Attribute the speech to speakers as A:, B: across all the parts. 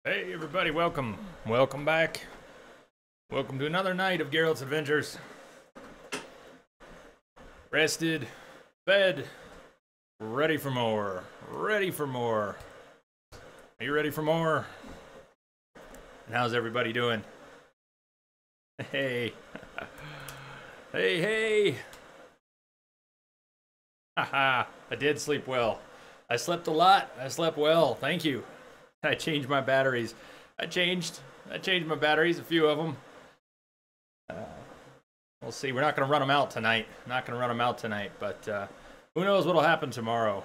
A: Hey everybody, welcome back. Welcome to another night of Geralt's Adventures. Rested, fed, ready for more. Are you ready for more? And how's everybody doing? Hey. Hey. Haha, I did sleep well. I slept a lot. I slept well. Thank you. I changed my batteries. I changed my batteries, a few of them. We'll see. We're not going to run them out tonight. But who knows what'll happen tomorrow.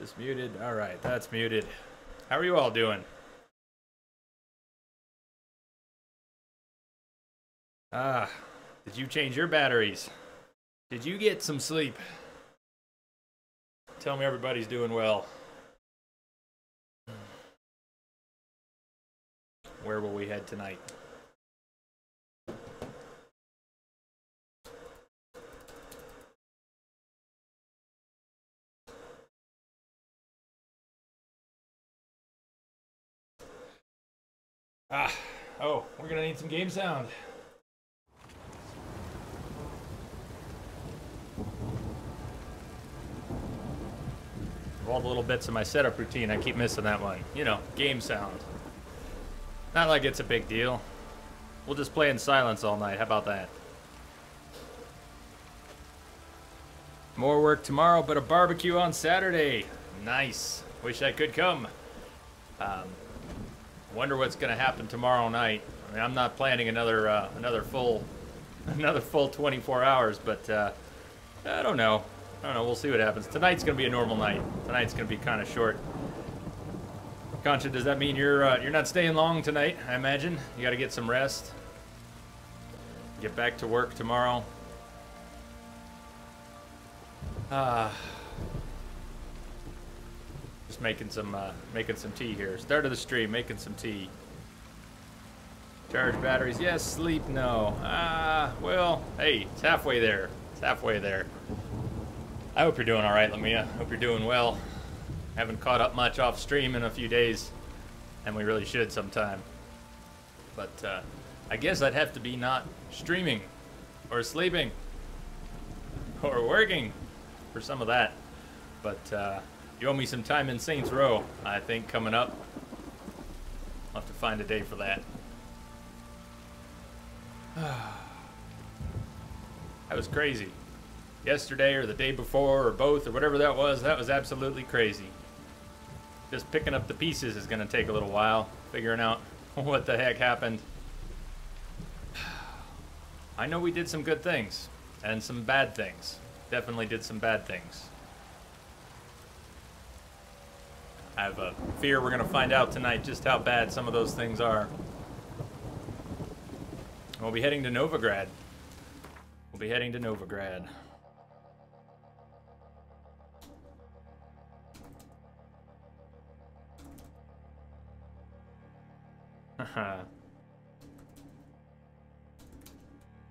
A: Just muted. All right, that's muted. How are you all doing? Did you change your batteries? Did you get some sleep? Tell me everybody's doing well. Where will we head tonight? Oh, we're gonna need some game sound. Of all the little bits of my setup routine, I keep missing that one. You know, game sound. Not like it's a big deal. We'll just play in silence all night. How about that? More work tomorrow, but a barbecue on Saturday. Nice. Wish I could come. Wonder what's going to happen tomorrow night. I mean, I'm not planning another full 24 hours, but I don't know. We'll see what happens. Tonight's going to be a normal night. Tonight's going to be kind of short. Concha, does that mean you're not staying long tonight? I imagine you got to get some rest. Get back to work tomorrow. Just making some tea here. Start of the stream, making some tea. Charge batteries, yes. Sleep, no. Well, hey, it's halfway there. I hope you're doing all right, Lamia. Hope you're doing well. Haven't caught up much off stream in a few days, and we really should sometime. But I guess I'd have to be not streaming, or sleeping, or working for some of that. But You owe me some time in Saints Row, I think, coming up. I'll have to find a day for that. That was crazy. Yesterday or the day before or both or whatever that was absolutely crazy. Just picking up the pieces is going to take a little while, figuring out what the heck happened. I know we did some good things and some bad things. Definitely did some bad things. I have a fear we're going to find out tonight just how bad some of those things are. We'll be heading to Novigrad. We'll be heading to Novigrad.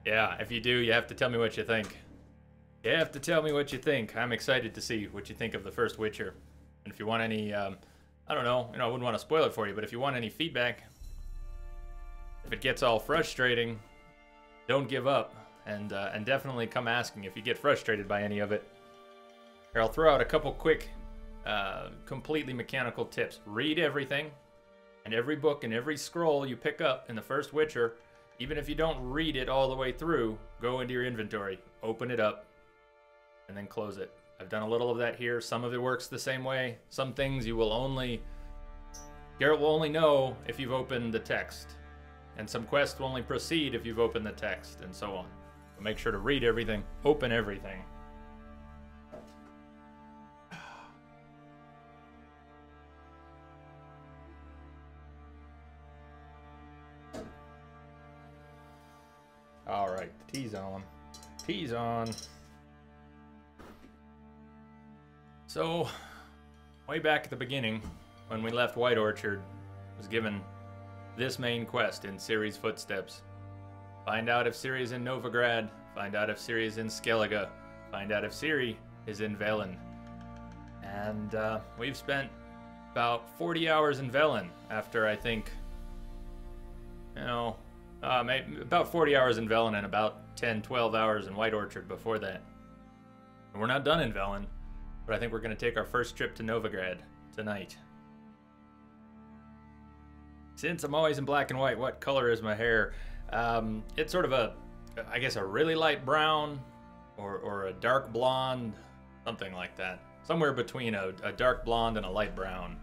A: Yeah, if you do, you have to tell me what you think. You have to tell me what you think. I'm excited to see what you think of the first Witcher. And if you want any, I don't know, I wouldn't want to spoil it for you, but if you want any feedback, if it gets all frustrating, don't give up, and definitely come asking if you get frustrated by any of it. Here, I'll throw out a couple quick, completely mechanical tips. Read everything, and every book and every scroll you pick up in the first Witcher, even if you don't read it all the way through, go into your inventory, open it up, and then close it. I've done a little of that here. Some of it works the same way. Some things you will only... Geralt will only know if you've opened the text. And some quests will only proceed if you've opened the text, and so on. But make sure to read everything, open everything. All right, the tea's on. Tea's on. So, way back at the beginning, when we left White Orchard, I was given this main quest in Ciri's footsteps. Find out if Ciri is in Novigrad, find out if Ciri is in Skellige, find out if Ciri is in Velen. And we've spent about 40 hours in Velen after, I think, maybe about 40 hours in Velen and about 10, 12 hours in White Orchard before that. And we're not done in Velen, but I think we're going to take our first trip to Novigrad tonight. Since I'm always in black and white, what color is my hair? It's sort of I guess a really light brown or a dark blonde, something like that. Somewhere between a dark blonde and a light brown.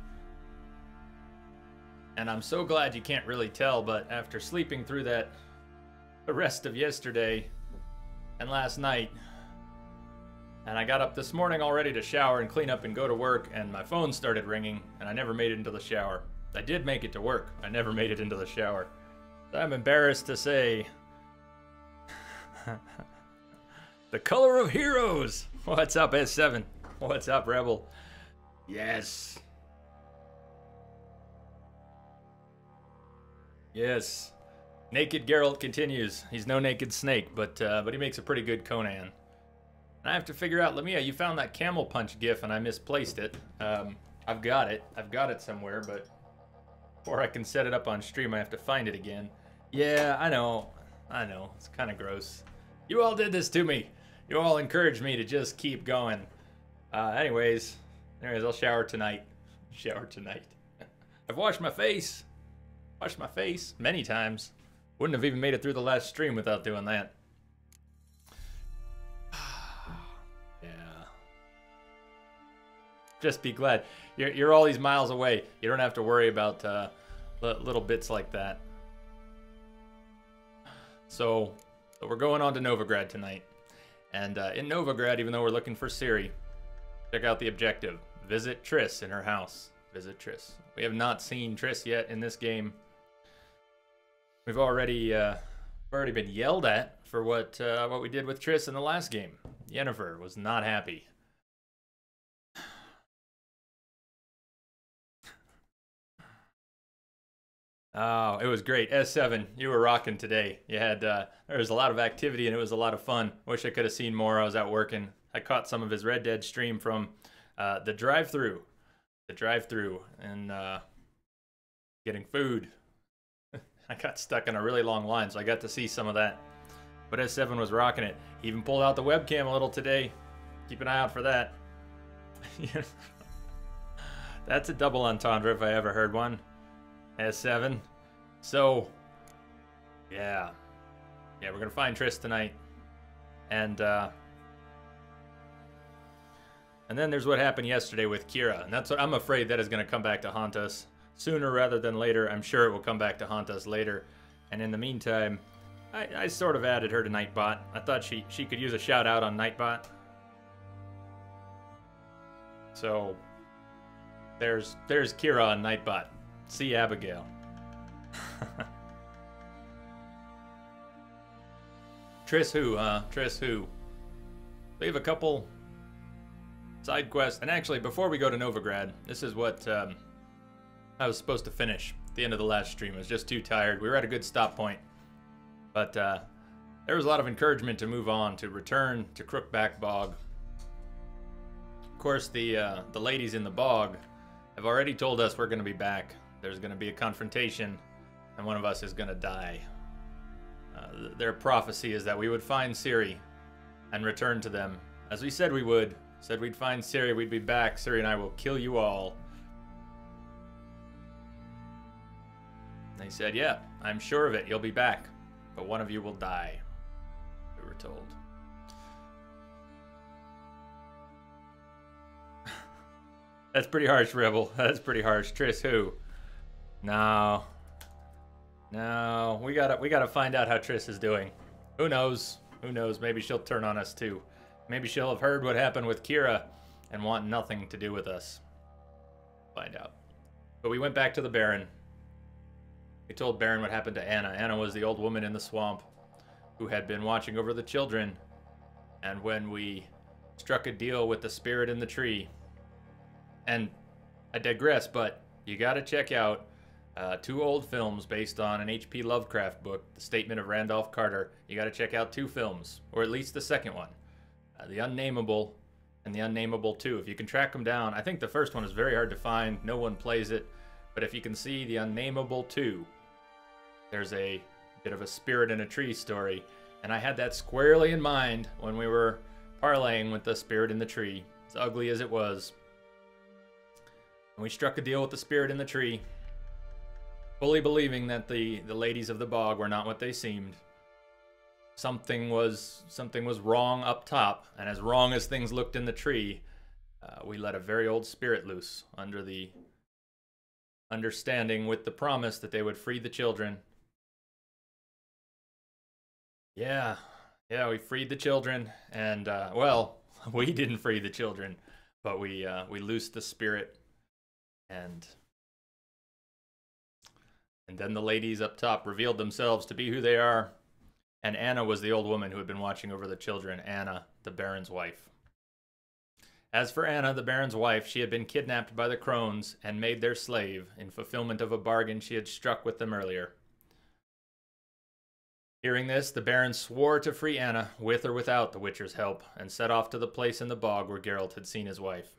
A: And I'm so glad you can't really tell, but after sleeping through the rest of yesterday and last night, and I got up this morning all ready to shower and clean up and go to work, and my phone started ringing, and I never made it into the shower. I did make it to work. I never made it into the shower. So I'm embarrassed to say... The color of heroes! What's up, S7? What's up, Rebel? Yes. Yes. Naked Geralt continues. He's no naked snake, but he makes a pretty good Conan. And I have to figure out, Lamia, you found that camel punch gif and I misplaced it. I've got it. I've got it somewhere, but before I can set it up on stream, I have to find it again. Yeah, I know. I know. It's kind of gross. You all did this to me. You all encouraged me to just keep going. Anyways, I'll shower tonight. Shower tonight. I've washed my face. Washed my face many times. Wouldn't have even made it through the last stream without doing that. Yeah. Just be glad. You're all these miles away. You don't have to worry about little bits like that. So we're going on to Novigrad tonight. And in Novigrad, even though we're looking for Ciri, check out the objective. Visit Triss in her house. Visit Triss. We have not seen Triss yet in this game. We've already been yelled at for what we did with Triss in the last game. Yennefer was not happy. Oh, it was great. S7, you were rocking today. You had there was a lot of activity and it was a lot of fun. Wish I could have seen more. I was out working. I caught some of his Red Dead stream from the drive-through. The drive-through and getting food. I got stuck in a really long line, so I got to see some of that. But S7 was rocking it. He even pulled out the webcam a little today. Keep an eye out for that. That's a double entendre if I ever heard one. S7. So, yeah. Yeah, we're gonna find Triss tonight. And then there's what happened yesterday with Kira. And that's what I'm afraid that is gonna come back to haunt us. Sooner rather than later. I'm sure it will come back to haunt us later. And in the meantime, I sort of added her to Nightbot. I thought she could use a shout out on Nightbot. So there's Kira on Nightbot. See Abigail. Triss who, huh? Triss who? We have a couple side quests. And actually, before we go to Novigrad, this is what I was supposed to finish at the end of the last stream. I was just too tired. We were at a good stop point. But there was a lot of encouragement to move on, to return to Crookback Bog. Of course, the ladies in the bog have already told us we're going to be back. There's going to be a confrontation, and one of us is going to die. Their prophecy is that we would find Ciri and return to them. As we said we would. Said we'd find Ciri, we'd be back. Ciri and I will kill you all. They said, yeah, I'm sure of it. You'll be back. But one of you will die, we were told. That's pretty harsh, Rebel. That's pretty harsh. Triss who? No. No. We gotta find out how Triss is doing. Who knows? Who knows? Maybe she'll turn on us too. Maybe she'll have heard what happened with Kira and want nothing to do with us. Find out. But we went back to the Baron. We told Baron what happened to Anna. Anna was the old woman in the swamp who had been watching over the children. And when we struck a deal with the spirit in the tree, and I digress, but you gotta check out 2 old films based on an H.P. Lovecraft book, The Statement of Randolph Carter. You gotta check out 2 films, or at least the second one. The Unnameable and The Unnameable 2. If you can track them down, I think the first one is very hard to find. No one plays it. But if you can see The Unnameable 2, there's a bit of a spirit in a tree story. And I had that squarely in mind when we were parlaying with the spirit in the tree, as ugly as it was. And we struck a deal with the spirit in the tree, fully believing that the ladies of the bog were not what they seemed. Something was wrong up top, and as wrong as things looked in the tree, we let a very old spirit loose under the understanding with the promise that they would free the children. Yeah, we freed the children, and well, we didn't free the children, but we loosed the spirit, and then the ladies up top revealed themselves to be who they are. And Anna was the old woman who had been watching over the children. Anna, the Baron's wife. As for Anna, the Baron's wife, she had been kidnapped by the crones and made their slave in fulfillment of a bargain she had struck with them earlier. Hearing this, the Baron swore to free Anna, with or without the Witcher's help, and set off to the place in the bog where Geralt had seen his wife.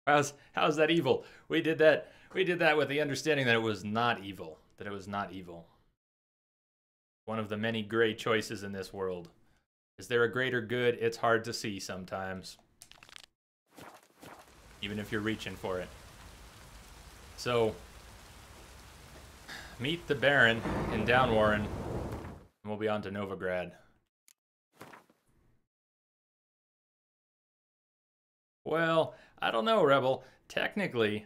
A: How's that evil? We did that with the understanding that it was not evil. That it was not evil. One of the many gray choices in this world. Is there a greater good? It's hard to see sometimes. Even if you're reaching for it. So, meet the Baron in Downwarren, and we'll be on to Novigrad. Well, I don't know, Rebel. Technically,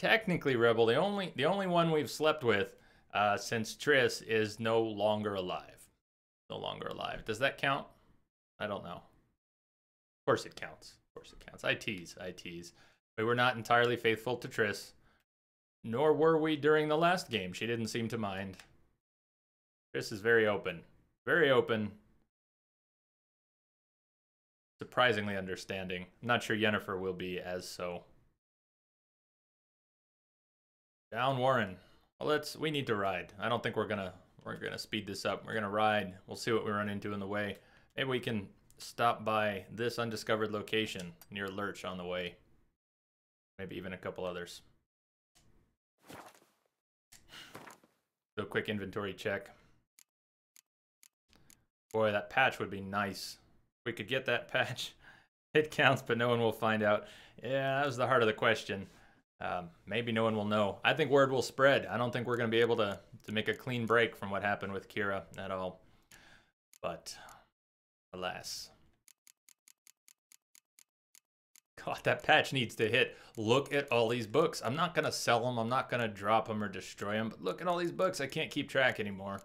A: Rebel, the only one we've slept with since Triss is no longer alive. No longer alive. Does that count? I don't know. Of course it counts. Of course it counts. I tease. We were not entirely faithful to Triss. Nor were we during the last game. She didn't seem to mind. Triss is very open. Very open. Surprisingly understanding. I'm not sure Yennefer will be as so. Downwarren. Well, we need to ride. I don't think we're gonna speed this up. We're gonna ride. We'll see what we run into in the way. Maybe we can stop by this undiscovered location near Lurch on the way. Maybe even a couple others. Do a quick inventory check. Boy, that patch would be nice. If we could get that patch. It counts, but no one will find out. Yeah, that was the heart of the question. Maybe no one will know. I think word will spread. I don't think we're going to be able to make a clean break from what happened with Kira at all. But, alas. God, that patch needs to hit. Look at all these books. I'm not going to sell them. I'm not going to drop them or destroy them. But look at all these books. I can't keep track anymore.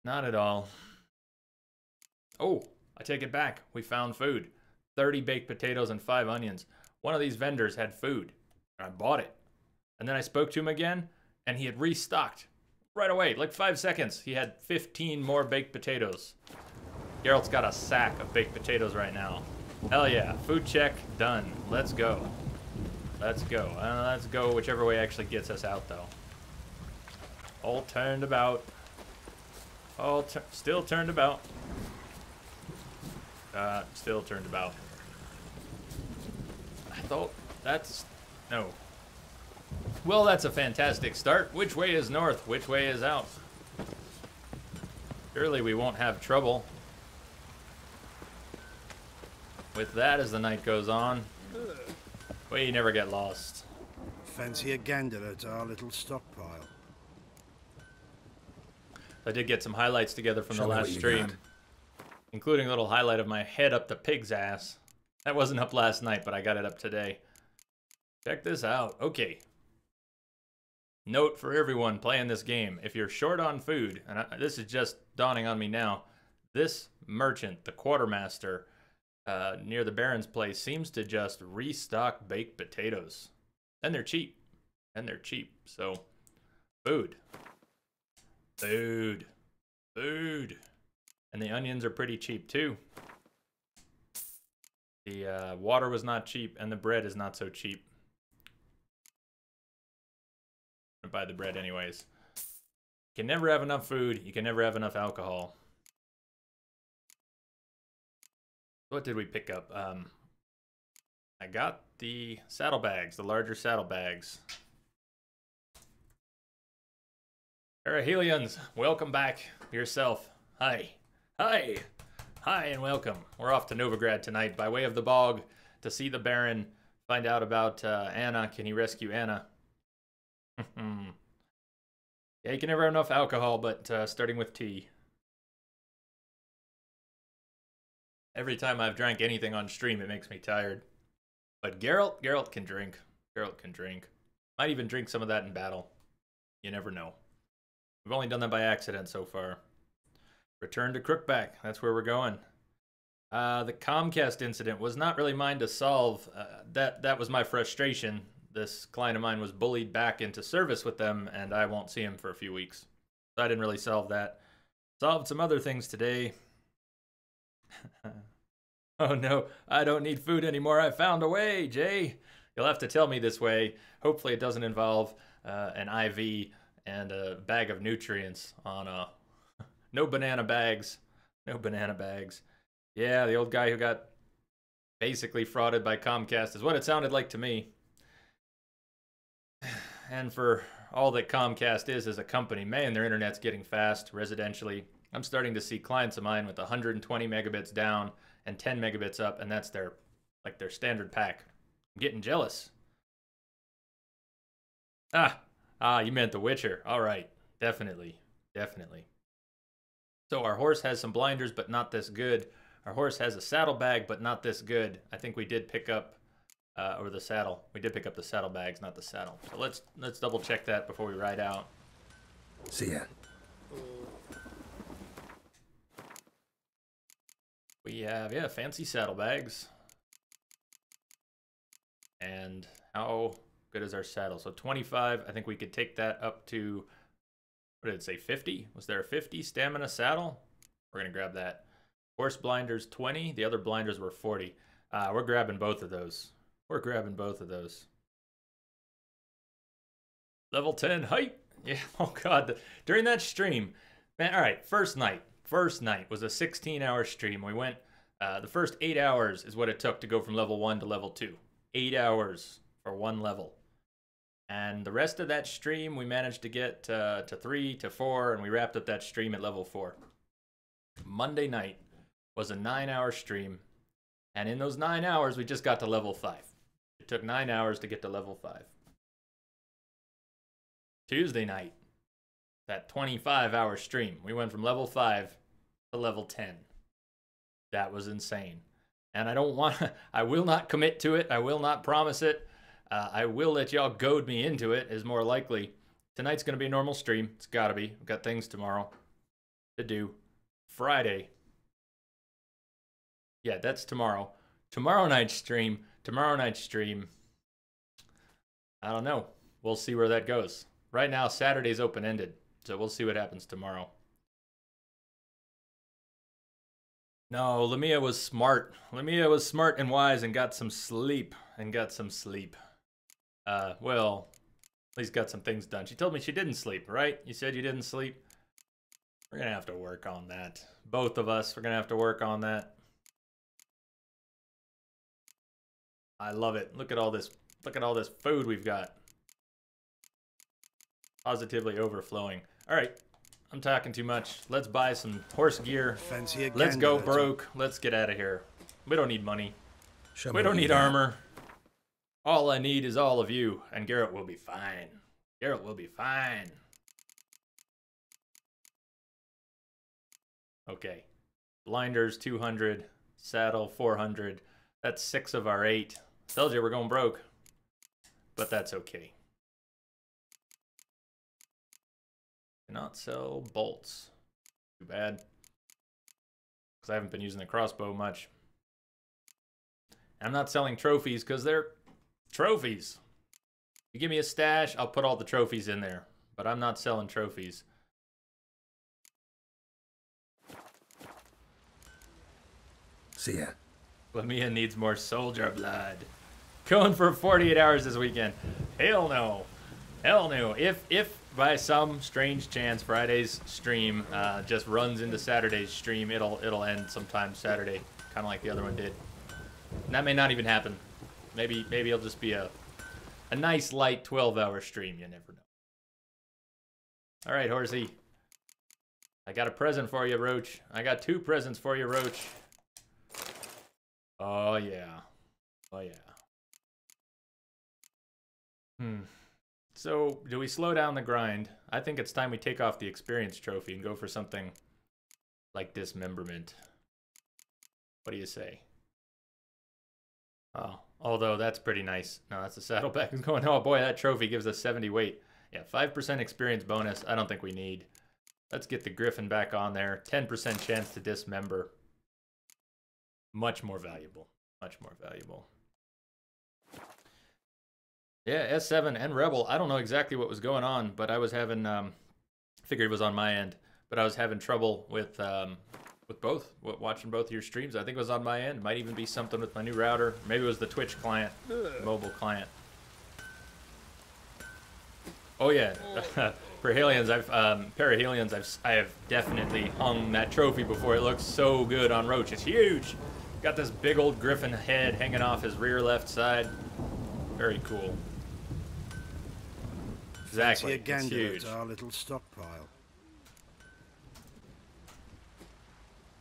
A: Not at all. Oh, I take it back. We found food. 30 baked potatoes and 5 onions. One of these vendors had food. And I bought it. And then I spoke to him again, and he had restocked. Right away, like 5 seconds. He had 15 more baked potatoes. Geralt's got a sack of baked potatoes right now. Hell yeah. Food check, done. Let's go. Let's go. Let's go whichever way actually gets us out, though. All turned about. Still turned about. Still turned about. I thought that's... No. Well, that's a fantastic start. Which way is north? Which way is out? Surely we won't have trouble with that as the night goes on. We never get lost.
B: Fancy a gander at our little stockpile.
A: I did get some highlights together from the last stream, including a little highlight of my head up the pig's ass. That wasn't up last night, but I got it up today. Check this out. Okay. Note for everyone playing this game. If you're short on food, and this is just dawning on me now, this merchant, the quartermaster, near the Baron's place, seems to just restock baked potatoes. And they're cheap. And they're cheap. So, food. Food. Food. And the onions are pretty cheap too. The water was not cheap, and the bread is not so cheap. I'm gonna buy the bread anyways. You can never have enough food. You can never have enough alcohol. What did we pick up? I got the saddlebags, the larger saddlebags. Parahelians, welcome back yourself. Hi. Hi. Hi and welcome. We're off to Novigrad tonight by way of the bog to see the Baron, find out about Anna. Can he rescue Anna? Yeah, you can never have enough alcohol, but starting with tea. Every time I've drank anything on stream, it makes me tired. But Geralt can drink. Geralt can drink. Might even drink some of that in battle. You never know. We've only done that by accident so far. Return to Crookback. That's where we're going. The Comcast incident was not really mine to solve. That was my frustration. This client of mine was bullied back into service with them, and I won't see him for a few weeks. So I didn't really solve that. Solved some other things today. Oh no, I don't need food anymore. I found a way, Jay. You'll have to tell me this way. Hopefully it doesn't involve an IV and a bag of nutrients on a... No banana bags. No banana bags. Yeah, the old guy who got basically frauded by Comcast is what it sounded like to me. And for all that Comcast is as a company, man, their internet's getting fast residentially. I'm starting to see clients of mine with 120 megabits down and 10 megabits up, and that's their standard pack. I'm getting jealous. You meant The Witcher. All right, definitely. So our horse has some blinders, but not this good. Our horse has a saddlebag, but not this good. I think we did pick up, or the saddle. We did pick up the saddlebags, not the saddle. So let's double check that before we ride out.
C: See ya.
A: We have, yeah, fancy saddlebags. And how good is our saddle? So 25, I think we could take that up to, what did it say, 50? Was there a 50 stamina saddle? We're going to grab that. Horse blinders, 20. The other blinders were 40. We're grabbing both of those. We're grabbing both of those. Level 10 height. Yeah, oh God. During that stream, man, all right, first night was a 16-hour stream. We went, the first 8 hours is what it took to go from level 1 to level 2. 8 hours for one level. And the rest of that stream, we managed to get to 3 to 4, and we wrapped up that stream at level 4. Monday night was a 9-hour stream, And in those 9 hours, we just got to level 5. It took 9 hours to get to level 5. Tuesday night, that 25-hour stream, we went from level 5 to level 10. That was insane. And I will not commit to it. I will not promise it. I will let y'all goad me into it, is more likely. Tonight's going to be a normal stream. It's got to be. We've got things tomorrow to do. Friday. Yeah, that's tomorrow. Tomorrow night's stream. I don't know. We'll see where that goes. Right now, Saturday's open-ended. So we'll see what happens tomorrow. No, Lamia was smart. Lamia was smart and wise and got some sleep. Well, at least got some things done. She told me she didn't sleep, right? You said you didn't sleep? We're going to have to work on that. Both of us, we're going to have to work on that. I love it. Look at all this. Look at all this food we've got. Positively overflowing. All right. I'm talking too much. Let's buy some horse gear. Let's go broke. Let's get out of here. We don't need money. We don't need armor. All I need is all of you. And Garrett will be fine. Garrett will be fine. Okay. Blinders 200. Saddle 400. That's 6 of our 8. Tells you we're going broke. But that's okay. Cannot sell bolts. Too bad. Because I haven't been using the crossbow much. I'm not selling trophies because they're trophies. You give me a stash, I'll put all the trophies in there. But I'm not selling trophies.
C: See ya.
A: Lamia needs more soldier blood. Going for 48 hours this weekend. Hell no. Hell no. If by some strange chance Friday's stream just runs into Saturday's stream, it'll end sometime Saturday, kind of like the other one did. And that may not even happen. Maybe it'll just be a nice light 12-hour stream. You never know. All right, Horsey. I got a present for you, Roach. I got 2 presents for you, Roach. Oh yeah. Oh yeah. So, do we slow down the grind? I think it's time we take off the experience trophy and go for something like dismemberment. What do you say? Oh, although that's pretty nice. No, that's the saddleback is going, oh boy, that trophy gives us 70 weight. Yeah, 5% experience bonus, I don't think we need. Let's get the Griffin back on there. 10% chance to dismember. Much more valuable. Much more valuable. Yeah, S7 and Rebel. I don't know exactly what was going on, but I was having, figured it was on my end, but I was having trouble with both, watching both your streams. I think it was on my end. Might even be something with my new router. Maybe it was the Twitch client, mobile client. Oh yeah, Perihelions. I have definitely hung that trophy before. It looks so good on Roach. It's huge. Got this big old Griffin head hanging off his rear left side. Very cool. Exactly. It's huge.
B: Our little stockpile.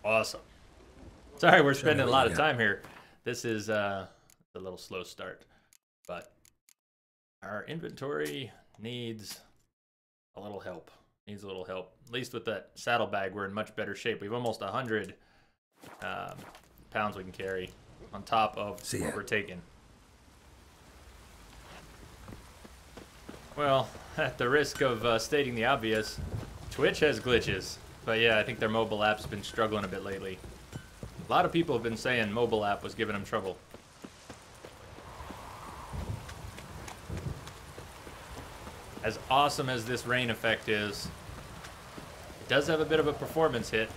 A: Awesome. Sorry, we're spending a lot of time here. This is a little slow start, but our inventory needs a little help. Needs a little help. At least with that saddlebag, we're in much better shape. We have almost 100 pounds we can carry on top of what we're taking. Well, at the risk of stating the obvious, Twitch has glitches. But yeah, I think their mobile app's been struggling a bit lately. A lot of people have been saying mobile app was giving them trouble. As awesome as this rain effect is, it does have a bit of a performance hit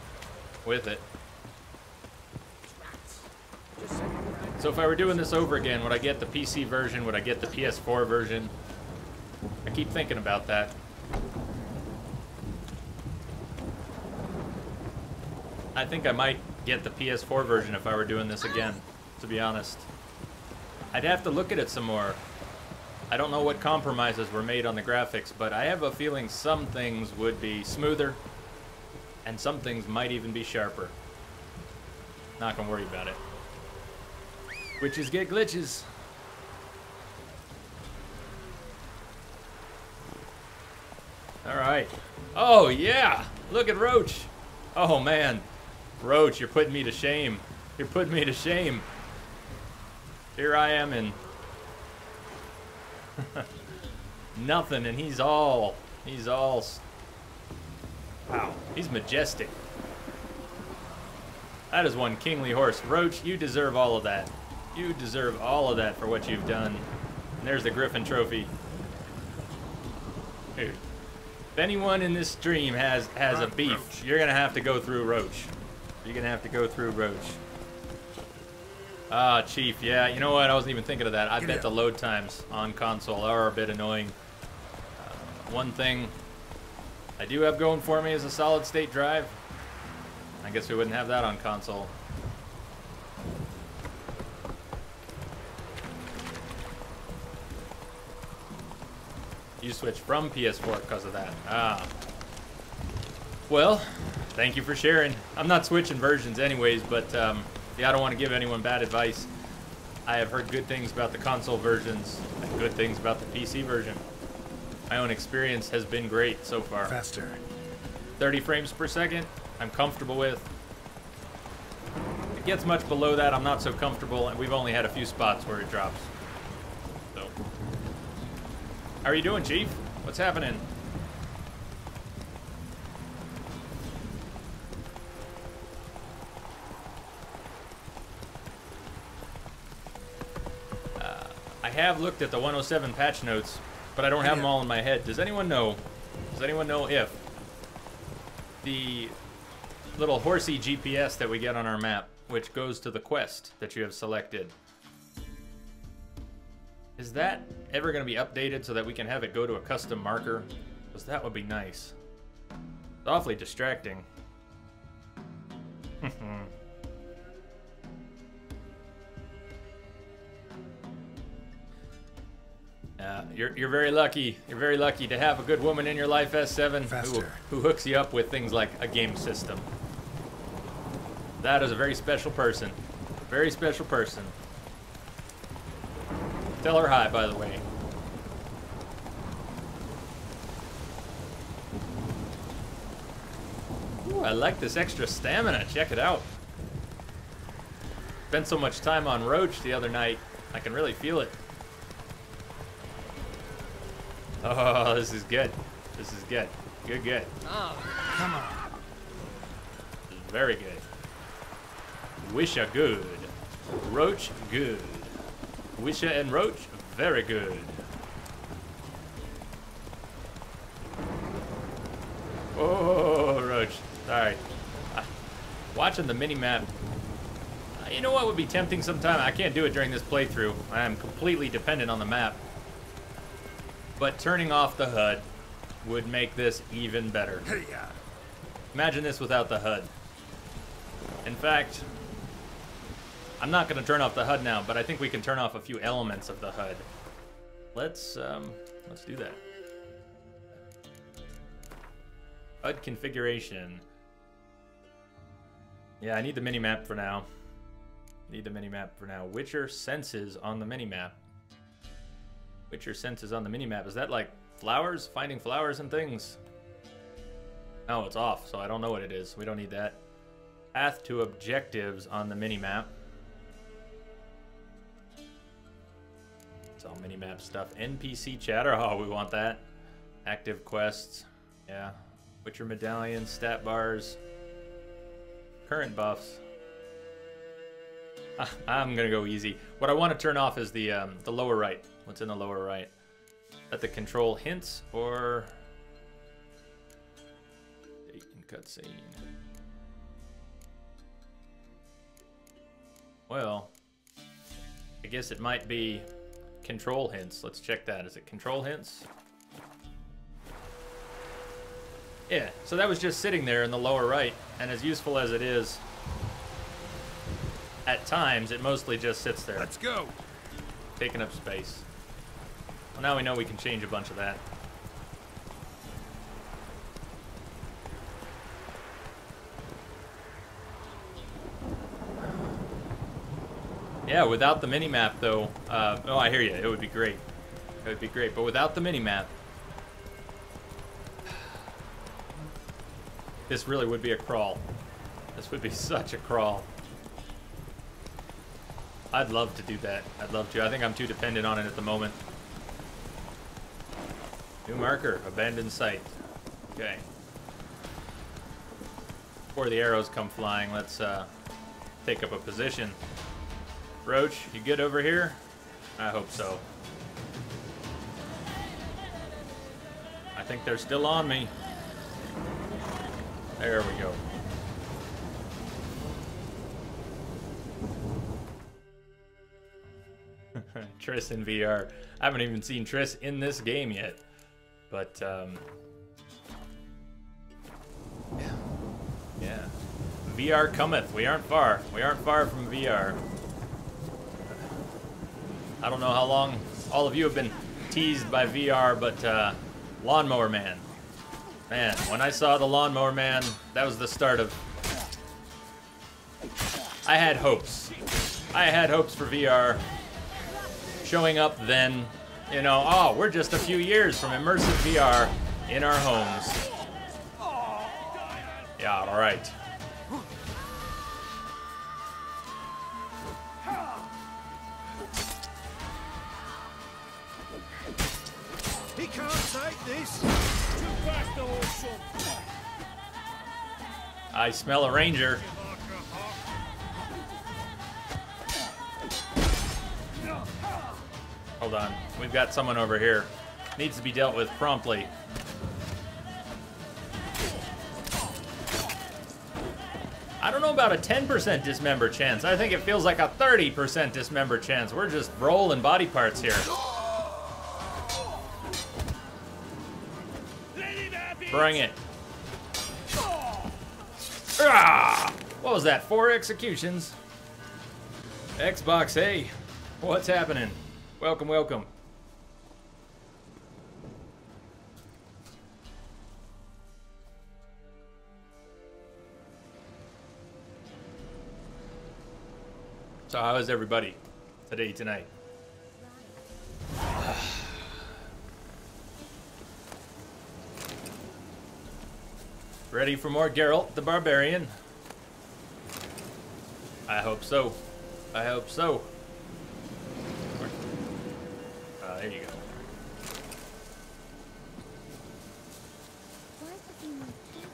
A: with it. So if I were doing this over again, would I get the PC version? Would I get the PS4 version? I keep thinking about that. I think I might get the PS4 version if I were doing this again, to be honest. I'd have to look at it some more. I don't know what compromises were made on the graphics, but I have a feeling some things would be smoother, and some things might even be sharper. Not gonna worry about it. Witches get glitches. All right. Oh, yeah. Look at Roach. Oh, man. Roach, you're putting me to shame. You're putting me to shame. Here I am in nothing, and he's all, wow, he's majestic. That is one kingly horse. Roach, you deserve all of that. You deserve all of that for what you've done. And there's the Griffin trophy. Dude, if anyone in this stream has a beef, you're gonna have to go through Roach. You're gonna have to go through Roach. Ah, Chief, yeah, you know what? I wasn't even thinking of that. I bet the load times on console are a bit annoying. One thing I do have going for me is a solid state drive. I guess we wouldn't have that on console. You switched from PS4 because of that. Ah. Well, thank you for sharing. I'm not switching versions anyways, but yeah, I don't want to give anyone bad advice. I have heard good things about the console versions and good things about the PC version. My own experience has been great so far.
C: Faster.
A: 30 frames per second, I'm comfortable with. If it gets much below that, I'm not so comfortable, and we've only had a few spots where it drops. So, how are you doing, Chief? What's happening? I have looked at the 107 patch notes, but I don't have them all in my head. Does anyone know? Does anyone know if the little horsey GPS that we get on our map, which goes to the quest that you have selected, is that ever going to be updated so that we can have it go to a custom marker? Because that would be nice. It's awfully distracting. You're very lucky. You're very lucky to have a good woman in your life, S7, who hooks you up with things like a game system. That is a very special person. Very special person. Tell her hi, by the way. Ooh, I like this extra stamina. Check it out. Spent so much time on Roach the other night. I can really feel it. Oh, this is good. This is good. Good, good.
C: Oh, come on.
A: This is very good. Wisha good. Roach good. Wisha and Roach very good. Oh, Roach. Sorry. Watching the mini-map. You know what would be tempting sometime? I can't do it during this playthrough. I am completely dependent on the map. But turning off the HUD would make this even better. Imagine this without the HUD. In fact, I'm not going to turn off the HUD now, but I think we can turn off a few elements of the HUD. Let's do that. HUD configuration. Yeah, I need the minimap for now. Need the minimap for now. Witcher senses on the minimap. Witcher senses on the minimap. Is that like flowers? Finding flowers and things? No, it's off, so I don't know what it is. We don't need that. Path to objectives on the minimap. It's all minimap stuff. NPC chatter. Oh, we want that. Active quests. Yeah. Witcher medallion, stat bars. Current buffs. I'm gonna go easy. What I want to turn off is the lower right. What's in the lower right? Let the control hints or date and cutscene. Well, I guess it might be control hints. Let's check that. Is it control hints? Yeah, so that was just sitting there in the lower right, and as useful as it is, at times it mostly just sits there.
C: Let's go.
A: Taking up space. Well, now we know we can change a bunch of that. Yeah, without the mini-map, though. Oh, I hear you. It would be great. It would be great, but without the mini-map, this really would be a crawl. This would be such a crawl. I'd love to do that. I'd love to. I think I'm too dependent on it at the moment. New marker. Abandoned site. Okay. Before the arrows come flying, let's take up a position. Roach, you good over here? I hope so. I think they're still on me. There we go. Triss in VR. I haven't even seen Triss in this game yet. But, yeah. VR cometh. We aren't far. We aren't far from VR. I don't know how long all of you have been teased by VR, but Lawnmower Man. Man, when I saw the Lawnmower Man, that was the start of... I had hopes. I had hopes for VR. Showing up then, you know, oh, we're just a few years from immersive VR in our homes. Yeah, all right.
B: He can't take this.
A: I smell a ranger. Hold on. We've got someone over here. Needs to be dealt with promptly. I don't know about a 10% dismember chance. I think it feels like a 30% dismember chance. We're just rolling body parts here. Bring it. Ah! What was that? 4 executions? Xbox, hey. What's happening? Welcome, welcome. So how is everybody tonight? Ready for more Geralt the Barbarian? I hope so. I hope so. There you go.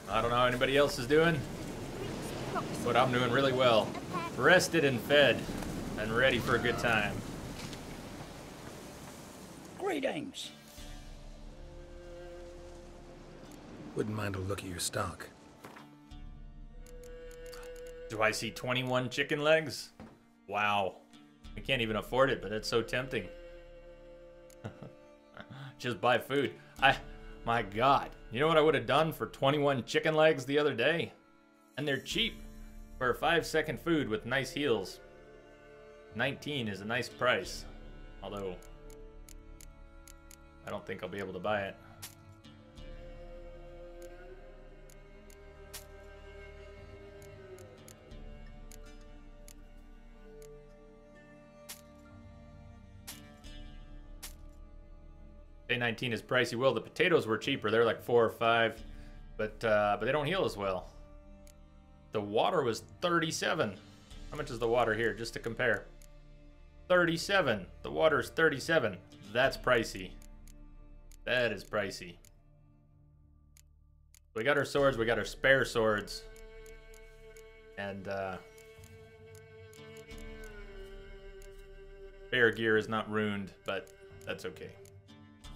A: I don't know how anybody else is doing, but I'm doing really well. Rested and fed and ready for a good time.
D: Greetings.
C: Wouldn't mind a look at your stock.
A: Do I see 21 chicken legs? Wow. I can't even afford it, but it's so tempting. Just buy food. My God. You know what I would have done for 21 chicken legs the other day? And they're cheap for a 5-second food with nice heals. 19 is a nice price. Although, I don't think I'll be able to buy it. Day 19 is pricey. Well, the potatoes were cheaper. They're like 4 or 5, but they don't heal as well. The water was 37. How much is the water here, just to compare? 37. The water is 37. That's pricey. That is pricey. We got our swords. We got our spare swords. And spare gear is not ruined, but that's okay.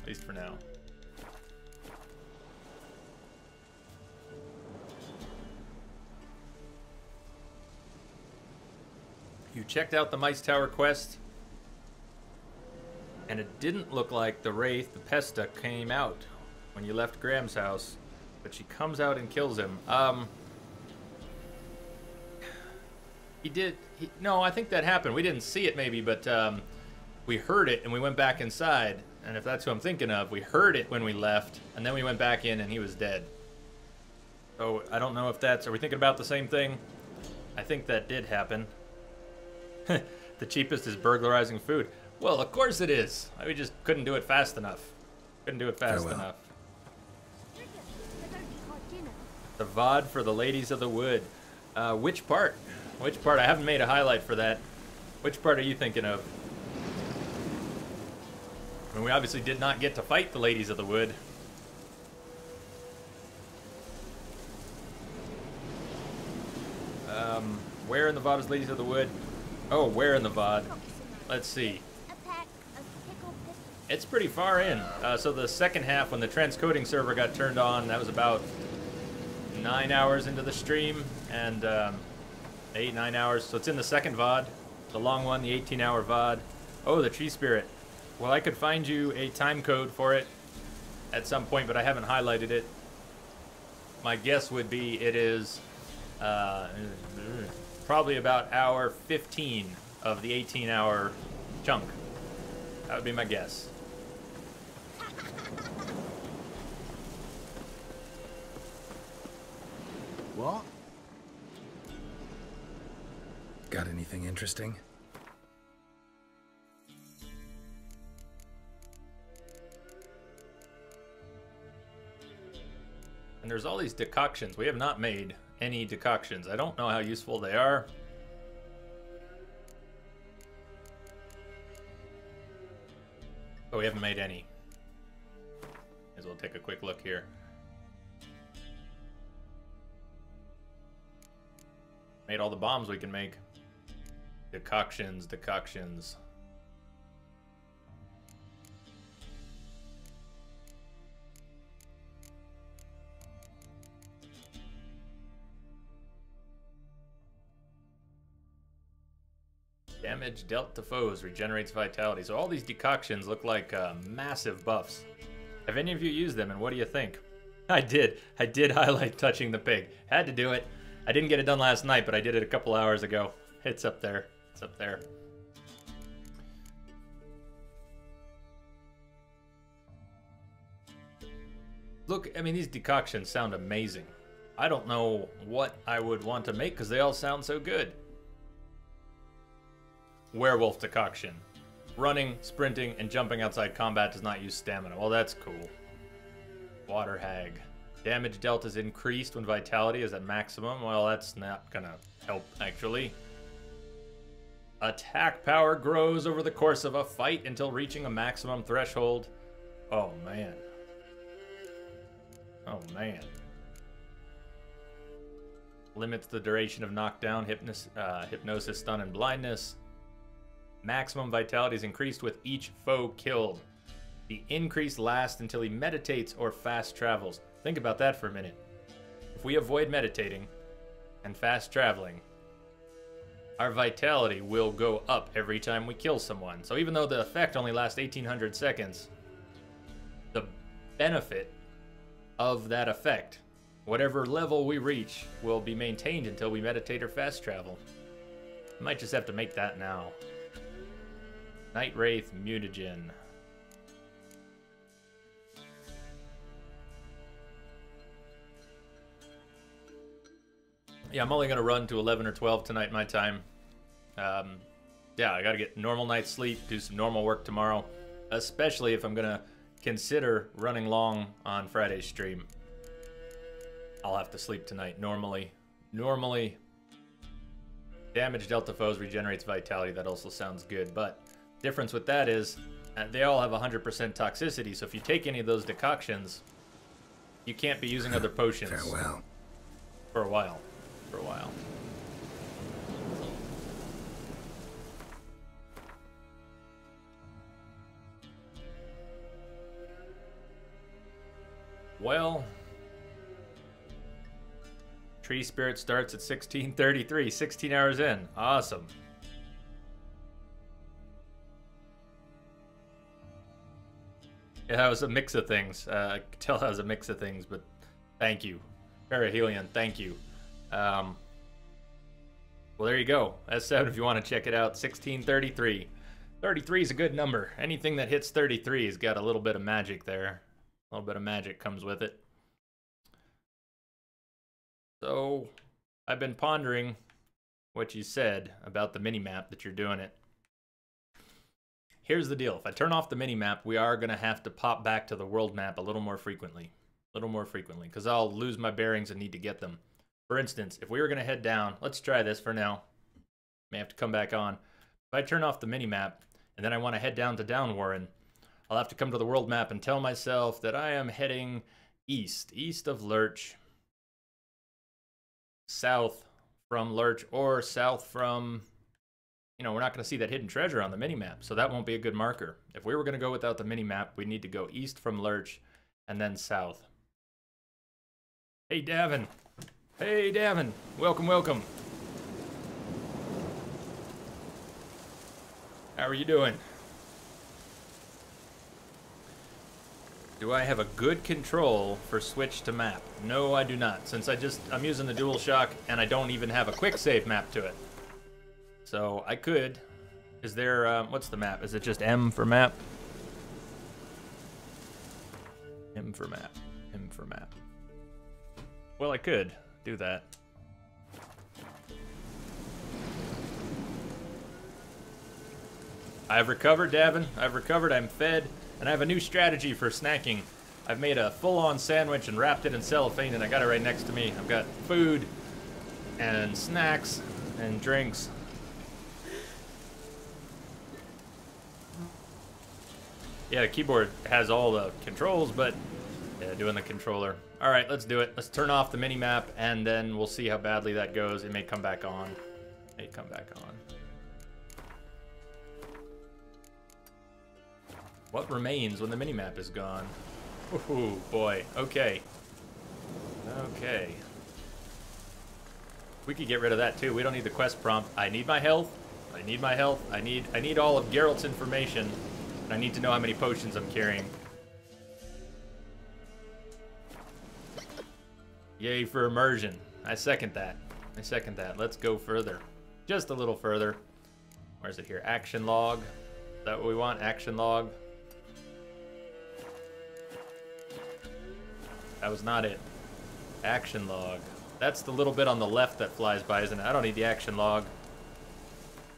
A: At least for now. You checked out the Mice Tower quest, and it didn't look like the Wraith, the Pesta, came out when you left Graham's house, but she comes out and kills him. No, I think that happened. We didn't see it maybe, but we heard it and we went back inside. And if that's who I'm thinking of, we heard it when we left, and then we went back in and he was dead. So I don't know if that's... Are we thinking about the same thing? I think that did happen. The cheapest is burglarizing food. Well, of course it is. We just couldn't do it fast enough. Couldn't do it fast
C: Farewell.
A: enough. The VOD for the Ladies of the Wood. Which part? Which part? I haven't made a highlight for that. Which part are you thinking of? I mean, we obviously did not get to fight the Ladies of the Wood. Where in the VOD is Ladies of the Wood? Oh, where in the VOD? Let's see. It's pretty far in. So the second half, when the transcoding server got turned on, that was about 9 hours into the stream, and 8-9 hours. So it's in the second VOD, the long one, the 18-hour VOD. Oh, the Tree Spirit. Well, I could find you a time code for it at some point, but I haven't highlighted it. My guess would be it is probably about hour 15 of the 18-hour chunk. That would be my guess.
B: What?
C: Got anything interesting?
A: And there's all these decoctions. We have not made any decoctions. I don't know how useful they are. But we haven't made any. As we'll take a quick look here. Made all the bombs we can make. Decoctions, decoctions. Damage dealt to foes regenerates vitality. So all these decoctions look like massive buffs. Have any of you used them, and what do you think? I did highlight touching the pig. Had to do it. I didn't get it done last night, but I did it a couple hours ago. It's up there. It's up there. Look, I mean, these decoctions sound amazing. I don't know what I would want to make because they all sound so good. Werewolf decoction. Running, sprinting, and jumping outside combat does not use stamina. Well, that's cool. Water hag. Damage dealt is increased when vitality is at maximum. Well, that's not gonna help, actually. Attack power grows over the course of a fight until reaching a maximum threshold. Oh, man. Oh, man. Limits the duration of knockdown, hypnosis, stun, and blindness. Maximum vitality is increased with each foe killed. The increase lasts until he meditates or fast travels. Think about that for a minute. If we avoid meditating and fast traveling, our vitality will go up every time we kill someone. So even though the effect only lasts 1800 seconds, the benefit of that effect, whatever level we reach, will be maintained until we meditate or fast travel. Might just have to make that now. Night Wraith Mutagen. Yeah, I'm only going to run to 11 or 12 tonight, my time. Yeah, I got to get normal night's sleep, do some normal work tomorrow, especially if I'm going to consider running long on Friday's stream. I'll have to sleep tonight normally. Damage dealt to foes regenerates vitality. That also sounds good, but difference with that is they all have 100% toxicity, so if you take any of those decoctions, you can't be using other potions.
C: Farewell.
A: For a while. For a while. Well, Tree Spirit starts at 16:33, 16 hours in. Awesome. Yeah, that was a mix of things. I could tell that was a mix of things, but thank you. Perihelion, thank you. Well, there you go. S7 if you want to check it out. 16:33. 33 is a good number. Anything that hits 33 has got a little bit of magic there. A little bit of magic comes with it. So, I've been pondering what you said about the mini-map that you're doing it. here's the deal. If I turn off the mini-map, we are going to have to pop back to the world map a little more frequently. Because I'll lose my bearings and need to get them. For instance, if we were going to head down, let's try this for now. May have to come back on. If I turn off the mini-map, and then I want to head down to Downwarren, I'll have to come to the world map and tell myself that I am heading east of Lurch. South from Lurch, or south from... You know, we're not going to see that hidden treasure on the mini-map, so that won't be a good marker. If we were going to go without the mini-map, we need to go east from Lurch, and then south. Hey, Davin. Hey, Davin. Welcome, welcome. How are you doing? Do I have a good control for switch to map? No, I do not, since I'm using the DualShock, and I don't even have a quick save map to it. So I could. Is there, what's the map? Is it just M for map? M for map. M for map. Well, I could do that. I've recovered, Davin. I've recovered, I'm fed, and I have a new strategy for snacking. I've made a full-on sandwich and wrapped it in cellophane, and I got it right next to me. I've got food and snacks and drinks. Yeah, the keyboard has all the controls, but yeah, doing the controller. All right, let's do it. Let's turn off the mini-map, and then we'll see how badly that goes. It may come back on. It may come back on. What remains when the mini-map is gone? Ooh, boy. Okay. Okay. We could get rid of that, too. We don't need the quest prompt. I need my health. I need my health. I need all of Geralt's information. I need to know how many potions I'm carrying. Yay for immersion. I second that. I second that. Let's go further. Just a little further. Where is it here? Action log. Is that what we want? Action log. That was not it. Action log. That's the little bit on the left that flies by, isn't it? I don't need the action log.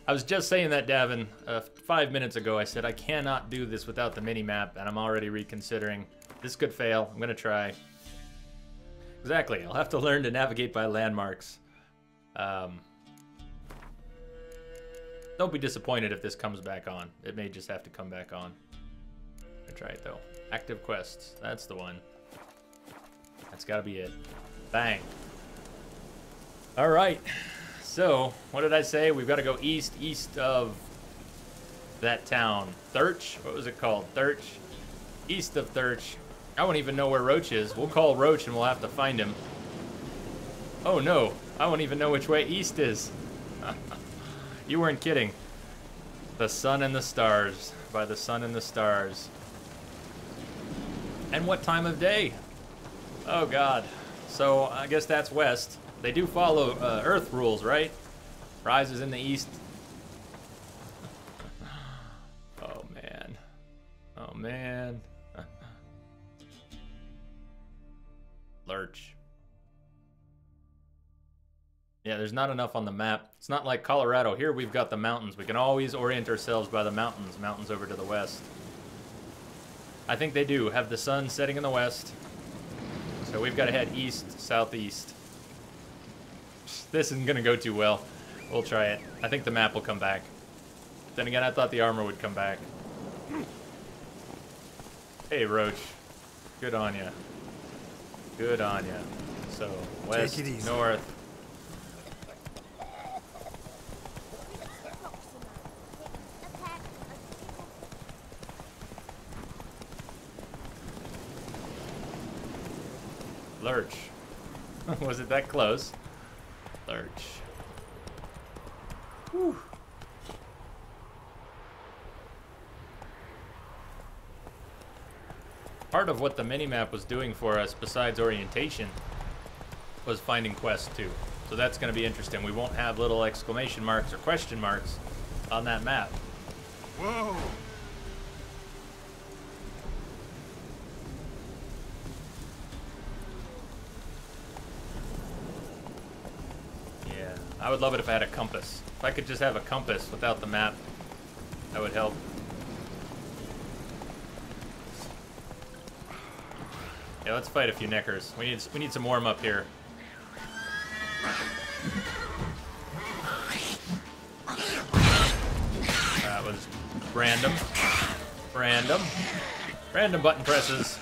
A: I was just saying that, Davin, 5 minutes ago. I said I cannot do this without the mini-map, and I'm already reconsidering. This could fail. I'm going to try. Exactly. I'll have to learn to navigate by landmarks. Don't be disappointed if this comes back on. It may just have to come back on. I'm going to try it, though. Active quests. That's the one. That's got to be it. Bang. All right. So, what did I say? We've got to go east of that town. Thurch? What was it called? Thurch? East of Thurch. I won't even know where Roach is. We'll call Roach and we'll have to find him. Oh no, I won't even know which way east is. You weren't kidding. The sun and the stars. By the sun and the stars. And what time of day? Oh god. So, I guess that's west. They do follow Earth rules, right? Rises in the east. Oh, man. Oh, man. Lurch. Yeah, there's not enough on the map. It's not like Colorado. Here we've got the mountains. We can always orient ourselves by the mountains. Mountains over to the west. I think they do have the sun setting in the west. So we've got to head east, southeast. This isn't going to go too well. We'll try it. I think the map will come back. Then again, I thought the armor would come back. Hey, Roach. Good on ya. Good on ya. So, west,
B: Take it easy.
A: north. Lurch. Was it that close? Lurch. Whew. Part of what the minimap was doing for us, besides orientation, was finding quests too. So that's going to be interesting. We won't have little exclamation marks or question marks on that map.
B: Whoa!
A: Yeah, I would love it if I had a compass. If I could just have a compass without the map, that would help. Yeah, let's fight a few neckers. We need some warm up here. That was random. Random button presses.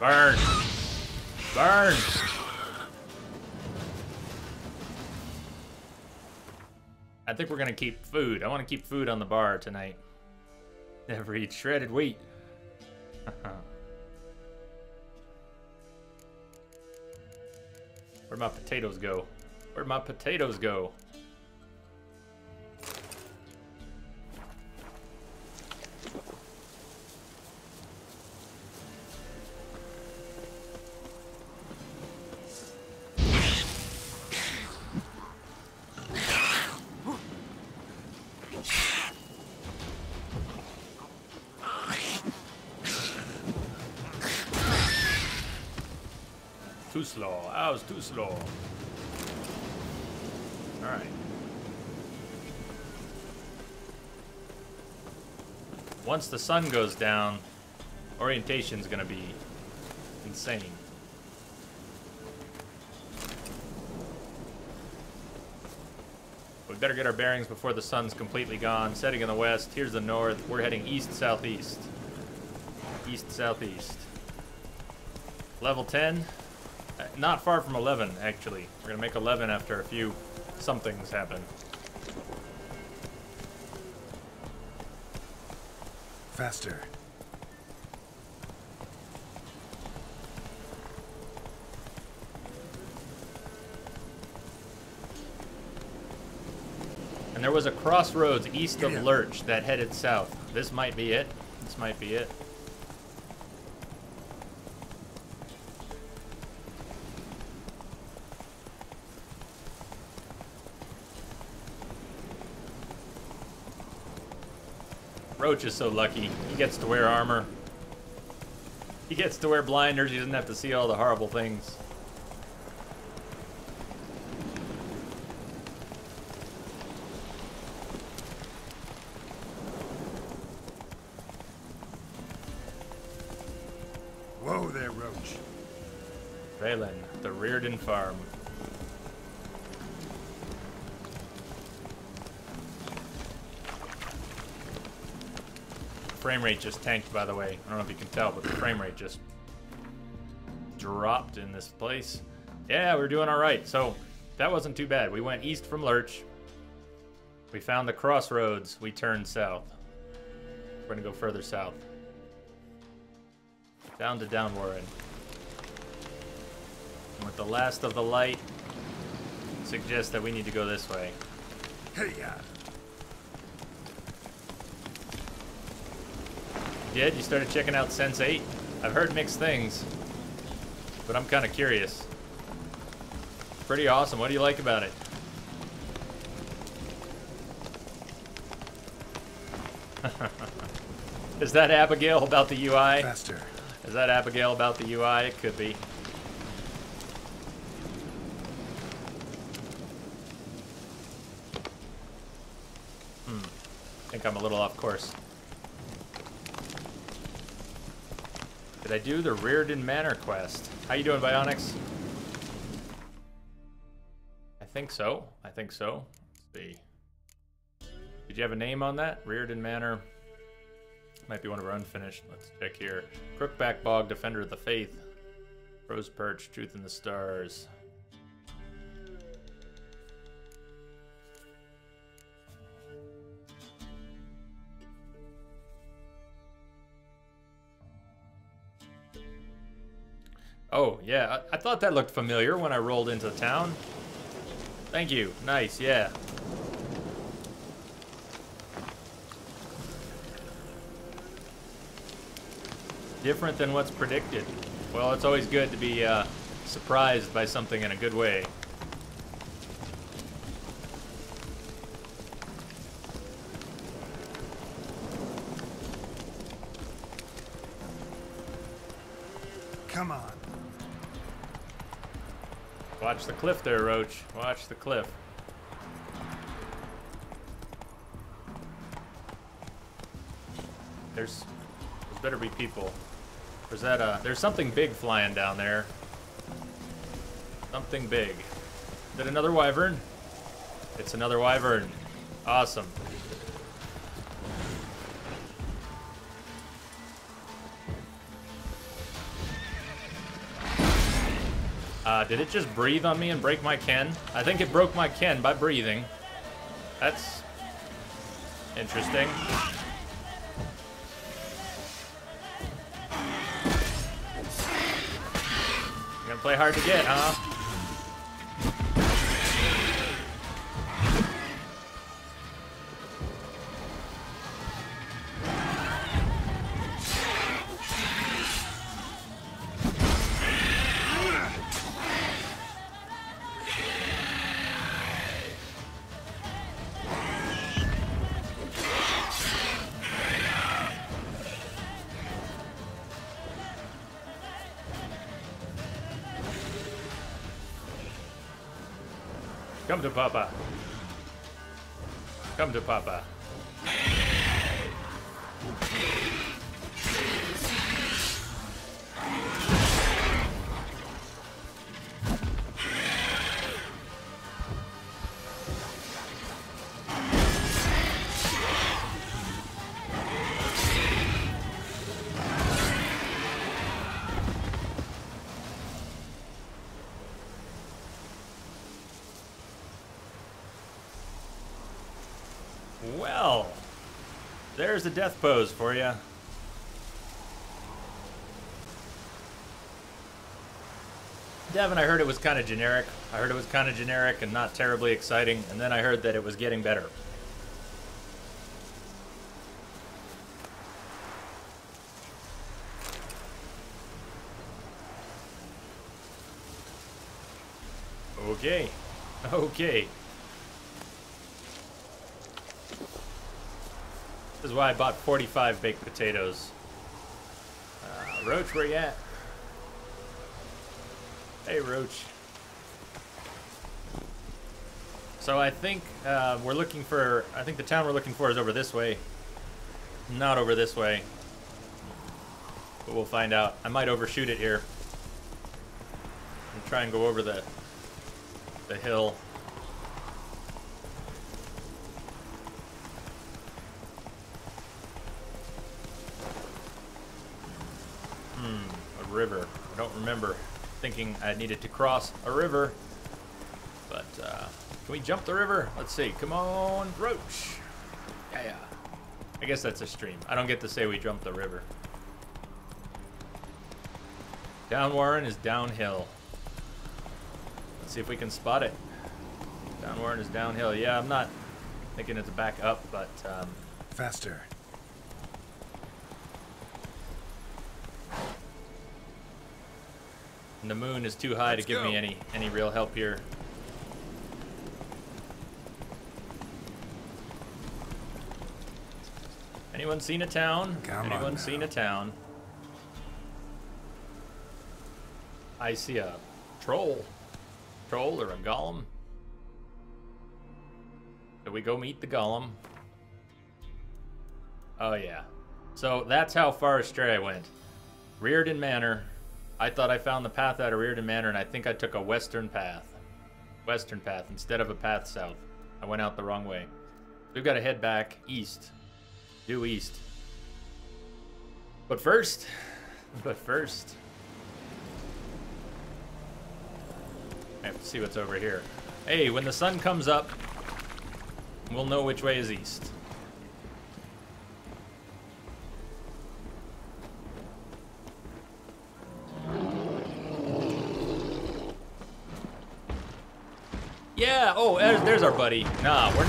A: Burn! Burn! I think we're gonna keep food. I want to keep food on the bar tonight. Never eat shredded wheat. Where'd my potatoes go? Where'd my potatoes go? Too slow. I was too slow. Alright. Once the sun goes down, orientation's gonna be insane. We better get our bearings before the sun's completely gone. Setting in the west, here's the north. We're heading east-southeast. East-southeast. Level 10. Not far from 11, actually. We're gonna make 11 after a few somethings happen.
C: Faster.
A: And there was a crossroads east of Lurch that headed south. This might be it. This might be it. Roach is so lucky. He gets to wear armor. He gets to wear blinders. He doesn't have to see all the horrible things.
B: Whoa there, Roach.
A: Valen, the Reardon Farm. Frame rate just tanked, by the way. I don't know if you can tell, but the frame rate just dropped in this place. Yeah, we're doing all right. So that wasn't too bad. We went east from Lurch. We found the crossroads. We turned south. We're gonna go further south. Down to Downwarren. And with the last of the light, suggests that we need to go this way.
B: Hey, yeah.
A: You did? You started checking out Sense 8? I've heard mixed things, but I'm kind of curious. Pretty awesome. What do you like about it? Is that Abigail about the UI?
C: Faster.
A: Is that Abigail about the UI? It could be. I think I'm a little off course. Did I do the Reardon Manor quest? How you doing, Bionics? I think so. I think so. Let's see. Did you have a name on that? Reardon Manor. Might be one of our unfinished. Let's check here. Crookback Bog, Defender of the Faith. Rose Perch, Truth in the Stars. Oh, yeah. I thought that looked familiar when I rolled into the town. Thank you. Nice, yeah. Different than what's predicted. Well, it's always good to be surprised by something in a good way.
B: Come on.
A: Watch the cliff there, Roach. Watch the cliff. There's better be people. There's something big flying down there. Something big. Is it another wyvern? It's another wyvern. Awesome. Did it just breathe on me and break my Ken? I think it broke my Ken by breathing. That's interesting. You're gonna play hard to get, huh? Come to Papa. Come to Papa. Well, there's the death pose for you. Devin, I heard it was kind of generic. I heard it was kind of generic and not terribly exciting, and then I heard that it was getting better. Okay. Okay. This is why I bought 45 baked potatoes. Roach, where you at? Hey, Roach. So I think we're looking for... I think the town we're looking for is over this way. Not over this way. But we'll find out. I might overshoot it here. And try and go over the hill. A river. I don't remember thinking I needed to cross a river. But, can we jump the river? Let's see. Come on, Roach. Yeah. I guess that's a stream. I don't get to say we jumped the river. Downwarren is downhill. Let's see if we can spot it. Downwarren is downhill. Yeah, I'm not thinking it's back up, but,
C: Faster.
A: And the moon is too high to give me any real help here. Anyone seen a town? Anyone seen a town? I see a troll. Troll or a golem. Did we go meet the golem? Oh yeah. So that's how far astray I went. Rearden Manor. I thought I found the path out of Rearden Manor, and I think I took a western path. Western path instead of a path south. I went out the wrong way. We've got to head back east. Due east. But first, I have to see what's over here. Hey, when the sun comes up, we'll know which way is east. Yeah, oh, there's our buddy. Nah, we're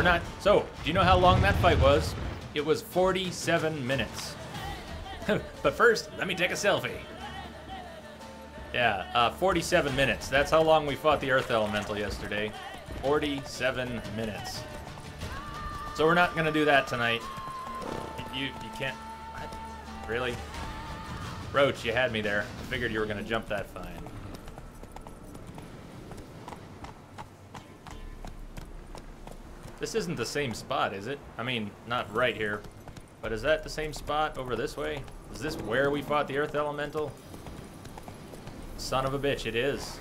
A: not. So, do you know how long that fight was? It was 47 minutes. But first, let me take a selfie. Yeah, 47 minutes. That's how long we fought the Earth Elemental yesterday. 47 minutes. So we're not gonna do that tonight. You can't, what? Really? Roach, you had me there. I figured you were gonna jump that fine. This isn't the same spot, is it? I mean, not right here. But is that the same spot over this way? Is this where we fought the Earth Elemental? Son of a bitch, it is.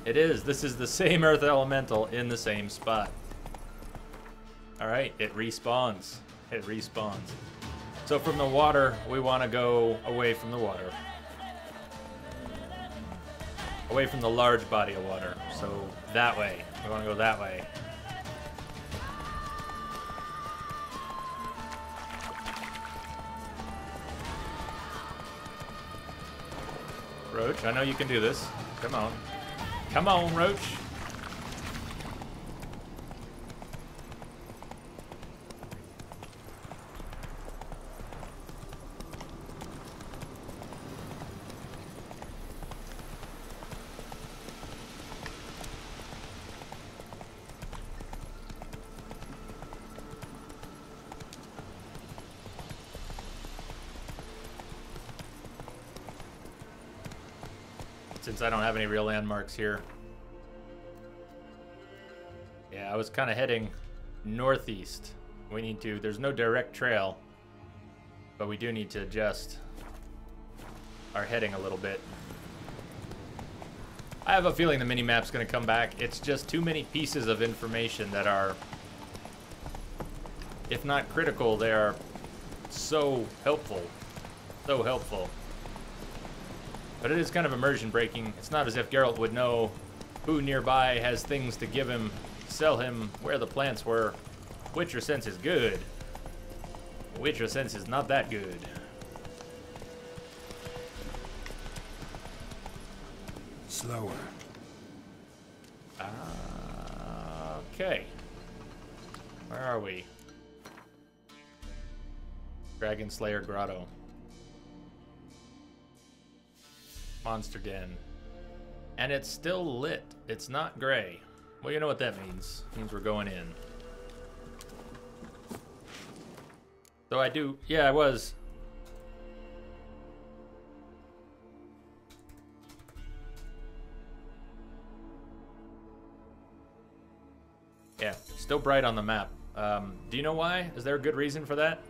A: It is. This is the same Earth Elemental in the same spot. Alright, it respawns. It respawns. So from the water, we want to go away from the water. Away from the large body of water. So that way. We want to go that way. Roach, I know you can do this. Come on. Come on, Roach. Since I don't have any real landmarks here. Yeah, I was kind of heading northeast. We need to, there's no direct trail, but we do need to adjust our heading a little bit. I have a feeling the mini-map's going to come back. It's just too many pieces of information that are, if not critical, they are so helpful. So helpful. But it is kind of immersion breaking. It's not as if Geralt would know who nearby has things to give him, sell him, where the plants were. Witcher sense is good. Witcher sense is not that good.
B: Slower.
A: Okay. Where are we? Dragon Slayer Grotto. Monster Den. And it's still lit. It's not gray. Well, you know what that means. It means we're going in. So I do... Yeah, I was... Yeah, still bright on the map. Do you know why? Is there a good reason for that?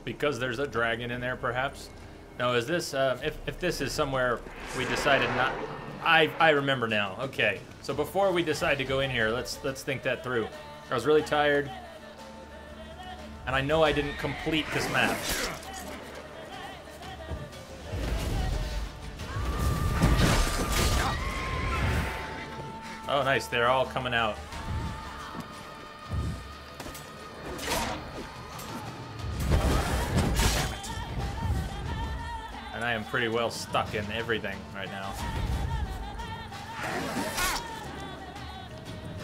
A: Because there's a dragon in there, perhaps? No, is this, if this is somewhere we decided not... I remember now. Okay, so before we decide to go in here, let's think that through. I was really tired, and I know I didn't complete this map. Oh, nice. They're all coming out. And I am pretty well stuck in everything right now.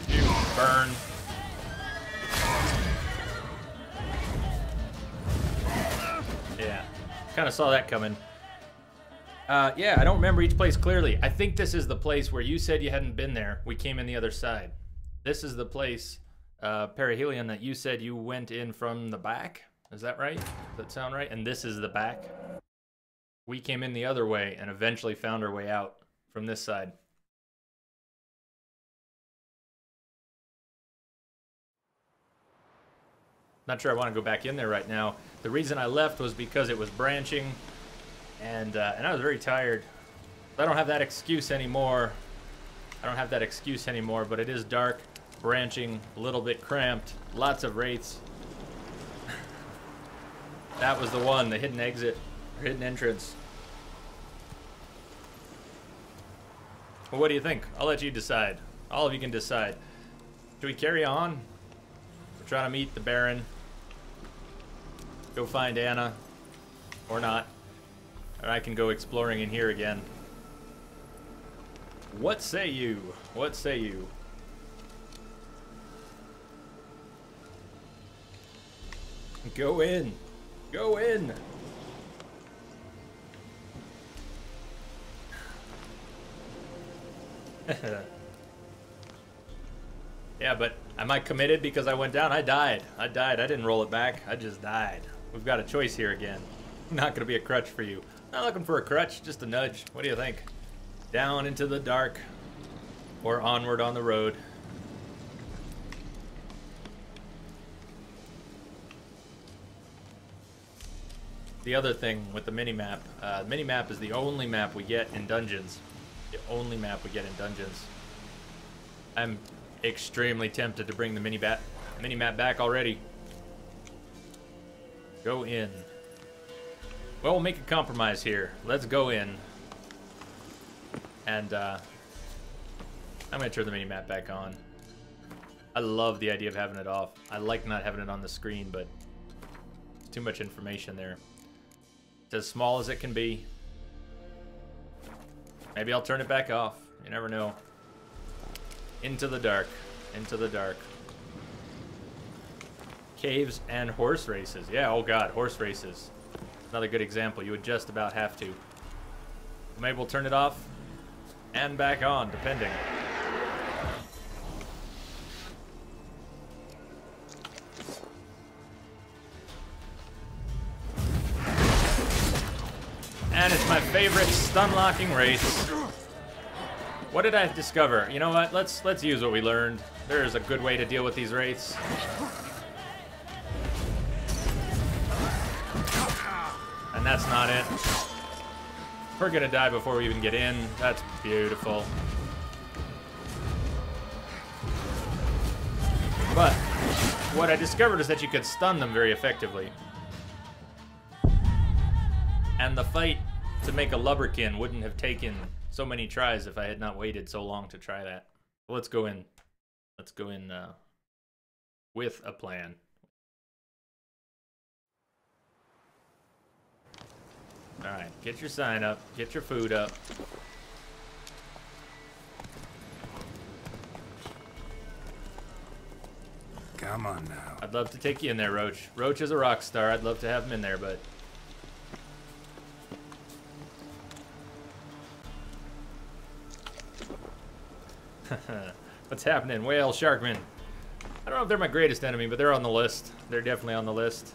A: You burn. Yeah. Kind of saw that coming. Yeah, I don't remember each place clearly. I think this is the place where you said you hadn't been there. We came in the other side. This is the place, Perihelion, that you said you went in from the back. Is that right? Does that sound right? And this is the back. We came in the other way and eventually found our way out from this side. Not sure I want to go back in there right now. The reason I left was because it was branching. And I was very tired. I don't have that excuse anymore. But it is dark, branching, a little bit cramped, lots of wraiths. That was the one, the hidden exit, or hidden entrance. Well, what do you think? I'll let you decide. All of you can decide. Should we carry on? We're trying to meet the Baron. Go find Anna. Or not. Or I can go exploring in here again. What say you? What say you? Go in. Go in. Yeah, but am I committed because I went down? I died. I didn't roll it back. I just died. We've got a choice here again. Not gonna be a crutch for you. Not looking for a crutch, just a nudge. What do you think? Down into the dark or onward on the road? The other thing with the minimap, minimap is the only map we get in dungeons. The only map we get in dungeons. I'm extremely tempted to bring the minimap back already. Go in. Well, we'll make a compromise here. Let's go in. And I'm gonna turn the minimap back on. I love the idea of having it off. I like not having it on the screen, but it's too much information there. It's as small as it can be. Maybe I'll turn it back off. You never know. Into the dark. Into the dark. Caves and horse races. Yeah, oh god, horse races. Another good example. You would just about have to. Maybe we'll turn it off and back on, depending. And it's my favorite stun-locking race. What did I discover? You know what? Let's use what we learned. There's a good way to deal with these wraiths. And that's not it. We're gonna die before we even get in. That's beautiful. But what I discovered is that you could stun them very effectively. And the fight to make a lubberkin wouldn't have taken so many tries if I had not waited so long to try that. Let's go in. Let's go in with a plan. Alright, get your sign up. Get your food up.
C: Come on now.
A: I'd love to take you in there, Roach. Roach is a rock star. I'd love to have him in there, but... What's happening? Whale, Sharkman. I don't know if they're my greatest enemy, but they're on the list. They're definitely on the list.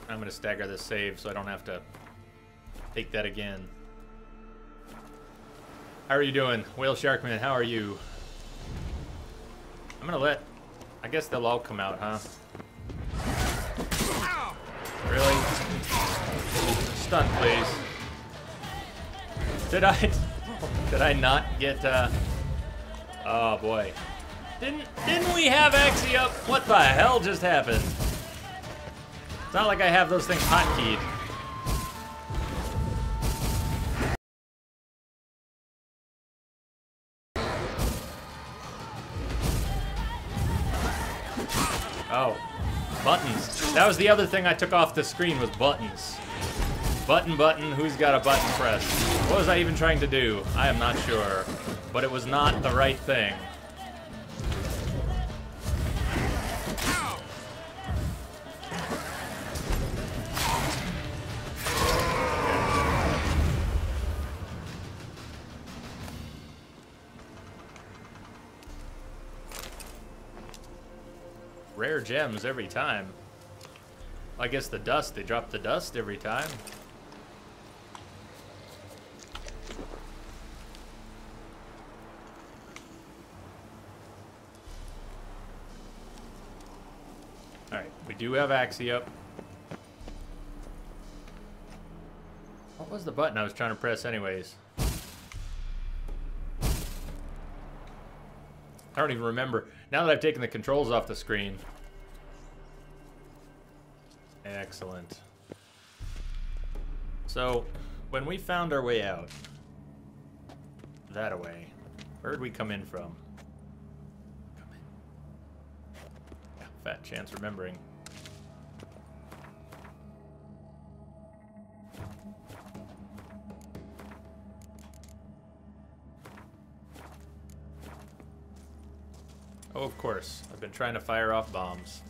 A: I'm gonna stagger this save so I don't have to take that again. How are you doing? Whale Sharkman, how are you? I'm gonna let... I guess they'll all come out, huh? Really? Stun, please. Did I not get, oh boy. Didn't we have Axie up? What the hell just happened? It's not like I have those things hotkeyed. Oh, buttons. That was the other thing I took off the screen was buttons. Button, who's got a button pressed? What was I even trying to do? I am not sure, but it was not the right thing. Rare gems every time. I guess the dust, they drop the dust every time. Alright, we do have Axie up. What was the button I was trying to press anyways? I don't even remember. Now that I've taken the controls off the screen. Excellent. So, when we found our way out, that away. Where'd we come in from? Yeah, fat chance remembering. Oh, of course. I've been trying to fire off bombs.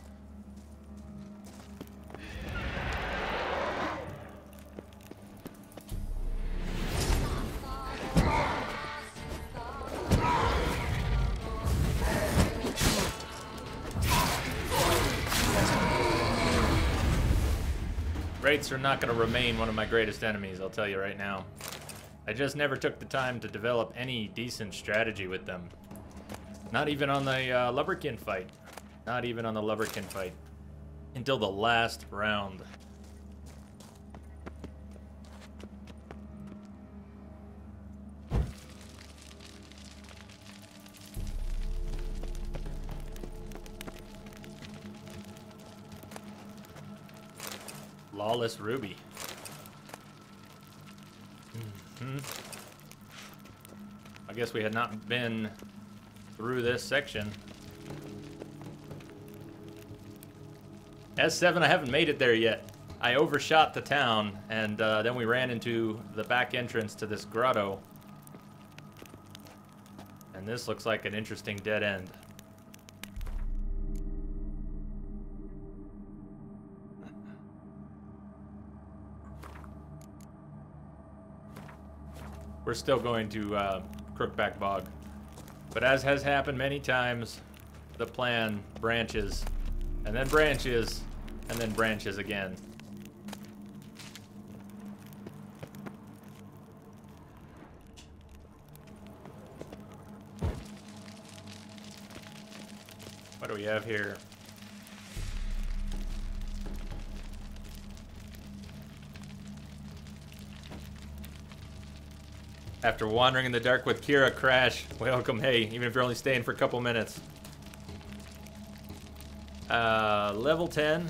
A: Wraiths are not going to remain one of my greatest enemies, I'll tell you right now. I just never took the time to develop any decent strategy with them. Not even on the Lubberkin fight. Not even on the Lubberkin fight. Until the last round. Lawless Ruby. I guess we had not been through this section. S7, I haven't made it there yet. I overshot the town, and then we ran into the back entrance to this grotto. And this looks like an interesting dead end. We're still going to Crookback Bog. But as has happened many times, the plan branches, and then branches, and then branches again. What do we have here? After wandering in the dark with Kira, Crash, welcome, hey, even if you're only staying for a couple minutes. Level 10.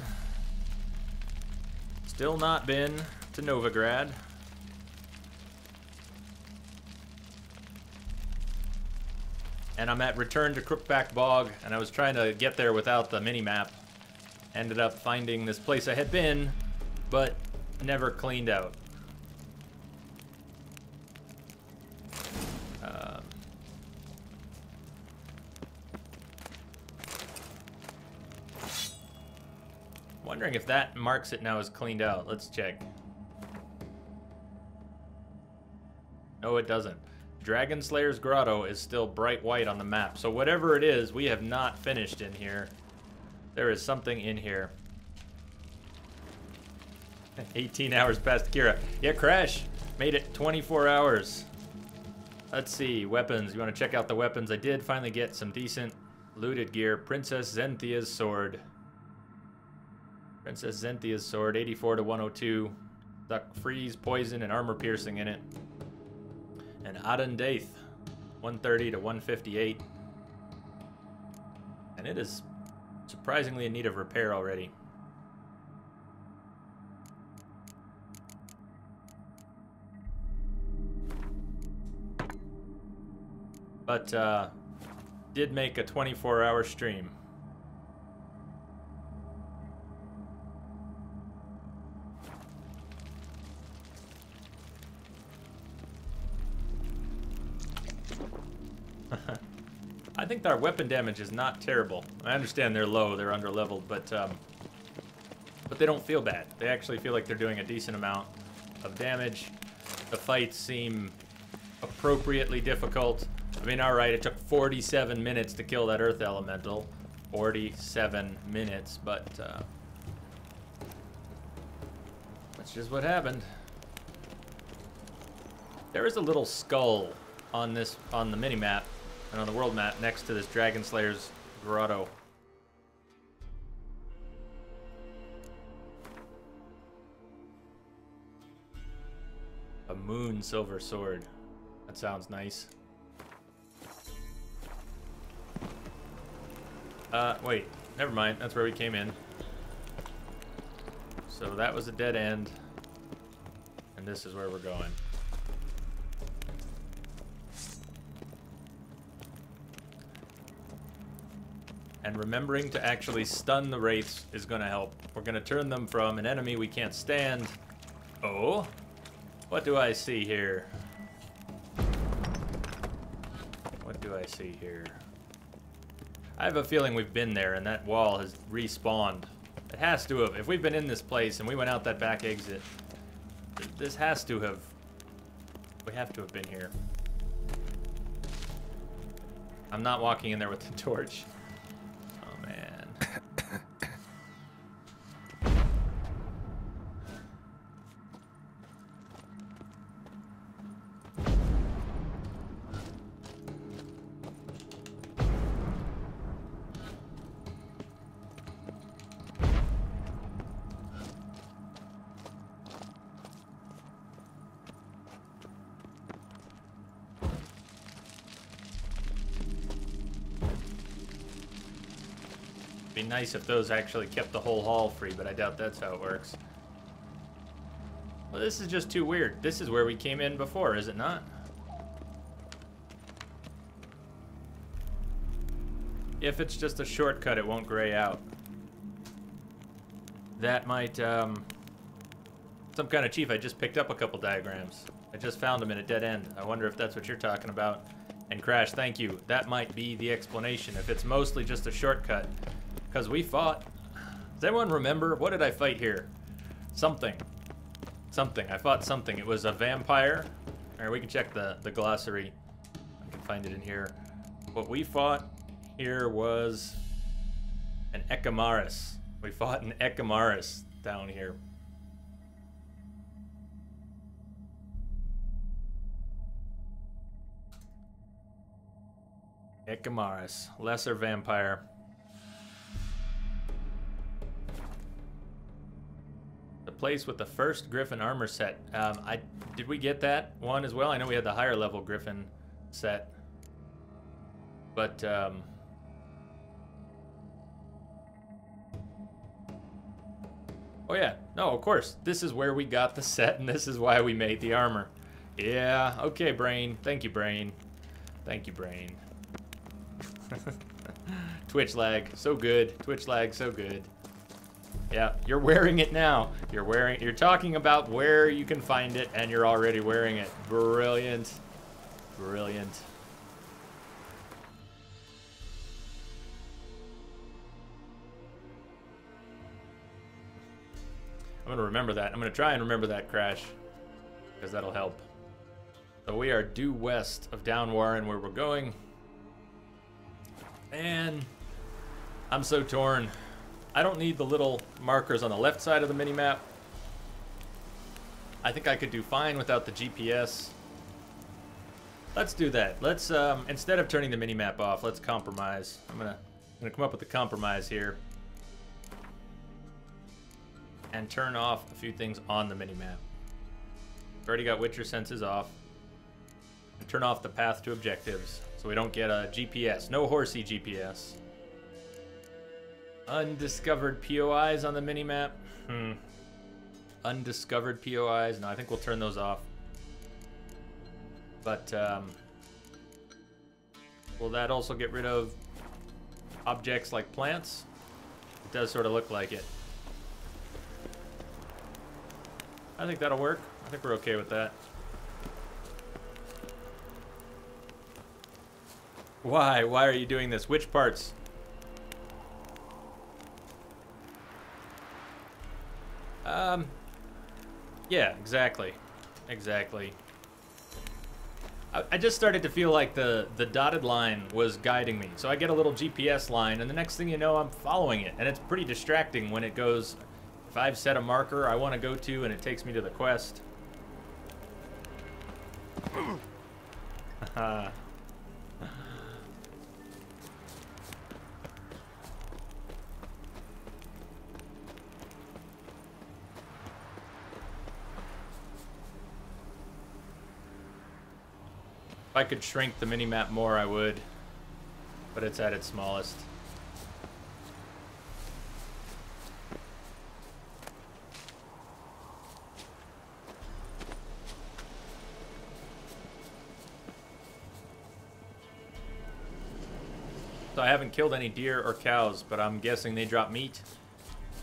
A: Still not been to Novigrad. And I'm at Return to Crookback Bog, and I was trying to get there without the mini-map. Ended up finding this place I had been, but never cleaned out. Wondering if that marks it now as cleaned out. Let's check. No, it doesn't. Dragon Slayer's Grotto is still bright white on the map. So whatever it is, we have not finished in here. There is something in here. 18 hours past Kira. Yeah, Crash made it 24 hours. Let's see, weapons. You want to check out the weapons? I did finally get some decent looted gear. Princess Zenthia's sword. Princess Zenthia's sword, 84 to 102. Duck freeze, poison, and armor piercing in it. And Aden Daith, 130 to 158. And it is surprisingly in need of repair already. But did make a 24-hour stream. I think our weapon damage is not terrible. I understand they're low, they're under-leveled, but they don't feel bad. They actually feel like they're doing a decent amount of damage. The fights seem appropriately difficult. I mean, alright, it took 47 minutes to kill that Earth Elemental. 47 minutes, but that's just what happened. There is a little skull on the mini-map and on the world map next to this Dragon Slayer's Grotto. A moon silver sword. That sounds nice. Wait, never mind. That's where we came in. So that was a dead end. And this is where we're going. And remembering to actually stun the wraiths is going to help. We're going to turn them from an enemy we can't stand. Oh? What do I see here? What do I see here? I have a feeling we've been there and that wall has respawned. It has to have. If we've been in this place and we went out that back exit, this has to have... We have to have been here. I'm not walking in there with the torch. Oh, man. Be nice if those actually kept the whole hall free, but I doubt that's how it works. Well, this is just too weird. This is where we came in before, is it not? If it's just a shortcut, it won't gray out. That might, some kind of chief. I just picked up a couple diagrams. I just found them in a dead end. I wonder if that's what you're talking about. And Crash, thank you. That might be the explanation. If it's mostly just a shortcut. Because we fought... Does anyone remember? What did I fight here? Something. Something. I fought something. It was a vampire. Alright, we can check the glossary. I can find it in here. What we fought here was an Echimaris. We fought an Echimaris down here. Echimaris. Lesser vampire. Place with the first Griffin armor set. Did we get that one as well? I know we had the higher level Griffin set, but oh yeah, no, of course. This is where we got the set, and this is why we made the armor. Yeah, okay, Brain. Thank you, Brain. Thank you, Brain. Twitch lag, so good. Twitch lag, so good. Yeah, you're wearing it now. You're talking about where you can find it, and you're already wearing it. Brilliant. Brilliant. I'm gonna remember that. I'm gonna try and remember that, Crash, because that'll help. So we are due west of Downwarren, where we're going. And I'm so torn. I don't need the little markers on the left side of the minimap. I think I could do fine without the GPS. Let's do that. Let's, instead of turning the minimap off, let's compromise. I'm gonna come up with a compromise here. And turn off a few things on the minimap. We've already got Witcher senses off. And turn off the path to objectives, so we don't get a GPS. No horsey GPS. Undiscovered POIs on the minimap. Undiscovered POIs. No, I think we'll turn those off. But will that also get rid of objects like plants? It does sort of look like it. I think that'll work. I think we're okay with that. Why? Why are you doing this? Which parts? Yeah, exactly. Exactly. I just started to feel like the dotted line was guiding me. So I get a little GPS line, and the next thing you know, I'm following it. And it's pretty distracting when it goes, if I've set a marker I want to go to, and it takes me to the quest. Haha. If I could shrink the minimap more, I would. But it's at its smallest. So I haven't killed any deer or cows, but I'm guessing they drop meat.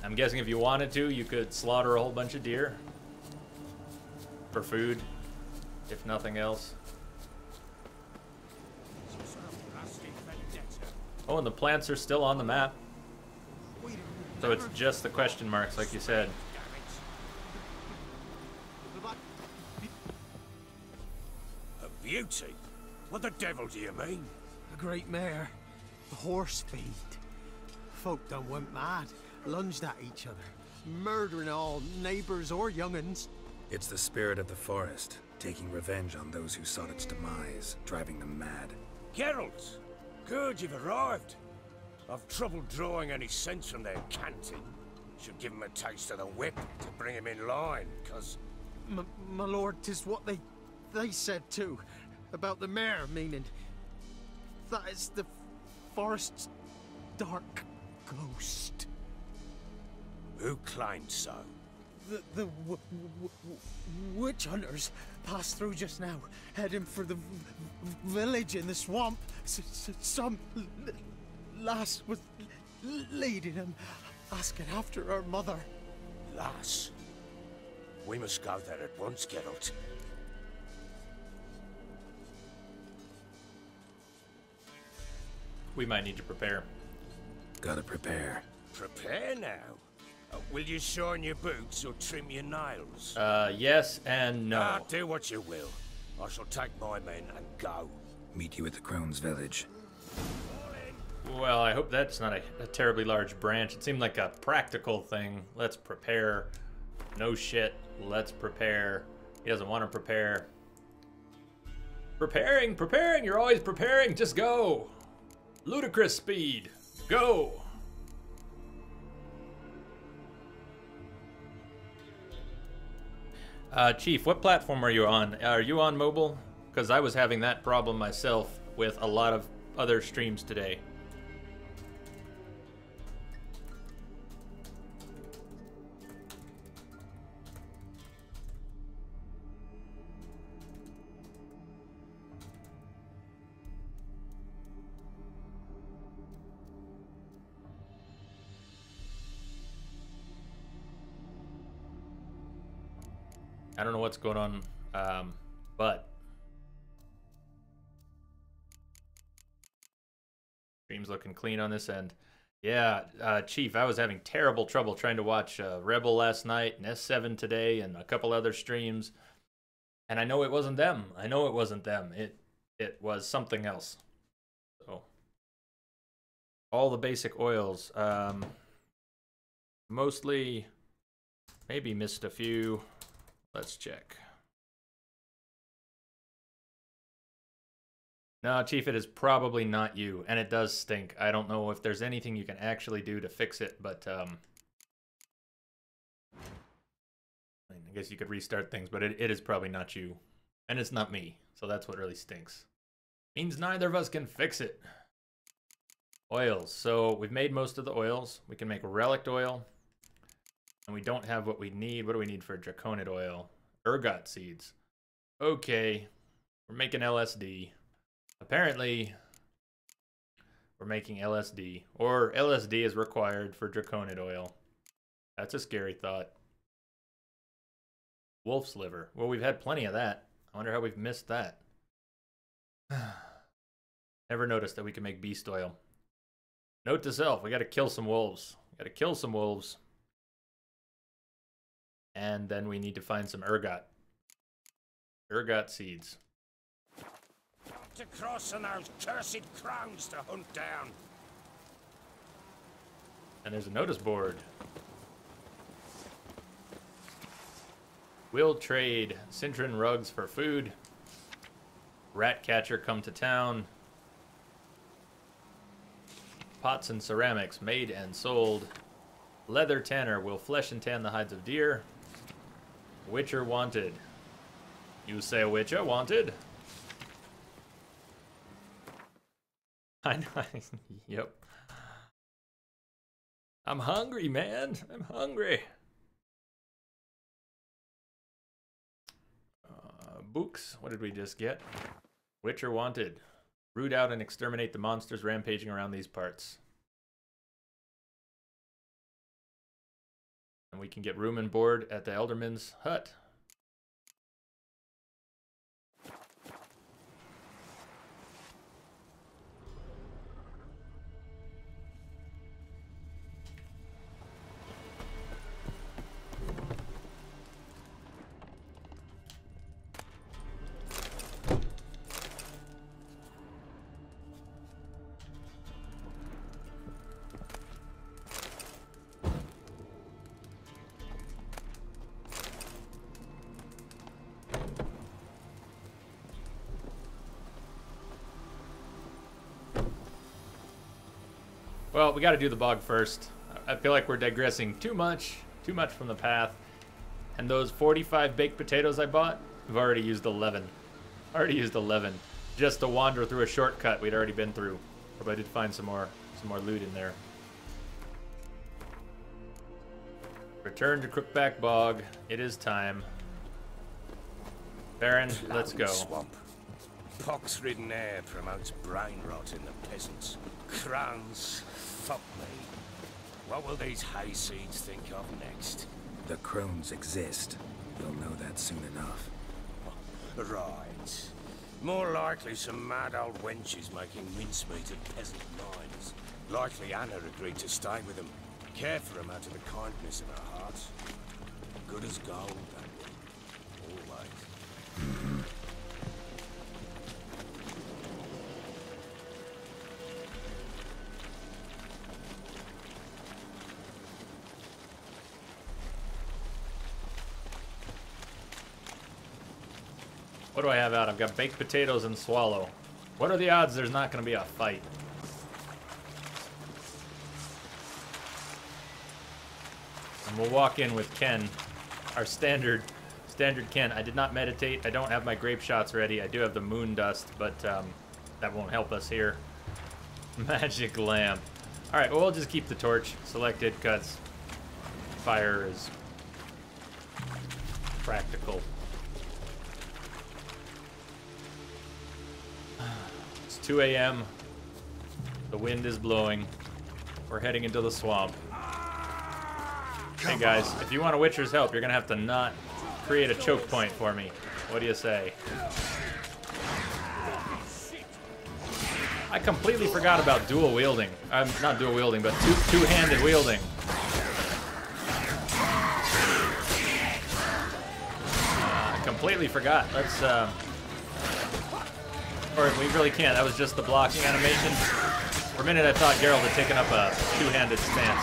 A: I'm guessing if you wanted to, you could slaughter a whole bunch of deer for food, if nothing else. Oh, and the plants are still on the map. So it's just the question marks, like you said.
D: A beauty? What the devil do you mean?
E: A great mare. A horse feed. Folk done went mad. Lunged at each other. Murdering all neighbors or young'uns.
C: It's the spirit of the forest, taking revenge on those who sought its demise, driving them mad.
D: Geralt! Good, you've arrived. I've trouble drawing any sense from their canting. Should give him a taste of the whip to bring him in line, cause...
E: My lord, 'tis what they said too. About the mare, meaning... That is the forest's dark ghost.
D: Who claimed so?
E: The witch hunters passed through just now, heading for the village in the swamp. Some lass was leading them, asking after her mother.
D: Lass? We must go there at once, Geralt.
A: We might need to prepare.
C: Gotta prepare.
D: Prepare now? Will you shine your boots or trim your nails?
A: Yes and no.
D: Do what you will. I shall take my men and go.
C: Meet you at the Crone's village.
A: Well, I hope that's not a terribly large branch. It seemed like a practical thing. Let's prepare. No shit. Let's prepare. He doesn't want to prepare. Preparing. You're always preparing. Just go. Ludicrous speed. Go. Chief, what platform are you on? Are you on mobile? Because I was having that problem myself with a lot of other streams today. I don't know what's going on, but stream's looking clean on this end. Yeah, Chief, I was having terrible trouble trying to watch Rebel last night and S7 today and a couple other streams, and I know it wasn't them. It was something else. So all the basic oils, mostly, maybe missed a few. Let's check. No, Chief, it is probably not you, and it does stink. I don't know if there's anything you can actually do to fix it, but I guess you could restart things, but it is probably not you, and it's not me, so that's what really stinks. Means neither of us can fix it. Oils. So we've made most of the oils. We can make relict oil. And we don't have what we need. What do we need for Draconid oil? Ergot seeds. Okay. We're making LSD. Apparently, we're making LSD. Or LSD is required for Draconid oil. That's a scary thought. Wolf's liver. Well, we've had plenty of that. I wonder how we've missed that. Never noticed that we can make beast oil. Note to self, we gotta kill some wolves. And then we need to find some ergot. Ergot seeds.
D: To cross on those cursed crowns to hunt down.
A: And there's a notice board. Will trade Cintron rugs for food. Rat catcher come to town. Pots and ceramics made and sold. Leather tanner will flesh and tan the hides of deer. Witcher wanted. You say Witcher wanted? I know. Yep. I'm hungry, man. I'm hungry. Books. What did we just get? Witcher wanted. Root out and exterminate the monsters rampaging around these parts. And we can get room and board at the Elderman's hut. Well, we got to do the bog first. I feel like we're digressing too much from the path. And those 45 baked potatoes I bought, I've already used 11. Just to wander through a shortcut we'd already been through. But I did find some more loot in there. Return to Crookback Bog. It is time. Baron, let's go.
D: Swamp. Pox-ridden air promotes brain rot in the peasants. Crowns, fuck me. What will these hayseeds think of next?
C: The crones exist. You'll know that soon enough.
D: Right. More likely some mad old wenches making mincemeat of peasant minds. Likely Anna agreed to stay with them. Care for them out of the kindness of her heart. Good as gold, that one. Always.
A: What do I have out? I've got baked potatoes and swallow. What are the odds there's not going to be a fight? And we'll walk in with Ken, our standard Ken. I did not meditate. I don't have my grape shots ready. I do have the moon dust, but that won't help us here. Magic lamp. All right, well, we'll just keep the torch selected because fire is practical. It's 2 a.m. The wind is blowing. We're heading into the swamp. Hey guys, if you want a Witcher's help, you're gonna have to not create a choke point for me. What do you say? I completely forgot about dual wielding. Not dual wielding, but two-handed wielding. I completely forgot. Let's or we really can't. That was just the blocking animation. For a minute, I thought Geralt had taken up a two-handed stance.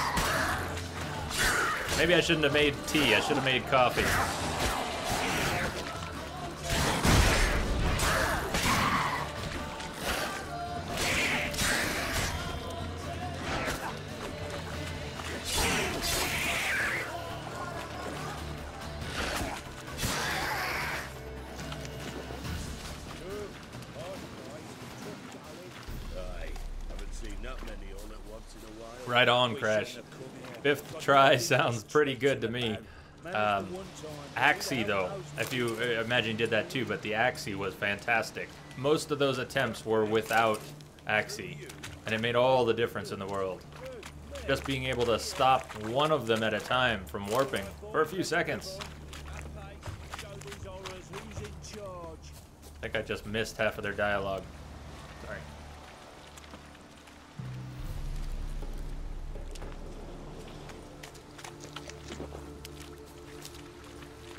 A: Maybe I shouldn't have made tea. I should have made coffee. Right on, Crash. Fifth try sounds pretty good to me. Axii, though, if you imagine you did that too, but the Axii was fantastic. Most of those attempts were without Axii, and it made all the difference in the world. Just being able to stop one of them at a time from warping for a few seconds. I think I just missed half of their dialogue. Sorry.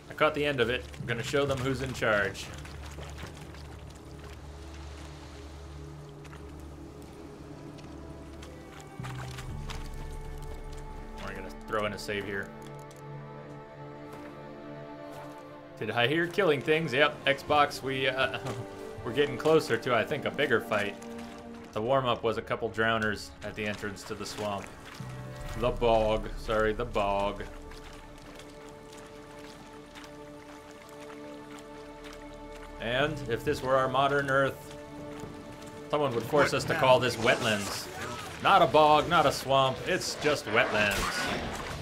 A: I caught the end of it. I'm gonna show them who's in charge. We're gonna throw in a save here. Did I hear killing things? Yep, Xbox, we're getting closer to, I think, a bigger fight. The warm-up was a couple drowners at the entrance to the swamp. The bog, sorry, the bog. And if this were our modern Earth, someone would force us to call this wetlands. Not a bog, not a swamp, it's just wetlands.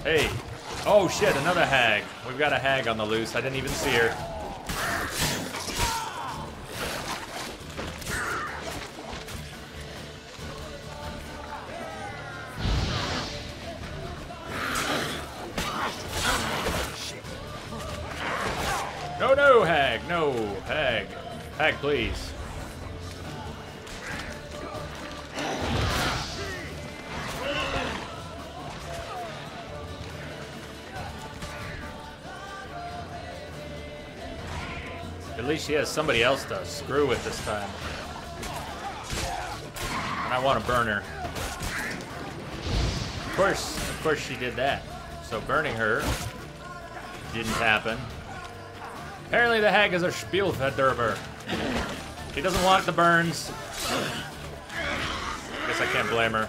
A: Hey, oh shit, another hag. We've got a hag on the loose, I didn't even see her. No, Hag. No, Hag. Hag, please. At least she has somebody else to screw with this time. And I want to burn her. Of course she did that. So burning her didn't happen. Apparently the Hag is a Spielverderber. She doesn't want the burns. Guess I can't blame her.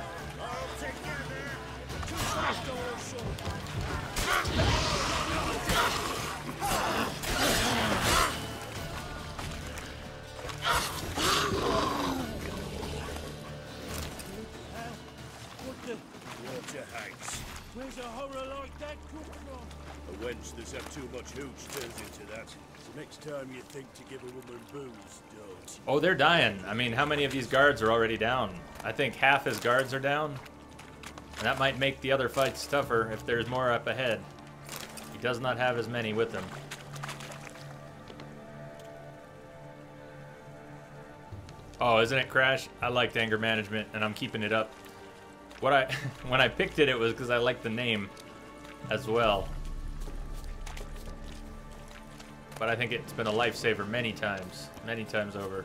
F: Where's a horror like that coming from? A wench that's had too much hooch turns into that. So next time you think to give a woman booze, don't.
A: Oh, they're dying. I mean, how many of these guards are already down? I think half his guards are down. And that might make the other fights tougher if there's more up ahead. He does not have as many with him. Oh, isn't it Crash? I liked anger management, and I'm keeping it up. When I picked it, it was because I liked the name as well. But I think it's been a lifesaver many times over.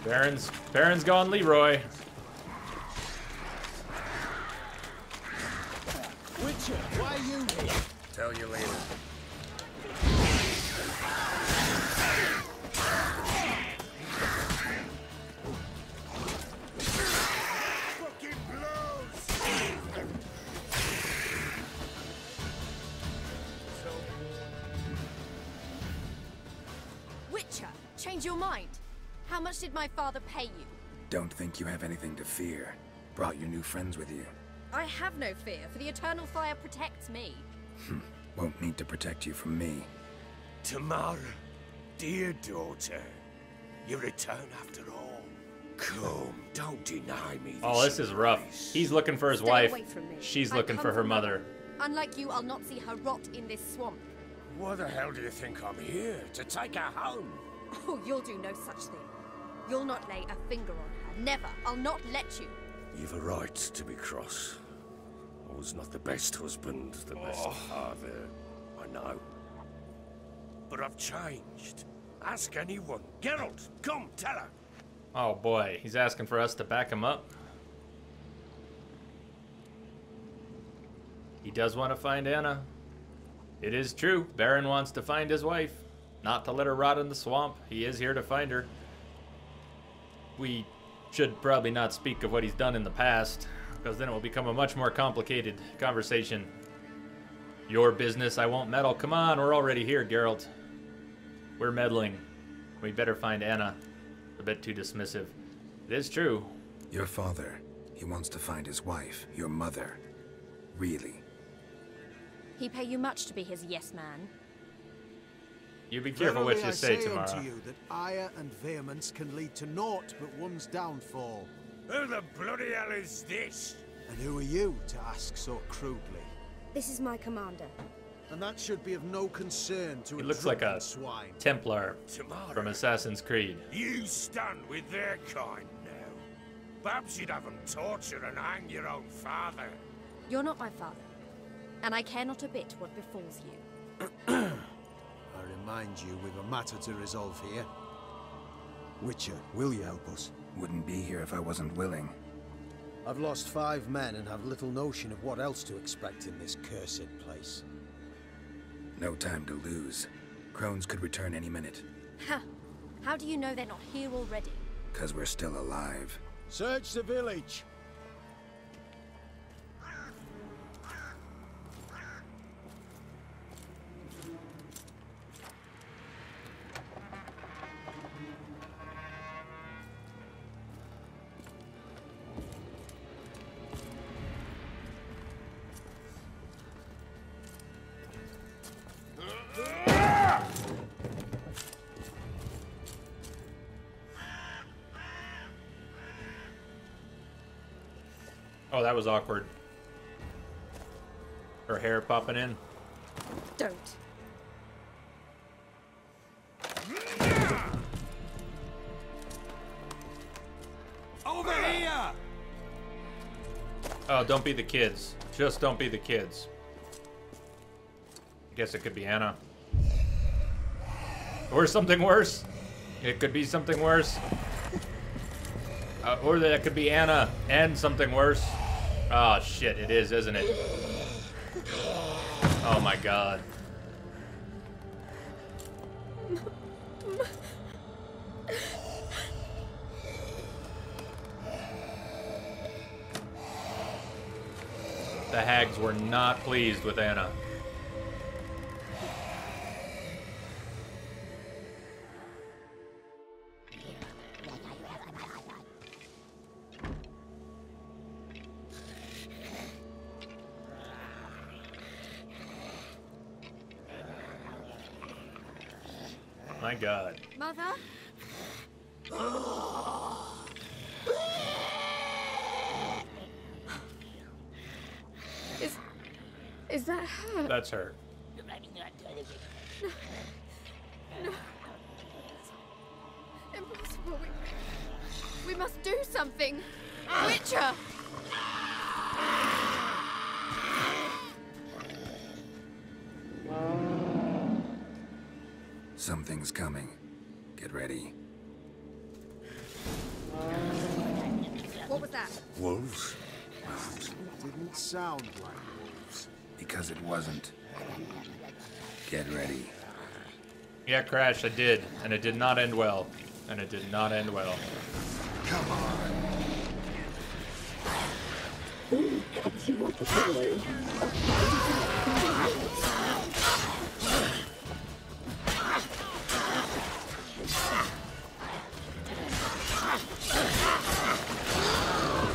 A: Baron's gone Leroy.
E: Witcher, why are you here?
C: Tell you later.
F: Fucking blows!
G: Witcher, change your mind. How much did my father pay you?
C: Don't think you have anything to fear. Brought your new friends with you.
G: I have no fear, for the Eternal Fire protects me.
C: Won't need to protect you from me.
D: Tamara, dear daughter, you return after all. Come, don't deny me.
A: Oh, this is rough. He's looking for his
G: Stay
A: wife.
G: away from me.
A: She's
G: I
A: looking
G: come
A: for her
G: from
A: mother.
G: Unlike you, I'll not see her rot in this swamp.
D: Why the hell do you think I'm here? To take her home?
G: Oh, you'll do no such thing. You'll not lay a finger on her. Never. I'll not let you.
D: You've a right to be cross. I was not the best husband, the best father, I know. But I've changed. Ask anyone. Geralt, come, tell her.
A: Oh boy, he's asking for us to back him up. He does want to find Anna. It is true, Baron wants to find his wife. Not to let her rot in the swamp. He is here to find her. We should probably not speak of what he's done in the past, because then it will become a much more complicated conversation. Your business, I won't meddle. Come on, we're already here, Geralt. We're meddling. We better find Anna. A bit too dismissive. It is true.
C: Your father, he wants to find his wife, your mother. Really.
G: He pay you much to be his yes man.
A: You be careful what you say,
E: Verily I
A: Tamara.
E: unto you that ire and vehemence can lead to naught but one's downfall.
D: Who the bloody hell is this?
E: And who are you to ask so crudely?
G: This is my commander.
E: And that should be of no concern to
A: He
E: a
A: looks like
E: drunken
A: a
E: swine.
A: Templar
D: Tamara,
A: from Assassin's Creed.
D: you stand with their kind now. Perhaps you'd have them torture and hang your own father.
G: You're not my father, and I care not a bit what befalls you.
E: I remind you we've a matter to resolve here. Witcher, will you help us?
C: Wouldn't be here if I wasn't willing.
E: I've lost 5 men and have little notion of what else to expect in this cursed place.
C: No time to lose. Crones could return any minute.
G: Ha! How do you know they're not here already?
C: 'Cause we're still alive.
E: Search the village!
A: Oh, that was awkward. Her hair popping in.
G: Don't.
D: Over here!
A: Oh, don't be the kids. Just don't be the kids. I guess it could be Anna. Or something worse. It could be something worse. Or that could be Anna and something worse. Oh shit, it is, isn't it? Oh my god. The hags were not pleased with Anna. My god.
G: Mother? Is that her?
A: That's her.
G: No. Impossible. We must do something. Witcher!
C: Something's coming. Get ready.
G: What was that?
D: Wolves?
B: Didn't sound like wolves.
C: Because it wasn't. Get ready.
A: Yeah, Crash, I did. And it did not end well. And it did not end well.
B: Come on.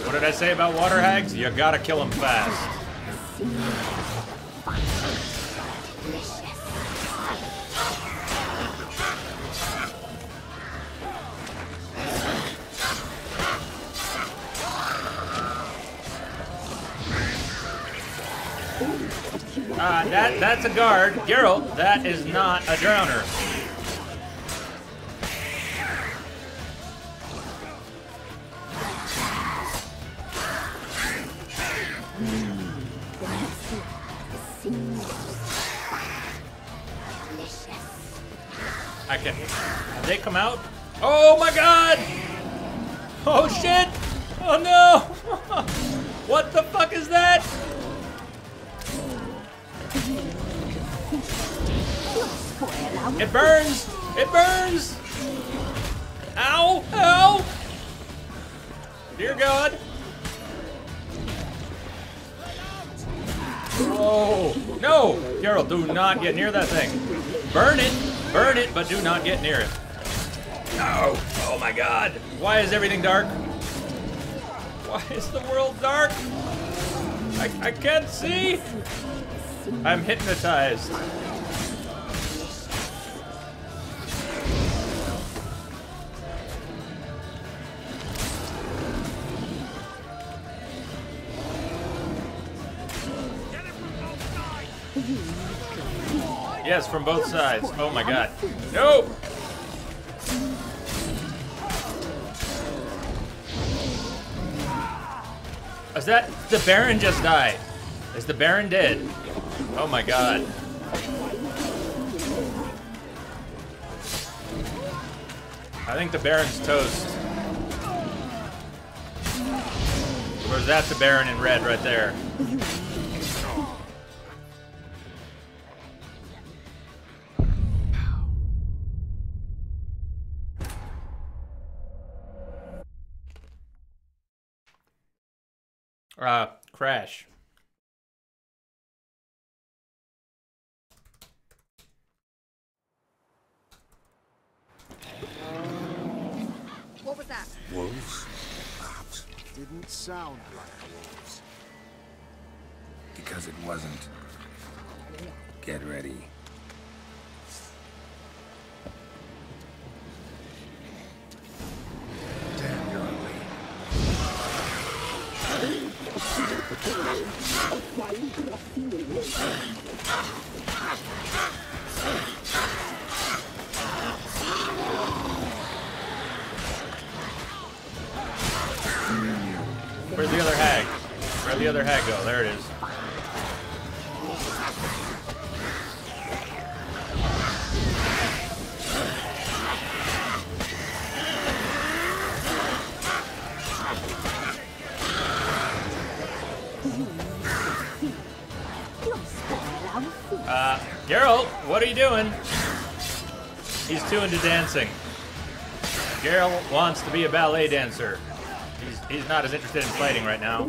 A: What did I say about water hags? You gotta kill them fast. That's a guard. Geralt, that is not a drowner. I can... Have they come out? Oh my god! Oh shit! Oh no! What the fuck is that? It burns! It burns! Ow! Ow! Dear God! Oh! No! Geralt, do not get near that thing. Burn it! Burn it, but do not get near it. No! Oh my God! Why is everything dark? Why is the world dark? I can't see! I'm hypnotized. Yes, from both sides. Oh my god. No! Is that... The Baron just died. Is the Baron dead? Oh my god. I think the Baron's toast. Or is that the Baron in red right there? Crash.
G: What was that?
D: Wolves?
B: Didn't sound like wolves.
C: Because it wasn't. Get ready.
B: Damn, you're ugly.
A: Where's the other hag? Where'd the other hag go? There it is. Geralt, what are you doing? He's too into dancing. Geralt wants to be a ballet dancer. He's not as interested in fighting right now.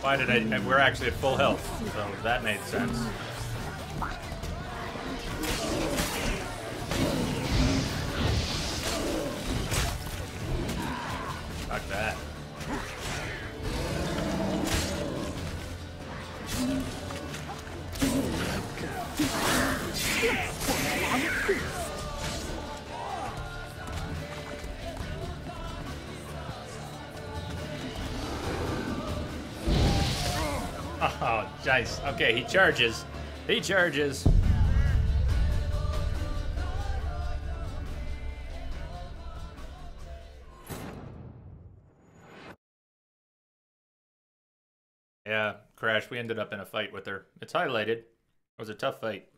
A: Why did I? We're actually at full health, so that made sense. Fuck that. Oh, nice. Okay, he charges. He charges. Yeah, Crash, we ended up in a fight with her. It's highlighted. It was a tough fight.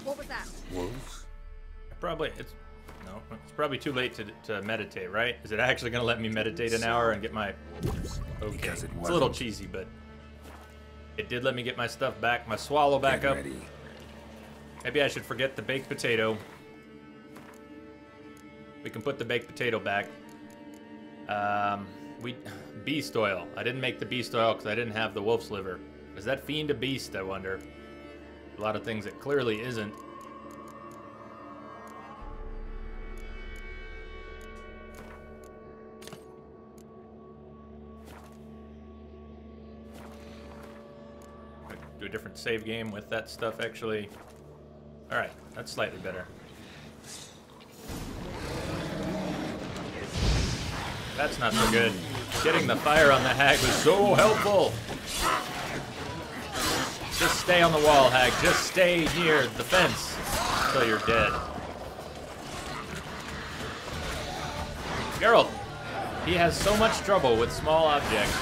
G: What was that?
C: Wolves?
A: It's probably too late to meditate, right? Is it actually gonna let me meditate an hour and get my... Okay,
C: Because
A: it's a little cheesy, but it did let me get my stuff back, my swallow back up.
C: Ready. Maybe
A: I should forget the baked potato. We can put the baked potato back. Beast oil. I didn't make the beast oil because I didn't have the wolf's liver. Is that fiend a beast, I wonder? A lot of things it clearly isn't. Do a different save game with that stuff, actually. Alright, that's slightly better. That's not so good. Getting the fire on the hag was so helpful. Just stay on the wall, hag. Just stay near the fence until you're dead. Geralt, he has so much trouble with small objects.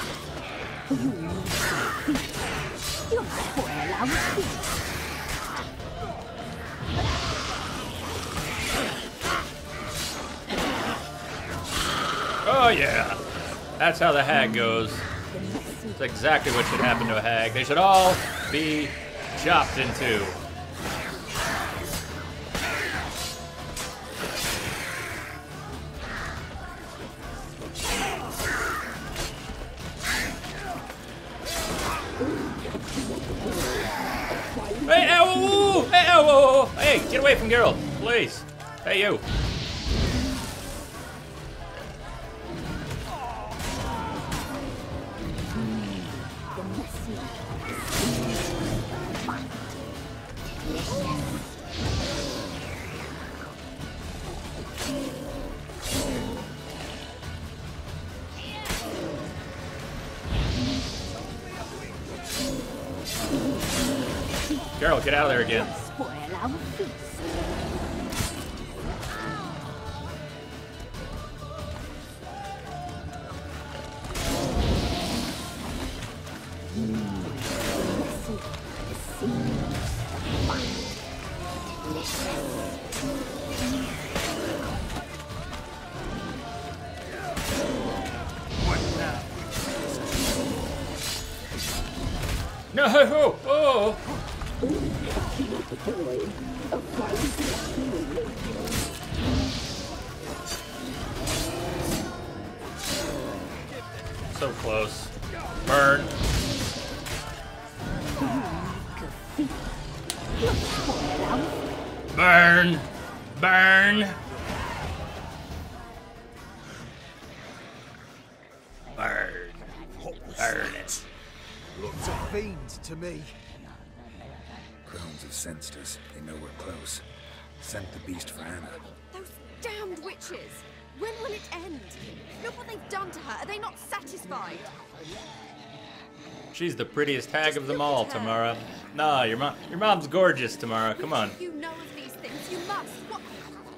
A: Oh yeah, that's how the hag goes. That's exactly what should happen to a hag. They should all be chopped in two. Hey, ow, hey, ow, hey, get away from Geralt, please. Hey, you. Geralt, get out of there again. No! Oh! So close. Burn. Burn! Burn! Burn it.
E: Looks a fiend to me.
C: Crones have sensed us. They know we're close. Sent the beast for Anna.
G: Those damned witches! When will it end? Look what they've done to her. Are they not satisfied?
A: She's the prettiest hag of them all, Tamara. Nah, your mom's gorgeous, Tamara. Come on.
G: You know of these things. You must.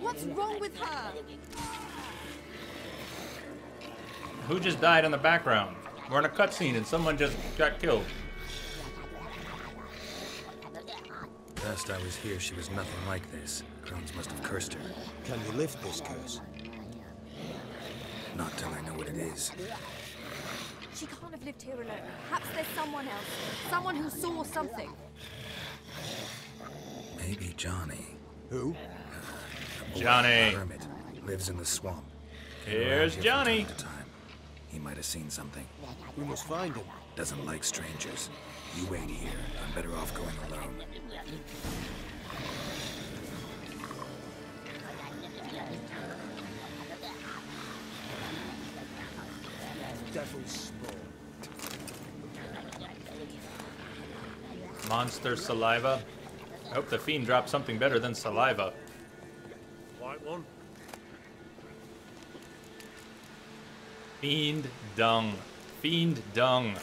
G: What's wrong with her?
A: Who just died in the background? We're in a cutscene and someone just got killed.
C: Last I was here, she was nothing like this. Crones must have cursed her.
E: Can you lift this curse?
C: Not till I know what it is.
G: She can't have lived here alone. Perhaps there's someone else. Someone who saw something.
C: Maybe Johnny.
E: Who?
C: A boy,
A: Johnny.
C: Hermit. Lives in the swamp.
A: Here's
C: Around here from
A: Johnny.
C: time to time. He might have seen something.
E: We must find him.
C: Doesn't like strangers. You wait here. I'm better off going alone.
E: Devil's spawn.
A: Monster saliva. I hope the fiend dropped something better than saliva.
F: White one?
A: Fiend dung. Fiend dung.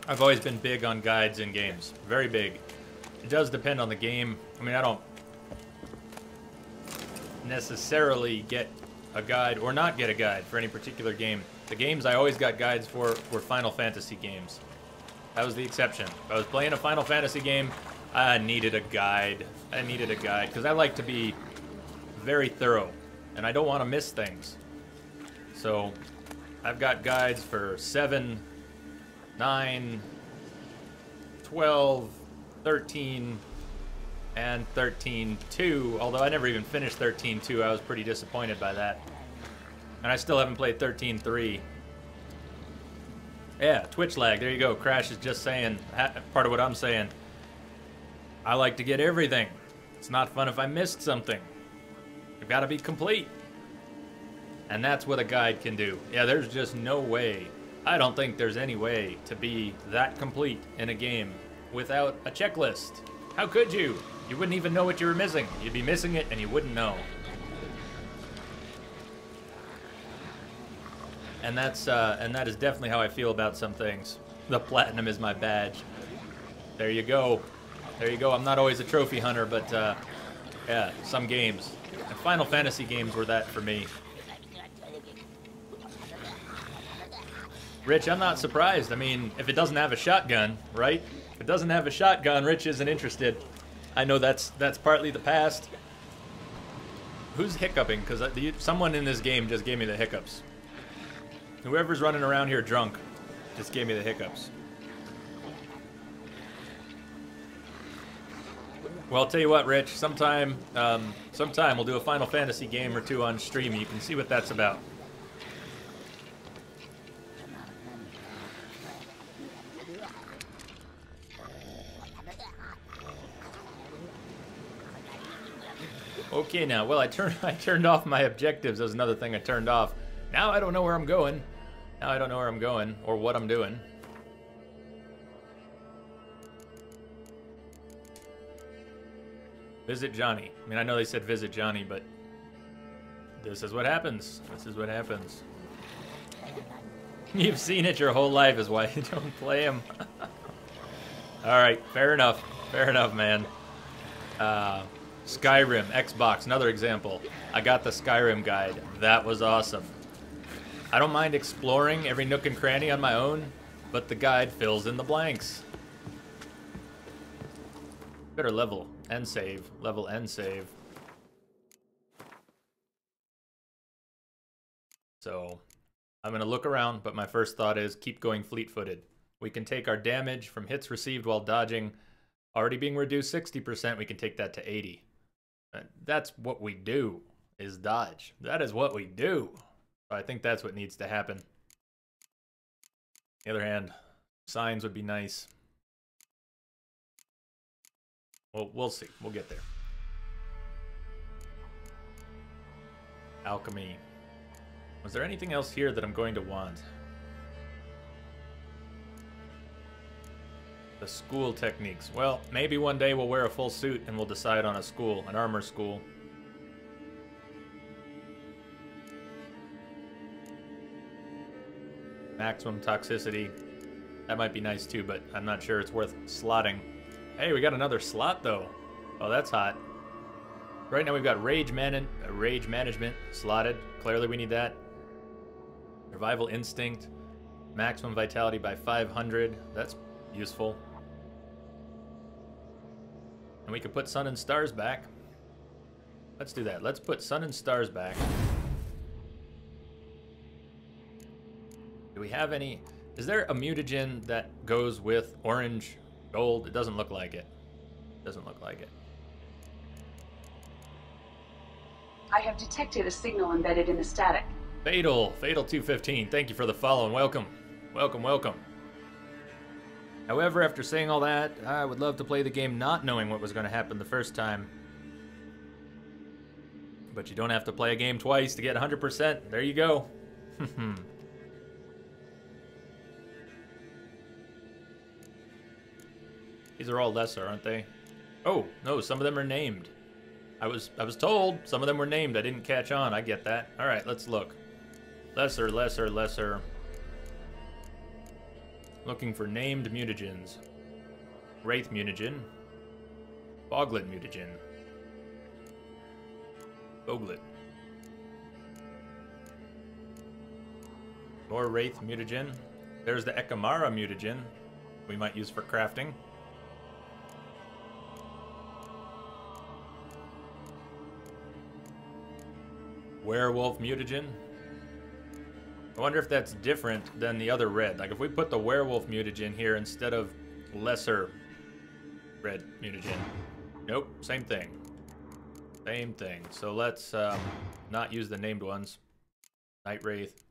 A: I've always been big on guides in games. Very big. It does depend on the game. I mean, I don't necessarily get a guide or not get a guide for any particular game. The games I always got guides for were Final Fantasy games. That was the exception. If I was playing a Final Fantasy game, I needed a guide. I needed a guide because I like to be very thorough and I don't want to miss things. So I've got guides for 7, 9, 12, 13, and 13.2. Although I never even finished 13.2, I was pretty disappointed by that. And I still haven't played 13.3. Yeah, Twitch lag. There you go. Crash is just saying part of what I'm saying. I like to get everything. It's not fun if I missed something. You've got to be complete. And that's what a guide can do. Yeah, there's just no way. I don't think there's any way to be that complete in a game without a checklist. How could you? You wouldn't even know what you were missing. You'd be missing it and you wouldn't know. And that is definitely how I feel about some things. The platinum is my badge. There you go. There you go. I'm not always a trophy hunter, but yeah, some games. And Final Fantasy games were that for me. Rich, I'm not surprised. I mean, if it doesn't have a shotgun, right? If it doesn't have a shotgun, Rich isn't interested. I know that's partly the past. Who's hiccuping? Because someone in this game just gave me the hiccups. Whoever's running around here drunk just gave me the hiccups. Well, I'll tell you what, Rich. Sometime we'll do a Final Fantasy game or two on stream. You can see what that's about. Okay, now, well, I turned off my objectives. That was another thing I turned off. Now I don't know where I'm going. Now I don't know where I'm going or what I'm doing. Visit Johnny. I mean, I know they said visit Johnny, but this is what happens. This is what happens. You've seen it your whole life is why you don't play him. Alright, fair enough. Fair enough, man. Skyrim, Xbox, another example. I got the Skyrim guide. That was awesome. I don't mind exploring every nook and cranny on my own, but the guide fills in the blanks. Better level and save. Level and save. So, I'm going to look around, but my first thought is keep going fleet-footed. We can take our damage from hits received while dodging, already being reduced 60%, we can take that to 80. That's what we do, is dodge. That is what we do. I think that's what needs to happen. On the other hand, signs would be nice. Well, we'll see. We'll get there. Alchemy. Was there anything else here that I'm going to want? The school techniques. Well, maybe one day we'll wear a full suit and we'll decide on a school, an armor school. Maximum toxicity. That might be nice too, but I'm not sure it's worth slotting. Hey, we got another slot though. Oh, that's hot. Right now we've got rage management slotted. Clearly we need that. Survival instinct. Maximum vitality by 500. That's useful. And we can put sun and stars back. Let's do that. Let's put sun and stars back. Do we have any... Is there a mutagen that goes with orange gold? It doesn't look like it. Doesn't look like it.
H: I have detected a signal embedded in the static.
A: Fatal 215. Thank you for the follow and welcome. Welcome. However, after saying all that, I would love to play the game not knowing what was going to happen the first time. But you don't have to play a game twice to get 100%. There you go. These are all lesser, aren't they? Oh, no, some of them are named. I was told some of them were named. I didn't catch on. I get that. All right, let's look. Lesser. Looking for named mutagens. Wraith mutagen. Boglet mutagen. Boglet. More Wraith mutagen. There's the Ekamara mutagen we might use for crafting. Werewolf mutagen. I wonder if that's different than the other red. Like if we put the werewolf mutagen here instead of lesser red mutagen. Nope, same thing. Same thing. So let's not use the named ones. Night Wraith.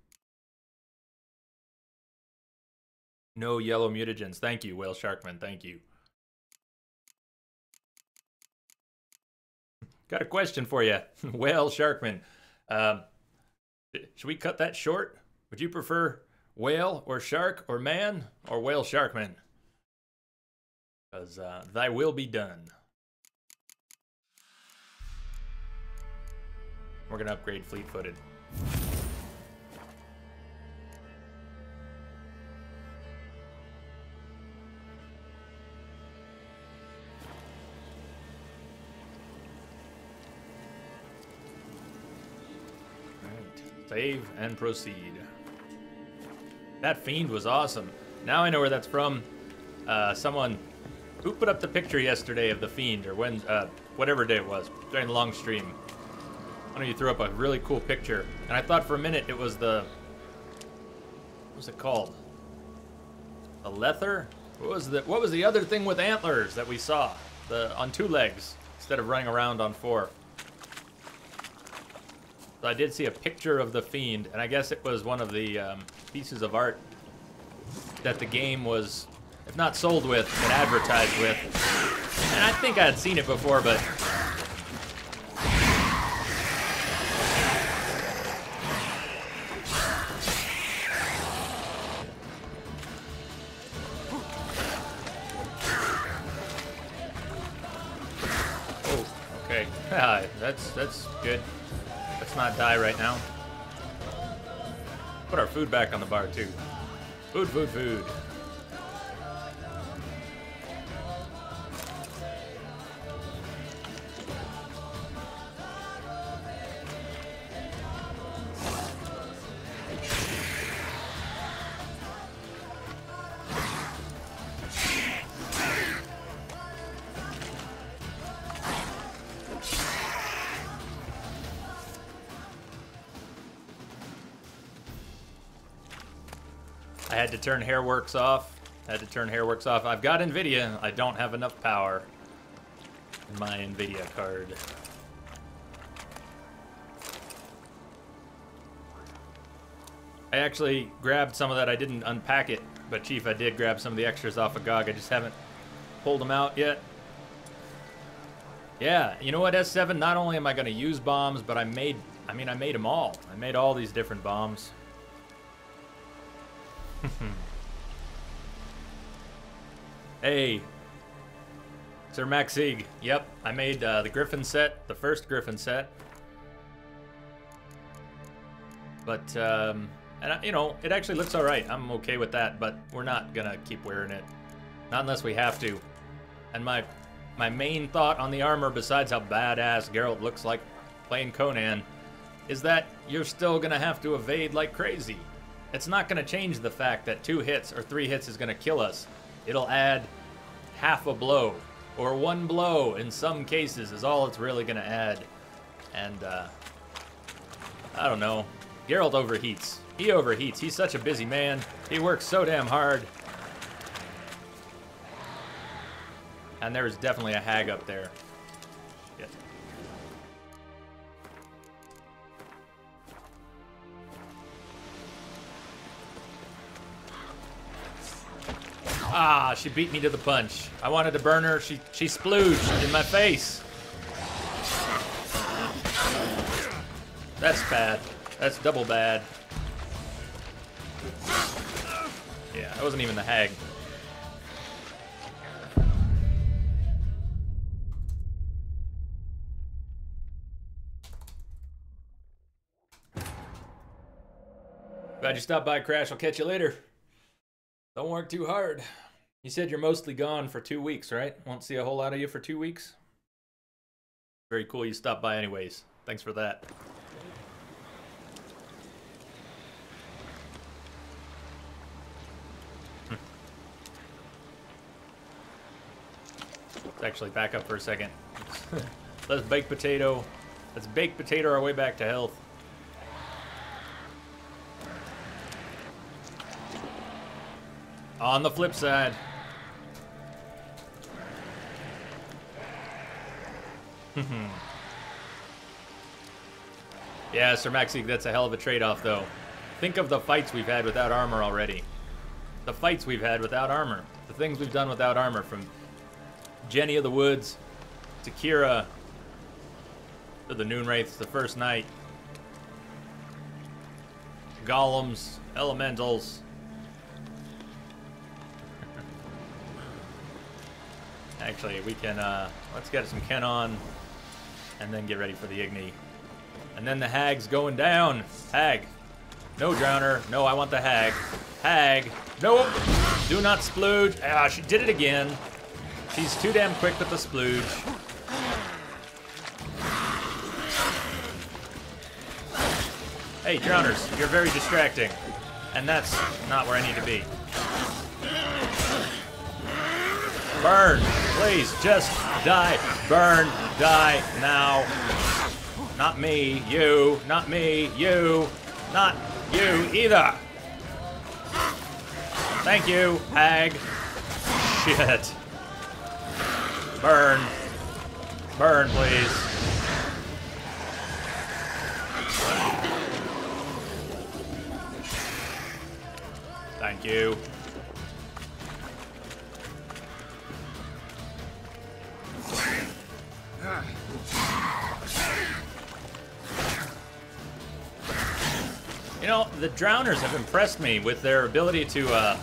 A: No yellow mutagens. Thank you, Whale Sharkman. Thank you. Got a question for you, Whale Sharkman. Should we cut that short? Would you prefer whale or shark or man or Whale Sharkman? Because thy will be done. We're going to upgrade fleet-footed. Save and proceed. That fiend was awesome. Now I know where that's from. Someone who put up the picture yesterday of the fiend, or when, whatever day it was, during the long stream. One of you threw up a really cool picture, and I thought for a minute it was the, what was it called? A lether? What was the other thing with antlers that we saw? On 2 legs instead of running around on 4. So I did see a picture of the fiend, and I guess it was one of the pieces of art that the game was, if not sold with, but advertised with. And I think I had seen it before, but... Oh, okay. That's good. Let's not die right now. Put our food back on the bar, too. Food. I had to turn Hairworks off. I've got NVIDIA. I don't have enough power in my NVIDIA card. I actually grabbed some of that. I didn't unpack it, but Chief, I did grab some of the extras off of GOG. I just haven't pulled them out yet. Yeah, you know what, S7, not only am I going to use bombs, but I made them all. I made all these different bombs. Hey. Sir Maxig. Yep, I made the Griffin set, the first Griffin set. But, and you know, it actually looks alright. I'm okay with that, but we're not going to keep wearing it. Not unless we have to. And my main thought on the armor, besides how badass Geralt looks like playing Conan, is that you're still gonna have to evade like crazy. It's not gonna change the fact that 2 hits or 3 hits is gonna kill us. It'll add half a blow, or 1 blow in some cases is all it's really gonna add. And, I don't know. Geralt overheats. He overheats. He's such a busy man. He works so damn hard. And there's definitely a hag up there. Shit. Ah, she beat me to the punch. I wanted to burn her. She splooged in my face. That's bad. That's double bad. Yeah, that wasn't even the hag. Glad you stopped by, Crash. I'll catch you later. Don't work too hard. You said you're mostly gone for 2 weeks, right? Won't see a whole lot of you for 2 weeks? Very cool you stopped by anyways. Thanks for that. Let's actually back up for a second. Let's bake potato. Let's bake potato our way back to health. On the flip side. Yeah, Sir Maxi, that's a hell of a trade-off, though. Think of the fights we've had without armor already. The fights we've had without armor. The things we've done without armor, from Jenny of the Woods to Kira to the Noonwraiths the first night. Golems, elementals. Actually, we can, let's get some Ken on and then get ready for the Igni. And then the hag's going down. Hag. No drowner. No, I want the hag. Hag. Nope. Do not splooge. Ah, she did it again. She's too damn quick with the splooge. Hey, drowners, you're very distracting. And that's not where I need to be. Burn, please, just die. Burn, die now. Not me, you, not me, you, not you either. Thank you, hag. Shit. Burn. Burn, please. Thank you. You know, the drowners have impressed me with their ability to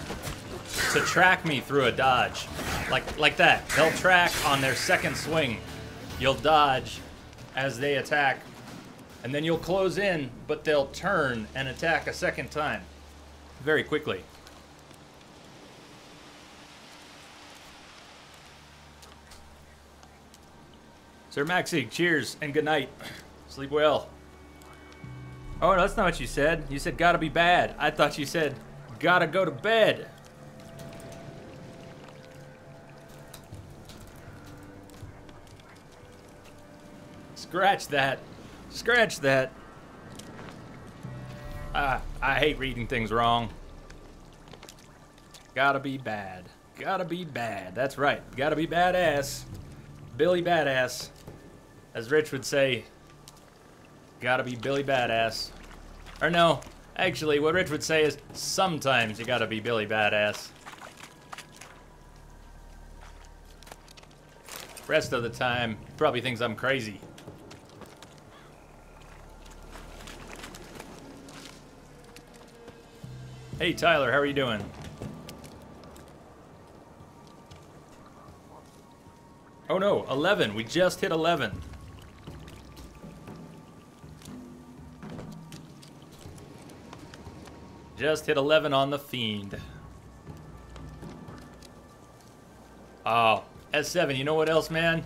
A: track me through a dodge. Like that. They'll track on their second swing. You'll dodge as they attack, and then you'll close in, but they'll turn and attack a second time. Very quickly. Sir Maxi, cheers and good night. Sleep well. Oh, no, that's not what you said. You said gotta be bad. I thought you said gotta go to bed. Scratch that. Scratch that. I hate reading things wrong. Gotta be bad. Gotta be bad. That's right. Gotta be badass. Billy Badass. As Rich would say, gotta be Billy Badass. Or no, actually, what Rich would say is, sometimes you gotta be Billy Badass. Rest of the time, he probably thinks I'm crazy. Hey Tyler, how are you doing? Oh no, 11. We just hit 11. Just hit 11 on the Fiend. Oh, S7, you know what else, man?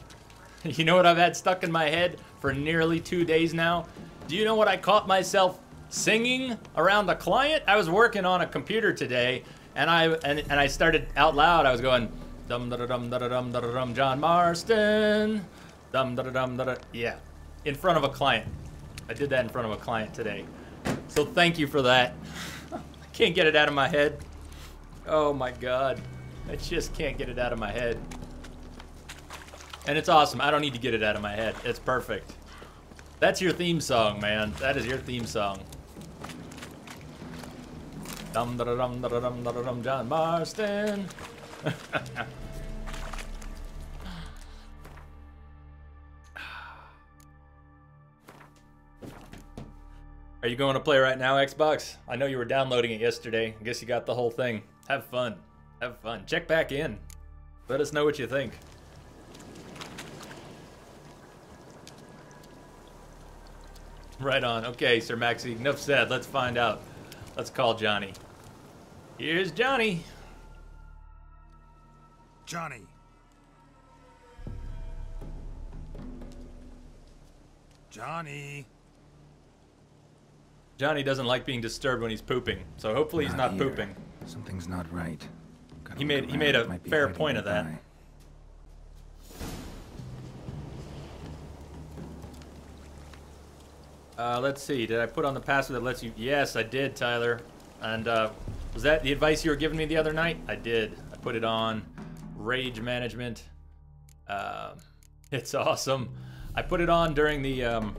A: You know what I've had stuck in my head for nearly 2 days now? Do you know what I caught myself singing around the client? I was working on a computer today, and I started out loud. I was going, dum da da dum da da dum da da dum, John Marston, dum da da dum da da. Yeah, in front of a client. I did that in front of a client today. So thank you for that. I can't get it out of my head. Oh my God, I just can't get it out of my head. And it's awesome. I don't need to get it out of my head. It's perfect. That's your theme song, man. That is your theme song. Dum da da dum da da dum da da dum, John Marston. Are you going to play right now, Xbox? I know you were downloading it yesterday. I guess you got the whole thing. Have fun. Have fun. Check back in. Let us know what you think. Right on. Okay, Sir Maxie. Enough said. Let's find out. Let's call Johnny. Here's Johnny.
C: Johnny. Johnny.
A: Johnny doesn't like being disturbed when he's pooping, so hopefully he's not
C: here.
A: pooping.
C: Something's not right.
A: He made a fair point of that. Let's see. Did I put on the password that lets you? Yes, I did, Tyler. And was that the advice you were giving me the other night? I did. I put it on. Rage management. It's awesome. I put it on during the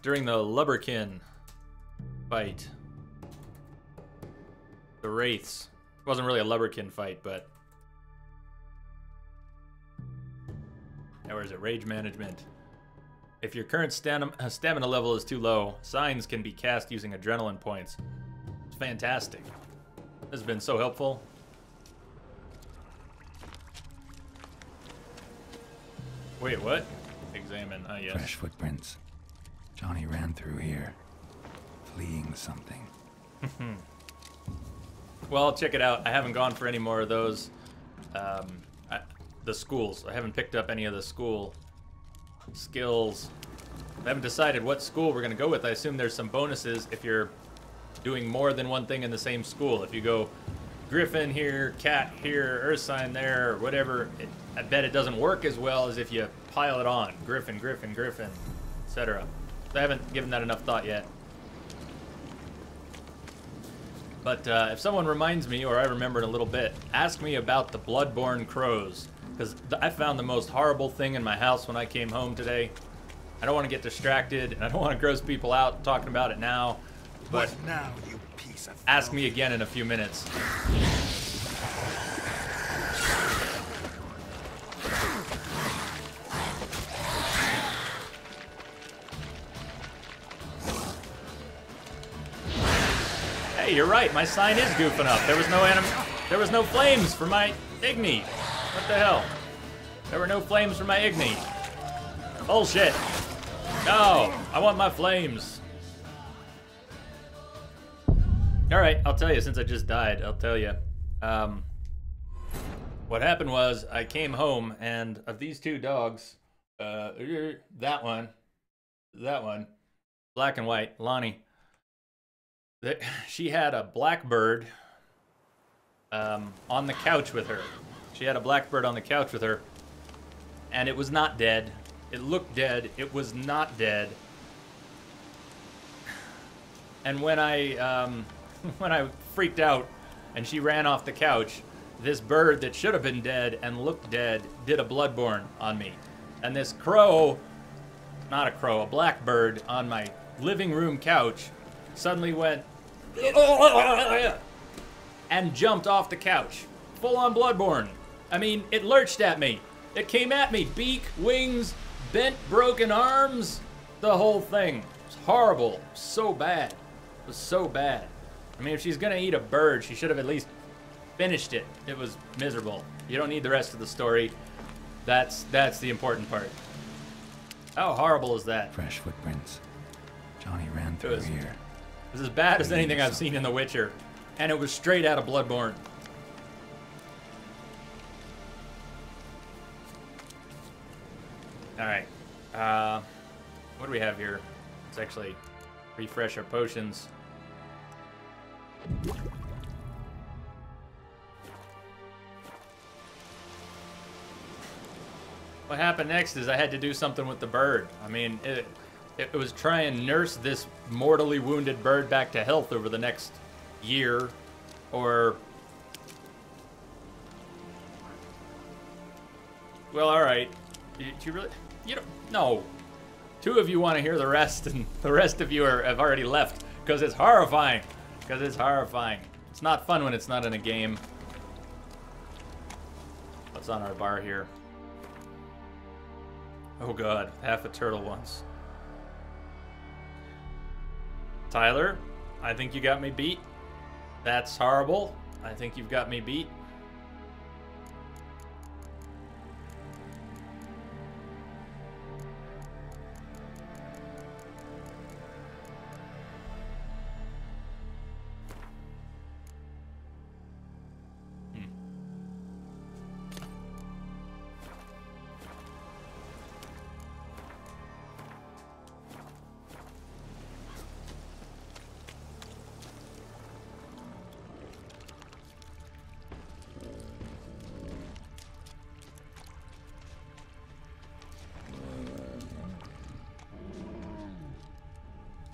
A: Lubberkin fight. The Wraiths. It wasn't really a Lubberkin fight, but... Now, where is it? Rage management. If your current stamina level is too low, signs can be cast using adrenaline points. It's fantastic. This has been so helpful. Wait, what? Examine. Ah, yes.
C: Fresh footprints. Johnny ran through here, fleeing something.
A: Well, check it out. I haven't gone for any more of those. The schools. I haven't picked up any of the school skills. I haven't decided what school we're going to go with. I assume there's some bonuses if you're doing more than one thing in the same school. If you go Griffin here, Cat here, Earth Sign there, or whatever, I bet it doesn't work as well as if you pile it on. Griffin, Griffin, Griffin, etc. So I haven't given that enough thought yet. But if someone reminds me, or I remember in a little bit, ask me about the Bloodborne crows. Because I found the most horrible thing in my house when I came home today. I don't want to get distracted, and I don't want to gross people out talking about it now. But
C: what now, you piece of
A: ask me again in a few minutes. Hey, you're right. My sign is goofing up. There was no flames for my Igni. What the hell? There were no flames for my Igni. Bullshit. No, I want my flames. Alright, I'll tell you, since I just died, I'll tell you. What happened was, I came home, and of these two dogs, that one, black and white, Lonnie, she had a blackbird on the couch with her. She had a blackbird on the couch with her, and it was not dead. It looked dead. It was not dead. And when I freaked out and she ran off the couch, this bird that should have been dead and looked dead did a Bloodborne on me. And this crow, not a crow, a blackbird on my living room couch suddenly went and jumped off the couch full-on Bloodborne. I mean, it lurched at me. It came at me. Beak, wings, bent, broken arms. The whole thing. It's horrible. So bad. It was so bad. I mean, if she's gonna eat a bird, she should have at least finished it. It was miserable. You don't need the rest of the story. That's the important part. How horrible is that?
C: Fresh footprints. Johnny ran through here.
A: It was as bad as anything I've seen in The Witcher. And it was straight out of Bloodborne. Alright. What do we have here? Let's actually refresh our potions. What happened next is I had to do something with the bird. I mean, it was try and nurse this mortally wounded bird back to health over the next year, or... Well, alright. Do you really... You don't... No. Two of you want to hear the rest, and the rest of you have already left, because it's horrifying. Because it's horrifying. It's not fun when it's not in a game. What's on our bar here? Oh god, half a turtle once. Tyler, I think you got me beat. That's horrible. I think you've got me beat.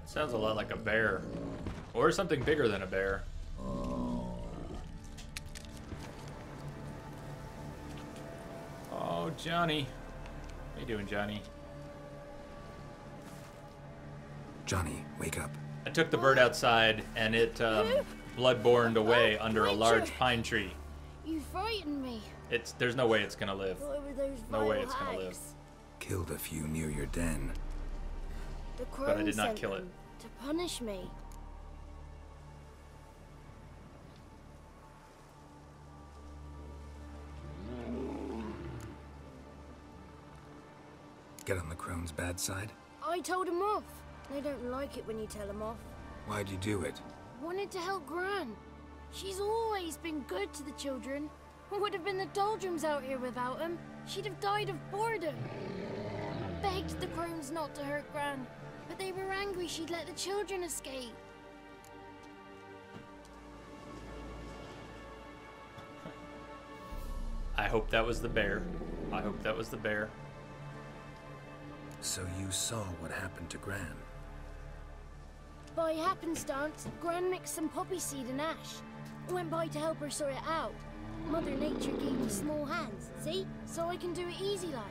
A: Sounds a lot like a bear. Or something bigger than a bear. Oh, Johnny. How you doing, Johnny?
C: Johnny, wake up.
A: I took the bird outside, and it bloodborned away under a large pine tree.
I: You frightened me.
A: There's no way it's gonna live.
I: What were those
A: No way
I: vile
A: it's gonna live.
I: hags?
C: Killed a few near your den.
I: The
A: But I
I: crow
A: did not
I: sent
A: kill it.
I: them to punish me.
C: Get on the crone's bad side?
I: I told him off. They don't like it when you tell them off.
C: Why'd you do it?
I: Wanted to help Gran. She's always been good to the children. What would have been the doldrums out here without him? She'd have died of boredom. Begged the crones not to hurt Gran, but they were angry she'd let the children escape.
A: I hope that was the bear. I hope that was the bear.
C: So you saw what happened to Gran?
I: By happenstance, Gran mixed some poppy seed and ash. Went by to help her sort it out. Mother Nature gave me small hands, see? So I can do it easy like.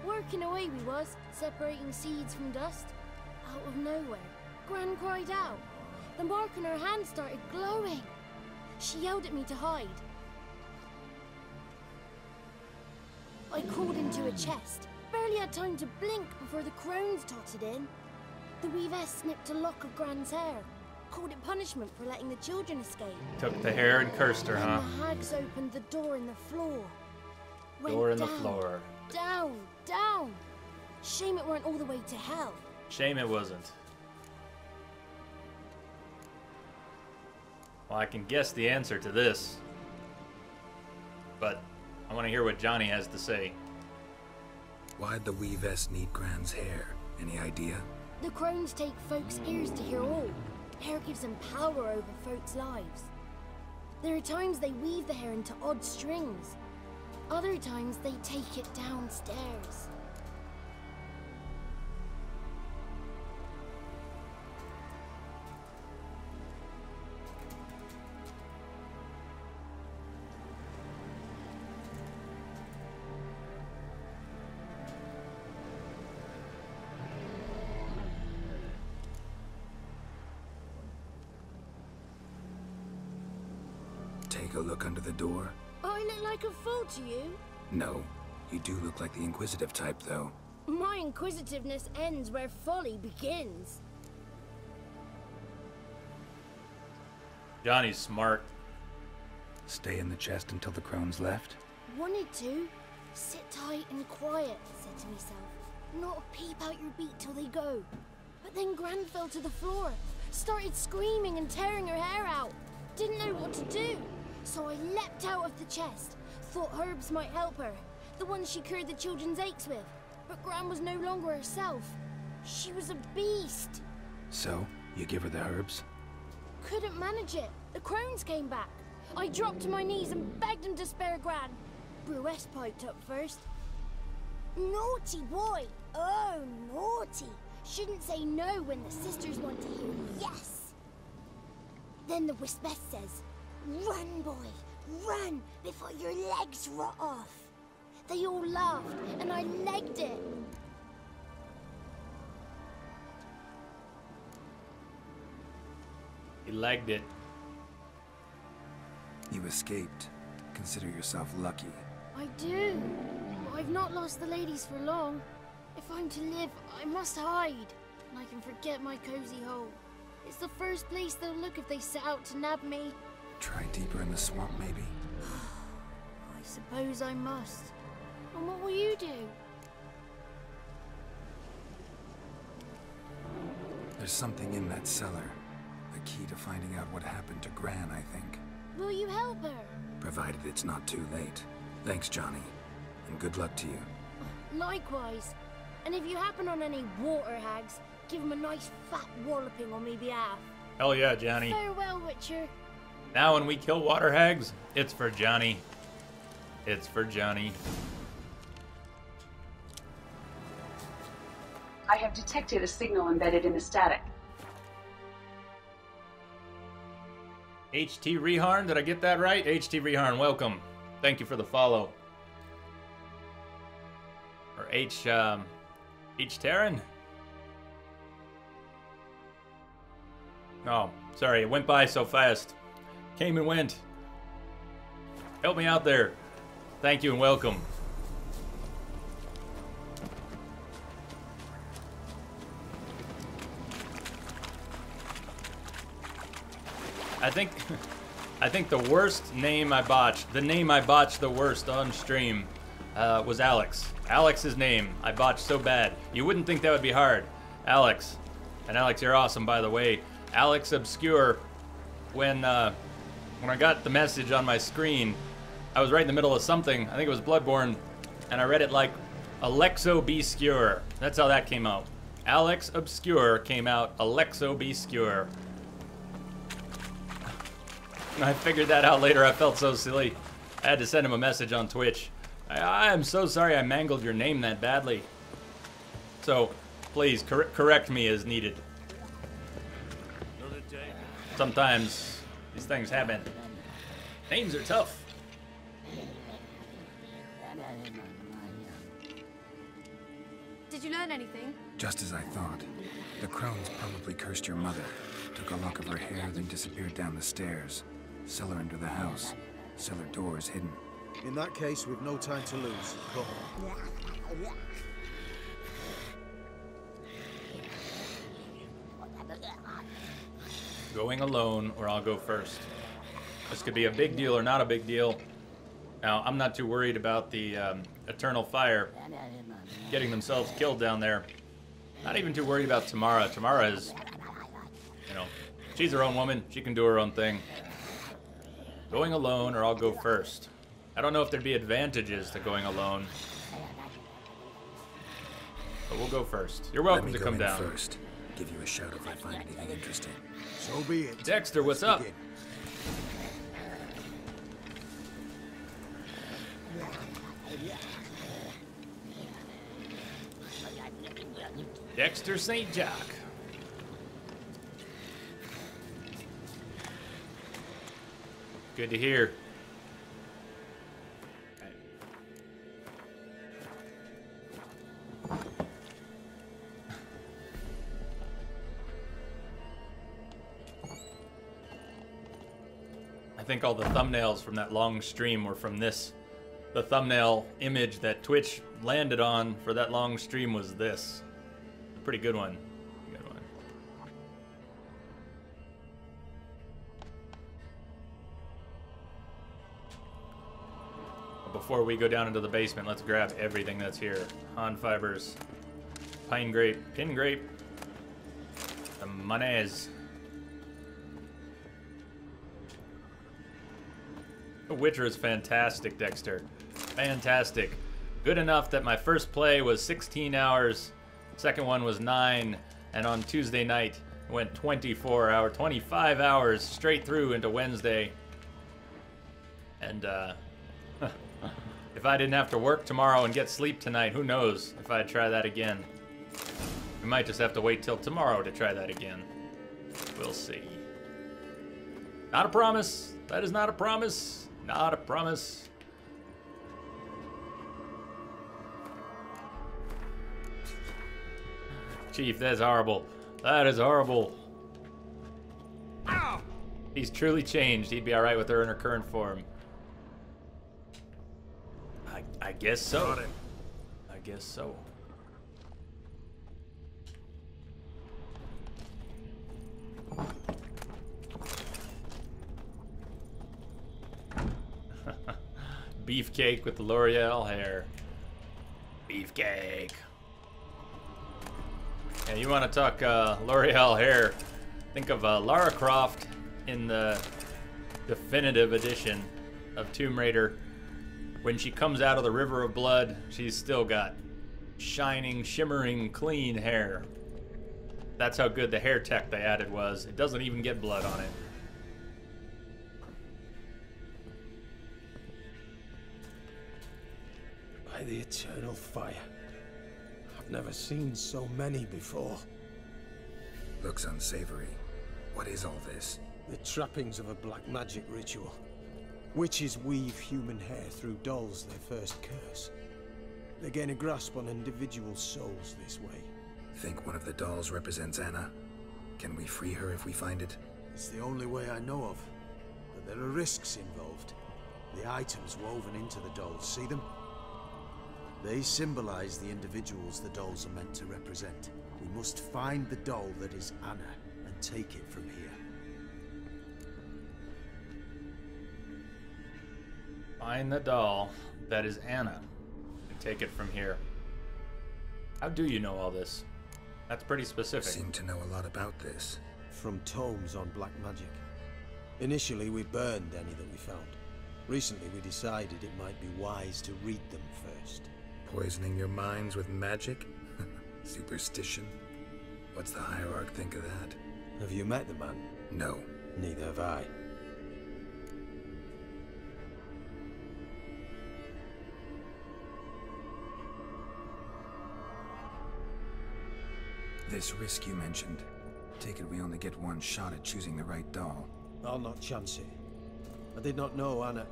I: Working away we was, separating seeds from dust. Out of nowhere, Gran cried out. The mark on her hand started glowing. She yelled at me to hide. I crawled into a chest. Barely had time to blink before the crones totted in. The weavess snipped a lock of Gran's hair. Called it punishment for letting the children escape.
A: Took the hair and cursed her, huh?
I: And the hags opened the door in the floor.
A: Door in the
I: down,
A: floor.
I: Down, down. Shame it weren't all the way to hell.
A: Shame it wasn't. Well, I can guess the answer to this. But I want to hear what Johnny has to say.
C: Why'd the weavess need Gran's hair? Any idea?
I: The crones take folks' ears to hear all. Hair gives them power over folks' lives. There are times they weave the hair into odd strings. Other times they take it downstairs.
C: Take a look under the door.
I: I look like a fool to you?
C: No. You do look like the inquisitive type, though.
I: My inquisitiveness ends where folly begins.
A: Johnny's smart.
C: Stay in the chest until the crone's left?
I: Wanted to. Sit tight and quiet, said to myself. Not peep out your beat till they go. But then Gran fell to the floor. Started screaming and tearing her hair out. Didn't know what to do. So I leapt out of the chest. Thought herbs might help her. The ones she cured the children's aches with. But Gran was no longer herself. She was a beast.
C: So, you give her the herbs?
I: Couldn't manage it. The crones came back. I dropped to my knees and begged him to spare Gran. Bruess piped up first. Naughty boy. Oh, naughty. Shouldn't say no when the sisters want to hear yes. Then the Wispeth says, run, boy, run before your legs rot off. They all laughed, and I legged it.
A: He legged it.
C: You escaped. Consider yourself lucky.
I: I do. But I've not lost the ladies for long. If I'm to live, I must hide. And I can forget my cozy hole. It's the first place they'll look if they set out to nab me.
C: Try deeper in the swamp, maybe?
I: I suppose I must. And what will you do?
C: There's something in that cellar. The key to finding out what happened to Gran, I think.
I: Will you help her?
C: Provided it's not too late. Thanks, Johnny. And good luck to you.
I: Likewise. And if you happen on any water hags, give them a nice fat walloping on me behalf.
A: Hell yeah, Johnny.
I: Farewell, Witcher.
A: Now when we kill water hags, it's for Johnny. It's for Johnny.
H: I have detected a signal embedded in the static.
A: HT Reharn, did I get that right? HT Reharn, welcome. Thank you for the follow. Or H Terran? Oh, sorry, it went by so fast. Came and went. Help me out there. Thank you and welcome. I think the worst name I botched, the name I botched the worst on stream, was Alex. Alex's name I botched so bad. You wouldn't think that would be hard. Alex. And Alex, you're awesome, by the way. Alex Obscure. When I got the message on my screen, I was right in the middle of something. I think it was Bloodborne, and I read it like Alexo Obscure. That's how that came out. Alex Obscure came out Alexo Obscure. I figured that out later. I felt so silly. I had to send him a message on Twitch. I am so sorry I mangled your name that badly. So, please, correct me as needed. Sometimes these things happen. Names are tough.
G: Did you learn anything?
C: Just as I thought. The crones probably cursed your mother. Took a lock of her hair, then disappeared down the stairs. Cellar under the house. Cellar doors hidden.
B: In that case, we've no time to lose. Come.
A: Going alone, or I'll go first. This could be a big deal or not a big deal. Now, I'm not too worried about the Eternal Fire getting themselves killed down there. Not even too worried about Tamara. Tamara is, you know, she's her own woman. She can do her own thing. Going alone, or I'll go first. I don't know if there'd be advantages to going alone. But we'll go first. You're welcome to come down.
C: First. Give you a shout if I find anything interesting.
B: So be it.
A: Dexter, what's up? Dexter St. Jock. Good to hear. I think all the thumbnails from that long stream were from this. The thumbnail image that Twitch landed on for that long stream was this. A pretty good one. Good one. But before we go down into the basement, let's grab everything that's here. Han fibers, pine grape, pin grape, the mayonnaise. The Witcher is fantastic, Dexter. Fantastic. Good enough that my first play was 16 hours, second one was 9, and on Tuesday night it went 25 hours straight through into Wednesday. And if I didn't have to work tomorrow and get sleep tonight, who knows if I'd try that again. We might just have to wait till tomorrow to try that again. We'll see. Not a promise. That is not a promise. Not a promise. Chief, that's horrible. That is horrible. Ow! He's truly changed. He'd be alright with her in her current form. I guess so. I guess so. Beefcake with L'Oreal hair. Beefcake. Yeah, you want to talk L'Oreal hair? Think of Lara Croft in the definitive edition of Tomb Raider. When she comes out of the River of Blood, she's still got shining, shimmering, clean hair. That's how good the hair tech they added was. It doesn't even get blood on it.
D: By the eternal fire. I've never seen so many before.
C: Looks unsavory. What is all this?
D: The trappings of a black magic ritual. Witches weave human hair through dolls they first curse. They gain a grasp on individual souls this way.
C: Think one of the dolls represents Anna? Can we free her if we find it?
B: It's the only way I know of. But there are risks involved. The items woven into the dolls, see them? They symbolize the individuals the dolls are meant to represent. We must find the doll that is Anna and take it from here.
A: Find the doll that is Anna and take it from here. How do you know all this? That's pretty specific.
C: Seem to know a lot about this.
D: From tomes on black magic. Initially, we burned any that we found. Recently, we decided it might be wise to read them first.
C: Poisoning your minds with magic? Superstition? What's the Hierarch think of that?
D: Have you met the man?
C: No.
D: Neither have I.
C: This risk you mentioned. Take it we only get one shot at choosing the right doll.
D: I'll not chance it. I did not know Anna.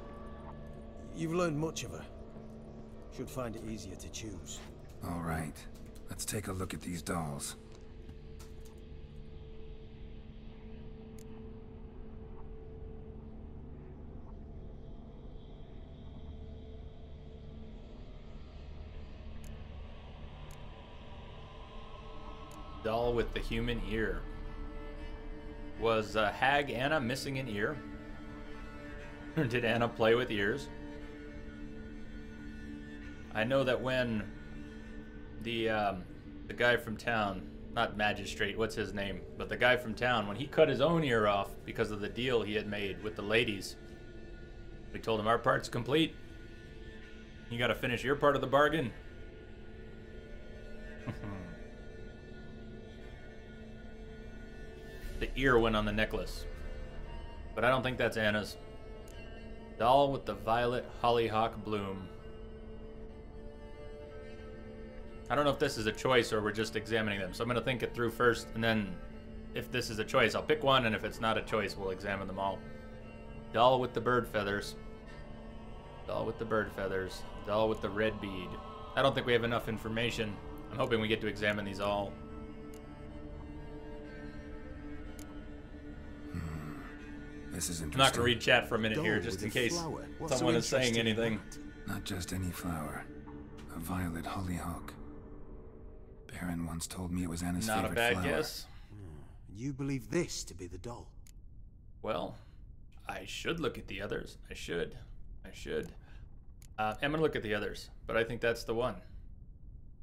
D: You've learned much of her. Should find it easier to choose.
C: All right. Let's take a look at these dolls.
A: Doll with the human ear. Was Hag Anna missing an ear? Or did Anna play with ears? I know that when the guy from town, not magistrate, what's his name, but the guy from town, when he cut his own ear off because of the deal he had made with the ladies, we told him our part's complete. You got to finish your part of the bargain. The ear went on the necklace, but I don't think that's Anna's. Doll with the violet hollyhock bloom. I don't know if this is a choice or we're just examining them, so I'm going to think it through first, and then if this is a choice, I'll pick one, and if it's not a choice, we'll examine them all. Doll with the bird feathers. Doll with the bird feathers. Doll with the red bead. I don't think we have enough information. I'm hoping we get to examine these all.
C: This is
A: I'm
C: interesting.
A: not going to read chat for a minute
B: Doll
A: here, just
B: with
A: in
B: a
A: case
B: flower. What's so
A: someone is saying
B: interesting in
A: anything.
B: that?
C: Not just any flower. A violet hollyhock. Baron once told me it was Anna's
A: Not a
C: favorite
A: bad
C: flower.
A: guess.
B: You believe this to be the doll?
A: Well, I should look at the others. I should. I'm going to look at the others, but I think that's the one.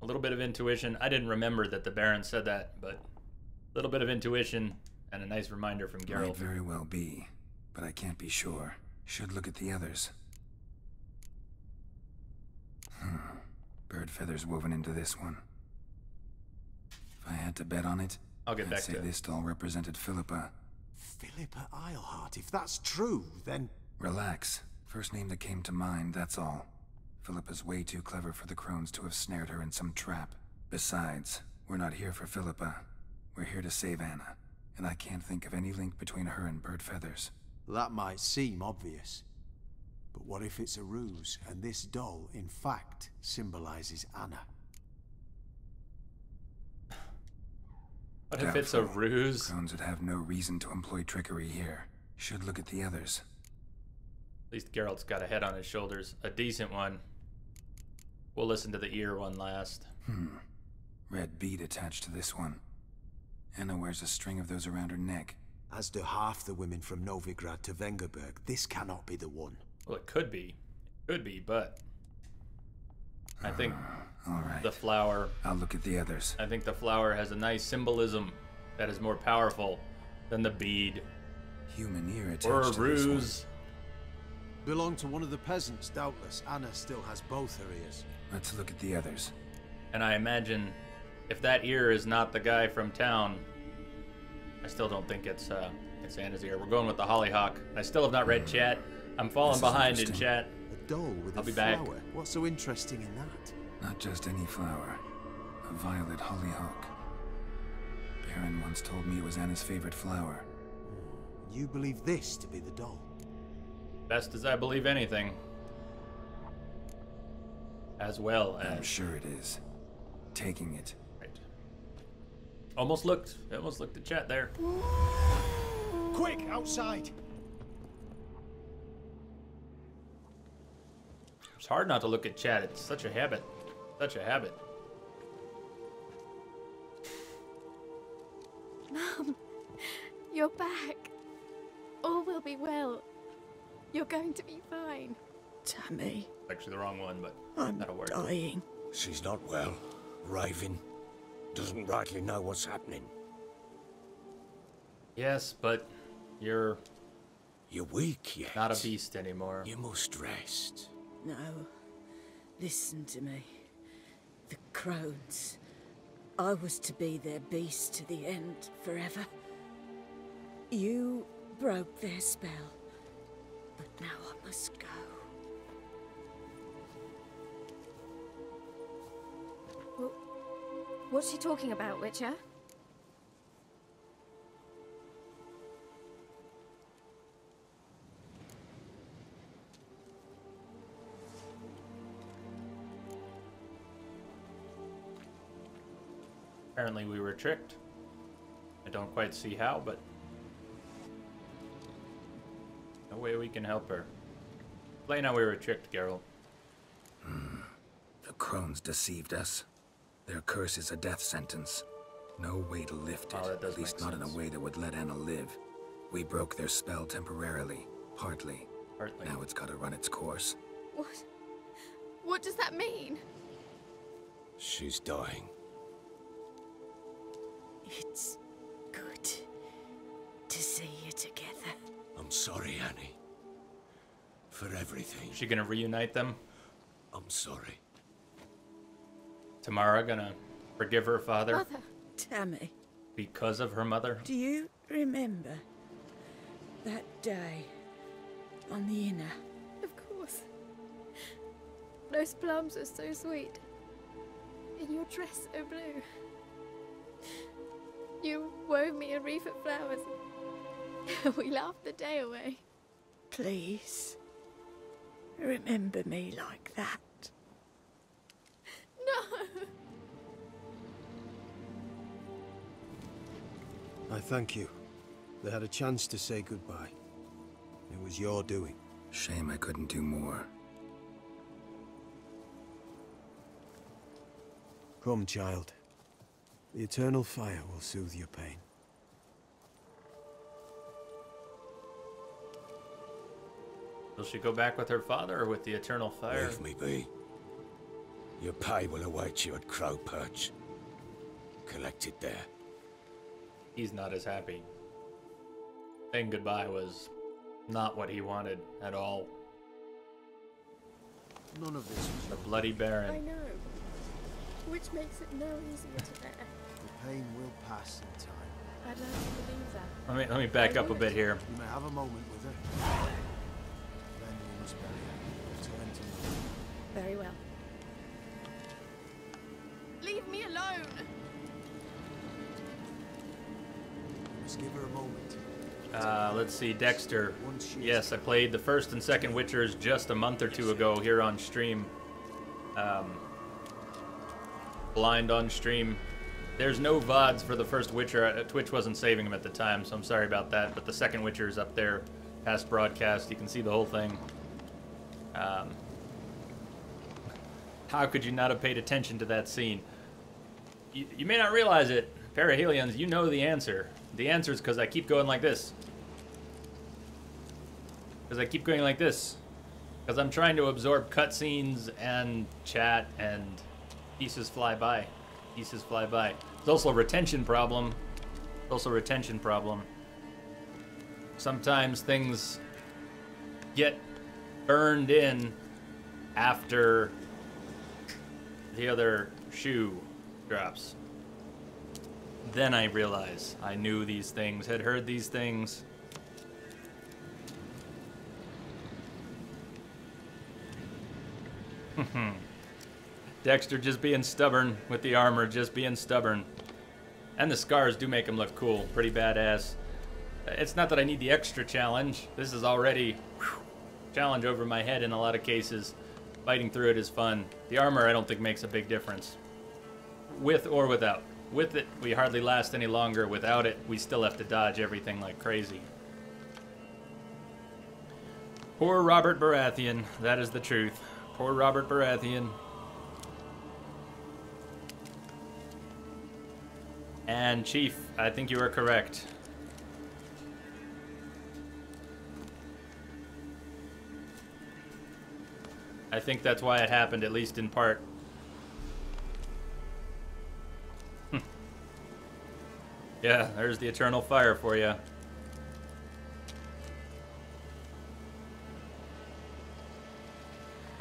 A: A little bit of intuition. I didn't remember that the Baron said that, but a little bit of intuition and a nice reminder from
C: Might
A: Geralt.
C: very well be, but I can't be sure. Should look at the others. Bird feathers woven into this one. If I had to bet on it,
A: I'll get
C: I'd
A: back
C: say
A: to it.
C: this doll represented Philippa.
B: Philippa Eilhart. If that's true, then...
C: Relax. First name that came to mind, that's all. Philippa's way too clever for the crones to have snared her in some trap. Besides, we're not here for Philippa. We're here to save Anna. And I can't think of any link between her and bird feathers.
B: That might seem obvious. But what if it's a ruse, and this doll, in fact, symbolizes Anna?
A: What if it's a
C: Doubtful.
A: ruse?
C: Crones would have no reason to employ trickery here. Should look at the others.
A: At least Geralt's got a head on his shoulders. A decent one. We'll listen to the ear one last.
C: Red bead attached to this one. Anna wears a string of those around her neck.
B: As do half the women from Novigrad to Vengerberg. This cannot be the one.
A: Well, it could be. Could be, but... I think
C: All right.
A: the flower...
C: I'll look at the others.
A: I think the flower has a nice symbolism that is more powerful than the bead.
C: Human ear attached
A: Or a
C: to this one.
A: ruse.
B: Belonged to one of the peasants, doubtless. Anna still has both her ears.
C: Let's look at the others.
A: And I imagine if that ear is not the guy from town, I still don't think it's Anna's ear. We're going with the hollyhock. I still have not read chat. I'm falling
C: This is
A: behind in
C: interesting.
A: chat.
B: A doll with
A: I'll
B: a
A: be back.
B: flower. What's so interesting in that?
C: Not just any flower. A violet hollyhock. Baron once told me it was Anna's favorite flower.
B: You believe this to be the doll?
A: Best as I believe anything. As well
C: I'm
A: as...
C: sure it is. Taking it.
A: Right. Almost looked at chat there.
E: Quick, outside!
A: It's hard not to look at chat. It's such a habit. Such a habit.
I: Mum, you're back. All will be well. You're going to be fine.
J: Tammy,
A: Actually the wrong one, but
J: I'm
A: that'll work.
J: dying.
D: She's not well. Raving. Doesn't rightly know what's happening.
A: Yes, but you're
D: You're weak yet.
A: not a beast anymore.
D: You must rest.
J: No, listen to me. The crones. I was to be their beast to the end, forever. You broke their spell. But now I must go.
G: What's she talking about, Witcher?
A: Apparently we were tricked. I don't quite see how, but no way we can help her. Explain how we were tricked, Geralt.
C: The crones deceived us. Their curse is a death sentence. No way to lift it,
A: Oh, that does
C: at least
A: make
C: not in
A: sense.
C: a way that would let Anna live. We broke their spell temporarily, partly.
A: Partly.
C: Now it's gotta run its course.
G: What? What does that mean?
D: She's dying.
J: It's good to see you together.
D: I'm sorry, Annie. For everything.
A: Is she gonna reunite them?
D: I'm sorry.
A: Tamara gonna forgive her father
G: Mother.
J: Tammy,
A: because of her mother?
J: do you remember that day on the inner?
G: Of course. Those plums are so sweet. And your dress so blue. You wove me a wreath of flowers. We laughed the day away.
J: Please, remember me like that.
G: No!
B: I thank you. They had a chance to say goodbye. was your doing.
C: Shame I couldn't do more.
B: Come, child. The eternal fire will soothe your pain.
A: Will she go back with her father or with the eternal fire?
D: Leave me be. Your pay will await you at Crow Perch. Collect it there.
A: He's not as happy. Saying goodbye was not what he wanted at all.
B: None of this was
A: The Bloody Baron.
G: I know. Which makes it no easier to bear.
B: The pain will pass in time.
G: I'd like to believe that.
A: Let me back up a bit here.
B: You may have a moment with her. Then you must bury her. Return to me.
G: Very well. Leave me alone!
B: You must give her a moment.
A: Let's see, Dexter. Yes, I played the first and second Witchers just a month or two ago here on stream. Blind on stream. There's no VODs for the first Witcher. Twitch wasn't saving them at the time, so I'm sorry about that. But the second Witcher is up there, past broadcast. You can see the whole thing. How could you not have paid attention to that scene? You may not realize it, Parahelions, you know the answer. The answer is because I keep going like this. Because I keep going like this. Because I'm trying to absorb cutscenes and chat and pieces fly by. Pieces fly by. There's also a retention problem. Sometimes things get burned in after the other shoe drops. Then I realize I knew these things, had heard these things. Dexter just being stubborn with the armor, just being stubborn. And the scars do make him look cool, pretty badass. It's not that I need the extra challenge. This is already challenge over my head in a lot of cases. Fighting through it is fun. The armor I don't think makes a big difference. With or without. With it, we hardly last any longer. Without it, we still have to dodge everything like crazy. Poor Robert Baratheon. That is the truth. Poor Robert Baratheon. And Chief, I think you are correct. I think that's why it happened, at least in part. Yeah, there's the eternal fire for you.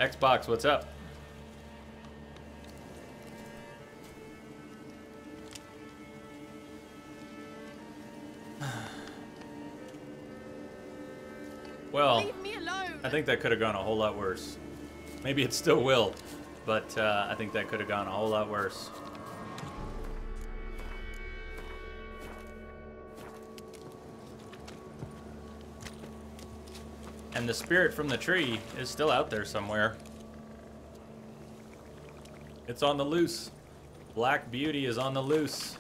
A: Xbox, what's up? Well,
G: Leave me alone.
A: I think that could have gone a whole lot worse. Maybe it still will, but I think that could have gone a whole lot worse. And the spirit from the tree is still out there somewhere. It's on the loose. Black Beauty is on the loose.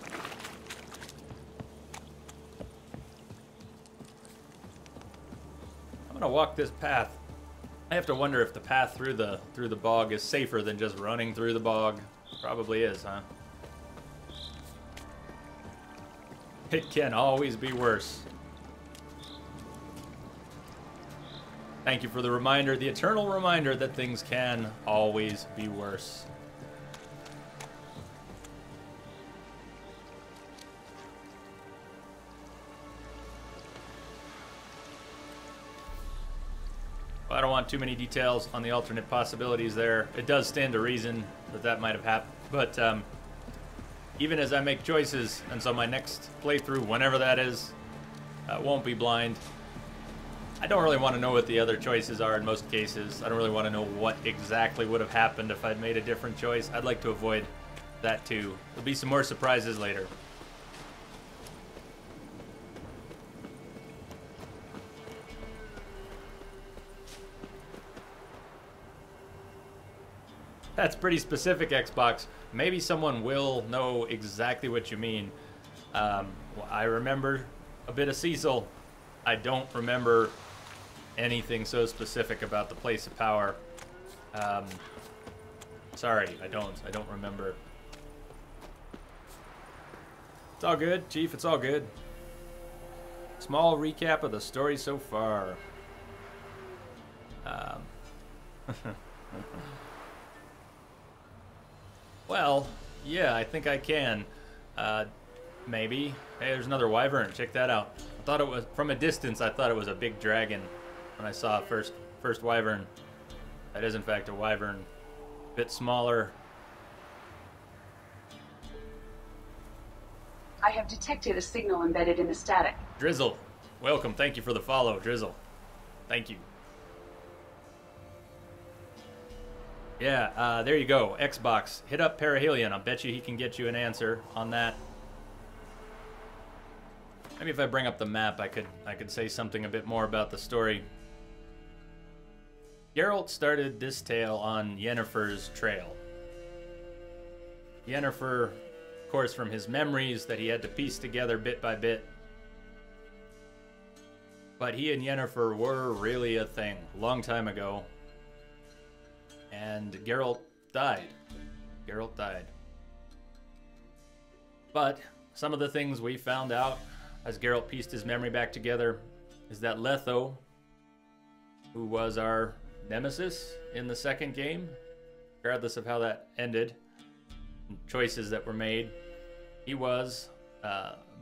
A: I'm gonna walk this path. I have to wonder if the path through the bog is safer than just running through the bog. Probably is, huh? It can always be worse. Thank you for the reminder, the eternal reminder that things can always be worse. I don't want too many details on the alternate possibilities there. It does stand to reason that that might have happened, but even as I make choices, and so my next playthrough, whenever that is, won't be blind. I don't really want to know what the other choices are in most cases. I don't really want to know what exactly would have happened if I'd made a different choice. I'd like to avoid that too. There'll be some more surprises later. That's pretty specific, Xbox. Maybe someone will know exactly what you mean. I remember a bit of Cecil. I don't remember anything so specific about the place of power. Sorry, I don't remember. It's all good, Chief, it's all good. Small recap of the story so far. Well, yeah, I think I can. Maybe. Hey, there's another wyvern. Check that out. I thought it was, from a distance, I thought it was a big dragon when I saw first wyvern. That is, in fact, a wyvern. A bit smaller.
H: I have detected a signal embedded in the static.
A: Drizzle, welcome. Thank you for the follow, Drizzle. Thank you. Yeah, there you go. Xbox. Hit up Perihelion. I'll bet you he can get you an answer on that. Maybe if I bring up the map, I could say something a bit more about the story. Geralt started this tale on Yennefer's trail. Yennefer, of course, from his memories that he had to piece together bit by bit. But he and Yennefer were really a thing a long time ago. And Geralt died. Geralt died. But some of the things we found out as Geralt pieced his memory back together is that Letho, who was our nemesis in the second game, regardless of how that ended, and choices that were made, he was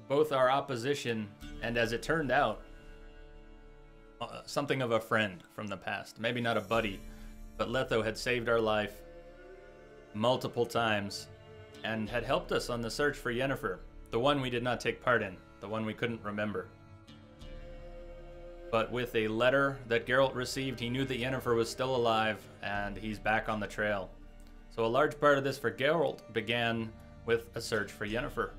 A: both our opposition and, as it turned out, something of a friend from the past. Maybe not a buddy, but Letho had saved our life multiple times and had helped us on the search for Yennefer, the one we did not take part in, the one we couldn't remember. But with a letter that Geralt received, he knew that Yennefer was still alive, and he's back on the trail. So a large part of this for Geralt began with a search for Yennefer.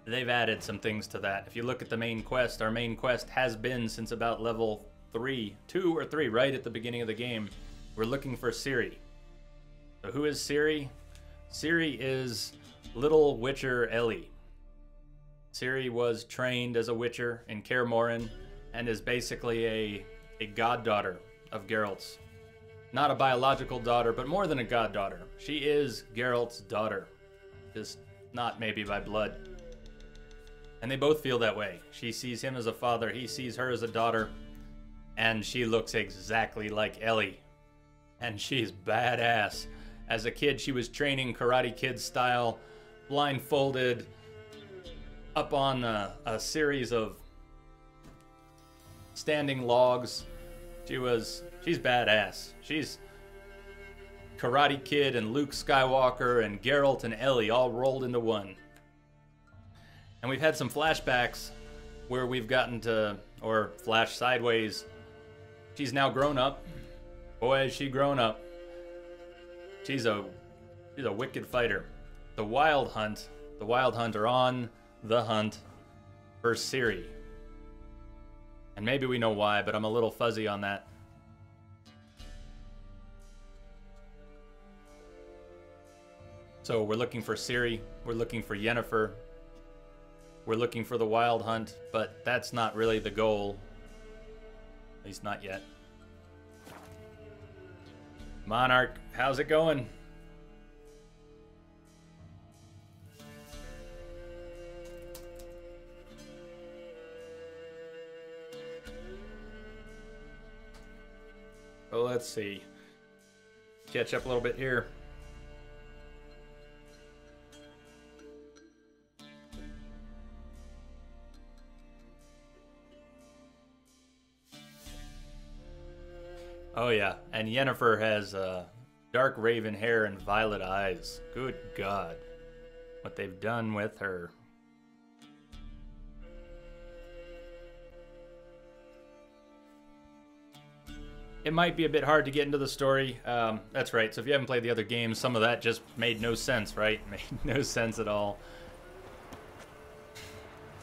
A: They've added some things to that. If you look at the main quest, our main quest has been since about level 2 or 3, right at the beginning of the game. We're looking for Ciri. So who is Ciri? Ciri is little Witcher Ellie. Ciri was trained as a Witcher in Kaer Morhen and is basically a goddaughter of Geralt's. Not a biological daughter, but more than a goddaughter. She is Geralt's daughter, just not maybe by blood. And they both feel that way. She sees him as a father, he sees her as a daughter, and she looks exactly like Ellie. And she's badass. As a kid, she was training Karate Kid style, blindfolded, up on a series of standing logs. She's badass. She's Karate Kid and Luke Skywalker and Geralt and Ellie all rolled into one. And we've had some flashbacks where we've gotten to, or flash sideways. She's now grown up. Boy, has she grown up. She's a wicked fighter. The Wild Hunt are on the hunt for Ciri. And maybe we know why, but I'm a little fuzzy on that. So we're looking for Ciri, we're looking for Yennefer, we're looking for the Wild Hunt, but that's not really the goal. At least not yet. Monarch, how's it going? Well, let's see. Catch up a little bit here. Oh yeah, and Yennefer has dark raven hair and violet eyes. Good God, what they've done with her. It might be a bit hard to get into the story. That's right, so if you haven't played the other games, some of that just made no sense, right? Made no sense at all.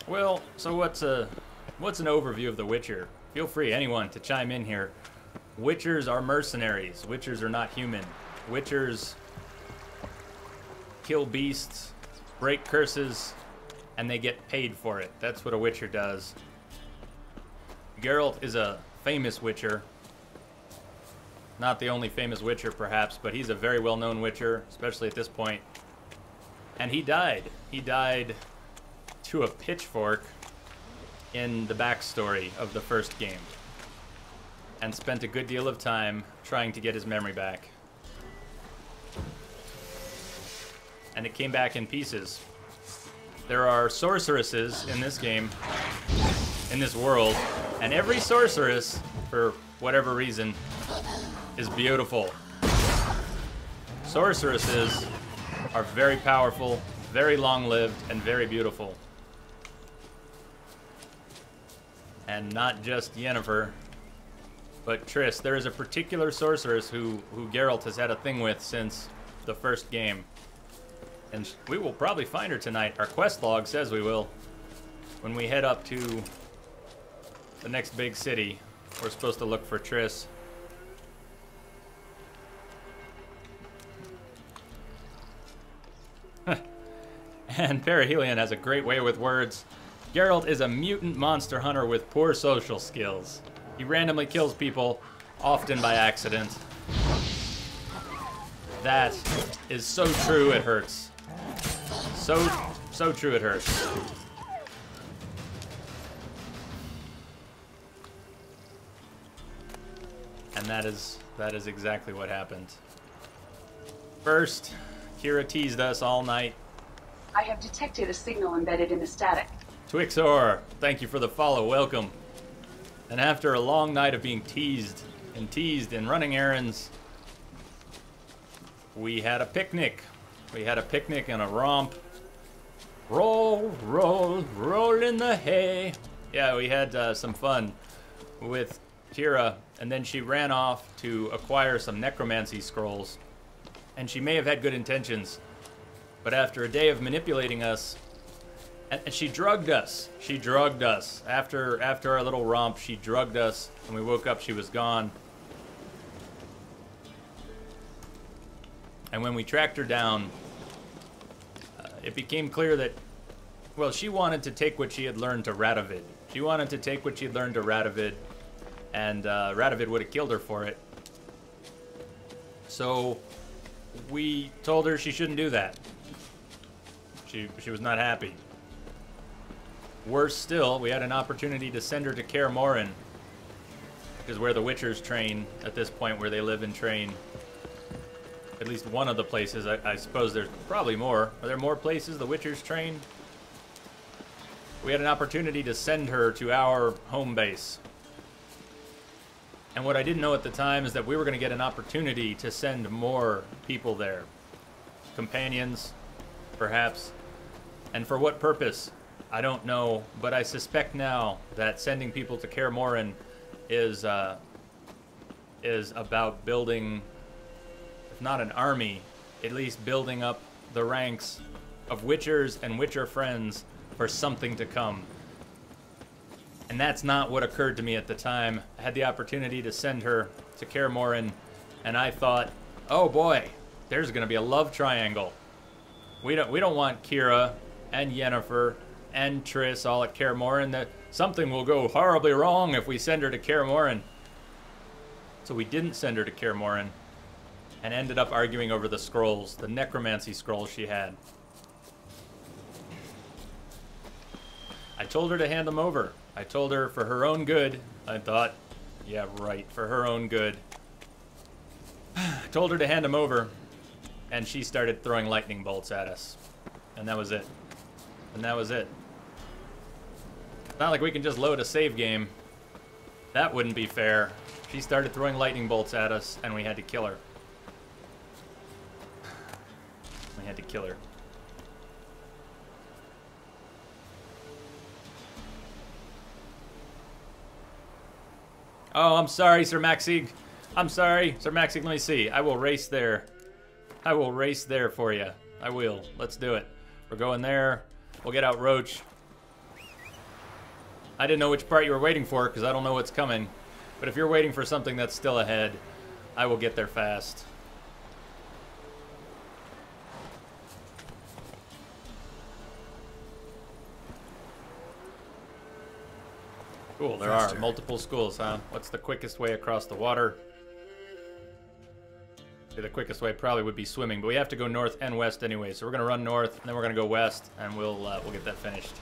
A: Well, so what's an overview of The Witcher? Feel free, anyone, to chime in here. Witchers are mercenaries. Witchers are not human. Witchers kill beasts, break curses, and they get paid for it. That's what a Witcher does. Geralt is a famous Witcher. Not the only famous Witcher, perhaps, but he's a very well-known Witcher, especially at this point. And he died. He died to a pitchfork in the backstory of the first game. And spent a good deal of time trying to get his memory back. And it came back in pieces. There are sorceresses in this game, in this world, and every sorceress, for whatever reason, is beautiful. Sorceresses are very powerful, very long-lived, and very beautiful. And not just Yennefer, but Triss. There is a particular sorceress who Geralt has had a thing with since the first game. And we will probably find her tonight. Our quest log says we will. When we head up to the next big city, we're supposed to look for Triss. And Perihelion has a great way with words. Geralt is a mutant monster hunter with poor social skills. He randomly kills people, often by accident. That is so true it hurts. So true it hurts. And that is exactly what happened. First, Kira teased us all night.
H: I have detected a signal embedded in the static.
A: Twixor, thank you for the follow. Welcome. And after a long night of being teased and running errands, we had a picnic. We had a picnic and a romp. Roll, roll, roll in the hay. Yeah, we had some fun with Kira, and then she ran off to acquire some necromancy scrolls. And she may have had good intentions, but after a day of manipulating us, and she drugged us. She drugged us. After our little romp, she drugged us. When we woke up, she was gone. And when we tracked her down, it became clear that, well, she wanted to take what she had learned to Radovid. She wanted to take what she had learned to Radovid, and Radovid would have killed her for it. So we told her she shouldn't do that. She was not happy. Worse still, we had an opportunity to send her to Kaer Morhen, which is where the Witchers train at this point, where they live and train. At least one of the places. I suppose there's probably more. Are there more places the Witchers train? We had an opportunity to send her to our home base. And what I didn't know at the time is that we were going to get an opportunity to send more people there. Companions, perhaps. And for what purpose? I don't know, but I suspect now that sending people to Kaer Morhen is about building, if not an army, at least building up the ranks of Witchers and Witcher friends for something to come. And that's not what occurred to me at the time. I had the opportunity to send her to Kaer Morhen, and I thought, oh boy, there's going to be a love triangle. We don't want Kira and Yennefer and Triss all at Kaer Morhen. That something will go horribly wrong if we send her to Kaer Morhen. So we didn't send her to Kaer Morhen, and ended up arguing over the scrolls, the necromancy scrolls she had. I told her to hand them over. I told her for her own good. I thought, yeah, right, for her own good. I told her to hand them over, and she started throwing lightning bolts at us. And that was it. And that was it. It's not like we can just load a save game. That wouldn't be fair. She started throwing lightning bolts at us, and we had to kill her. We had to kill her. Oh, I'm sorry, Sir Maxig. I'm sorry, Sir Maxig. Let me see. I will race there. I will race there for you. I will. Let's do it. We're going there. We'll get out Roach. I didn't know which part you were waiting for because I don't know what's coming. But if you're waiting for something that's still ahead, I will get there fast. Cool, there are multiple schools, huh? What's the quickest way across the water? The quickest way probably would be swimming, but we have to go north and west anyway, so we're gonna run north, and then we're gonna go west, and we'll get that finished.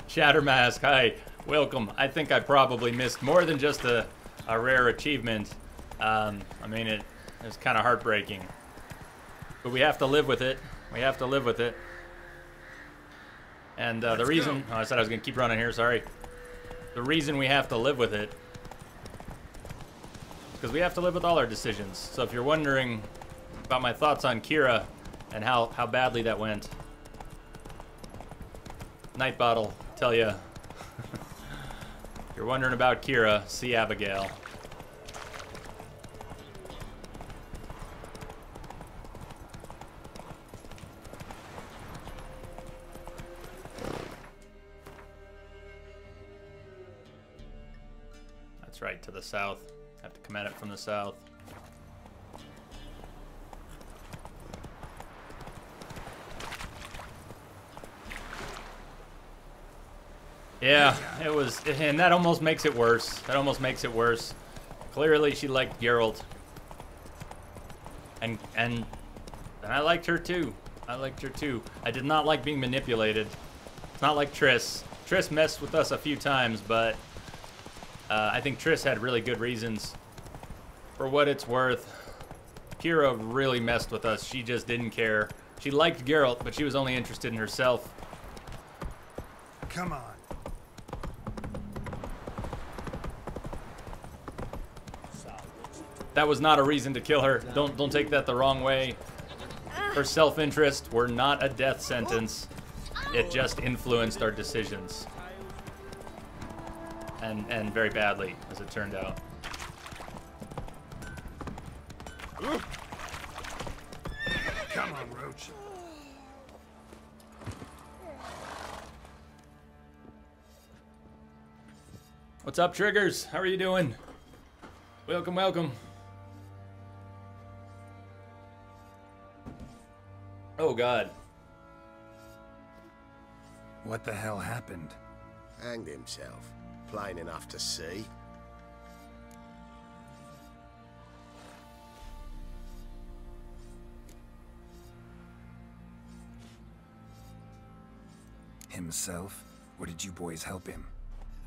A: Shattermask, hi, welcome. I think I probably missed more than just a rare achievement. I mean, it was kind of heartbreaking. But we have to live with it. We have to live with it. And the reason... Oh, I said I was going to keep running here, sorry. The reason we have to live with it... because we have to live with all our decisions. So if you're wondering about my thoughts on Kira and how badly that went... Night Bottle, tell ya. If you're wondering about Kira, see Abigail. That's right, to the south. Have to come at it from the south. Yeah, it was, and that almost makes it worse. That almost makes it worse. Clearly, she liked Geralt, and I liked her too. I liked her too. I did not like being manipulated. It's not like Triss. Triss messed with us a few times, but I think Triss had really good reasons. For what it's worth, Kira really messed with us. She just didn't care. She liked Geralt, but she was only interested in herself.
C: Come on.
A: That was not a reason to kill her. Don't take that the wrong way. Her self-interest were not a death sentence. It just influenced our decisions. And very badly, as it turned out.
C: Come on, Roach.
A: What's up, Triggers? How are you doing? Welcome, welcome. Oh, God.
C: What the hell happened?
D: Hanged himself. Plain enough to see.
C: Himself? Or did you boys help him?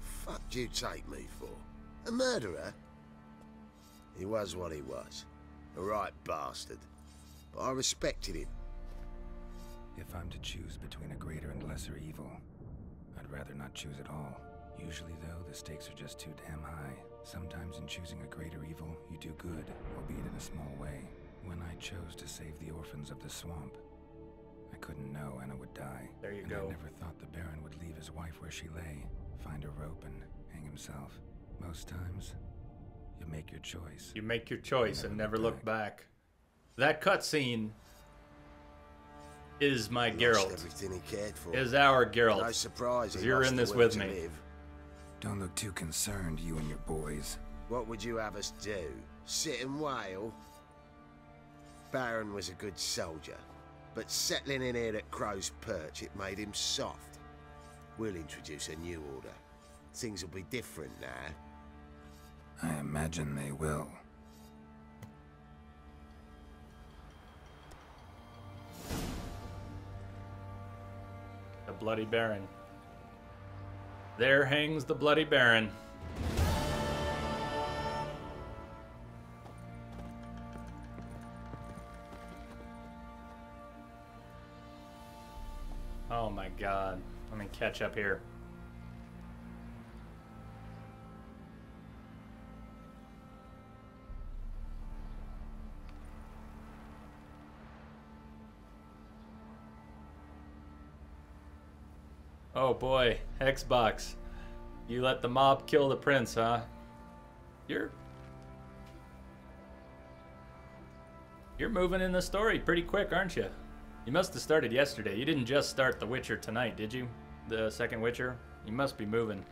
D: Fuck'd you take me for? A murderer? He was what he was. A right bastard. But I respected him.
C: If I'm to choose between a greater and lesser evil, I'd rather not choose at all. Usually, though, the stakes are just too damn high. Sometimes in choosing a greater evil, you do good, albeit in a small way. When I chose to save the orphans of the swamp, I couldn't know Anna would die.
A: There you
C: and
A: go.
C: I never thought the Baron would leave his wife where she lay, find a rope and hang himself. Most times, you make your choice.
A: You make your choice and never look back. That cutscene is my Geralt.
D: Everything he cared for.
A: Is our Geralt.
D: No surprise he
A: You're
D: lost
A: in
D: the
A: this
D: will
A: with
D: to
A: me.
D: live.
C: Don't look too concerned, you and your boys.
D: What would you have us do? Sit and wail? Baron was a good soldier, but settling in here at Crow's Perch, it made him soft. We'll introduce a new order. Things will be different now.
C: I imagine they will.
A: The Bloody Baron. There hangs the Bloody Baron. Oh my God. Let me catch up here. Oh boy, Xbox. You let the mob kill the prince, huh? You're moving in the story pretty quick, aren't you? You must have started yesterday. You didn't just start The Witcher tonight, did you? The second Witcher? You must be moving.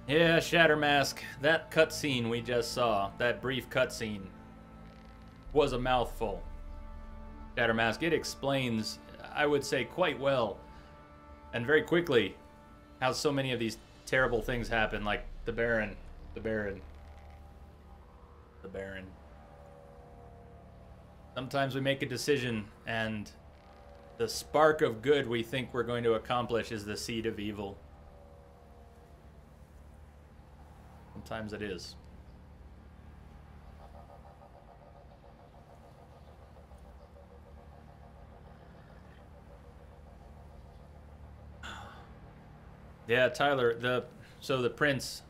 A: Yeah, Shattermask. That cutscene we just saw, that brief cutscene, was a mouthful. Shattermask, it explains, I would say quite well, and very quickly, how so many of these terrible things happen, like the Baron. Sometimes we make a decision, and the spark of good we think we're going to accomplish is the seed of evil. Sometimes it is. Yeah, Tyler, the prince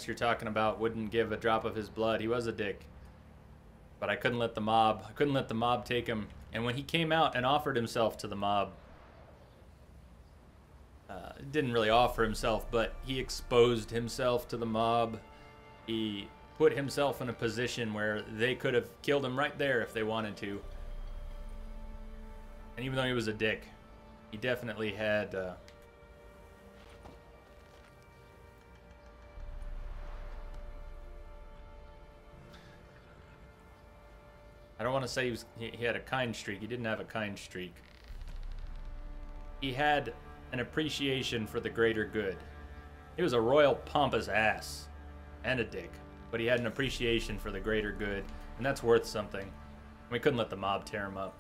A: you're talking about wouldn't give a drop of his blood. He was a dick. But I couldn't let the mob take him. And when he came out and offered himself to the mob, didn't really offer himself, but he exposed himself to the mob. He put himself in a position where they could have killed him right there if they wanted to. And even though he was a dick, he definitely had... I don't want to say he had a kind streak. He didn't have a kind streak. He had an appreciation for the greater good. He was a royal pompous ass and a dick, but he had an appreciation for the greater good, and that's worth something. We couldn't let the mob tear him up.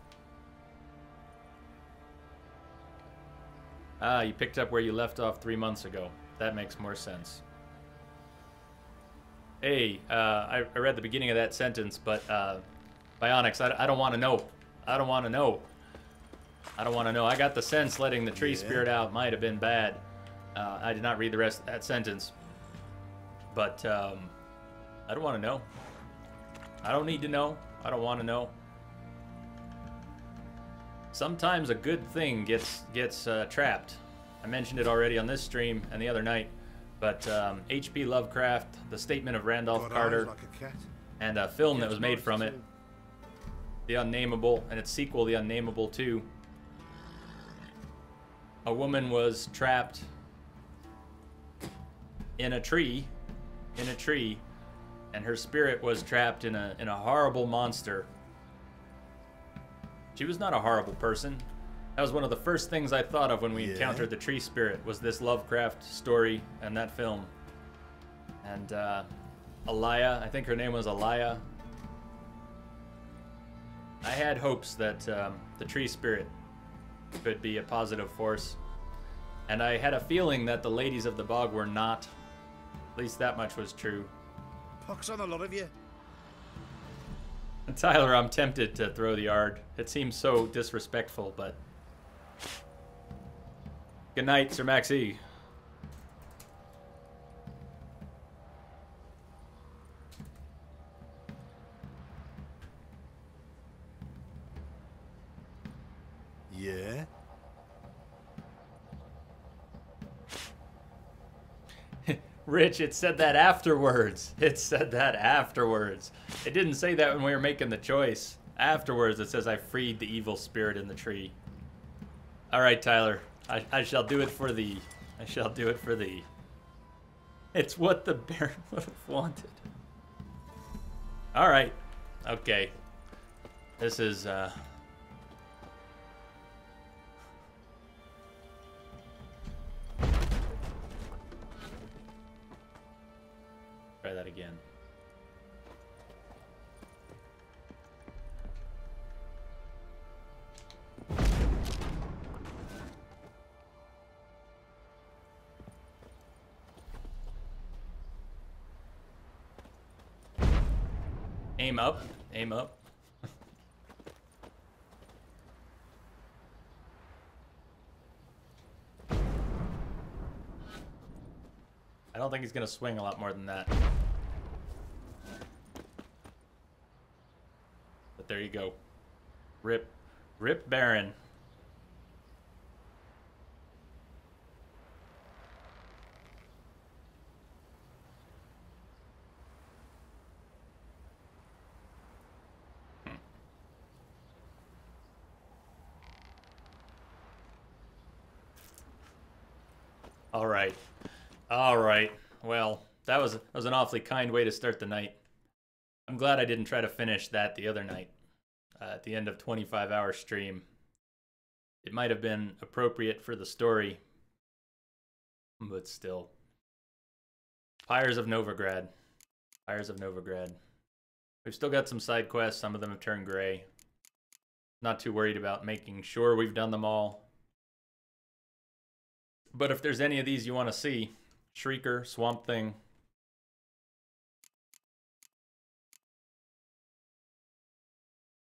A: Ah, you picked up where you left off 3 months ago. That makes more sense. Hey, I read the beginning of that sentence, but Bionics, I don't want to know. I don't want to know. I don't want to know. I got the sense letting the tree spirit out might have been bad. I did not read the rest of that sentence. But I don't want to know. I don't need to know. I don't want to know. Sometimes a good thing gets trapped. I mentioned it already on this stream and the other night. But H.P. Lovecraft, The Statement of Randolph Carter, and a film that was made from it, The Unnamable, and its sequel, The Unnamable 2. A woman was trapped in a tree, and her spirit was trapped in a horrible monster. She was not a horrible person. That was one of the first things I thought of when we encountered the tree spirit, was this Lovecraft story and that film. And Alaya, I think her name was Alaya. I had hopes that the tree spirit could be a positive force. And I had a feeling that the ladies of the bog were not. At least that much was true.
B: Pox on a lot of you.
A: And Tyler, I'm tempted to throw the yard. It seems so disrespectful, but... Good night, Sir Maxie.
B: Yeah?
A: Rich, it said that afterwards. It said that afterwards. It didn't say that when we were making the choice. Afterwards, it says I freed the evil spirit in the tree. All right, Tyler. I shall do it for thee. I shall do it for thee. It's what the Baron would have wanted. All right. Okay. This is, Try that again. Aim up. Aim up. I don't think he's gonna swing a lot more than that. But there you go. Rip Baron. All right. All right. Well, that was an awfully kind way to start the night. I'm glad I didn't try to finish that the other night. At the end of 25-hour stream. It might have been appropriate for the story, but still. Pyres of Novigrad. Pyres of Novigrad. We've still got some side quests. Some of them have turned gray. Not too worried about making sure we've done them all. But if there's any of these you want to see, Shrieker, Swamp Thing.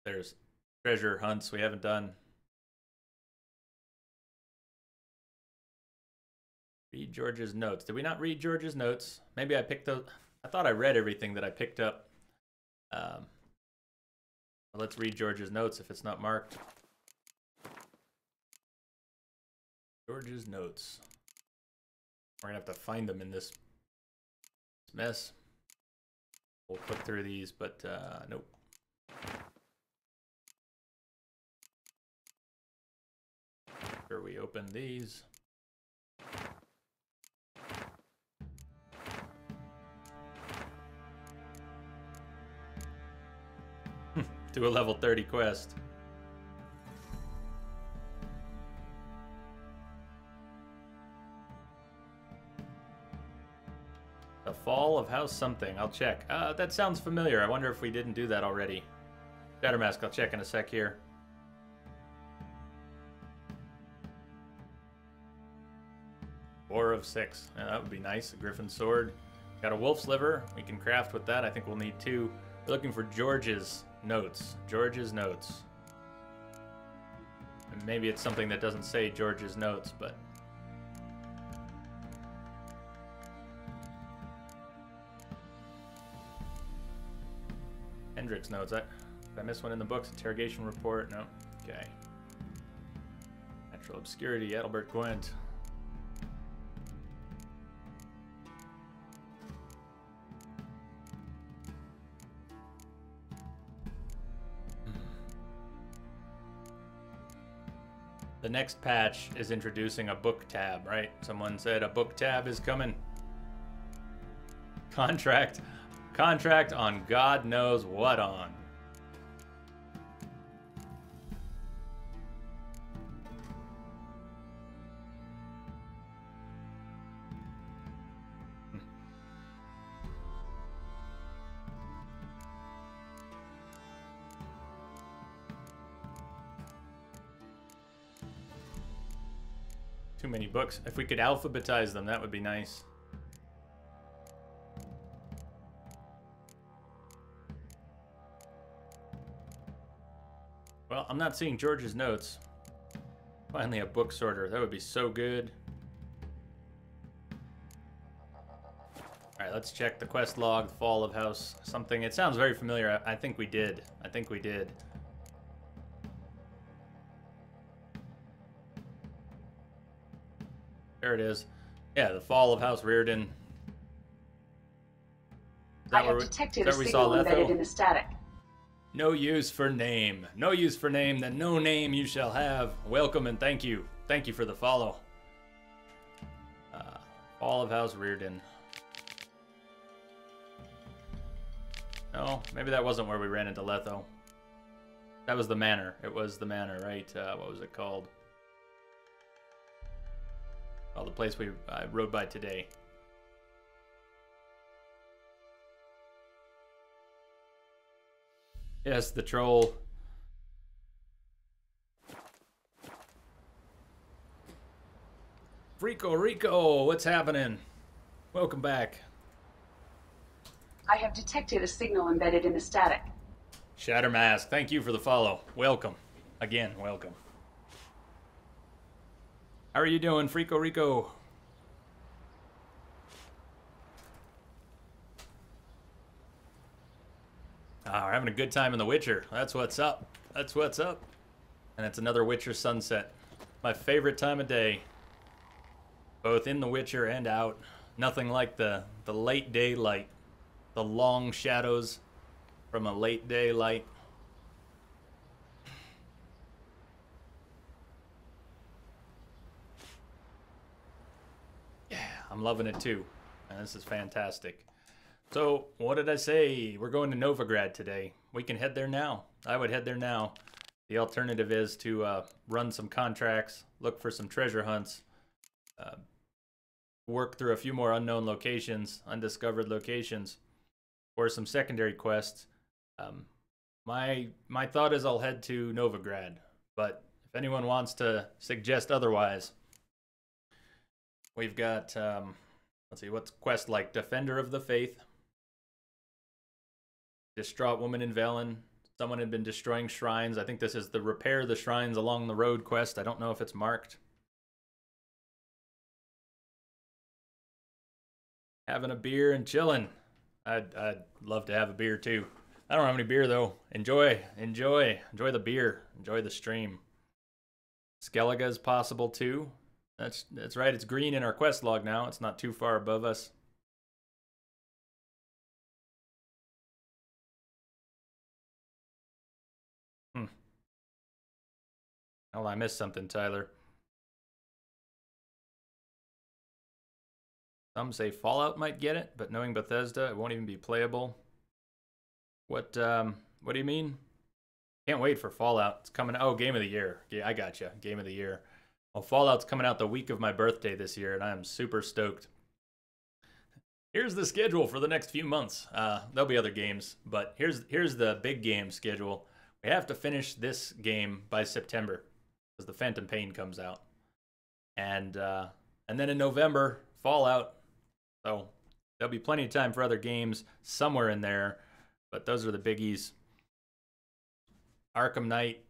A: There's treasure hunts we haven't done. Read George's notes. Did we not read George's notes? Maybe I picked those. I thought I read everything that I picked up. Let's read George's notes if it's not marked. George's notes. We're gonna have to find them in this mess. We'll click through these, but nope. Sure, we open these. Do a level 30 quest. The Fall of House something. I'll check. That sounds familiar. I wonder if we didn't do that already. Shattermask, I'll check in a sec here. War of 6. Yeah, that would be nice. A Griffin Sword. Got a Wolf's Liver. We can craft with that. I think we'll need 2. We're looking for George's notes. George's notes. And maybe it's something that doesn't say George's notes, but... Hendrick's notes. Did I miss one in the books? Interrogation report? No. Okay. Natural Obscurity. Adalbert Gwent. The next patch is introducing a book tab, right? Someone said a book tab is coming. Contract on God knows what on. Too many books. If we could alphabetize them, that would be nice. Well, I'm not seeing George's notes. Finally, a book sorter. That would be so good. Alright, let's check the quest log, the Fall of House something. It sounds very familiar. I think we did. I think we did. There it is. Yeah, the Fall of House Reardon.
H: I have detected a signal embedded in the static.
A: No use for name. No use for name, then no name you shall have. Welcome and thank you. Thank you for the follow. Fall of House Reardon. No, maybe that wasn't where we ran into Letho. That was the manor. It was the manor, right? What was it called? Oh, the place I rode by today. Yes, the troll. Rico, what's happening? Welcome back.
H: I have detected a signal embedded in the static.
A: Shattermask, thank you for the follow. Welcome. Again, welcome. How are you doing, Rico? We're having a good time in The Witcher. That's what's up. That's what's up. And it's another Witcher sunset. My favorite time of day. Both in The Witcher and out. Nothing like the late daylight. The long shadows from a late daylight. I'm loving it too. And this is fantastic. So, what did I say? We're going to Novigrad today. We can head there now. I would head there now. The alternative is to run some contracts, look for some treasure hunts, work through a few more unknown locations, undiscovered locations, or some secondary quests. My thought is I'll head to Novigrad, but if anyone wants to suggest otherwise, we've got, let's see, what's quest like? Defender of the Faith, Distraught Woman in Velen. Someone had been destroying shrines. I think this is the Repair the Shrines Along the Road quest. I don't know if it's marked. Having a beer and chilling. I'd love to have a beer too. I don't have any beer though. Enjoy the beer. Enjoy the stream. Skellige is possible too. That's right. It's green in our quest log now. It's not too far above us. Oh, I missed something, Tyler. Some say Fallout might get it, but knowing Bethesda, it won't even be playable. What do you mean? Can't wait for Fallout. It's coming. Oh, Game of the Year. Yeah, I gotcha. Game of the Year. Well, Fallout's coming out the week of my birthday this year, and I am super stoked. Here's the schedule for the next few months. There'll be other games, but here's the big game schedule. We have to finish this game by September, because the Phantom Pain comes out. And then in November, Fallout. So there'll be plenty of time for other games somewhere in there, but those are the biggies. Arkham Knight,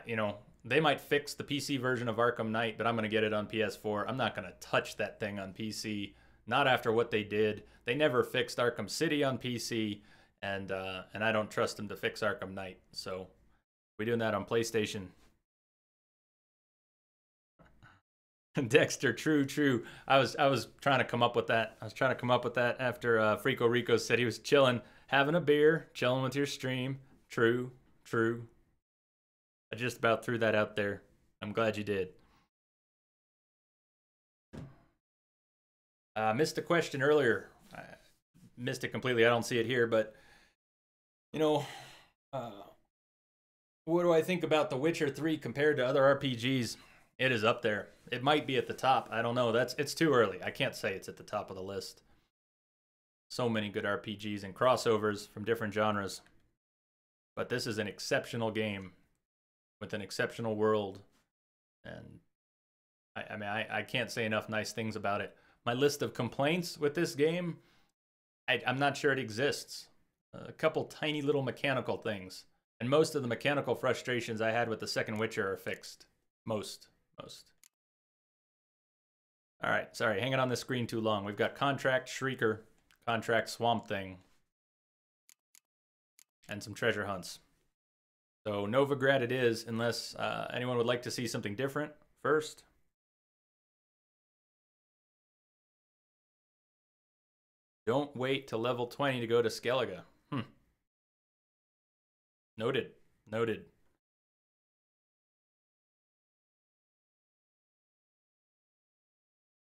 A: you know, they might fix the PC version of Arkham Knight, but I'm going to get it on PS4. I'm not going to touch that thing on PC, not after what they did. They never fixed Arkham City on PC, and I don't trust them to fix Arkham Knight. So we're doing that on PlayStation. Dexter, true. I was trying to come up with that. I was trying to come up with that after Frico Rico said he was chilling, having a beer, chilling with your stream. True. I just about threw that out there. I'm glad you did. Missed a question earlier. I missed it completely. I don't see it here, but you know, what do I think about The Witcher 3 compared to other RPGs? It is up there. It might be at the top. I don't know. It's too early. I can't say it's at the top of the list. So many good RPGs and crossovers from different genres. But this is an exceptional game with an exceptional world. And I mean, I can't say enough nice things about it. My list of complaints with this game, I'm not sure it exists. A couple tiny little mechanical things. And most of the mechanical frustrations I had with the second Witcher are fixed. Most. All right, sorry, hanging on the screen too long. We've got Contract Shrieker, Contract Swamp Thing, and some treasure hunts. So Novigrad it is, unless anyone would like to see something different first. Don't wait till level 20 to go to Skellige. Noted.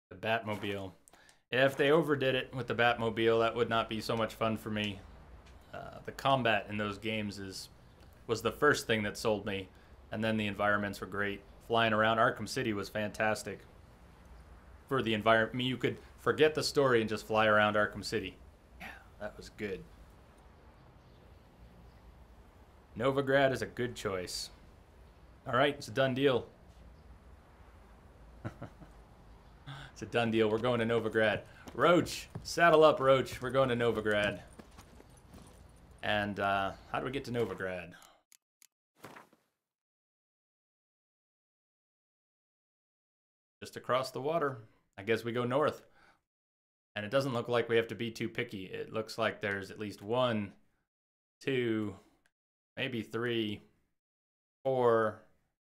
A: The Batmobile. If they overdid it with the Batmobile, that would not be so much fun for me. The combat in those games was the first thing that sold me, and then the environments were great. Flying around Arkham City was fantastic. For the environment, I mean, you could forget the story and just fly around Arkham City. Yeah, that was good. Novigrad is a good choice. All right, it's a done deal. It's a done deal. We're going to Novigrad. Roach, saddle up, Roach. We're going to Novigrad. And how do we get to Novigrad? Just across the water. I guess we go north. And it doesn't look like we have to be too picky. It looks like there's at least 1, 2, maybe 3, 4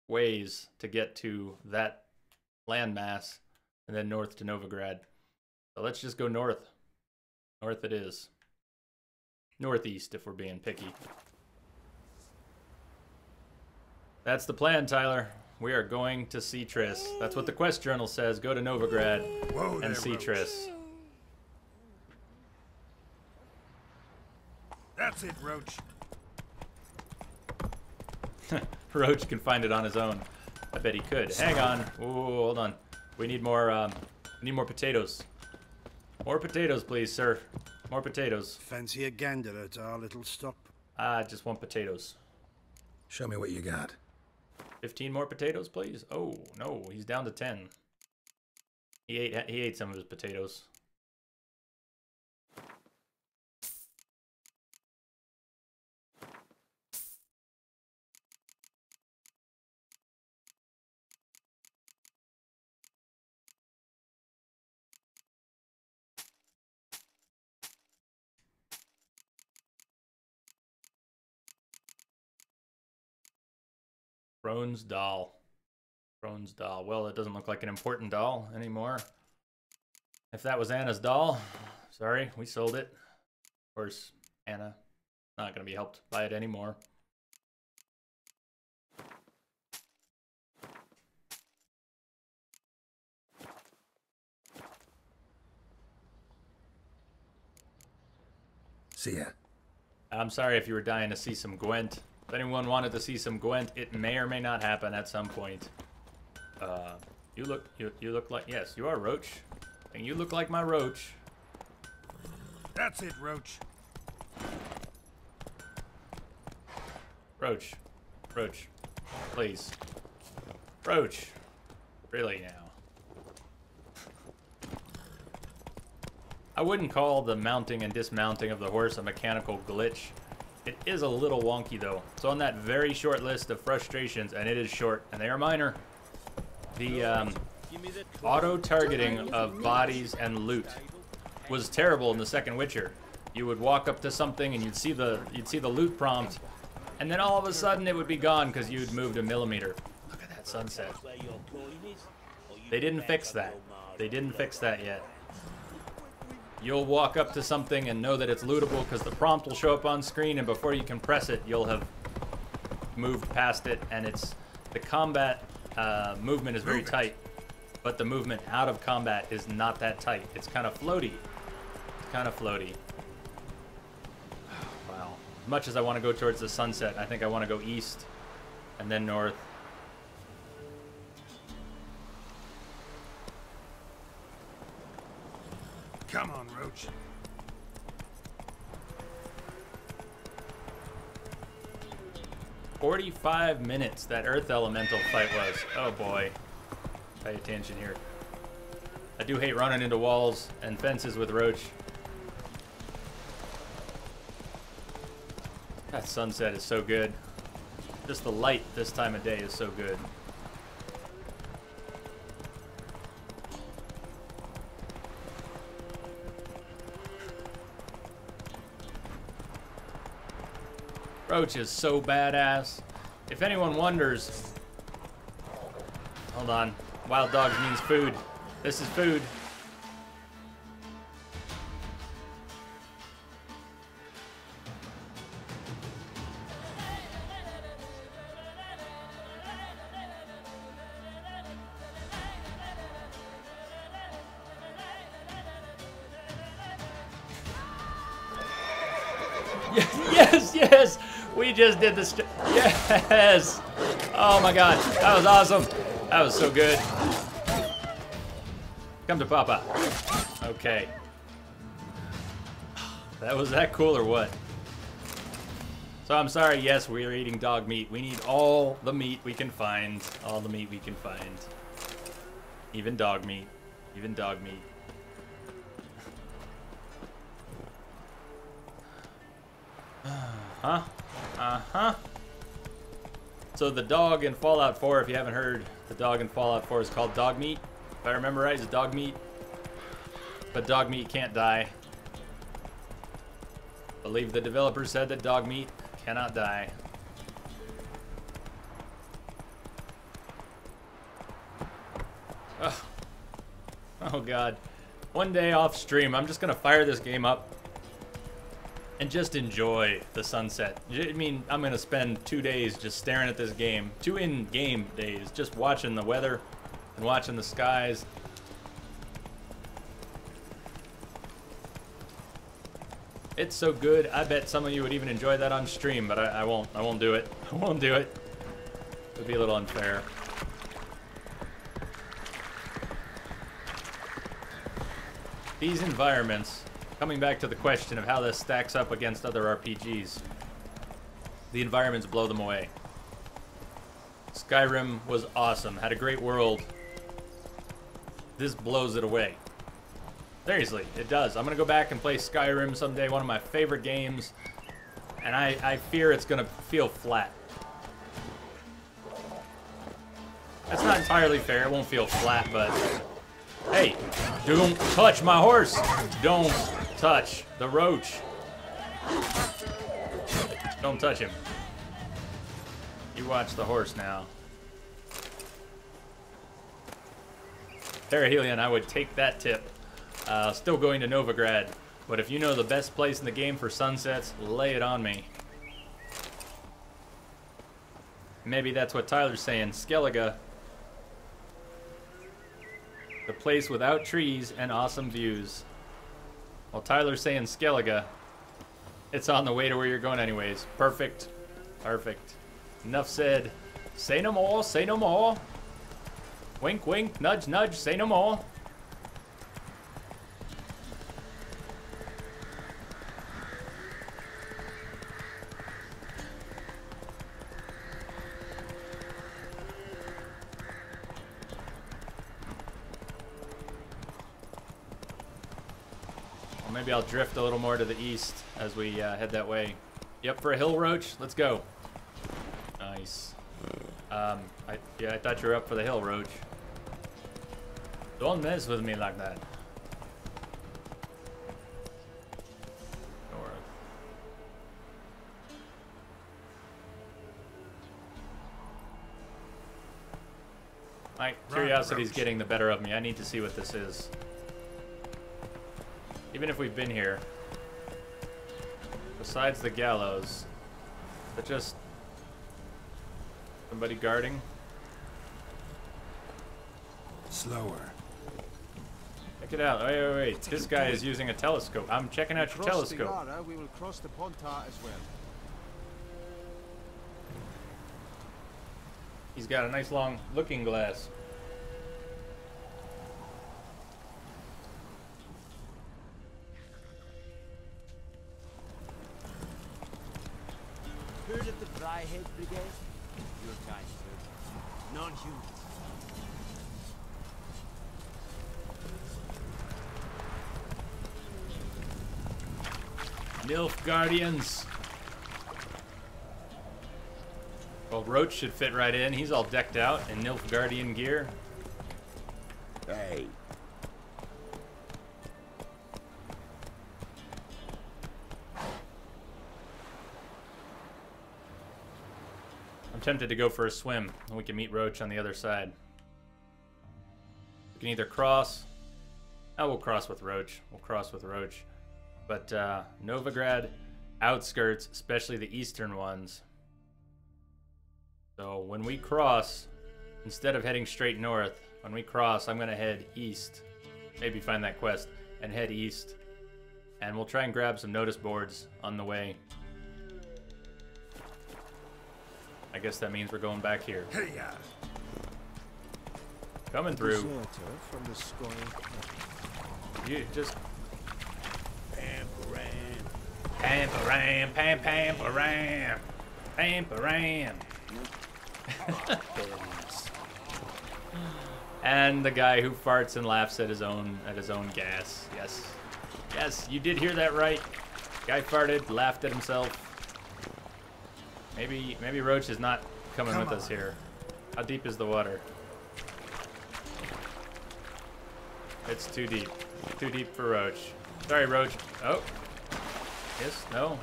A: ways to get to that landmass. And then north to Novigrad. So let's just go north. North it is. Northeast, if we're being picky. That's the plan, Tyler. We are going to see Triss. That's what the quest journal says. Go to Novigrad and see Triss.
F: That's it, Roach.
A: Roach can find it on his own. I bet he could. Hang on. Ooh, hold on. We need more potatoes. More potatoes, please, sir. More potatoes.
F: Fancy a gander at our little stop?
A: I just want potatoes.
C: Show me what you got.
A: 15 more potatoes, please. Oh, no, he's down to 10. He ate some of his potatoes. Crone's doll. Crone's doll. Well, it doesn't look like an important doll anymore. If that was Anna's doll, sorry, we sold it. Of course, Anna not going to be helped by it anymore.
C: See ya.
A: I'm sorry if you were dying to see some Gwent. If anyone wanted to see some Gwent, it may or may not happen at some point. You look like, yes, you are Roach. And you look like my Roach.
F: That's it, Roach.
A: Roach. Roach. Please. Roach. Really now. I wouldn't call the mounting and dismounting of the horse a mechanical glitch. It is a little wonky though. So on that very short list of frustrations, and it is short, and they are minor, the auto-targeting of bodies and loot was terrible in the second Witcher. You would walk up to something and you'd see the loot prompt, and then all of a sudden it would be gone because you'd moved a millimeter. Look at that sunset. They didn't fix that. They didn't fix that yet. You'll walk up to something and know that it's lootable because the prompt will show up on screen, and before you can press it, you'll have moved past it, and the combat movement is very tight, but the movement out of combat is not that tight. It's kind of floaty. It's kind of floaty. Wow. As much as I want to go towards the sunset, I think I want to go east and then north.
F: Come on, Roach.
A: "45 minutes that Earth Elemental fight was. Oh boy. Pay attention here. I do hate running into walls and fences with Roach. That sunset is so good. Just the light this time of day is so good. Roach is so badass. If anyone wonders, hold on. Wild dogs means food. This is food. Yes, yes. We just did this. Yes. Oh my God. That was awesome. That was so good. Come to Papa. Okay. That was that cool or what? So I'm sorry. Yes, we are eating dog meat. We need all the meat we can find. All the meat we can find. Even dog meat. Even dog meat. Huh? Uh-huh. So the dog in Fallout 4, if you haven't heard, the dog in Fallout 4 is called dog meat. If I remember right, it's dog meat. But dog meat can't die. I believe the developer said that dog meat cannot die. Oh, oh God. One day off stream, I'm just gonna fire this game up and just enjoy the sunset. I mean, I'm gonna spend 2 days just staring at this game. 2 in-game days, just watching the weather and watching the skies. It's so good. I bet some of you would even enjoy that on stream, but I won't. I won't do it. I won't do it. It would be a little unfair. These environments, coming back to the question of how this stacks up against other RPGs, the environments blow them away. Skyrim was awesome, had a great world. This blows it away. Seriously, it does. I'm gonna go back and play Skyrim someday, one of my favorite games, and I fear it's gonna feel flat. That's not entirely fair, it won't feel flat, but hey, don't touch my horse! Don't touch the roach. Don't touch him. You watch the horse now. Terahelion, I would take that tip. Still going to Novigrad, but if you know the best place in the game for sunsets, lay it on me. Maybe that's what Tyler's saying. Skellige. The place without trees and awesome views. Well, Tyler's saying Skellige. It's on the way to where you're going anyways. Perfect. Perfect. Enough said. Say no more, say no more. Wink, wink, nudge, nudge, say no more. Well, maybe I'll drift a little more to the east as we head that way. Yep, for a hill roach, let's go. Nice. Yeah, I thought you were up for the hill roach. Don't mess with me like that. North. My curiosity's getting the better of me. I need to see what this is. Even if we've been here, besides the gallows, but just somebody guarding.
C: Slower.
A: Check it out. Wait, wait, wait. This guy is using a telescope. I'm checking out your telescope.
B: We will cross the Pontar as well.
A: He's got a nice long looking glass.
F: Heard of the Fryhead Brigade? Your kind, sir. Non-human.
A: Nilfgaardians. Well, Roach should fit right in. He's all decked out in Nilfgaardian gear.
F: Hey.
A: I'm tempted to go for a swim, and we can meet Roach on the other side. We can either cross. Oh, we'll cross with Roach. We'll cross with Roach. But Novigrad outskirts, especially the eastern ones. So when we cross, instead of heading straight north, when we cross, I'm going to head east. Maybe find that quest and head east. And we'll try and grab some notice boards on the way. I guess that means we're going back here. Coming through.
B: From the sky.
A: You just...
F: Pam-param.
A: Pam-param, pam-pam-param. Pam-param. And the guy who farts and laughs at his own gas. Yes. Yes, you did hear that right. Guy farted, laughed at himself. Maybe Roach is not coming with us here. How deep is the water? It's too deep. Too deep for Roach. Sorry, Roach. Oh. Yes, no.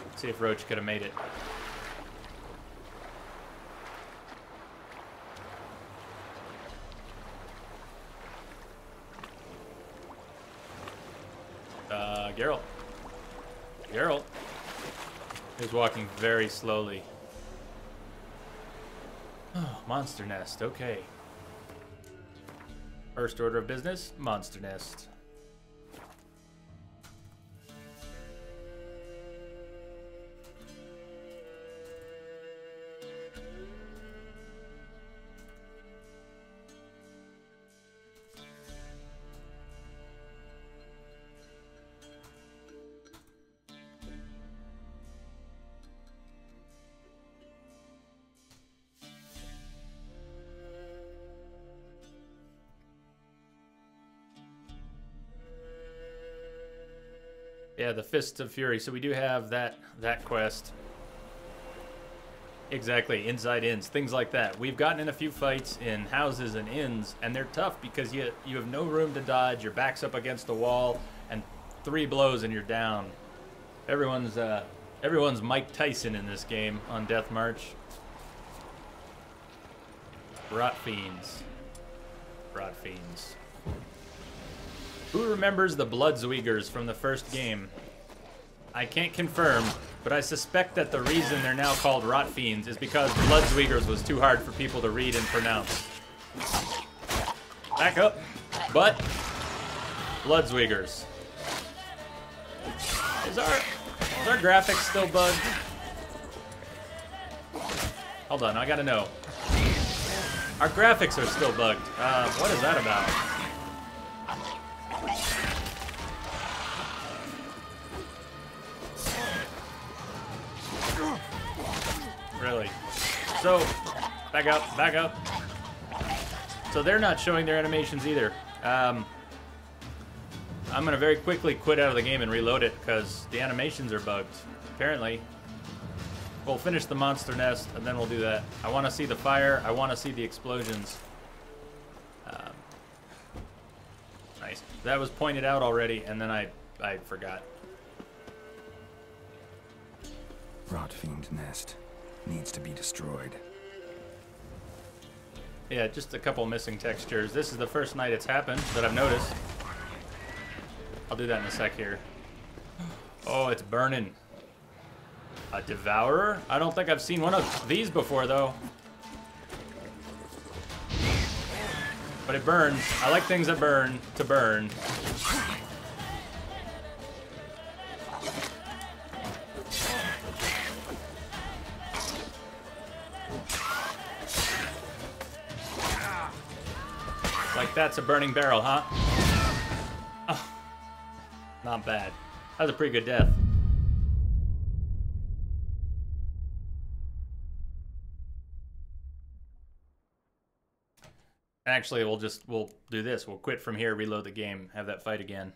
A: Let's see if Roach could have made it. Geralt. Geralt is walking very slowly. Oh, monster nest, okay. First order of business, monster nest. Yeah, the Fist of Fury. So we do have that quest. Exactly, inside inns, things like that. We've gotten in a few fights in houses and inns, and they're tough because you have no room to dodge. Your back's up against the wall, and 3 blows and you're down. Everyone's Mike Tyson in this game on Death March. Rot Fiends. Rot Fiends. Who remembers the Bloodsweegers from the first game? I can't confirm, but I suspect that the reason they're now called Rot Fiends is because Bloodsweegers was too hard for people to read and pronounce. Back up. But Bloodsweegers. Is our graphics still bugged? Hold on, I gotta know. Our graphics are still bugged. What is that about? Really? So, back up, back up. So they're not showing their animations either. I'm gonna very quickly quit out of the game and reload it because the animations are bugged. Apparently. We'll finish the monster nest and then we'll do that. I want to see the fire. I want to see the explosions. Nice. That was pointed out already, and then I forgot.
C: Rot Fiend nest needs to be destroyed.
A: Yeah, just a couple missing textures. This is the first night it's happened that I've noticed. I'll do that in a sec here. Oh, it's burning. A Devourer? I don't think I've seen one of these before, though. But it burns. I like things that burn to burn. Like that's a burning barrel, huh? Oh, not bad. That was a pretty good death. Actually, we'll do this. We'll quit from here, reload the game, have that fight again.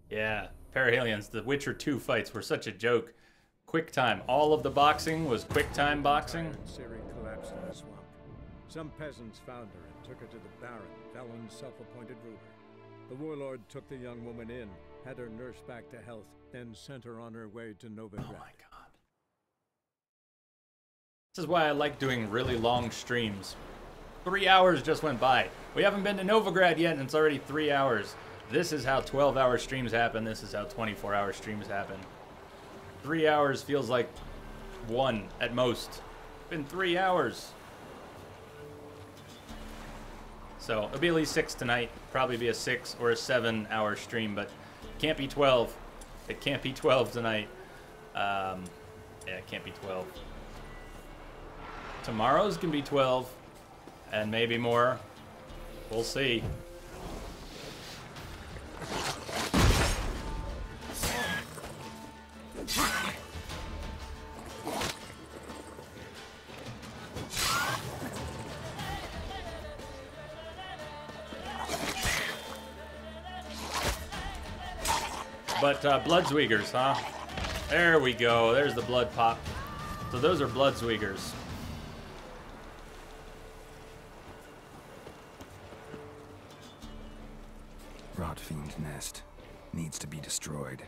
A: Yeah. Parahelions, the Witcher 2 fights were such a joke. Quick time. All of the boxing was quick time boxing.
K: Ciri collapsed in the swamp. Some peasants found her and took her to the Baron, Valen's self-appointed ruler. The warlord took the young woman in, had her nursed back to health, then sent her on her way to Novigrad.
A: Oh my god. This is why I like doing really long streams. 3 hours just went by. We haven't been to Novigrad yet, and it's already 3 hours. This is how 12-hour streams happen. This is how 24-hour streams happen. 3 hours feels like 1 at most. It's been 3 hours. So it'll be at least 6 tonight. Probably be a 6 or a 7-hour stream, but it can't be 12. It can't be 12 tonight. Yeah, it can't be 12. Tomorrow's can be 12, and maybe more. We'll see. But Bloodsweegers, huh? There we go. There's the blood pop. So those are Bloodsweegers.
C: Rot Fiend nest needs to be destroyed.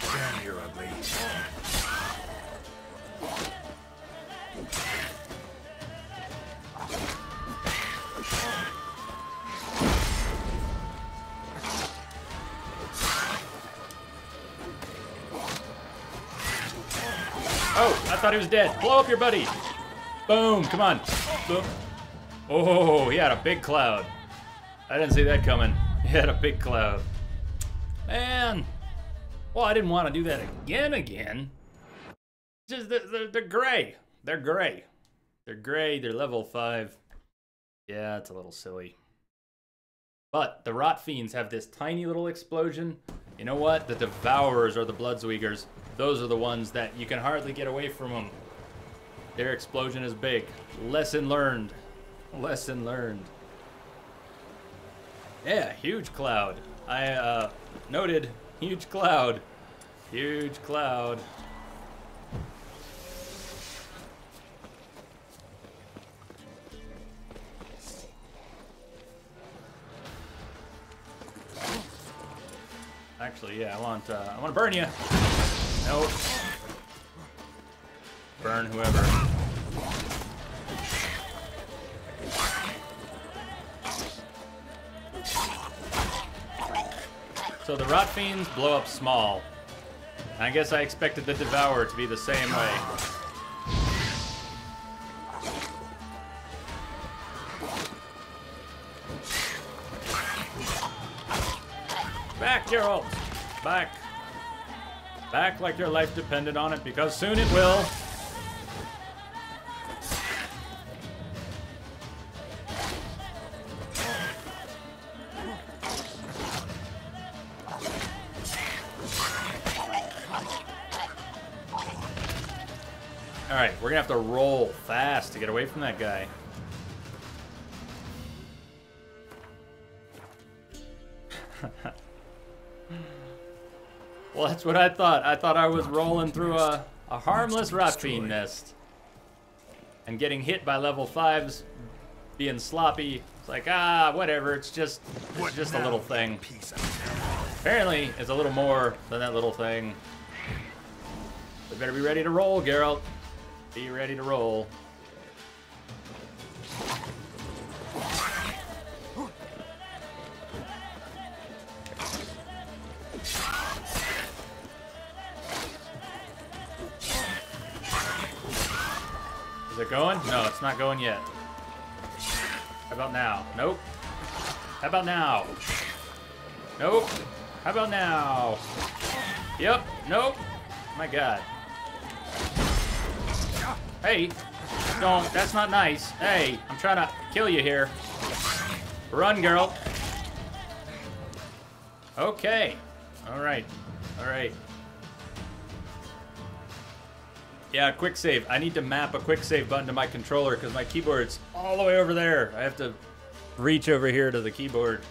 K: Damn, you're ugly.
A: Oh, I thought he was dead. Blow up your buddy. Boom, come on. Boom. Oh, he had a big cloud. I didn't see that coming. He had a big cloud. Man. Well, I didn't want to do that again. Just, they're gray. They're gray. They're gray, they're level 5. Yeah, it's a little silly. But the Rot Fiends have this tiny little explosion. You know what? The Devourers or the Bloodsweegers, those are the ones that you can hardly get away from them. Their explosion is big. Lesson learned. Lesson learned. Yeah, huge cloud. I noted huge cloud. Huge cloud. Actually, yeah, I want to burn you. Nope. Burn whoever. So the Rot Fiends blow up small. I guess I expected the Devourer to be the same way. Back, Geralt! Back. Back like your life depended on it, because soon it will. Alright, we're gonna have to roll fast to get away from that guy. Well, that's what I thought. I thought I was rolling through a harmless Rot Fiend nest. And getting hit by level 5s, being sloppy. It's like, whatever, it's just a little thing. Apparently, it's a little more than that little thing. We better be ready to roll, Geralt. Be ready to roll. Is it going? No, it's not going yet. How about now? Nope. How about now? Nope. How about now? Yep. Nope. My God. Hey. Don't. That's not nice. Hey, I'm trying to kill you here. Run, girl. Okay. All right. All right. Yeah, quick save. I need to map a quick save button to my controller because my keyboard's all the way over there. I have to reach over here to the keyboard.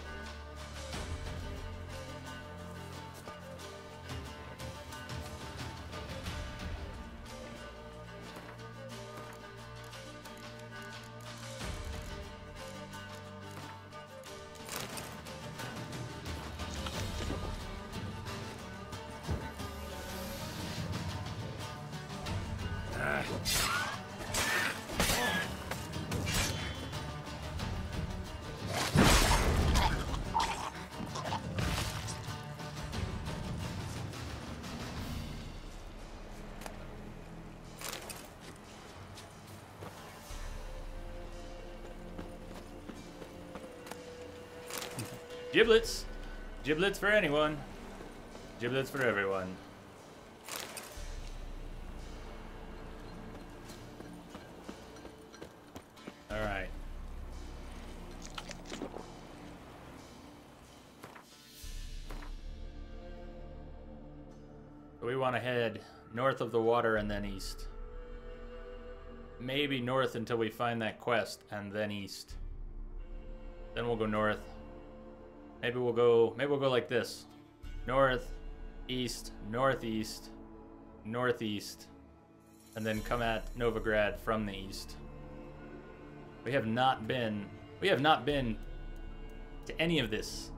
A: Giblets. Giblets for anyone. Giblets for everyone. Alright. So we want to head north of the water and then east. Maybe north until we find that quest and then east. Then we'll go north. Maybe we'll go like this. North, east, northeast, northeast, and then come at Novigrad from the east. We have not been to any of this.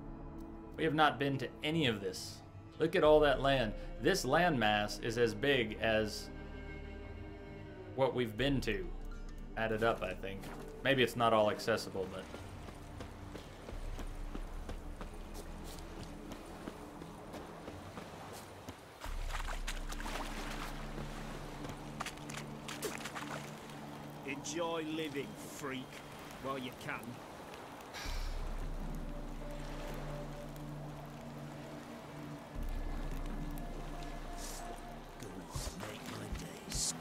A: We have not been to any of this. Look at all that land. This landmass is as big as what we've been to. Added up, I think. Maybe it's not all accessible, but...
F: Enjoy living, freak, while you can.
E: Go on, make my day, Scott.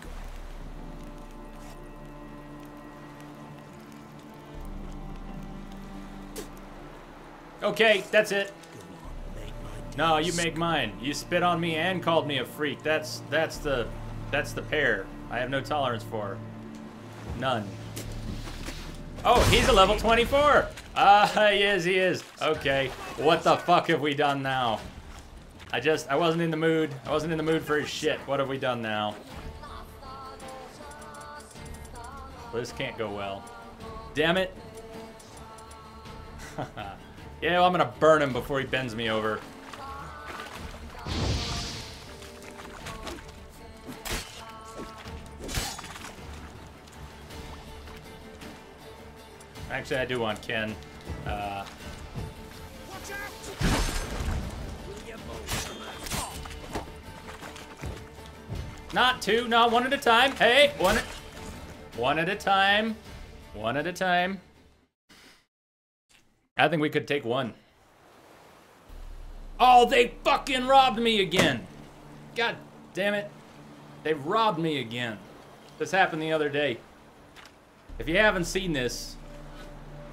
A: Okay, that's it. No, you make mine. You spit on me and called me a freak. That's the pair I have no tolerance for. None. Oh, he's a level 24. Yes, he is. Okay. What the fuck have we done now? I wasn't in the mood. I wasn't in the mood for his shit. What have we done now? This can't go well. Damn it. Yeah, well, I'm gonna burn him before he bends me over. Actually, I do want Ken. Not two, no, one at a time. Hey, one at a time. One at a time. I think we could take one. Oh, they fucking robbed me again. God damn it. They robbed me again. This happened the other day. If you haven't seen this,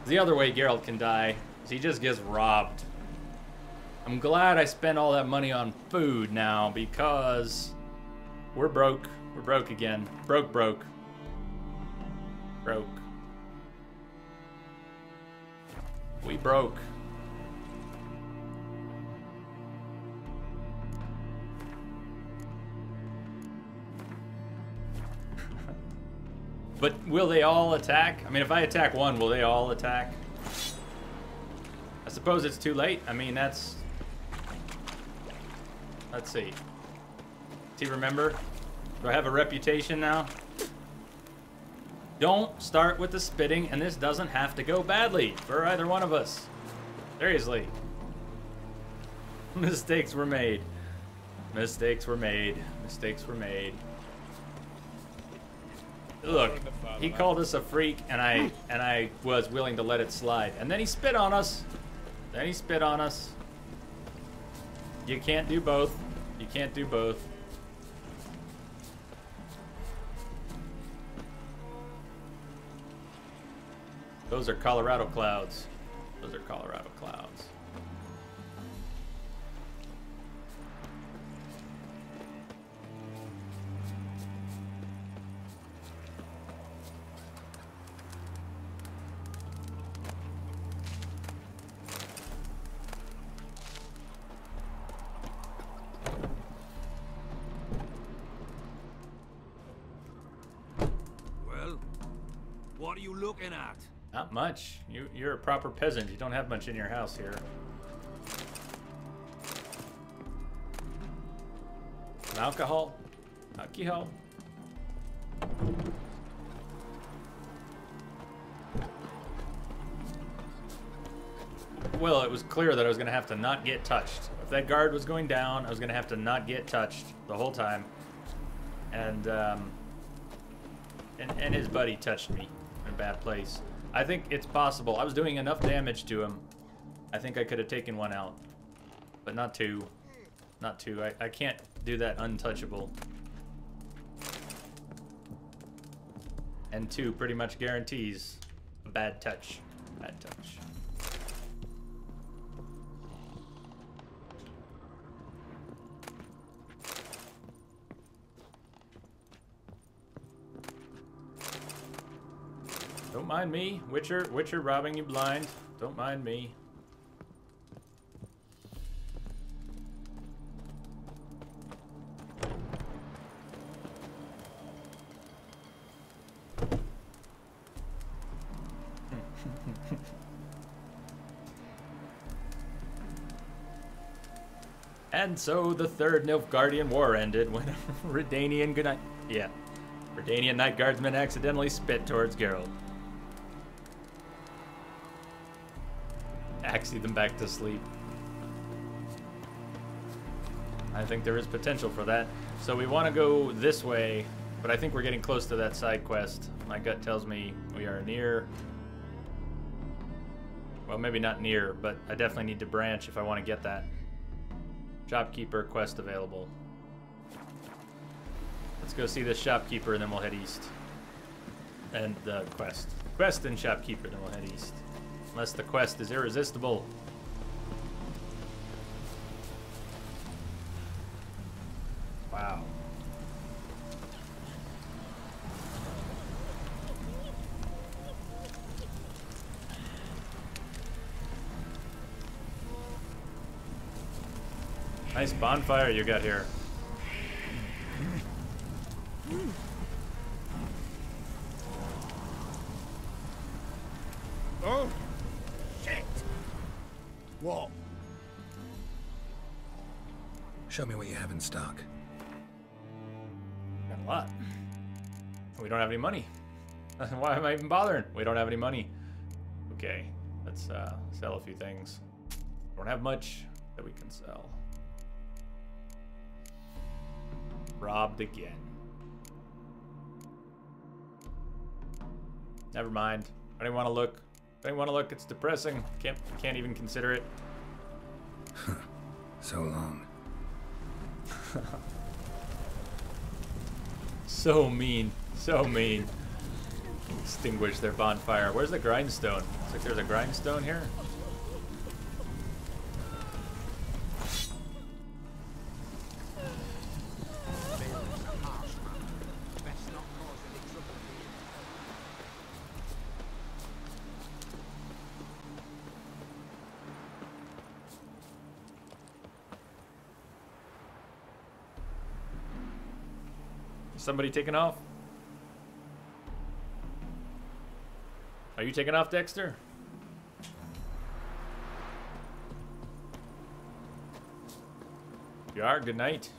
A: the other way Geralt can die is he just gets robbed. I'm glad I spent all that money on food now because we're broke. We're broke again. Broke. Broke. We broke. But will they all attack? I mean, if I attack one, will they all attack? I suppose it's too late. I mean, that's... Let's see. Do you remember? Do I have a reputation now? Don't start with the spitting, and this doesn't have to go badly for either one of us. Seriously. Mistakes were made. Mistakes were made. Mistakes were made. Look, he called us a freak, and I was willing to let it slide. And then he spit on us. Then he spit on us. You can't do both. You can't do both. Those are Colorado clouds. Those are Colorado clouds.
L: Well, what are you looking at?
A: Not much. You're a proper peasant. You don't have much in your house here. Some alcohol? Alcohol? Well, it was clear that I was going to have to not get touched. If that guard was going down, I was going to have to not get touched the whole time. And his buddy touched me in a bad place. I think it's possible. I was doing enough damage to him. I think I could have taken one out. But not two. Not two. I can't do that untouchable. And two pretty much guarantees a bad touch. Bad touch. Don't mind me. Witcher robbing you blind. Don't mind me. And so the Third Nilfgaardian War ended when Redanian Redanian Night Guardsmen accidentally spit towards Geralt. Axie them back to sleep. I think there is potential for that. So we want to go this way, but I think we're getting close to that side quest. My gut tells me we are near. Well, maybe not near, but I definitely need to branch if I want to get that. Shopkeeper quest available. Let's go see this shopkeeper and then we'll head east. And the quest. Quest and shopkeeper, then we'll head east. Unless the quest is irresistible. Wow. Nice bonfire you got here.
F: Oh, shit. What?
C: Show me what you have in stock.
A: Got a lot. We don't have any money. Why am I even bothering? We don't have any money. Okay, let's sell a few things. Don't have much that we can sell. Robbed again. Never mind. I didn't want to look. I didn't want to look. It's depressing. Can't even consider it.
C: So long.
A: So mean. So mean. Extinguish their bonfire. Where's the grindstone? Looks like there's a grindstone here. Somebody taking off? Are you taking off, Dexter? You are. Good night.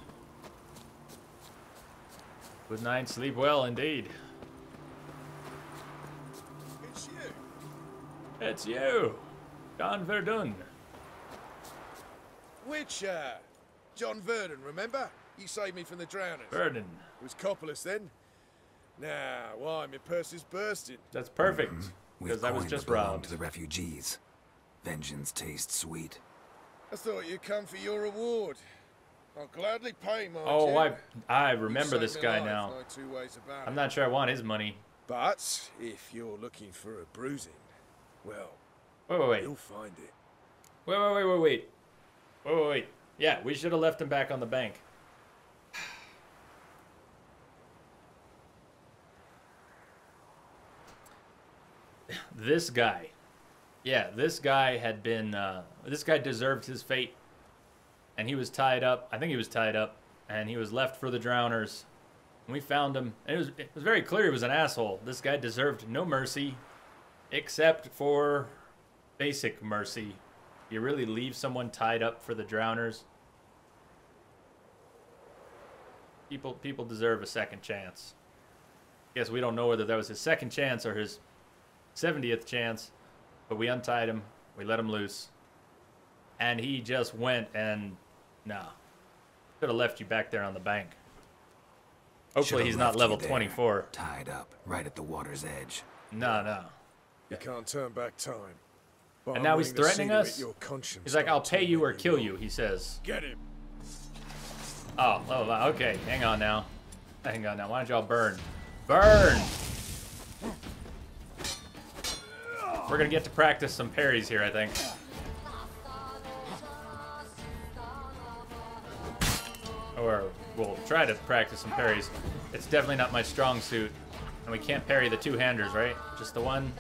A: Good night. Sleep well, indeed.
F: It's you.
A: It's you, John Verdun.
F: Which, John Verdun, remember? You saved me from the drowners.
A: Verdun.
F: It was Coppolis then. Now, why, my purse is bursting.
A: That's perfect. Because I was just robbed.
C: To the refugees. Vengeance tastes sweet.
F: I thought you'd come for your reward. I'll gladly pay, my
A: Oh,
F: dear.
A: I remember this guy
F: life,
A: now.
F: no two ways about
A: I'm
F: it.
A: not sure I want his money.
F: But if you're looking for a bruising, well,
A: Wait.
F: you'll find it.
A: Wait. Yeah, we should have left him back on the bank. This guy. Yeah, this guy had been, this guy deserved his fate. And he was tied up. I think he was tied up. And he was left for the drowners. And we found him. And it was very clear he was an asshole. This guy deserved no mercy. Except for basic mercy. You really leave someone tied up for the drowners? People deserve a second chance. Guess we don't know whether that was his second chance or his 70th chance, but we untied him, we let him loose, and he just went and could have left you back there on the bank. Hopefully he's not level 24.
C: Tied up right at the water's edge.
A: No.
F: You can't turn back time. But
A: And
F: I'm
A: now he's
F: willing to
A: threatening
F: see to
A: us?
F: it your conscience
A: He's like, I'll
F: starts
A: pay you or
F: tormenting
A: kill you, he says.
F: Get him.
A: Oh, okay, hang on now. Why don't y'all burn? Burn! We're gonna get to practice some parries here, I think. Or we'll try to practice some parries. It's definitely not my strong suit. And we can't parry the two-handers, right? Just the one?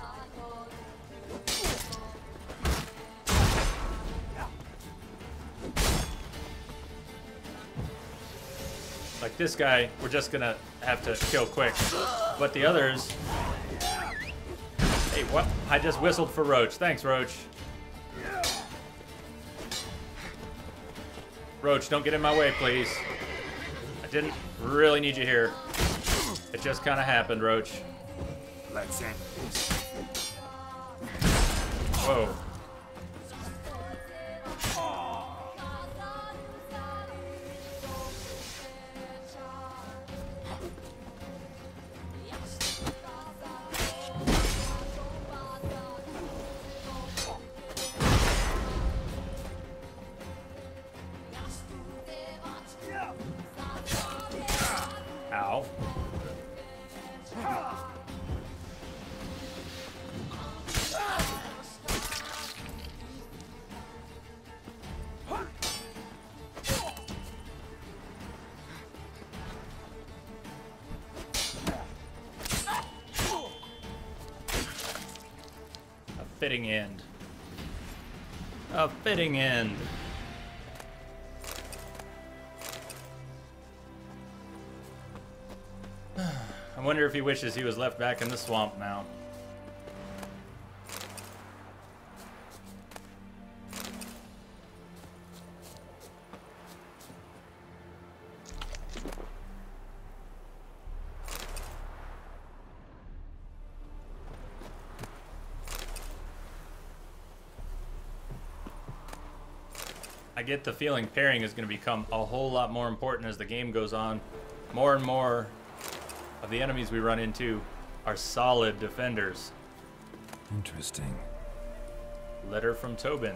A: Like this guy, we're just gonna have to kill quick. But the others... Hey, what? I just whistled for Roach. Thanks, Roach. Roach, don't get in my way, please. I didn't really need you here. It just kind of happened, Roach.
D: Let's end this.
A: Whoa. Ow. A fitting end. A fitting end. I wonder if he wishes he was left back in the swamp now. I get the feeling pairing is going to become a whole lot more important as the game goes on. More and more of the enemies we run into are solid defenders.
C: Interesting.
A: Letter from Tobin.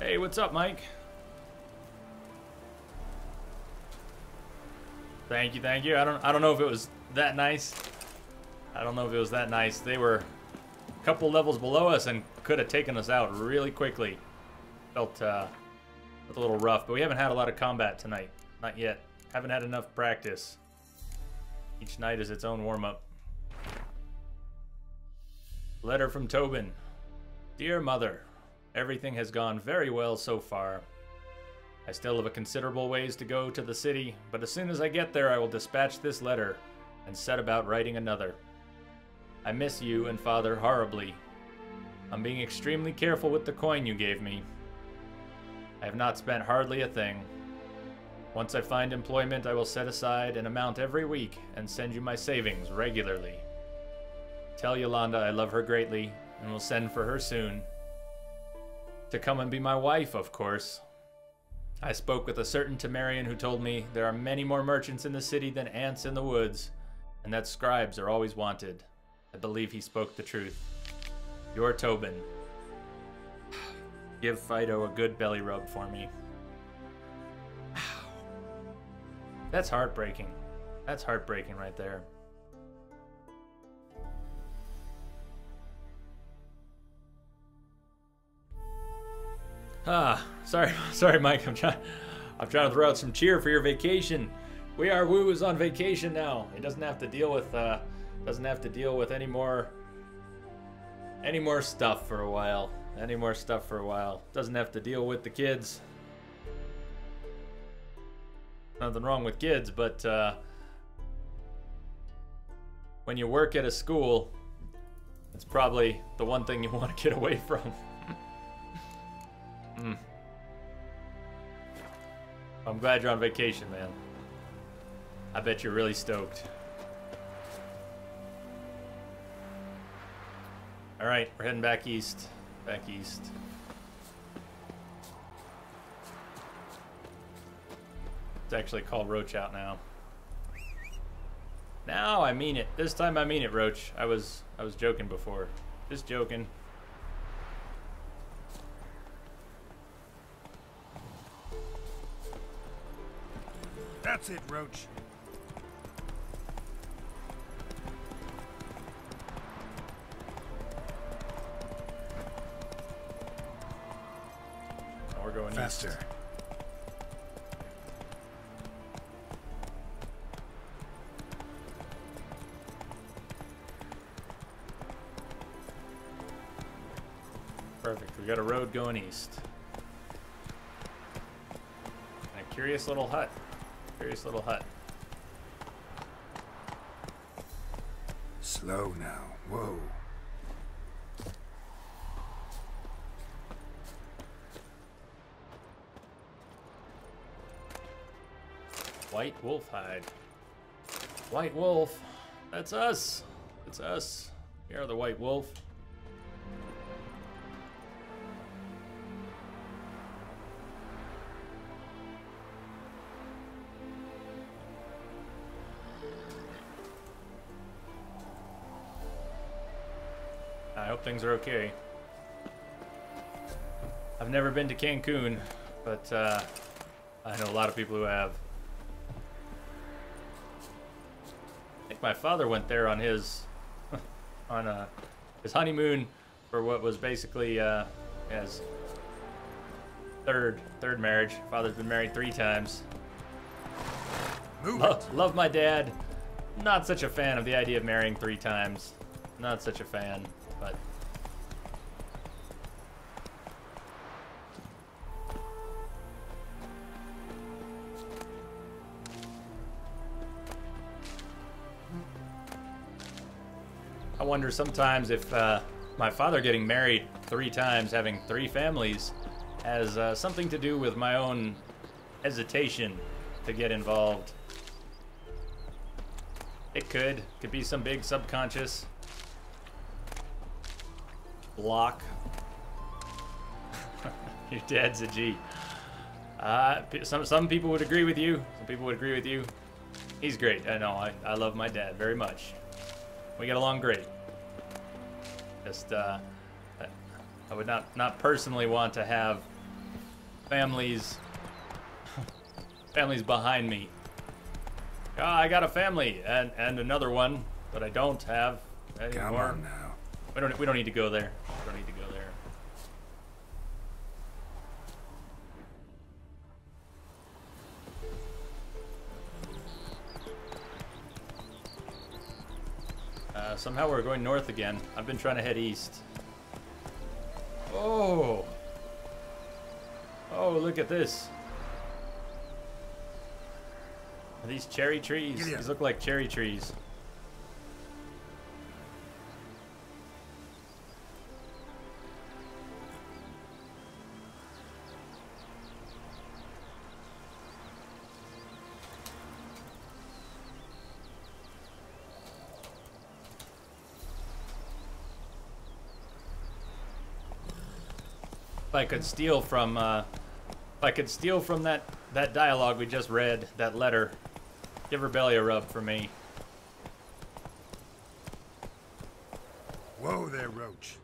A: Hey, what's up, Mike? Thank you, thank you. I don't know if it was that nice. I don't know if it was that nice. They were a couple levels below us and could have taken us out really quickly. Felt a little rough, but we haven't had a lot of combat tonight. Not yet. Haven't had enough practice. Each night is its own warm-up. Letter from Tobin. Dear Mother, everything has gone very well so far. I still have a considerable ways to go to the city, but as soon as I get there I will dispatch this letter and set about writing another. I miss you and Father horribly. I'm being extremely careful with the coin you gave me. I have not spent hardly a thing. Once I find employment, I will set aside an amount every week and send you my savings regularly. Tell Yolanda I love her greatly and will send for her soon. To come and be my wife, of course. I spoke with a certain Temerian who told me there are many more merchants in the city than ants in the woods, and that scribes are always wanted. I believe he spoke the truth. Your Tobin. Give Fido a good belly rub for me. That's heartbreaking. That's heartbreaking right there. Sorry, Mike. I'm trying to throw out some cheer for your vacation. We are Woo's on vacation now. He doesn't have to deal with any more stuff for a while. Doesn't have to deal with the kids. Nothing wrong with kids, but when you work at a school, it's probably the one thing you want to get away from. I'm glad you're on vacation, man. I bet you're really stoked. All right, we're heading back east. Back east. It's actually called Roach out now. Now I mean it. This time I mean it, Roach. I was joking before. Just joking.
F: That's it, Roach.
A: Oh, we're going
C: faster.
A: East. Perfect. We got a road going east. And a curious little hut. Curious little hut.
C: Slow now. Whoa.
A: White wolf hide. White wolf. That's us. It's us. We are the white wolf. I hope things are okay. I've never been to Cancun, but I know a lot of people who have. I think my father went there on his his honeymoon for what was basically his third marriage. Father's been married 3 times. Love my dad. Not such a fan of the idea of marrying 3 times. Not such a fan, but. I wonder sometimes if my father getting married 3 times, having 3 families, has something to do with my own hesitation to get involved. It could be some big subconscious block. Your dad's a G. Some people would agree with you. Some people would agree with you. He's great. I know. I love my dad very much. We get along great. Just I would not personally want to have families behind me. Oh, I got a family and another one that I don't have anymore.
C: Come on now.
A: We don't need to go there. We don't need to go there. Somehow we're going north again. I've been trying to head east. Oh, look at this. Are these cherry trees? These look like cherry trees. If I could steal from that dialogue we just read, that letter, give her belly a rub for me.
F: Whoa there, Roach.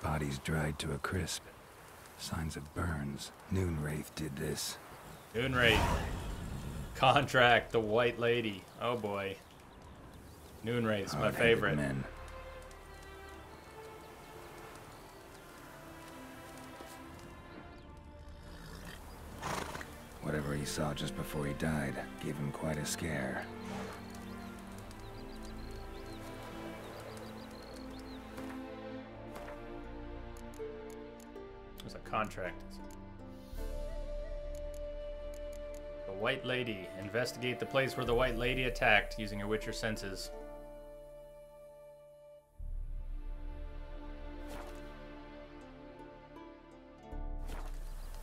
C: Bodies dried to a crisp. Signs of burns. Noonwraith did this.
A: Noonwraith. Contract, the White Lady. Oh boy. Noonwraith's my favorite.
C: Men. Whatever he saw just before he died gave him quite a scare.
A: There's a contract. The White Lady. Investigate the place where the White Lady attacked using your Witcher senses.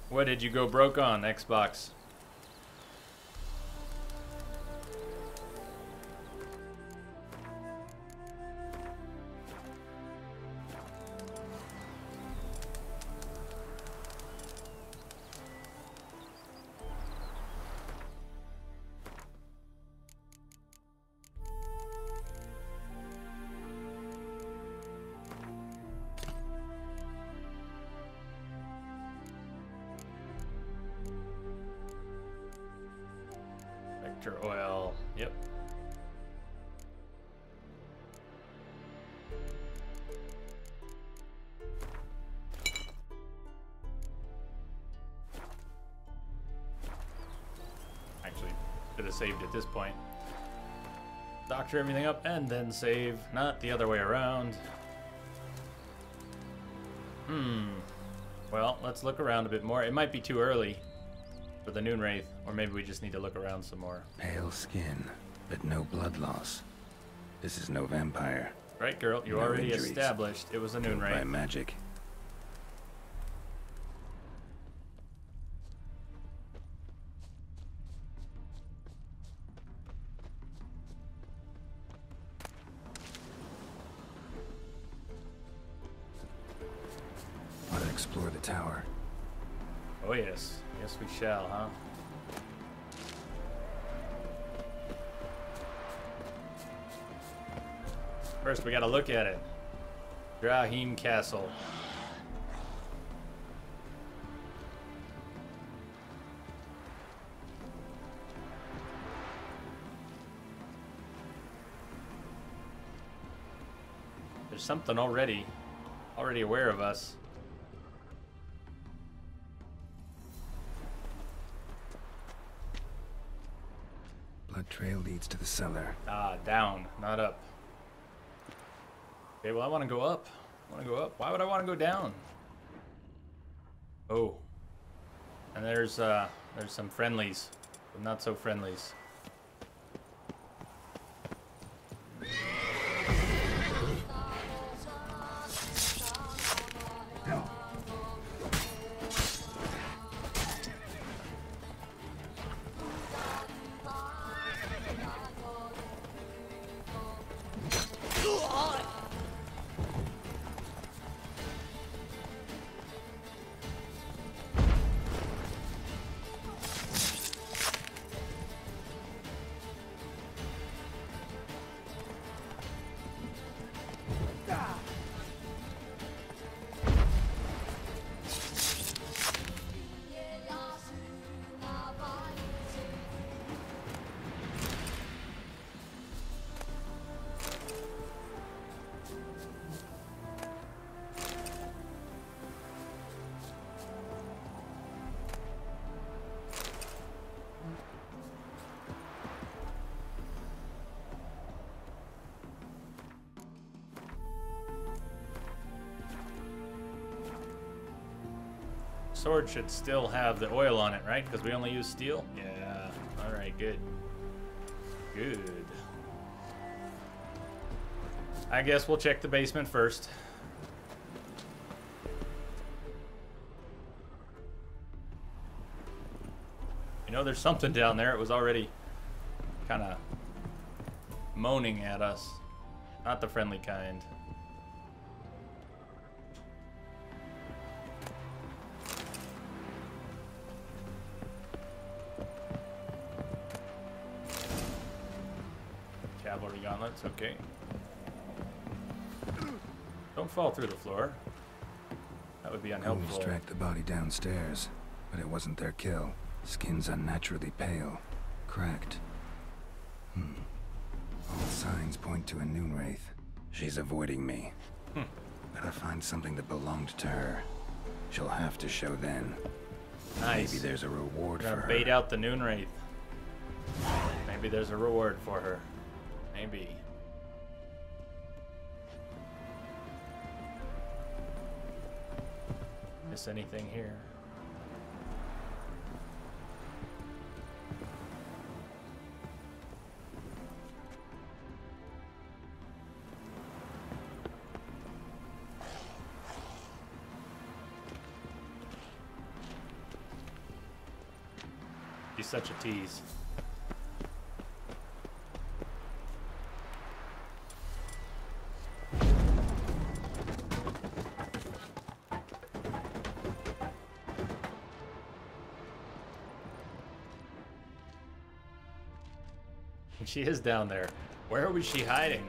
A: What did you go broke on, Xbox? Oil. Yep. Actually, could have saved at this point. Doctor everything up and then save, not the other way around. Well, let's look around a bit more. It might be too early for the Noonwraith, or maybe we just need to look around some more.
C: Pale skin, but no blood loss. This is no vampire.
A: Right, girl, you already established it was a Noonwraith.
C: By magic. Want to explore the tower?
A: Oh yes. Yes, we shall, huh? First, we gotta look at it. Drahim Castle. There's something already aware of us.
C: Blood trail leads to the cellar.
A: Ah, down, not up. Okay, well, I want to go up. Why would I want to go down? Oh. And there's some friendlies, but not so friendlies. Sword should still have the oil on it, right? Because we only use steel? Yeah. Alright, good. Good. I guess we'll check the basement first. You know, there's something down there. It was already kind of moaning at us. Not the friendly kind. Cavalry gauntlets, okay. Don't fall through the floor. That would be unhelpful.
C: Ghouls dragged the body downstairs, but it wasn't their kill. Skin's unnaturally pale, cracked. All signs point to a Noonwraith. She's avoiding me. Gotta find something that belonged to her. She'll have to show then.
A: Nice.
C: Maybe there's a reward for her.
A: Bait out the Noonwraith. Maybe there's a reward for her. Maybe. Miss anything here? He's such a tease. She is down there. Where was she hiding?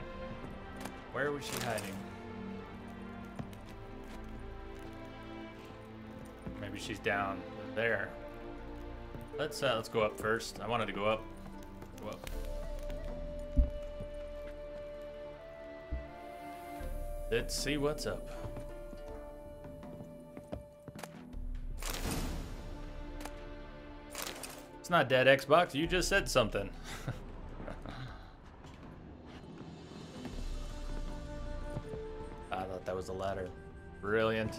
A: Where was she hiding? Maybe she's down there. Let's go up first. I wanted to go up. Go up. Let's see what's up. It's not dead, Xbox. You just said something. I thought that was the ladder. Brilliant.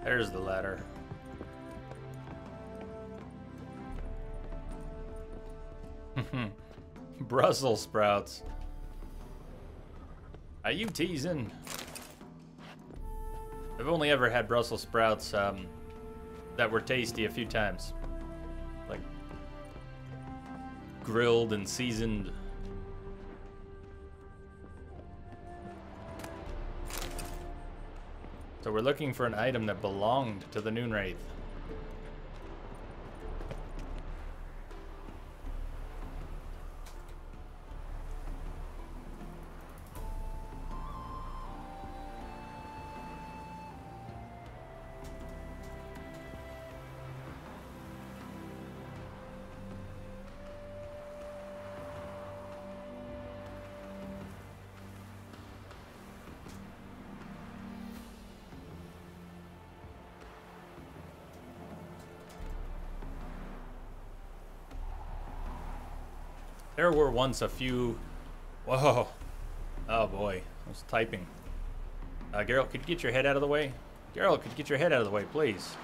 A: There's the ladder. Brussels sprouts. Are you teasing? I've only ever had Brussels sprouts that were tasty a few times. Like grilled and seasoned. So we're looking for an item that belonged to the Noonwraith. There were once a few... Whoa. Oh boy, I was typing. Geralt, could you get your head out of the way? Geralt, could you get your head out of the way, please?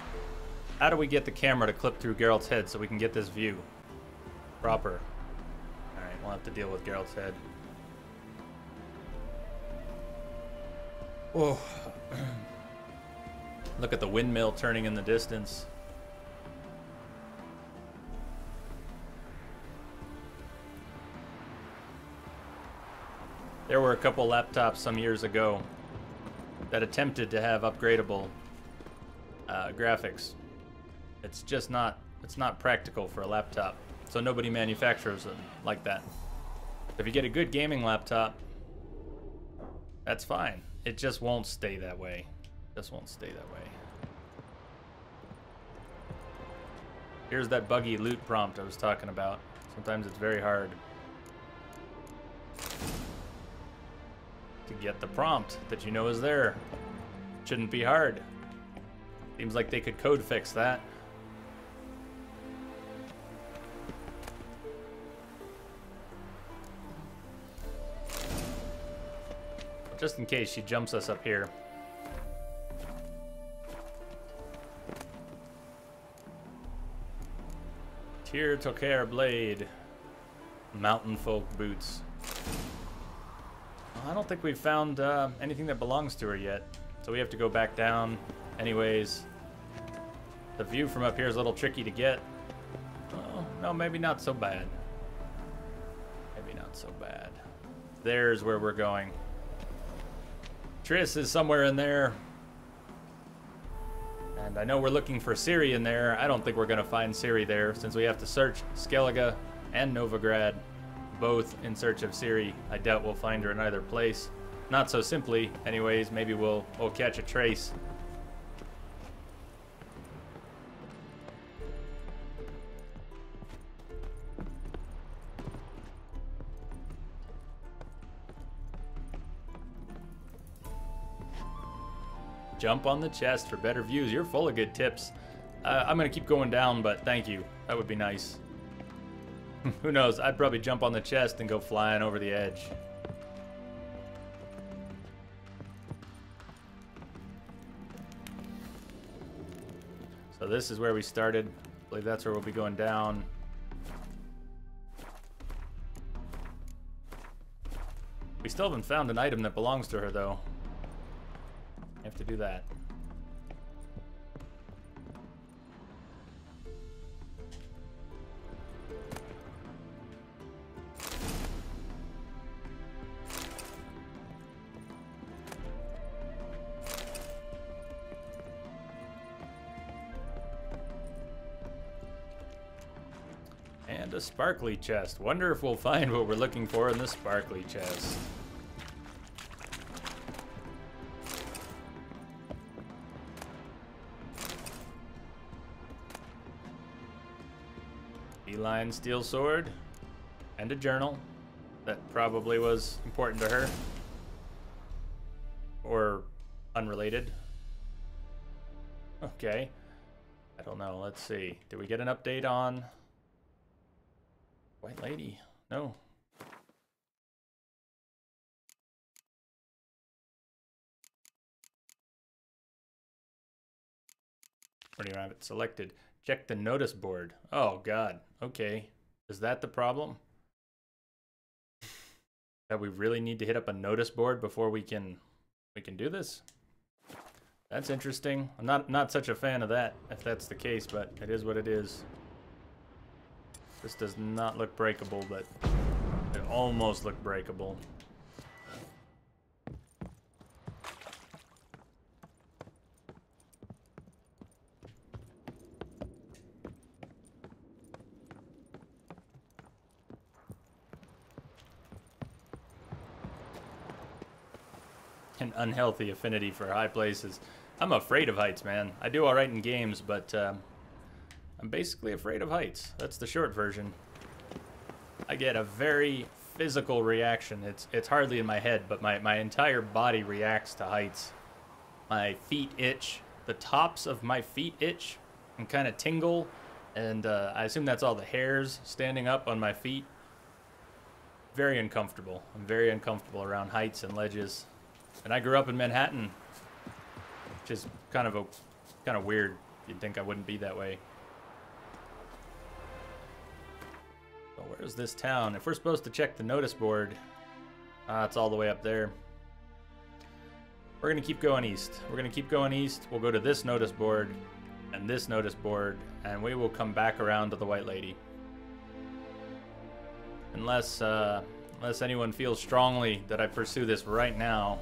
A: How do we get the camera to clip through Geralt's head so we can get this view? Proper. Alright, we'll have to deal with Geralt's head. Whoa. Look at the windmill turning in the distance. There were a couple laptops some years ago that attempted to have upgradable graphics. It's just not, it's not practical for a laptop. So nobody manufactures them like that. If you get a good gaming laptop, that's fine. It just won't stay that way. Just won't stay that way. Here's that buggy loot prompt I was talking about. Sometimes it's very hard to get the prompt that you know is there. Shouldn't be hard. Seems like they could code fix that. Just in case she jumps us up here. Tyr Tokair blade. Mountain folk boots. Well, I don't think we've found anything that belongs to her yet. So we have to go back down. Anyways, the view from up here is a little tricky to get. Oh, no, maybe not so bad. Maybe not so bad. There's where we're going. Triss is somewhere in there. And I know we're looking for Ciri in there. I don't think we're going to find Ciri there, since we have to search Skellige and Novigrad, both in search of Ciri. I doubt we'll find her in either place. Not so simply. Anyways, maybe we'll catch a trace. Jump on the chest for better views. You're full of good tips. I'm going to keep going down, but thank you. That would be nice. Who knows? I'd probably jump on the chest and go flying over the edge. So this is where we started. I believe that's where we'll be going down. We still haven't found an item that belongs to her, though. I have to do that. And a sparkly chest. Wonder if we'll find what we're looking for in the sparkly chest. Beeline steel sword and a journal that probably was important to her or unrelated. Okay, I don't know. Let's see. Did we get an update on White Lady? No. Where do you have it selected? Check the notice board. Oh God. Okay. Is that the problem? That we really need to hit up a notice board before we can do this? That's interesting. I'm not such a fan of that, if that's the case, but it is what it is. This does not look breakable, but it almost looked breakable. An unhealthy affinity for high places. I'm afraid of heights, man. I do all right in games, but I'm basically afraid of heights. That's the short version. I get a very physical reaction. It's hardly in my head, but my entire body reacts to heights. My feet itch. The tops of my feet itch and kind of tingle, and I assume that's all the hairs standing up on my feet. very uncomfortable. I'm very uncomfortable around heights and ledges. And I grew up in Manhattan, which is kind of weird. You'd think I wouldn't be that way. So where's this town? If we're supposed to check the notice board, it's all the way up there. We're gonna keep going east. We're gonna keep going east. We'll go to this notice board and this notice board, and we will come back around to the White Lady. Unless anyone feels strongly that I pursue this right now,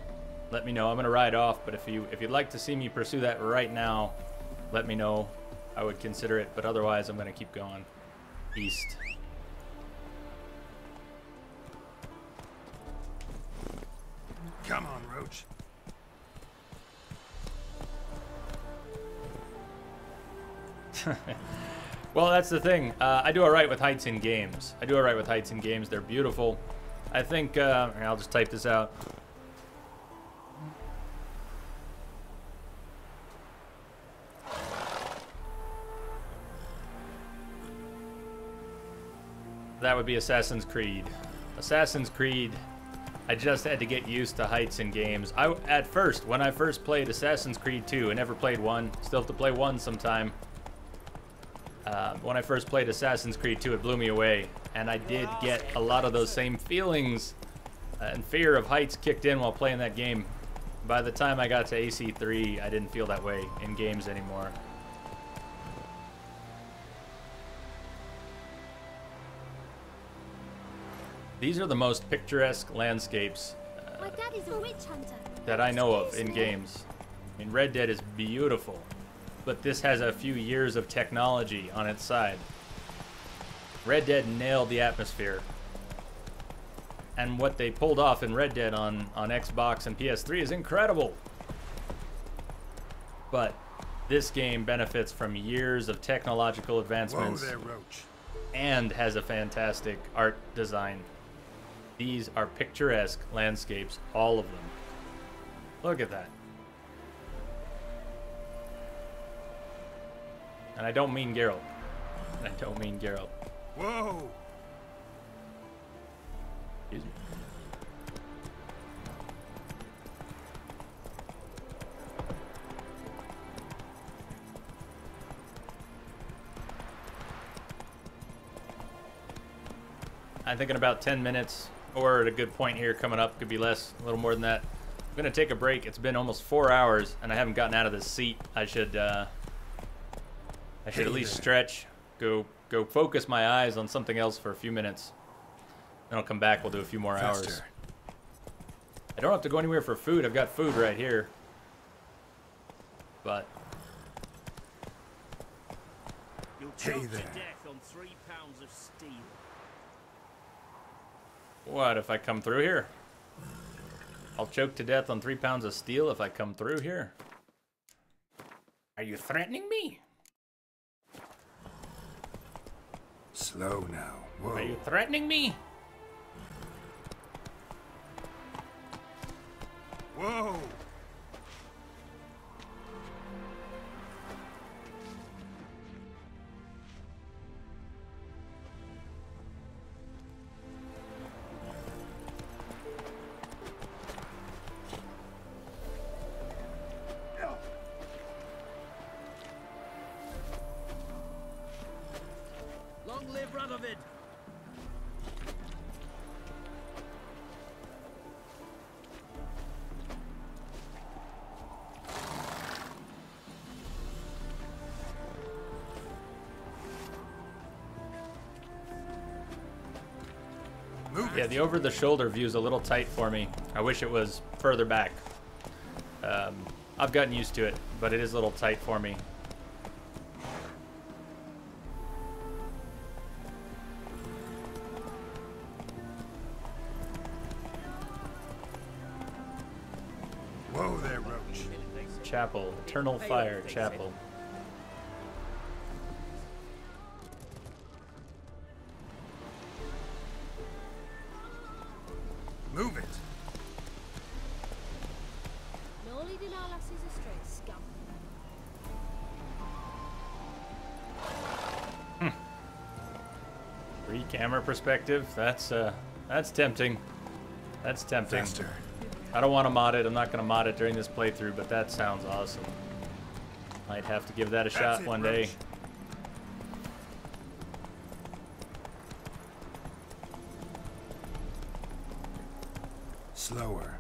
A: let me know. I'm gonna ride off, but if you'd like to see me pursue that right now, let me know. I would consider it, but otherwise I'm gonna keep going east.
C: Come on, Roach.
A: Well, that's the thing. I do alright with heights in games. They're beautiful. I think, I'll just type this out. That would be Assassin's Creed. Assassin's Creed, I just had to get used to heights in games. At first, when I first played Assassin's Creed 2, I never played 1, still have to play 1 sometime. When I first played Assassin's Creed 2, it blew me away, and I did get a lot of those same feelings and fear of heights kicked in while playing that game. By the time I got to AC3, I didn't feel that way in games anymore. These are the most picturesque landscapes
I: My daddy's a witch hunter.
A: that I know of in games. I mean, Red Dead is beautiful, but this has a few years of technology on its side. Red Dead nailed the atmosphere. And what they pulled off in Red Dead on Xbox and PS3 is incredible. But this game benefits from years of technological advancements.
C: Whoa there, Roach.
A: And has a fantastic art design. These are picturesque landscapes, all of them. Look at that. And I don't mean Geralt.
C: Whoa!
A: Excuse me. I think in about 10 minutes, or at a good point here coming up, could be less, a little more than that. I'm gonna take a break. It's been almost 4 hours, and I haven't gotten out of this seat. I should at least stretch, go focus my eyes on something else for a few minutes. Then I'll come back. We'll do a few more hours. I don't have to go anywhere for food. I've got food right here. But
F: You'll choke to death on 3 pounds of steel.
A: what if I come through here? I'll choke to death on 3 pounds of steel if I come through here. Are you threatening me?
C: Slow now. Whoa.
A: Are you threatening me?
C: Whoa!
F: Long live Radovid!
A: Yeah, the over-the-shoulder view is a little tight for me. I wish it was further back. I've gotten used to it, but it is a little tight for me.
C: Whoa there, Roach.
A: Chapel, Eternal Fire Chapel.
C: Move it.
I: No leading our lasses astray, scum.
A: Free camera perspective. That's That's tempting. That's tempting.
C: Faster.
A: I don't want to mod it. I'm not going to mod it during this playthrough, but that sounds awesome. Might have to give that a shot one day.
C: Slower.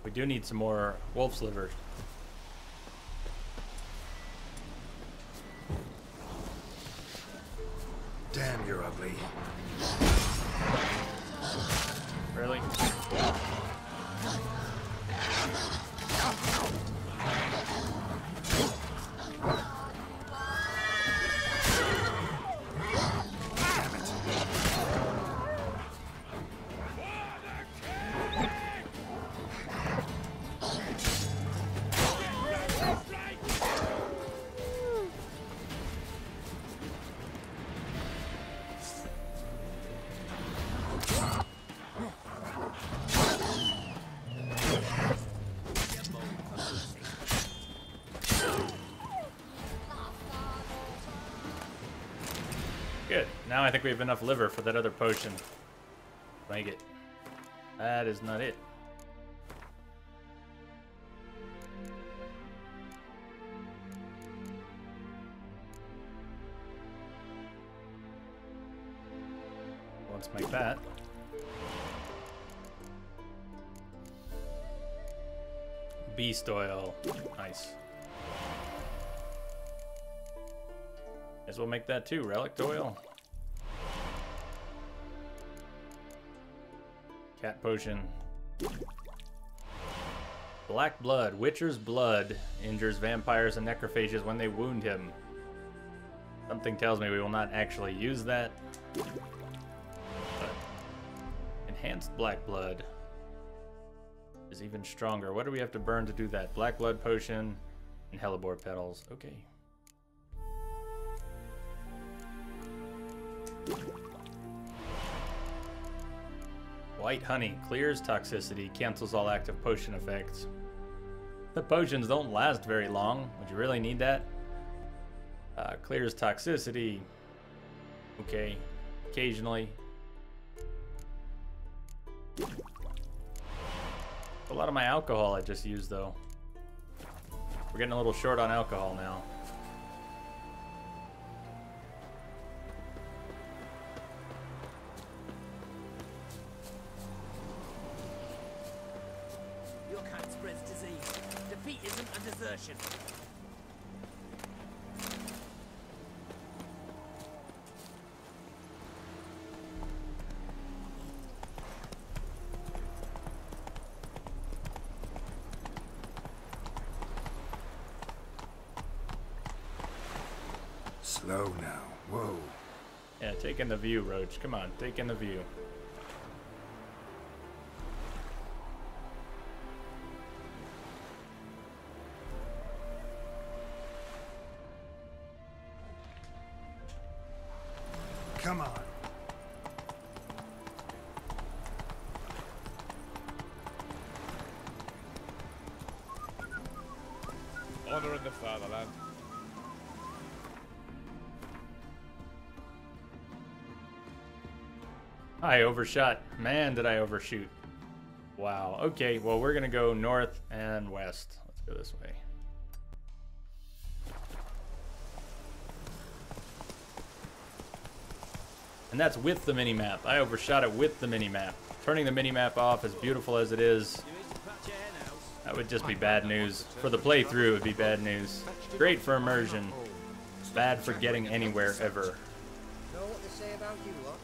A: We do need some more wolf's liver.
C: Damn, you're ugly.
A: Really? Good. Now I think we have enough liver for that other potion. Make it. That is not it. Let's make that. Beast oil. Nice. Guess we'll make that too. Relic oil. Cat potion. Black blood. Witcher's blood injures vampires and necrophages when they wound him. Something tells me we will not actually use that. But enhanced black blood is even stronger. What do we have to burn to do that? Black blood potion and hellebore petals. Okay. White honey clears toxicity, cancels all active potion effects. The potions don't last very long. Would you really need that? Clears toxicity. Okay. Occasionally. A lot of my alcohol I just used though. We're getting a little short on alcohol now.
L: Your kind spreads disease. Defeat isn't a desertion.
C: Slow now. Whoa.
A: Yeah, take in the view, Roach. Come on, take in the view.
C: Come on.
F: Honor in the fatherland.
A: I overshot. Man, did I overshoot. Wow. Okay, well, we're going to go north and west. Let's go this way. And that's with the minimap. I overshot it with the minimap. Turning the minimap off, as beautiful as it is, that would just be bad news. For the playthrough, it would be bad news. Great for immersion. Bad for getting anywhere ever.
M: Know what they say about you lot?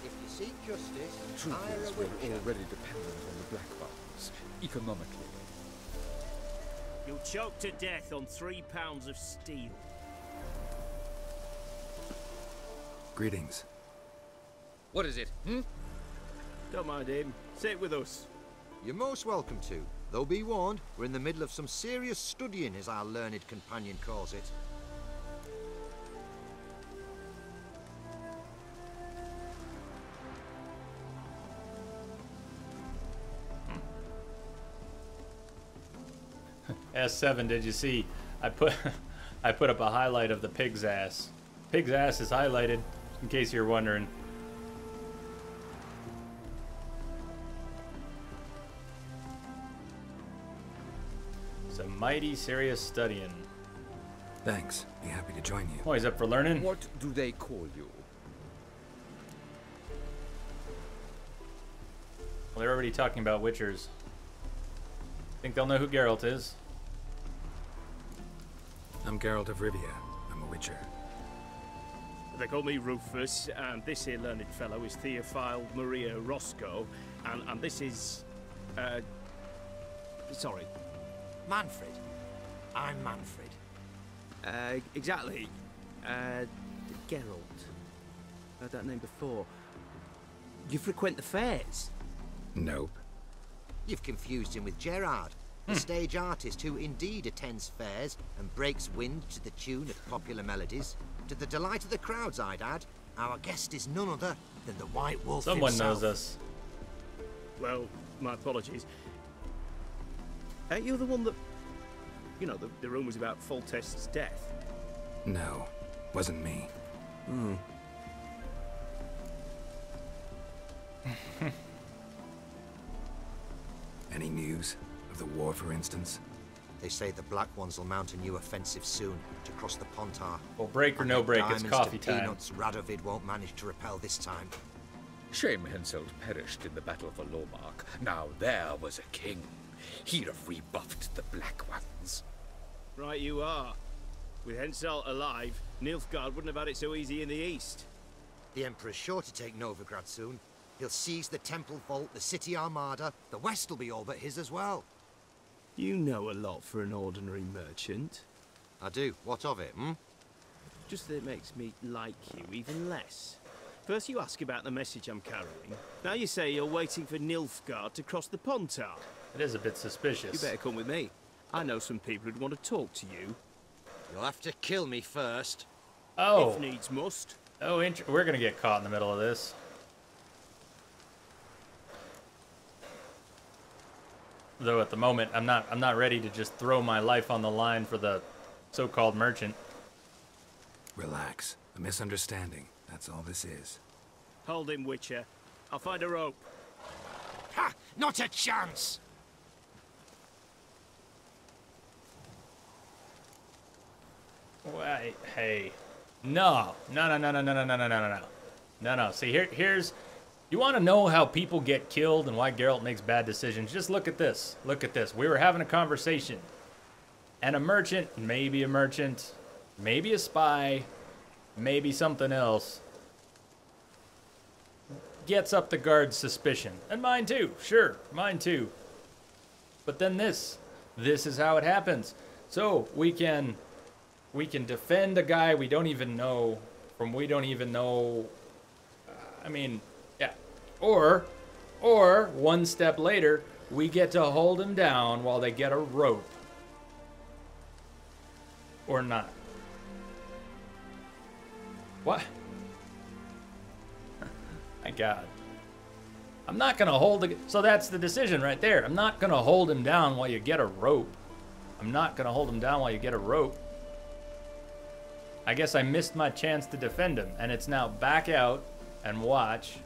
M: If you seek justice,
N: Truth
M: hire
N: is,
M: a
N: we're
M: witcher.
N: already dependent on the Black Barons, economically.
F: You'll choke to death on 3 pounds of steel.
C: Greetings.
M: What is it, hmm?
F: Don't mind him. Sit with us.
M: You're most welcome to. Though be warned, we're in the middle of some serious studying, as our learned companion calls it.
A: S7, did you see? I put up a highlight of the pig's ass. Pig's ass is highlighted. in case you're wondering. It's a mighty serious studying.
C: Thanks. Be happy to join you.
A: Oh, he's up for learning.
N: What do they call you?
A: Well, they're already talking about Witchers. Think they'll know who Geralt is.
C: I'm Geralt of Rivia. I'm a Witcher.
F: They call me Rufus, and this here learned fellow is Theophile Maria Roscoe, and this is... sorry.
D: Manfred. I'm Manfred.
L: Exactly. Geralt. Heard that name before. You frequent the fairs?
C: Nope.
M: You've confused him with Gerard, the stage artist who indeed attends fairs and breaks wind to the tune of popular melodies. To the delight of the crowds, I'd add. Our guest is none other than the White Wolf
A: Someone
M: himself.
A: knows us.
F: Well, my apologies. You're the one that... You know, the rumours about Foltest's death.
C: No, wasn't me. Any news of the war, for instance?
M: They say the Black Ones will mount a new offensive soon to cross the Pontar.
A: Well, break or no break, it's coffee time.
M: Peanuts, Radovid won't manage to repel this time.
N: Shame Henselt perished in the Battle for Lomark. Now there was a king. He'd have rebuffed the Black Ones.
F: Right you are. With Henselt alive, Nilfgaard wouldn't have had it so easy in the east.
M: The Emperor's sure to take Novigrad soon. He'll seize the Temple Vault, the City Armada. The West will be all but his as well.
F: You know a lot for an ordinary merchant.
M: I do. What of it,
F: Just that it makes me like you even less. First you ask about the message I'm carrying. Now you say you're waiting for Nilfgaard to cross the Pontar.
A: It is a bit suspicious.
F: You better come with me. I know some people who'd want to talk to you.
M: You'll have to kill me first.
A: Oh.
F: If needs must.
A: Oh, we're gonna get caught in the middle of this. Though at the moment, I'm not ready to just throw my life on the line for the so-called merchant.
C: Relax. A misunderstanding. That's all this is.
F: Hold him, Witcher. I'll find a rope.
D: Ha! Not a chance!
A: Wait, hey. No. No. See, here's... You want to know how people get killed and why Geralt makes bad decisions? Just look at this. Look at this. We were having a conversation. And a merchant, maybe a spy, maybe something else, gets up the guard's suspicion. And mine too. Sure, mine too. But then this is how it happens. So we can defend a guy we don't even know from I mean, yeah. Or one step later, we get to hold him down while they get a rope. Or not. What? My God. I'm not gonna hold the... So that's the decision right there. I'm not gonna hold him down while you get a rope. I guess I missed my chance to defend him, and it's now back out and watch,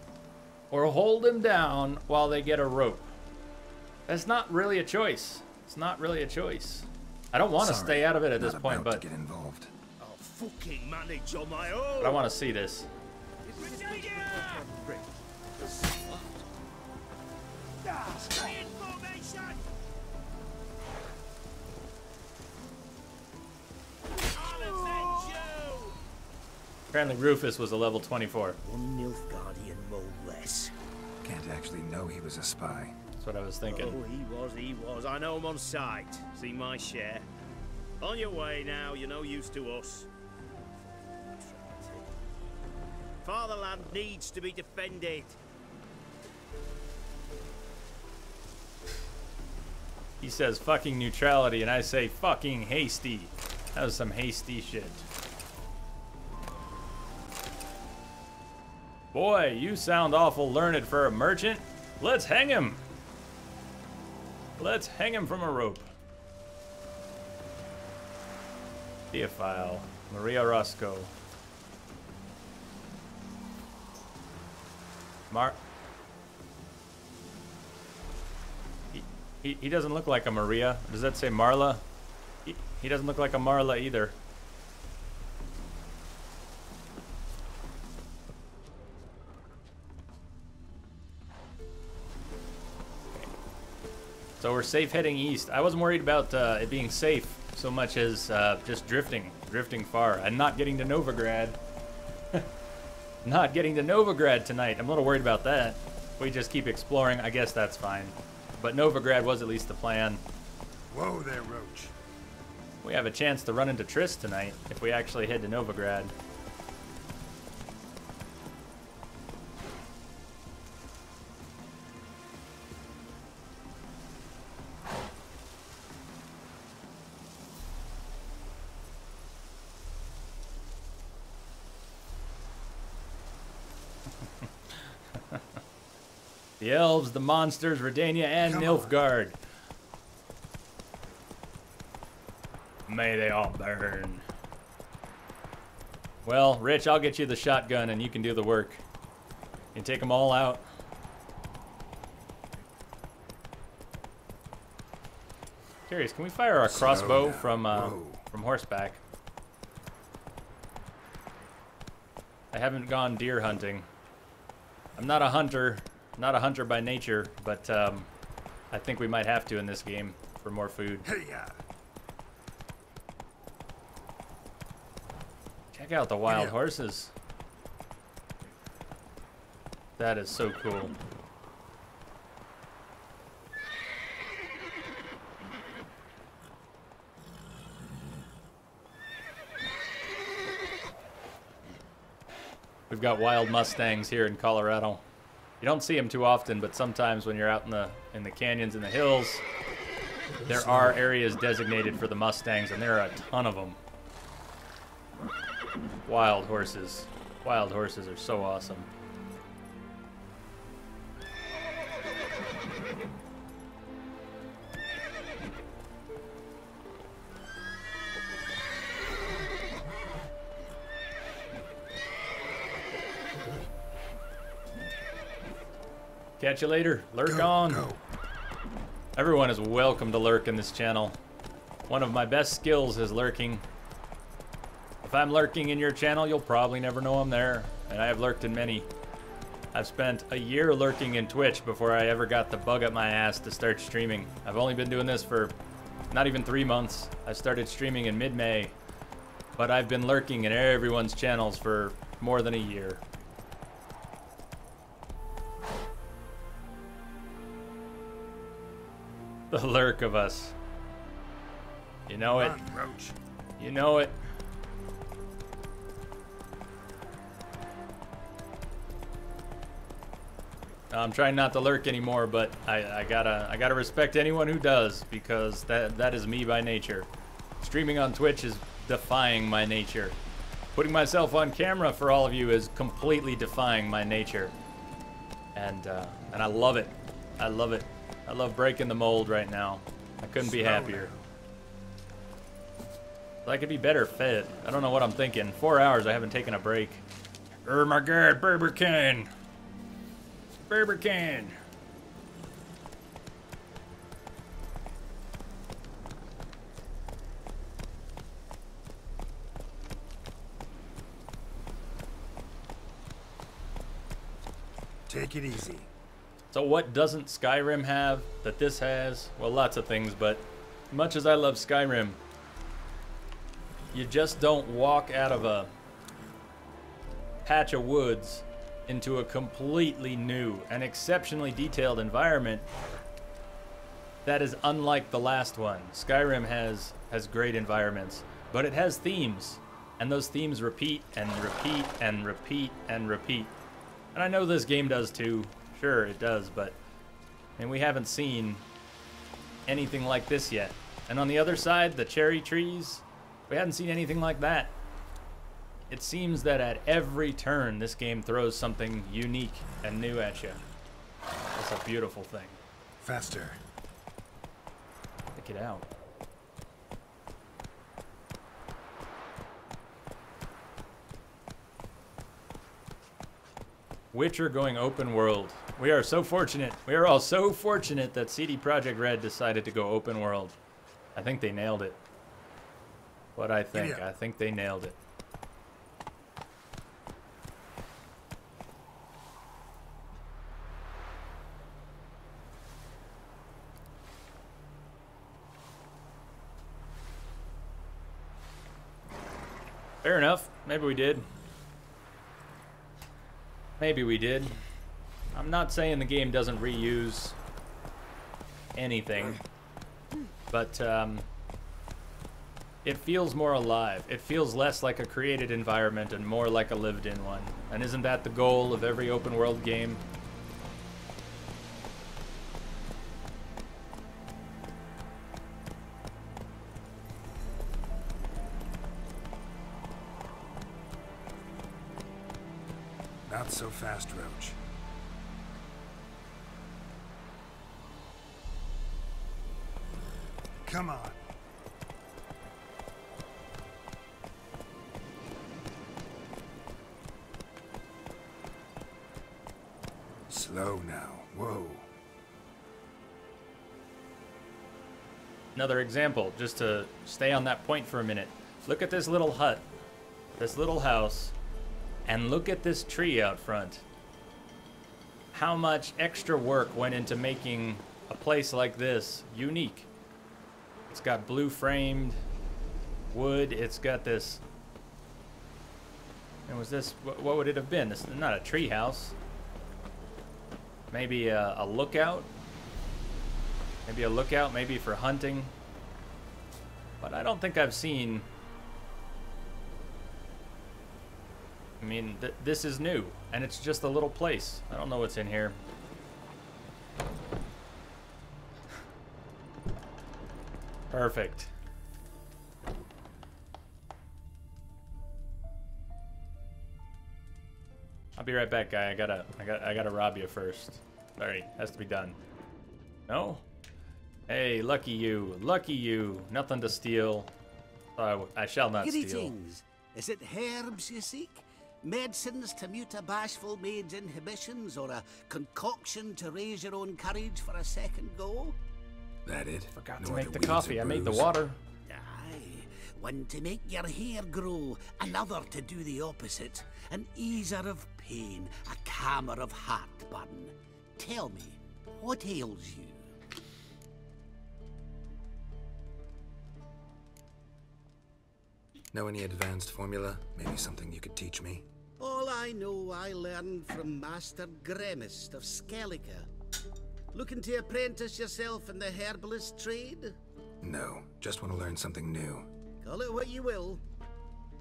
A: or hold him down while they get a rope. That's not really a choice. It's not really a choice. I don't want to stay out of it at this point, but
C: get involved.
F: I'll fucking manage on my own.
A: But I want to see this. Apparently Rufus was a level 24.
F: One Nilfgaardian mole less.
C: Can't actually know he was a spy.
A: That's what I was thinking.
F: Oh, he was. I know him on sight. See my share. On your way now, you're no use to us. Fatherland needs to be defended.
A: He says fucking neutrality, and I say fucking hasty. That was some hasty shit. Boy, you sound awful learned for a merchant. Let's hang him. Let's hang him from a rope. Theophile, Maria Roscoe. He doesn't look like a Maria. Does that say Marla? He doesn't look like a Marla either. So we're safe heading east. I wasn't worried about it being safe so much as just drifting far and not getting to Novigrad. Not getting to Novigrad tonight. I'm a little worried about that. If we just keep exploring, I guess that's fine. But Novigrad was at least the plan.
D: Whoa there, Roach.
A: We have a chance to run into Triss tonight if we actually head to Novigrad. The elves, the monsters, Redania, and Nilfgaard. May they all burn. Well, Rich, I'll get you the shotgun and you can do the work. You can take them all out. Curious, can we fire a crossbow from horseback? I haven't gone deer hunting. I'm not a hunter. Not a hunter by nature, but I think we might have to in this game for more food. Check out the wild horses. That is so cool. We've got wild Mustangs here in Colorado. You don't see them too often, but sometimes when you're out in the canyons and the hills, there are areas designated for the Mustangs, and there are a ton of them. Wild horses. Wild horses are so awesome. Catch you later. Lurk on. Everyone is welcome to lurk in this channel. One of my best skills is lurking. If I'm lurking in your channel, you'll probably never know I'm there. And I have lurked in many. I've spent a year lurking in Twitch before I ever got the bug up my ass to start streaming. I've only been doing this for not even 3 months. I started streaming in mid-May. But I've been lurking in everyone's channels for more than a year. The lurk of us. You know it. You know it. I'm trying not to lurk anymore, but I gotta respect anyone who does, because that is me by nature. Streaming on Twitch is defying my nature. Putting myself on camera for all of you is completely defying my nature. And I love it. I love it. I love breaking the mold right now. I couldn't be happier. I could be better fed. I don't know what I'm thinking. 4 hours I haven't taken a break. Oh my god, Barbican! Barbican!
D: Take it easy.
A: So what doesn't Skyrim have that this has? Well, lots of things, but much as I love Skyrim, you just don't walk out of a patch of woods into a completely new and exceptionally detailed environment that is unlike the last one. Skyrim has great environments, but it has themes, and those themes repeat and repeat and repeat and repeat. And I know this game does too. Sure, it does, but we haven't seen anything like this yet. And on the other side, the cherry trees, we hadn't seen anything like that. It seems that at every turn, this game throws something unique and new at you. It's a beautiful thing.
D: Faster.
A: Pick it out. Witcher going open world. We are so fortunate. We are all so fortunate that CD Projekt Red decided to go open world. I think they nailed it. What I think. I think they nailed it. Fair enough. Maybe we did. Maybe we did. I'm not saying the game doesn't reuse anything, but it feels more alive. It feels less like a created environment and more like a lived-in one. And isn't that the goal of every open world game?
C: Not so fast, Roach. Come on. Slow now. Whoa.
A: Another example, just to stay on that point for a minute. Look at this little hut, this little house, and look at this tree out front. How much extra work went into making a place like this unique? It's got blue framed wood. It's got this. And was this, what would it have been? This is not a tree house. Maybe a lookout. Maybe a lookout, maybe for hunting. But I don't think I've seen. I mean, this is new, and it's just a little place. I don't know what's in here. Perfect. I'll be right back, guy. I gotta rob you first. Sorry, has to be done. No? Hey, lucky you, lucky you. Nothing to steal. I shall not steal.
O: Greetings. Is it herbs you seek? Medicines to mute a bashful maid's inhibitions, or a concoction to raise your own courage for a second go?
C: That it?
A: Forgot to make the coffee. I made the water.
O: Aye. One to make your hair grow, another to do the opposite. An easer of pain, a calmer of heartburn. Tell me, what ails you?
C: Know any advanced formula? Maybe something you could teach me?
O: All I know I learned from Master Gremist of Skellige. Looking to apprentice yourself in the herbalist trade?
C: No, just want to learn something new.
O: Call it what you will.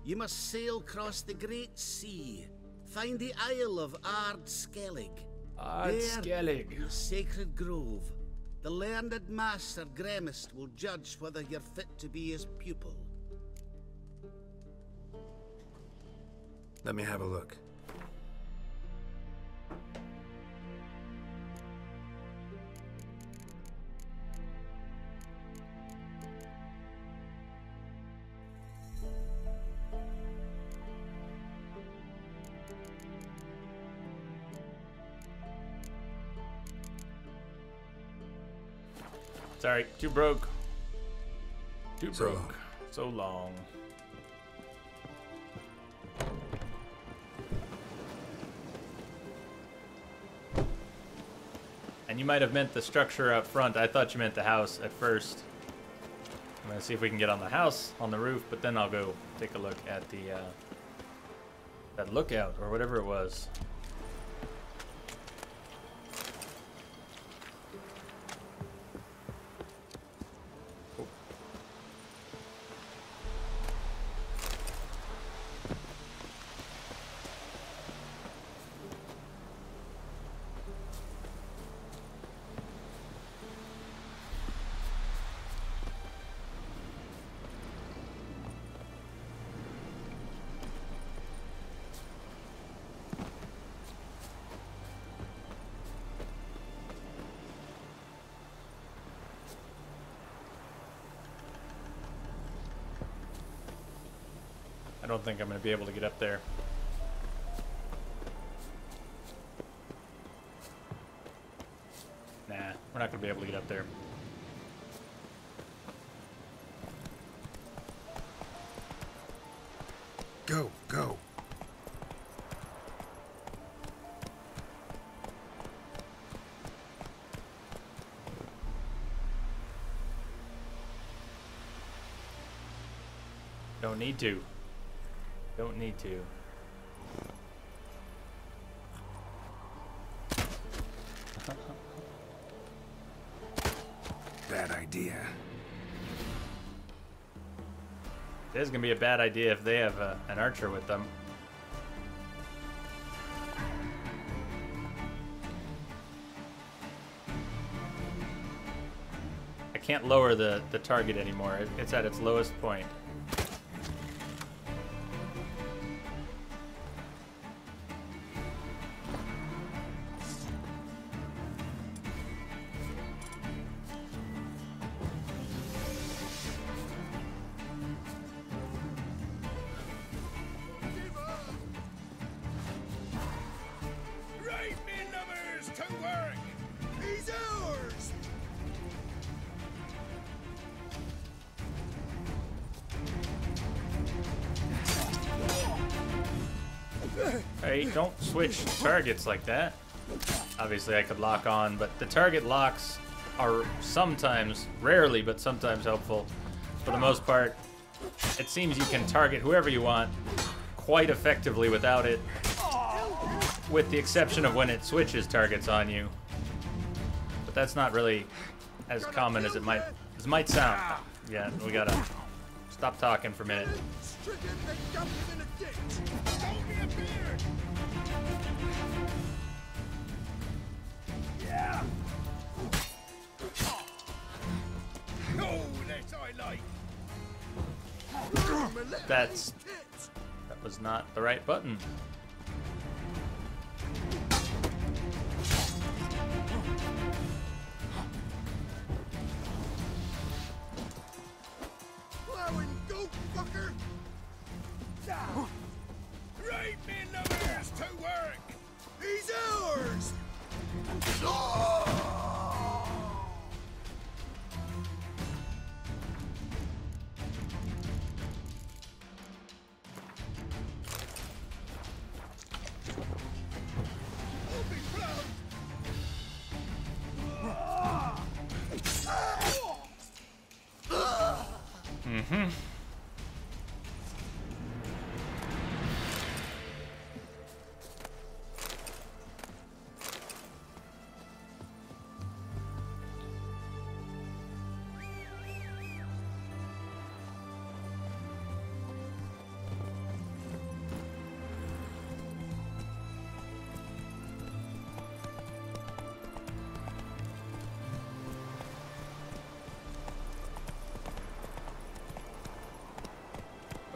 O: You must sail across the great sea. Find the Isle of Ard Skellig.
A: Ard Skellig.
O: In the sacred grove. The learned Master Gremist will judge whether you're fit to be his pupil.
C: Let me have a look.
A: Sorry, too broke. Too
C: So
A: broke.
C: long.
A: So long. And you might have meant the structure up front. I thought you meant the house at first. I'm gonna see if we can get on the house, on the roof, but then I'll go take a look at the that lookout or whatever it was. I don't think I'm going to be able to get up there. We're not going to be able to get up there.
C: Go, go.
A: Don't need to. Don't need to.
C: Bad idea.
A: It is going to be a bad idea if they have an archer with them. I can't lower the target anymore. It's at its lowest point.
F: Right, me lovers, to work! He's ours!
A: Hey, don't switch targets like that. Obviously I could lock on, but the target locks are sometimes, rarely, but sometimes helpful. For the most part, it seems you can target whoever you want quite effectively without it, with the exception of when it switches targets on you. But that's not really as common as it might sound. Yeah, we gotta stop talking for a minute.
F: Yeah. Oh, that I like.
A: That was not the right button.
F: Plowing goat fucker. Right, men lovers, to work. He's ours.
A: Mm-hmm.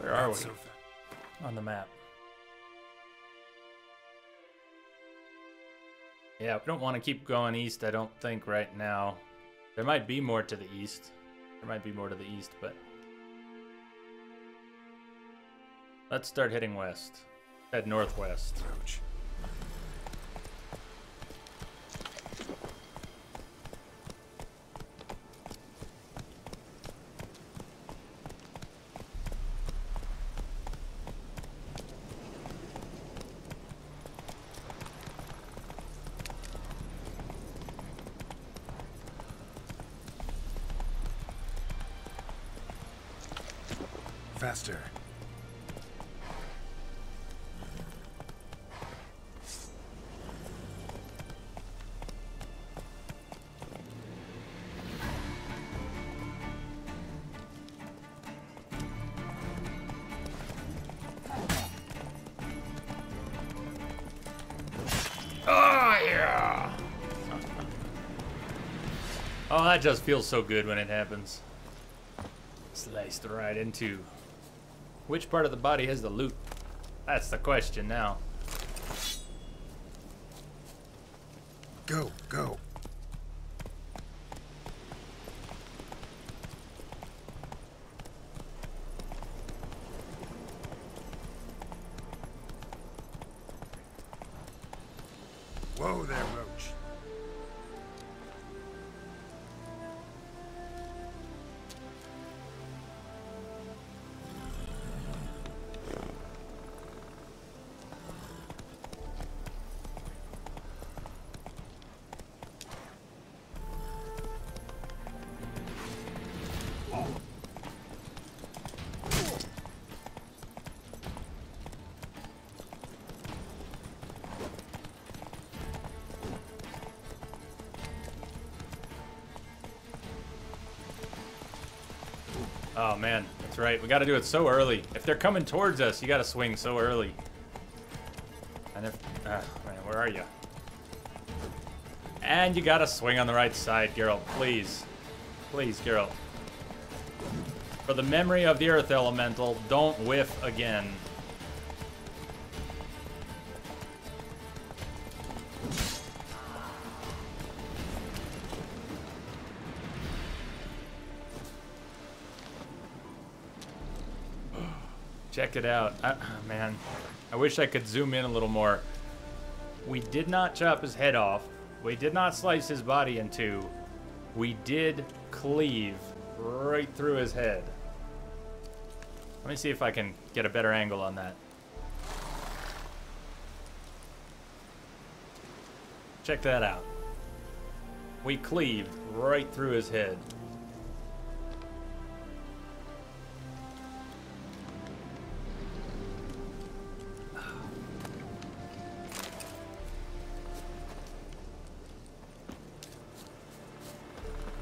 A: Where are we on the map? Yeah, we don't want to keep going east, I don't think, right now. There might be more to the east. There might be more to the east, but... let's start heading west. Head northwest.
C: Roach. Faster.
A: Oh, yeah! Oh, that just feels so good when it happens. Sliced right into... which part of the body has the loot? That's the question now.
C: Go, go. Whoa there, Roach.
A: Oh man, that's right. We got to do it so early. If they're coming towards us, you got to swing so early. And if, man, where are you? And you got to swing on the right side, Geralt. Please, please, Geralt. For the memory of the Earth Elemental, don't whiff again. Check it out. Man, I wish I could zoom in a little more. We did not chop his head off. We did not slice his body in two. We did cleave right through his head. Let me see if I can get a better angle on that. Check that out. We cleaved right through his head.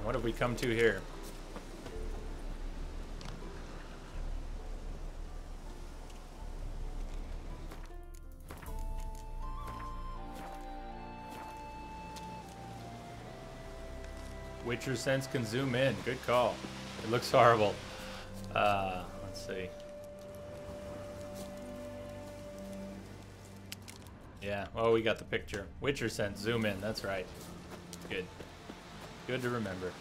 A: What have we come to here? Witcher Sense can zoom in. Good call. It looks horrible. Let's see. Yeah, well, we got the picture. Witcher Sense, zoom in. That's right. Good. Good to remember.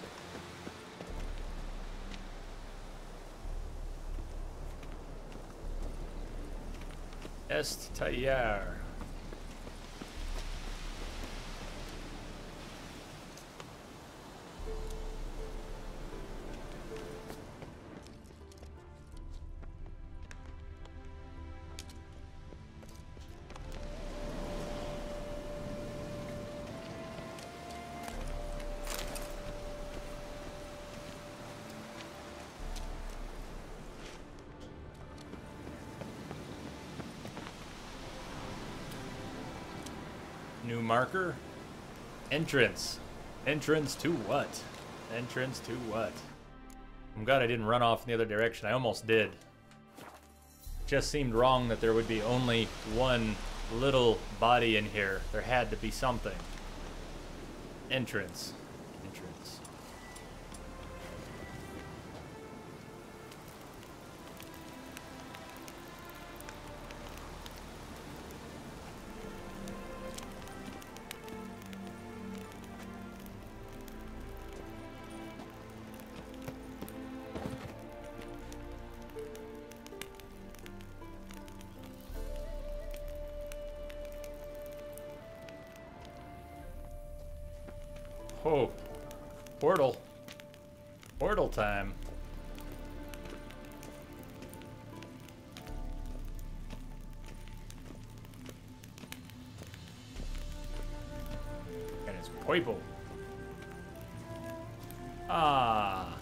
A: Est Taillard. New marker. Entrance. Entrance to what? Entrance to what? I'm glad I didn't run off in the other direction. I almost did. Just seemed wrong that there would be only one little body in here. There had to be something. Entrance. Entrance. Oh, portal. Portal time. And it's purple. Ah.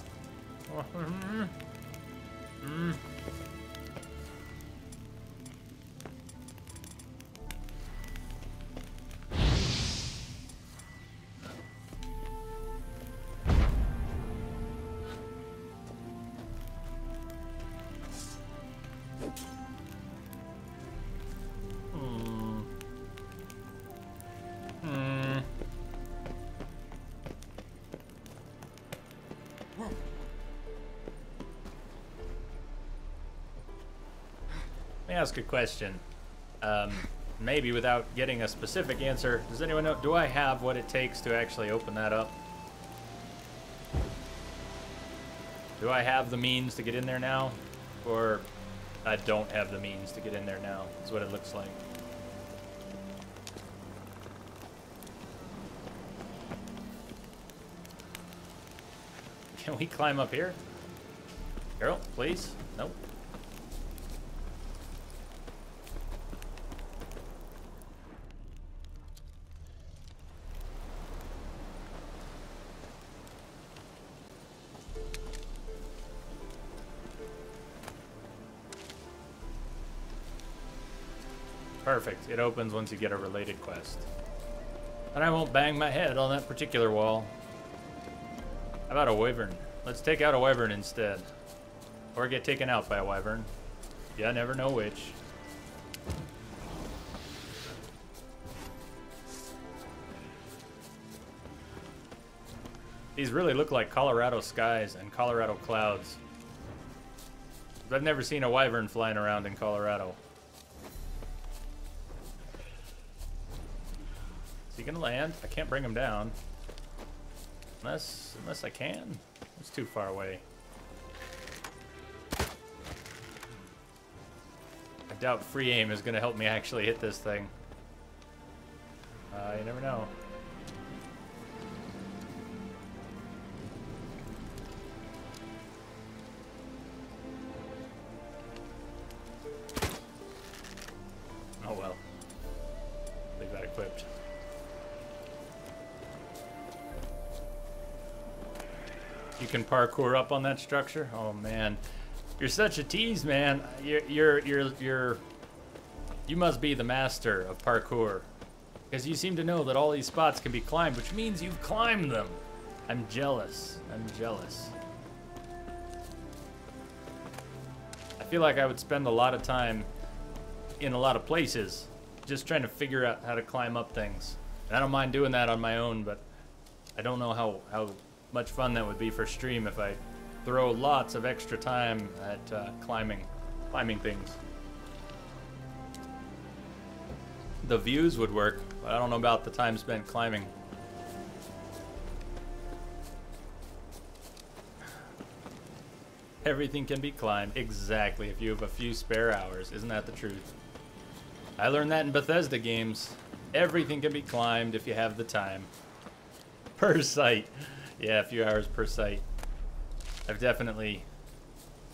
A: Let me ask a question. Maybe without getting a specific answer, does anyone know, do I have what it takes to actually open that up? Do I have the means to get in there now? Or I don't have the means to get in there now? That's what it looks like. Can we climb up here? Carol, please? Nope. Perfect. It opens once you get a related quest. And I won't bang my head on that particular wall. How about a wyvern? Let's take out a wyvern instead. Or get taken out by a wyvern. Yeah, never know which. These really look like Colorado skies and Colorado clouds. I've never seen a wyvern flying around in Colorado. Is he gonna land? I can't bring him down. Unless I can. It's too far away. I doubt free aim is gonna help me actually hit this thing. You never know. Oh well. Leave that equipped. You can parkour up on that structure? Oh man. You're such a tease, man. You must be the master of parkour. Because you seem to know that all these spots can be climbed, which means you've climbed them. I'm jealous. I'm jealous. I feel like I would spend a lot of time in a lot of places just trying to figure out how to climb up things. And I don't mind doing that on my own, but I don't know how much fun that would be for stream if I throw lots of extra time at climbing things. The views would work, but I don't know about the time spent climbing. Everything can be climbed, exactly, if you have a few spare hours. Isn't that the truth? I learned that in Bethesda games. Everything can be climbed if you have the time. Per site. Yeah, a few hours per site. I've definitely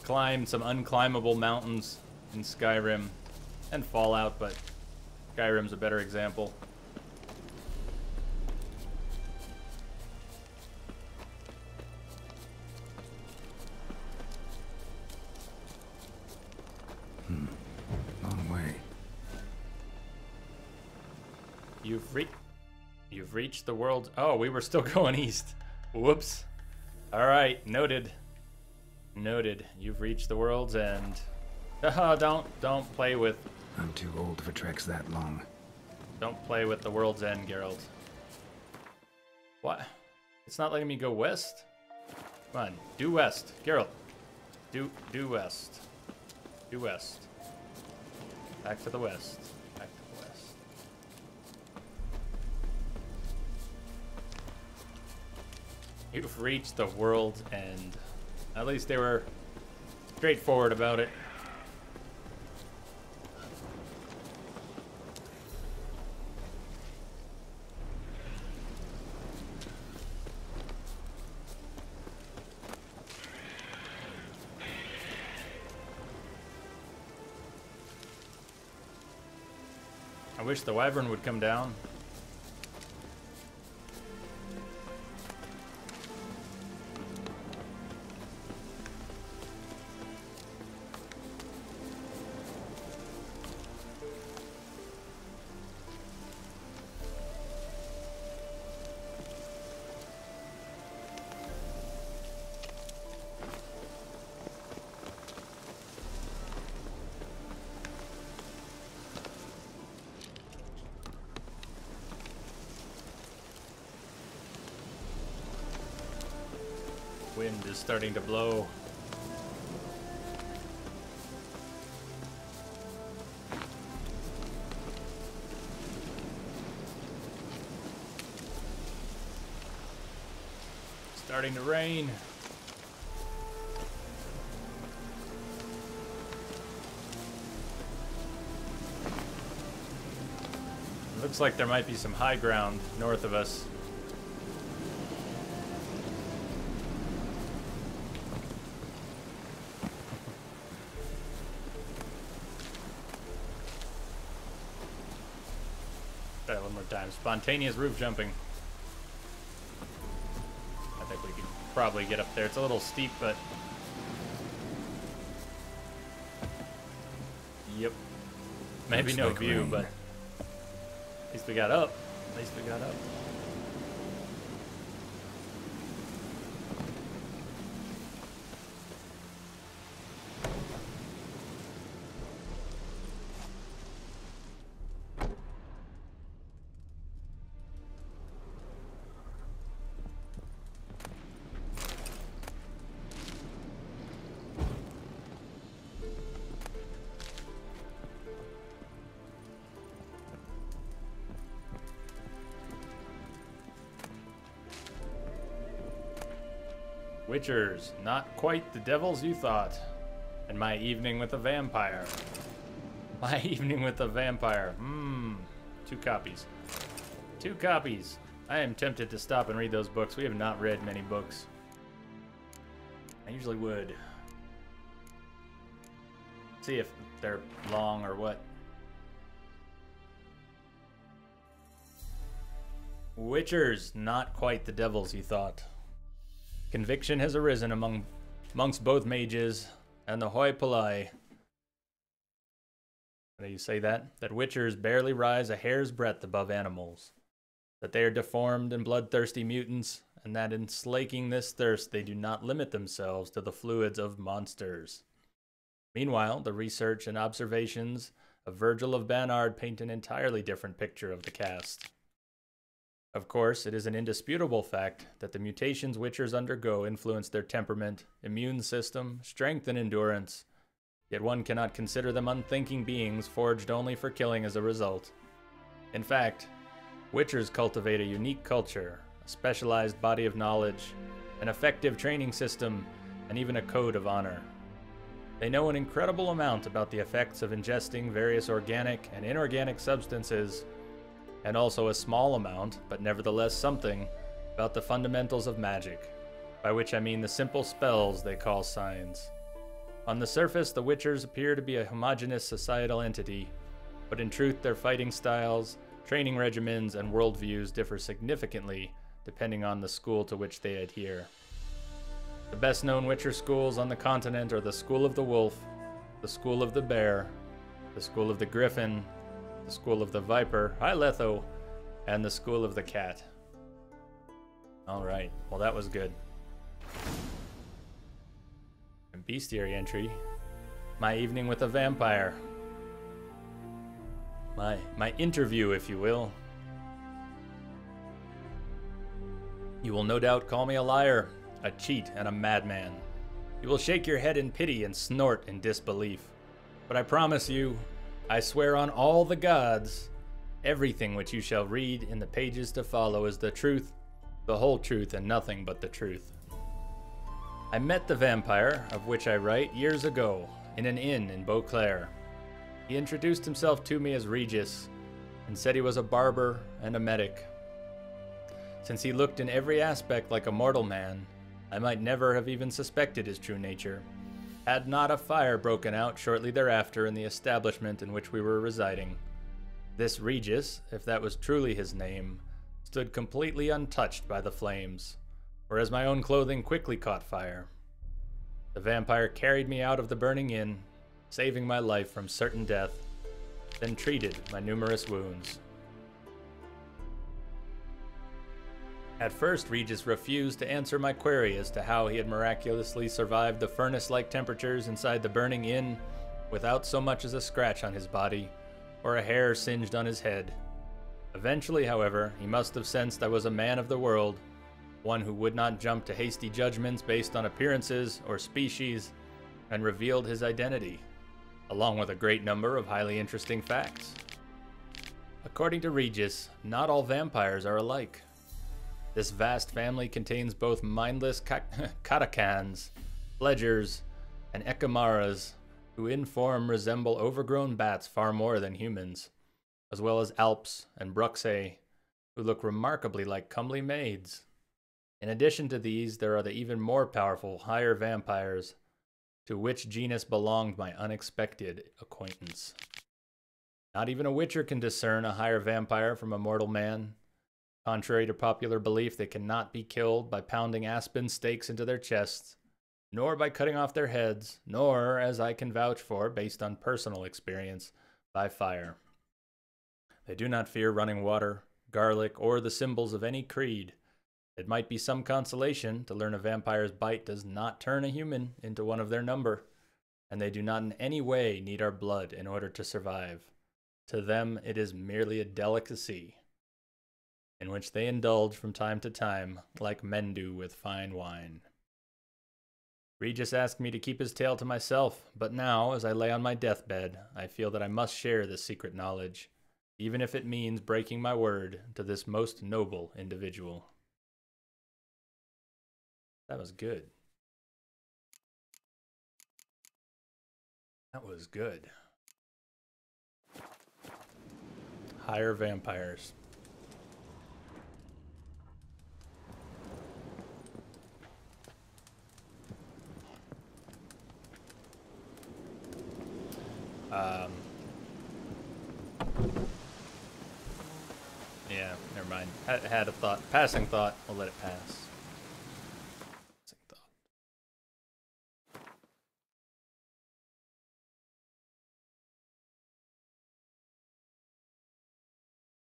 A: climbed some unclimbable mountains in Skyrim and Fallout, but Skyrim's a better example.
C: Long way.
A: You've reached the world. Oh, we were still going east. Whoops. All right, noted. Noted. You've reached the world's end. Don't play with.
C: I'm too old for treks that long.
A: Don't play with the world's end, Geralt. What? It's not letting me go west? Come on, due west, Geralt. Due west. Due west. Back to the west. Back to the west. You've reached the world's end. At least they were straightforward about it. I wish the wyvern would come down. Wind is starting to blow. Starting to rain. Looks like there might be some high ground north of us. Try it one more time. Spontaneous roof jumping. I think we could probably get up there. It's a little steep, but... Yep. Maybe
C: Looks
A: no
C: like
A: view,
C: rain.
A: but... At least we got up. At least we got up. Witchers, not quite the devils you thought. And My Evening with a Vampire. My Evening with a Vampire. 2 copies. 2 copies. I am tempted to stop and read those books. We have not read many books. I usually would. See if they're long or what. Witchers, not quite the devils you thought. Conviction has arisen amongst both mages and the hoi polloi. How do you say that? That witchers barely rise a hair's breadth above animals. That they are deformed and bloodthirsty mutants, and that in slaking this thirst they do not limit themselves to the fluids of monsters. Meanwhile, the research and observations of Virgil of Bannard paint an entirely different picture of the cast. Of course, it is an indisputable fact that the mutations witchers undergo influence their temperament, immune system, strength, and endurance, yet one cannot consider them unthinking beings forged only for killing as a result. In fact, witchers cultivate a unique culture, a specialized body of knowledge, an effective training system, and even a code of honor. They know an incredible amount about the effects of ingesting various organic and inorganic substances, and also a small amount, but nevertheless something, about the fundamentals of magic, by which I mean the simple spells they call signs. On the surface, the Witchers appear to be a homogeneous societal entity, but in truth their fighting styles, training regimens, and worldviews differ significantly depending on the school to which they adhere. The best-known Witcher schools on the continent are the School of the Wolf, the School of the Bear, the School of the Griffin, the School of the Viper, hi Letho, and the School of the Cat. Alright, well that was good. And bestiary entry, My Evening with a Vampire. My interview, if you will. You will no doubt call me a liar, a cheat, and a madman. You will shake your head in pity and snort in disbelief. But I promise you, I swear on all the gods, everything which you shall read in the pages to follow is the truth, the whole truth, and nothing but the truth. I met the vampire, of which I write, years ago, in an inn in Beauclair. He introduced himself to me as Regis, and said he was a barber and a medic. Since he looked in every aspect like a mortal man, I might never have even suspected his true nature, had not a fire broken out shortly thereafter in the establishment in which we were residing. This Regis, if that was truly his name, stood completely untouched by the flames, whereas my own clothing quickly caught fire. The vampire carried me out of the burning inn, saving my life from certain death, then treated my numerous wounds. At first, Regis refused to answer my query as to how he had miraculously survived the furnace-like temperatures inside the burning inn without so much as a scratch on his body or a hair singed on his head. Eventually, however, he must have sensed I was a man of the world, one who would not jump to hasty judgments based on appearances or species, and revealed his identity, along with a great number of highly interesting facts. According to Regis, not all vampires are alike. This vast family contains both mindless katakans, ledgers, and ekamaras, who in form resemble overgrown bats far more than humans, as well as alps and bruxae, who look remarkably like comely maids. In addition to these, there are the even more powerful higher vampires, to which genus belonged my unexpected acquaintance. Not even a witcher can discern a higher vampire from a mortal man. Contrary to popular belief, they cannot be killed by pounding aspen stakes into their chests, nor by cutting off their heads, nor, as I can vouch for, based on personal experience, by fire. They do not fear running water, garlic, or the symbols of any creed. It might be some consolation to learn a vampire's bite does not turn a human into one of their number, and they do not in any way need our blood in order to survive. To them, it is merely a delicacy, in which they indulge from time to time, like men do with fine wine. Regis asked me to keep his tale to myself, but now, as I lay on my deathbed, I feel that I must share this secret knowledge, even if it means breaking my word to this most noble individual. That was good. That was good. Hire vampires. Yeah, never mind. Had a thought. Passing thought. We'll let it pass. Passing thought.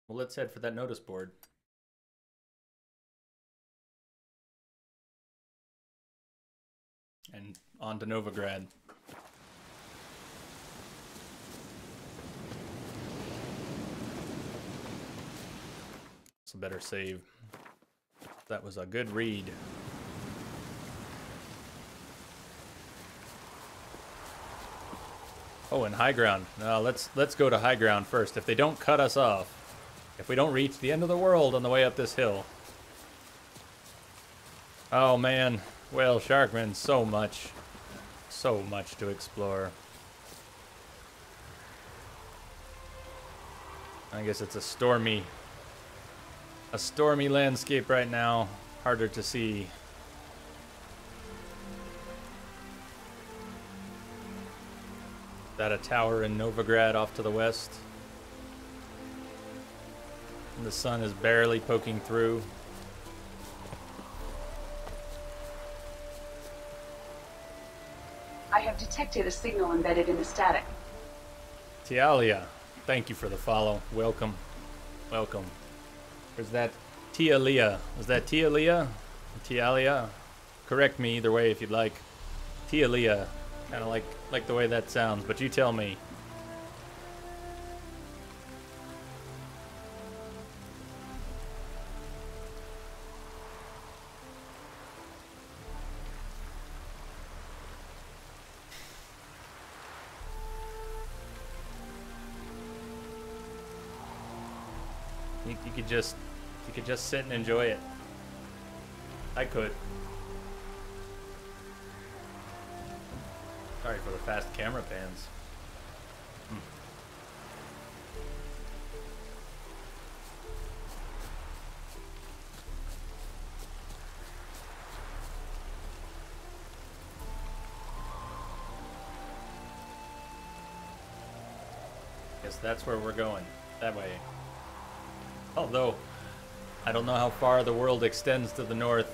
A: Well, let's head for that notice board. And on to Novigrad. It's a better save. That was a good read. Oh, and high ground. No, let's go to high ground first. If they don't cut us off, if we don't reach the end of the world on the way up this hill. Oh man, well, Sharkman, so much to explore. I guess it's a stormy landscape right now, harder to see. That a tower in Novigrad off to the west. And the sun is barely poking through.
H: I have detected a signal embedded in the static.
A: Tialia, thank you for the follow. Welcome. Welcome. Or is that Tialia? Is that Tialia? Tialia? Correct me either way if you'd like. Tialia. Kind of like the way that sounds, but you tell me. You could just sit and enjoy it. I could. Sorry for the fast camera pans. Guess that's where we're going. That way. Although, I don't know how far the world extends to the north.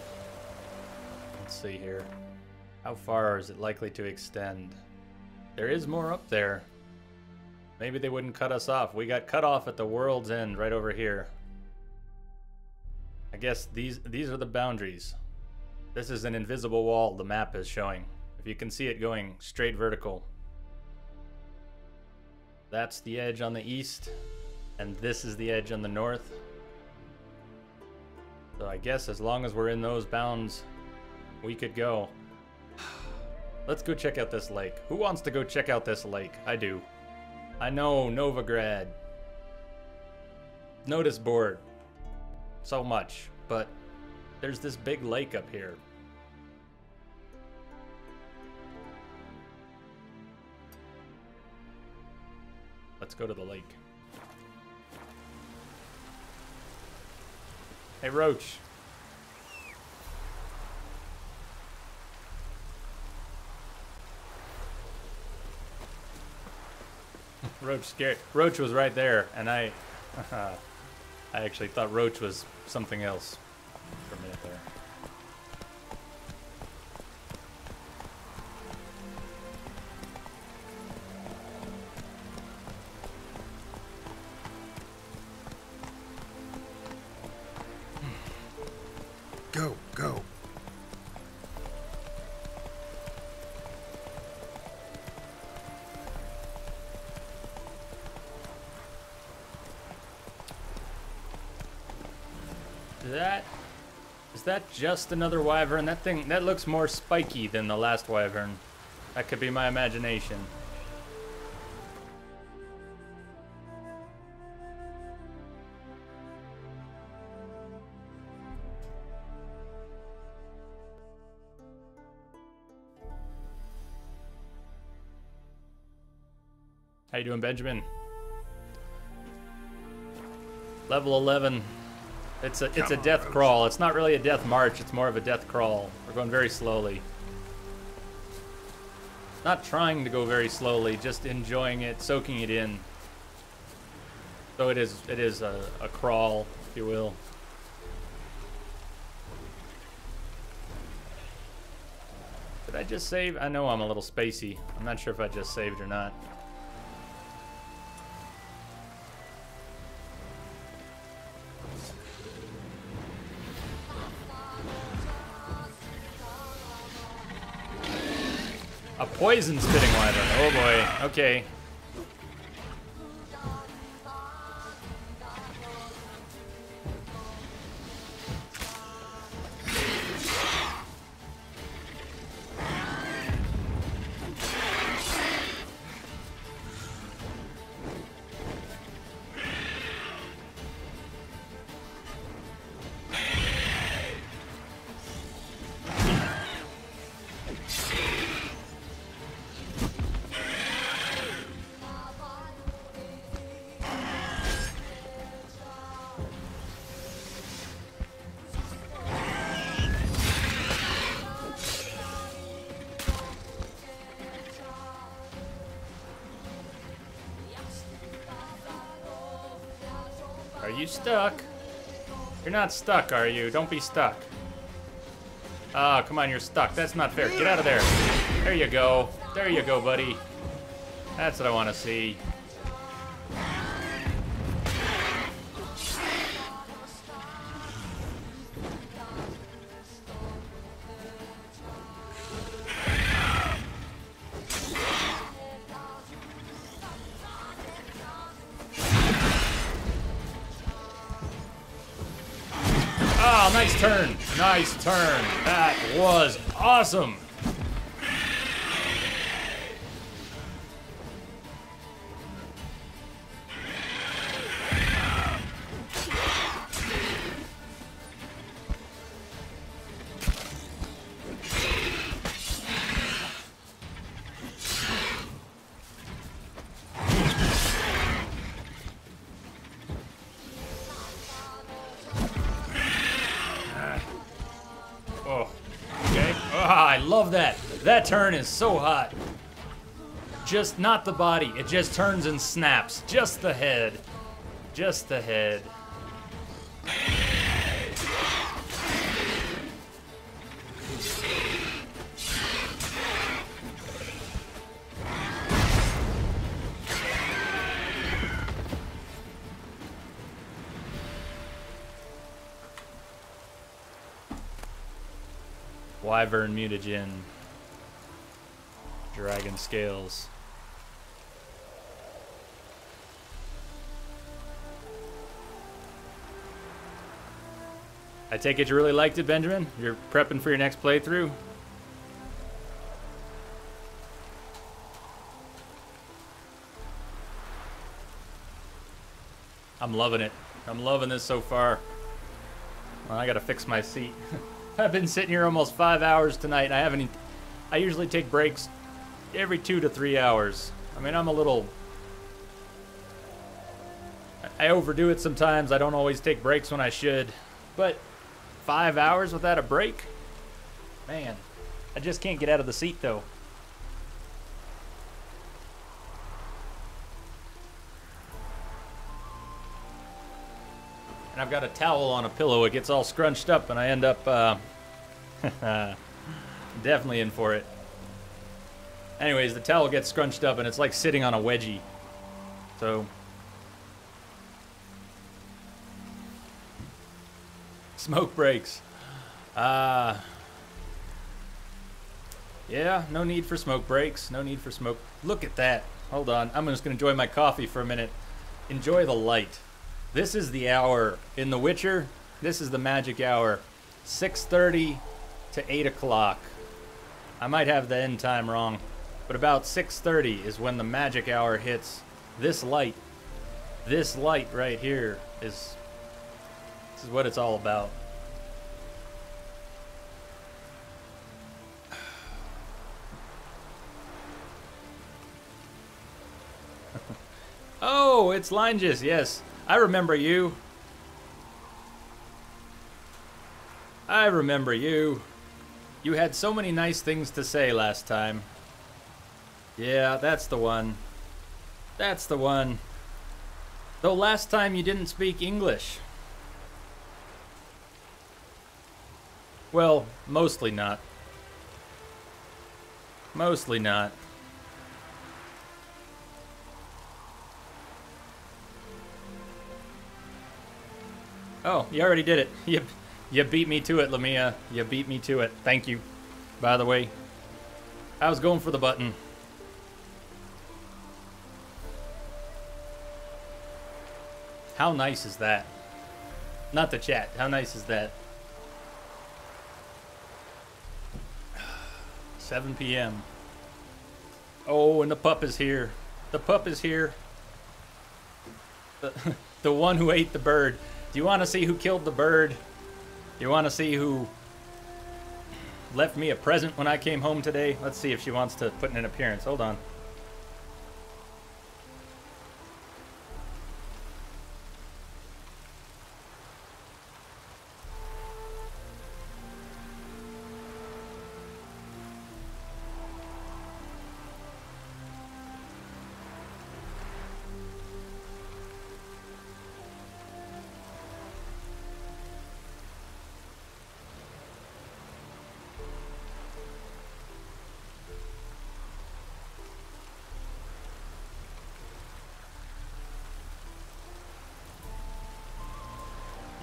A: Let's see here. How far is it likely to extend? There is more up there. Maybe they wouldn't cut us off. We got cut off at the world's end right over here. I guess these are the boundaries. This is an invisible wall the map is showing. If you can see it going straight vertical. That's the edge on the east. And this is the edge on the north. So I guess as long as we're in those bounds, we could go. Let's go check out this lake. Who wants to go check out this lake? I do. I know, Novigrad. Notice board. So much. But there's this big lake up here. Let's go to the lake. Hey, Roach. Roach scared. Roach was right there, and I actually thought Roach was something else for a minute there.
C: Go, go.
A: Is that just another wyvern? That thing, that looks more spiky than the last wyvern. That could be my imagination. How you doing, Benjamin? Level 11. It's a death crawl. It's not really a death march. It's more of a death crawl. We're going very slowly. Not trying to go very slowly, just enjoying it, soaking it in. So it is a crawl, if you will. Did I just save? I know I'm a little spacey. I'm not sure if I just saved or not. A poison spitting wyvern. Oh boy. Okay. Are you stuck? You're not stuck, are you? Don't be stuck. Ah, come on, you're stuck. That's not fair. Get out of there. There you go. There you go, buddy. That's what I want to see. Oh, nice turn. Nice turn. That was awesome. I love that. That turn is so hot. Just not the body. It just turns and snaps. Just the head. Just the head. Wyvern mutagen. Dragon scales. I take it you really liked it, Benjamin? You're prepping for your next playthrough? I'm loving it. I'm loving this so far. Well, I gotta fix my seat. I've been sitting here almost 5 hours tonight. I usually take breaks every 2 to 3 hours. I mean, I'm a little... I overdo it sometimes. I don't always take breaks when I should. But 5 hours without a break? Man, I just can't get out of the seat, though. And I've got a towel on a pillow. It gets all scrunched up, and I end up definitely in for it. Anyways, the towel gets scrunched up, and it's like sitting on a wedgie. So... Smoke breaks. Yeah, no need for smoke breaks. No need for smoke. Look at that. Hold on. I'm just going to enjoy my coffee for a minute. Enjoy the light. This is the hour in The Witcher. This is the magic hour. 6:30 to 8 o'clock. I might have the end time wrong, but about 6:30 is when the magic hour hits. This light right here is... This is what it's all about. Oh, it's Lingus, yes. I remember you. I remember you. You had so many nice things to say last time. Yeah, that's the one. That's the one. Though last time you didn't speak English. Well, mostly not. Mostly not. Oh, you already did it. You beat me to it, Lamia. You beat me to it. Thank you, by the way. I was going for the button. How nice is that? Not the chat. How nice is that? 7 p.m. Oh, and the pup is here. The pup is here. The one who ate the bird. Do you want to see who killed the bird? You want to see who left me a present when I came home today? Let's see if she wants to put in an appearance. Hold on.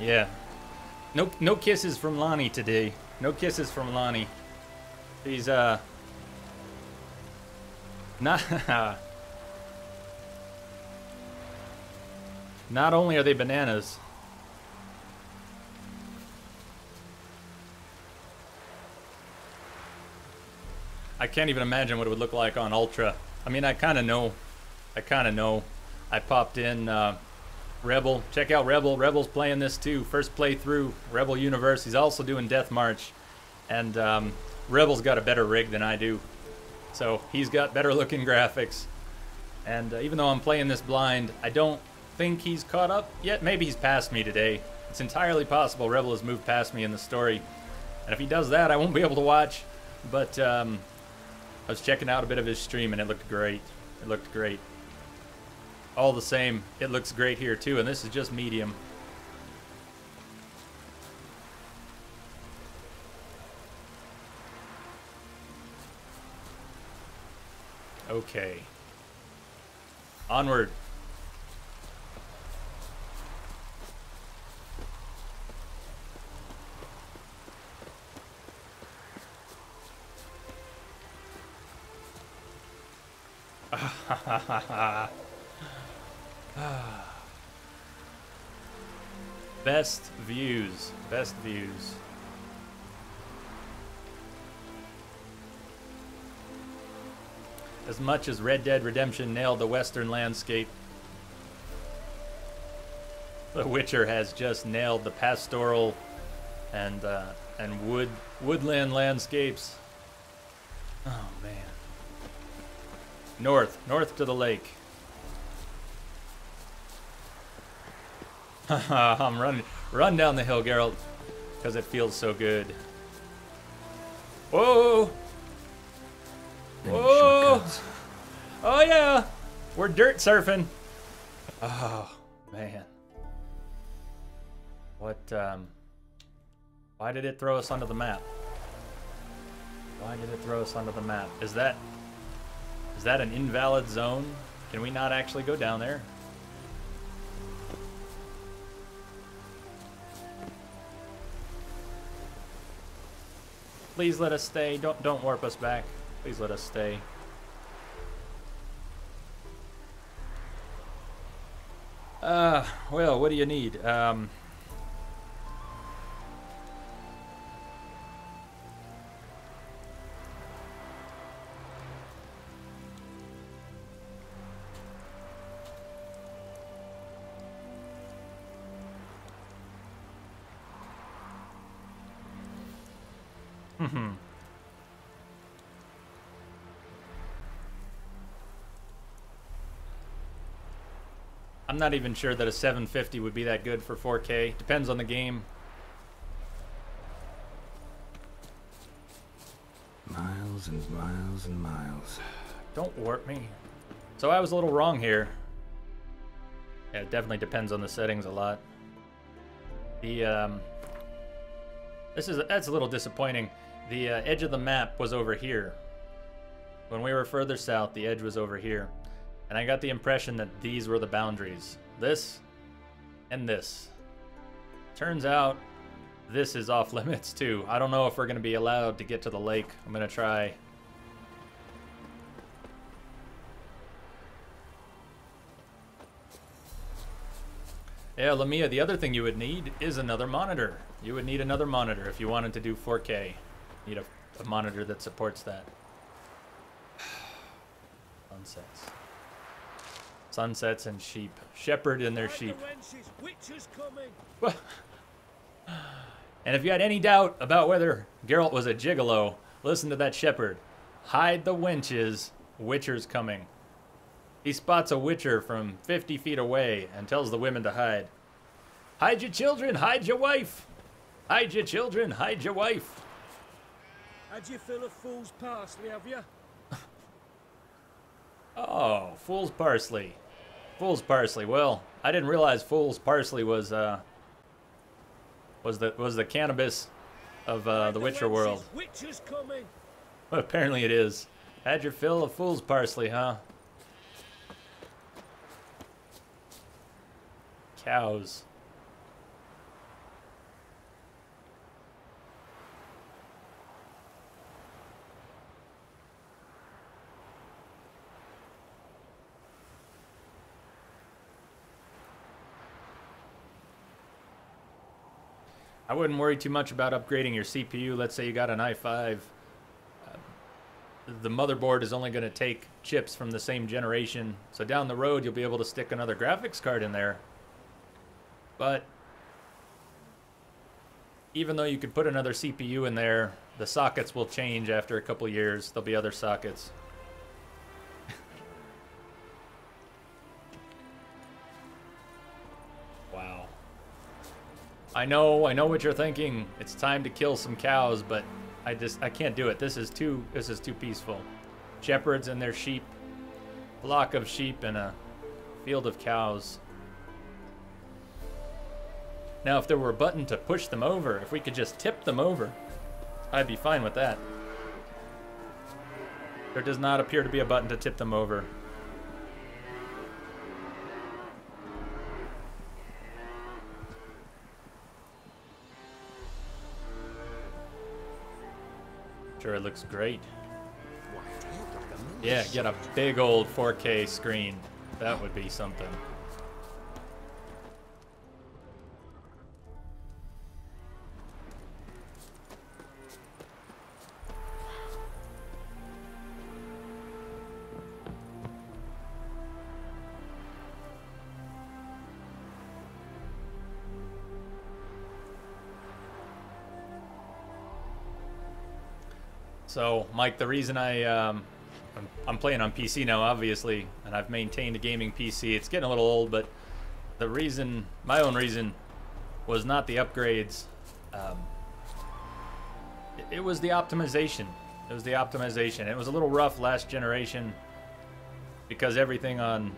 A: Yeah. No kisses from Lonnie today. No kisses from Lonnie. She's not not only are they bananas. I can't even imagine what it would look like on Ultra. I mean, I kind of know. I popped in Rebel. Check out Rebel. Rebel's playing this too. First playthrough, Rebel Universe. He's also doing Death March. And Rebel's got a better rig than I do. So he's got better looking graphics. And even though I'm playing this blind, I don't think he's caught up yet. Maybe he's passed me today. It's entirely possible Rebel has moved past me in the story. And if he does that, I won't be able to watch. But I was checking out a bit of his stream and it looked great. It looked great. All the same, it looks great here too, and this is just medium. Okay. Onward. Best views. Best views. As much as Red Dead Redemption nailed the Western landscape, The Witcher has just nailed the pastoral and woodland landscapes. Oh man. North to the lake. I'm run down the hill, Geralt, because it feels so good. Whoa! Whoa! Oh yeah, we're dirt surfing. Oh man, what? Why did it throw us onto the map? Why did it throw us onto the map? Is that an invalid zone? Can we not actually go down there? Please let us stay. Don't warp us back. Please let us stay. Well, what do you need? I'm not even sure that a 750 would be that good for 4K. Depends on the game.
C: Miles and miles and miles.
A: Don't warp me. So I was a little wrong here. Yeah, it definitely depends on the settings a lot. The that's a little disappointing. The edge of the map was over here. When we were further south, the edge was over here. And I got the impression that these were the boundaries. This and this. Turns out this is off limits too. I don't know if we're going to be allowed to get to the lake. I'm going to try. Yeah, Lamia, the other thing you would need is another monitor. You would need another monitor if you wanted to do 4K. You need a monitor that supports that. Sunsets. Sunsets and sheep. Shepherd and their sheep. And if you had any doubt about whether Geralt was a gigolo, listen to that shepherd. Hide the wenches, Witcher's coming. He spots a Witcher from 50 feet away and tells the women to hide. Hide your children, hide your wife. Hide your children, hide your wife.
F: Had you fill of fool's parsley, have you?
A: Oh, fool's parsley. Fool's parsley. Well, I didn't realize fool's parsley was the cannabis of the Witcher world.
F: Witcher's coming.
A: Well, apparently it is. Had your fill of fool's parsley, huh? Cows. I wouldn't worry too much about upgrading your CPU. Let's say you got an i5. The motherboard is only going to take chips from the same generation. So down the road, you'll be able to stick another graphics card in there. But even though you could put another CPU in there, the sockets will change after a couple years. There'll be other sockets. Wow. I know what you're thinking. It's time to kill some cows, but I can't do it. This is too peaceful. Shepherds and their sheep, flock of sheep and a field of cows. Now, if there were a button to push them over, if we could just tip them over, I'd be fine with that. There does not appear to be a button to tip them over. Sure, it looks great. Yeah, get a big old 4K screen. That would be something. So, Mike, the reason I'm playing on PC now, obviously, and I've maintained a gaming PC. It's getting a little old, but the reason, my own reason, was not the upgrades. It was the optimization. It was the optimization. It was a little rough last generation because everything on...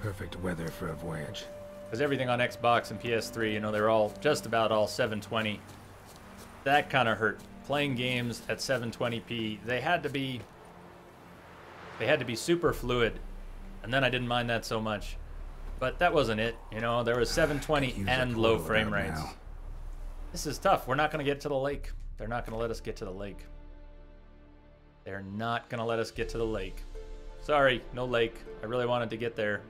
C: Perfect weather for a voyage.
A: Because everything on Xbox and PS3, you know, they're all just about all 720. That kind of hurt. Playing games at 720p, they had to be super fluid, and then I didn't mind that so much. But that wasn't it, you know. There was 720 and low frame rates. This is tough. We're not going to get to the lake. They're not going to let us get to the lake. They're not going to let us get to the lake. Sorry, no lake. I really wanted to get there.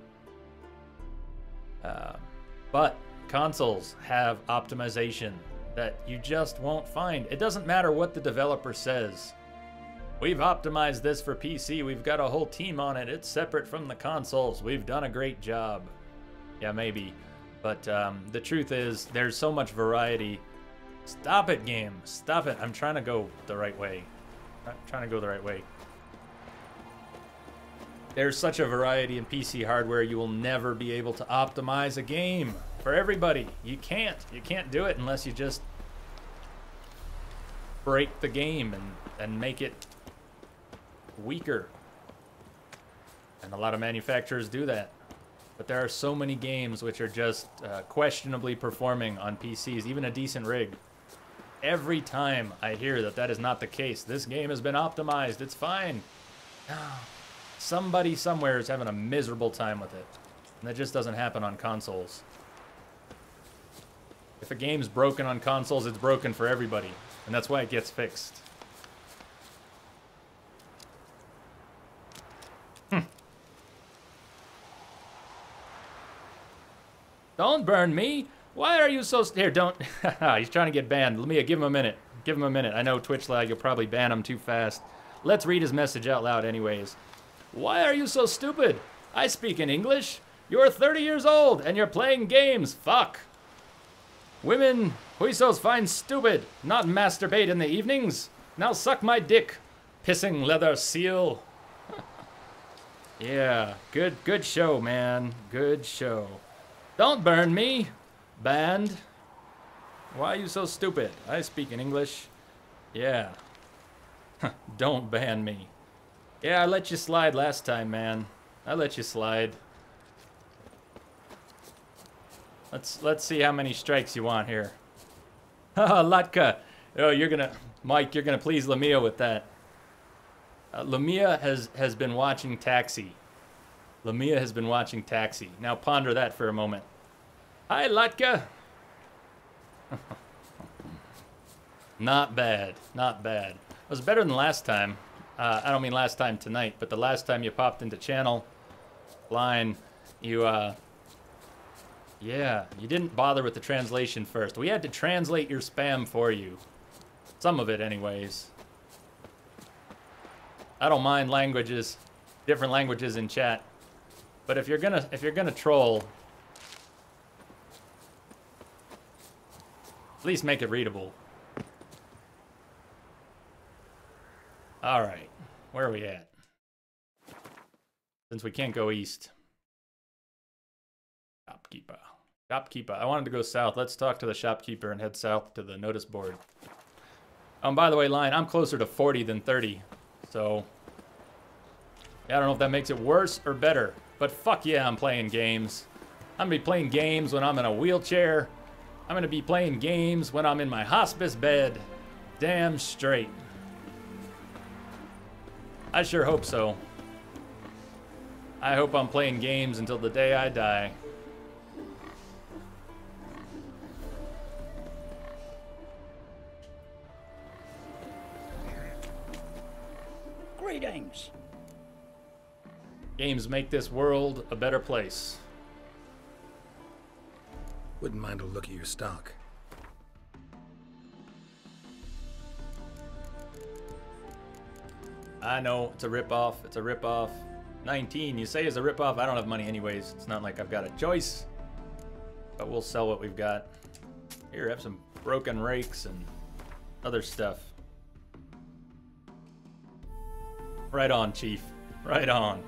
A: But consoles have optimization that you just won't find. It doesn't matter what the developer says. We've optimized this for PC. We've got a whole team on it. It's separate from the consoles. We've done a great job. Yeah, maybe. But the truth is, there's so much variety. Stop it, game. Stop it. I'm trying to go the right way. I'm trying to go the right way. There's such a variety in PC hardware, you will never be able to optimize a game for everybody. You can't. You can't do it unless you just break the game and make it weaker. And a lot of manufacturers do that. But there are so many games which are just questionably performing on PCs, even a decent rig. Every time I hear that that is not the case, this game has been optimized, it's fine. Somebody somewhere is having a miserable time with it. And that just doesn't happen on consoles. If a game's broken on consoles, it's broken for everybody. And that's why it gets fixed. Don't burn me. Why are you so... Here, don't... He's trying to get banned. Lamia, give him a minute. Give him a minute. I know Twitch lag, you'll probably ban him too fast. Let's read his message out loud anyways. Why are you so stupid? I speak in English. You're 30 years old and you're playing games. Fuck. Women, Huisos find stupid. Not masturbate in the evenings. Now suck my dick. Pissing leather seal. Yeah, good show, man. Good show. Don't burn me. Banned. Why are you so stupid? I speak in English. Yeah. Don't ban me. Yeah, I let you slide last time, man. I let you slide. Let's see how many strikes you want here. Haha, Latka. Oh, you're gonna... Mike, you're gonna please Lamia with that. Lamia has been watching Taxi. Lamia has been watching Taxi. Now ponder that for a moment. Hi, Latka. Not bad. Not bad. It was better than last time. I don't mean last time tonight, but the last time you popped into channel line, you, yeah, you didn't bother with the translation first. We had to translate your spam for you. Some of it, anyways. I don't mind languages, different languages in chat, but if you're gonna troll, at least make it readable. All right, where are we at? Since we can't go east. Shopkeeper. Shopkeeper. I wanted to go south. Let's talk to the shopkeeper and head south to the notice board. By the way, Lion, I'm closer to 40 than 30. So, yeah, I don't know if that makes it worse or better. But fuck yeah, I'm playing games. I'm gonna be playing games when I'm in a wheelchair. I'm gonna be playing games when I'm in my hospice bed. Damn straight. I sure hope so. I hope I'm playing games until the day I die.
P: Greetings.
A: Games make this world a better place.
C: Wouldn't mind a look at your stock.
A: I know, it's a ripoff. It's a ripoff. 19, you say is a ripoff. I don't have money anyways. It's not like I've got a choice. But we'll sell what we've got. Here, have some broken rakes and other stuff. Right on, Chief. Right on.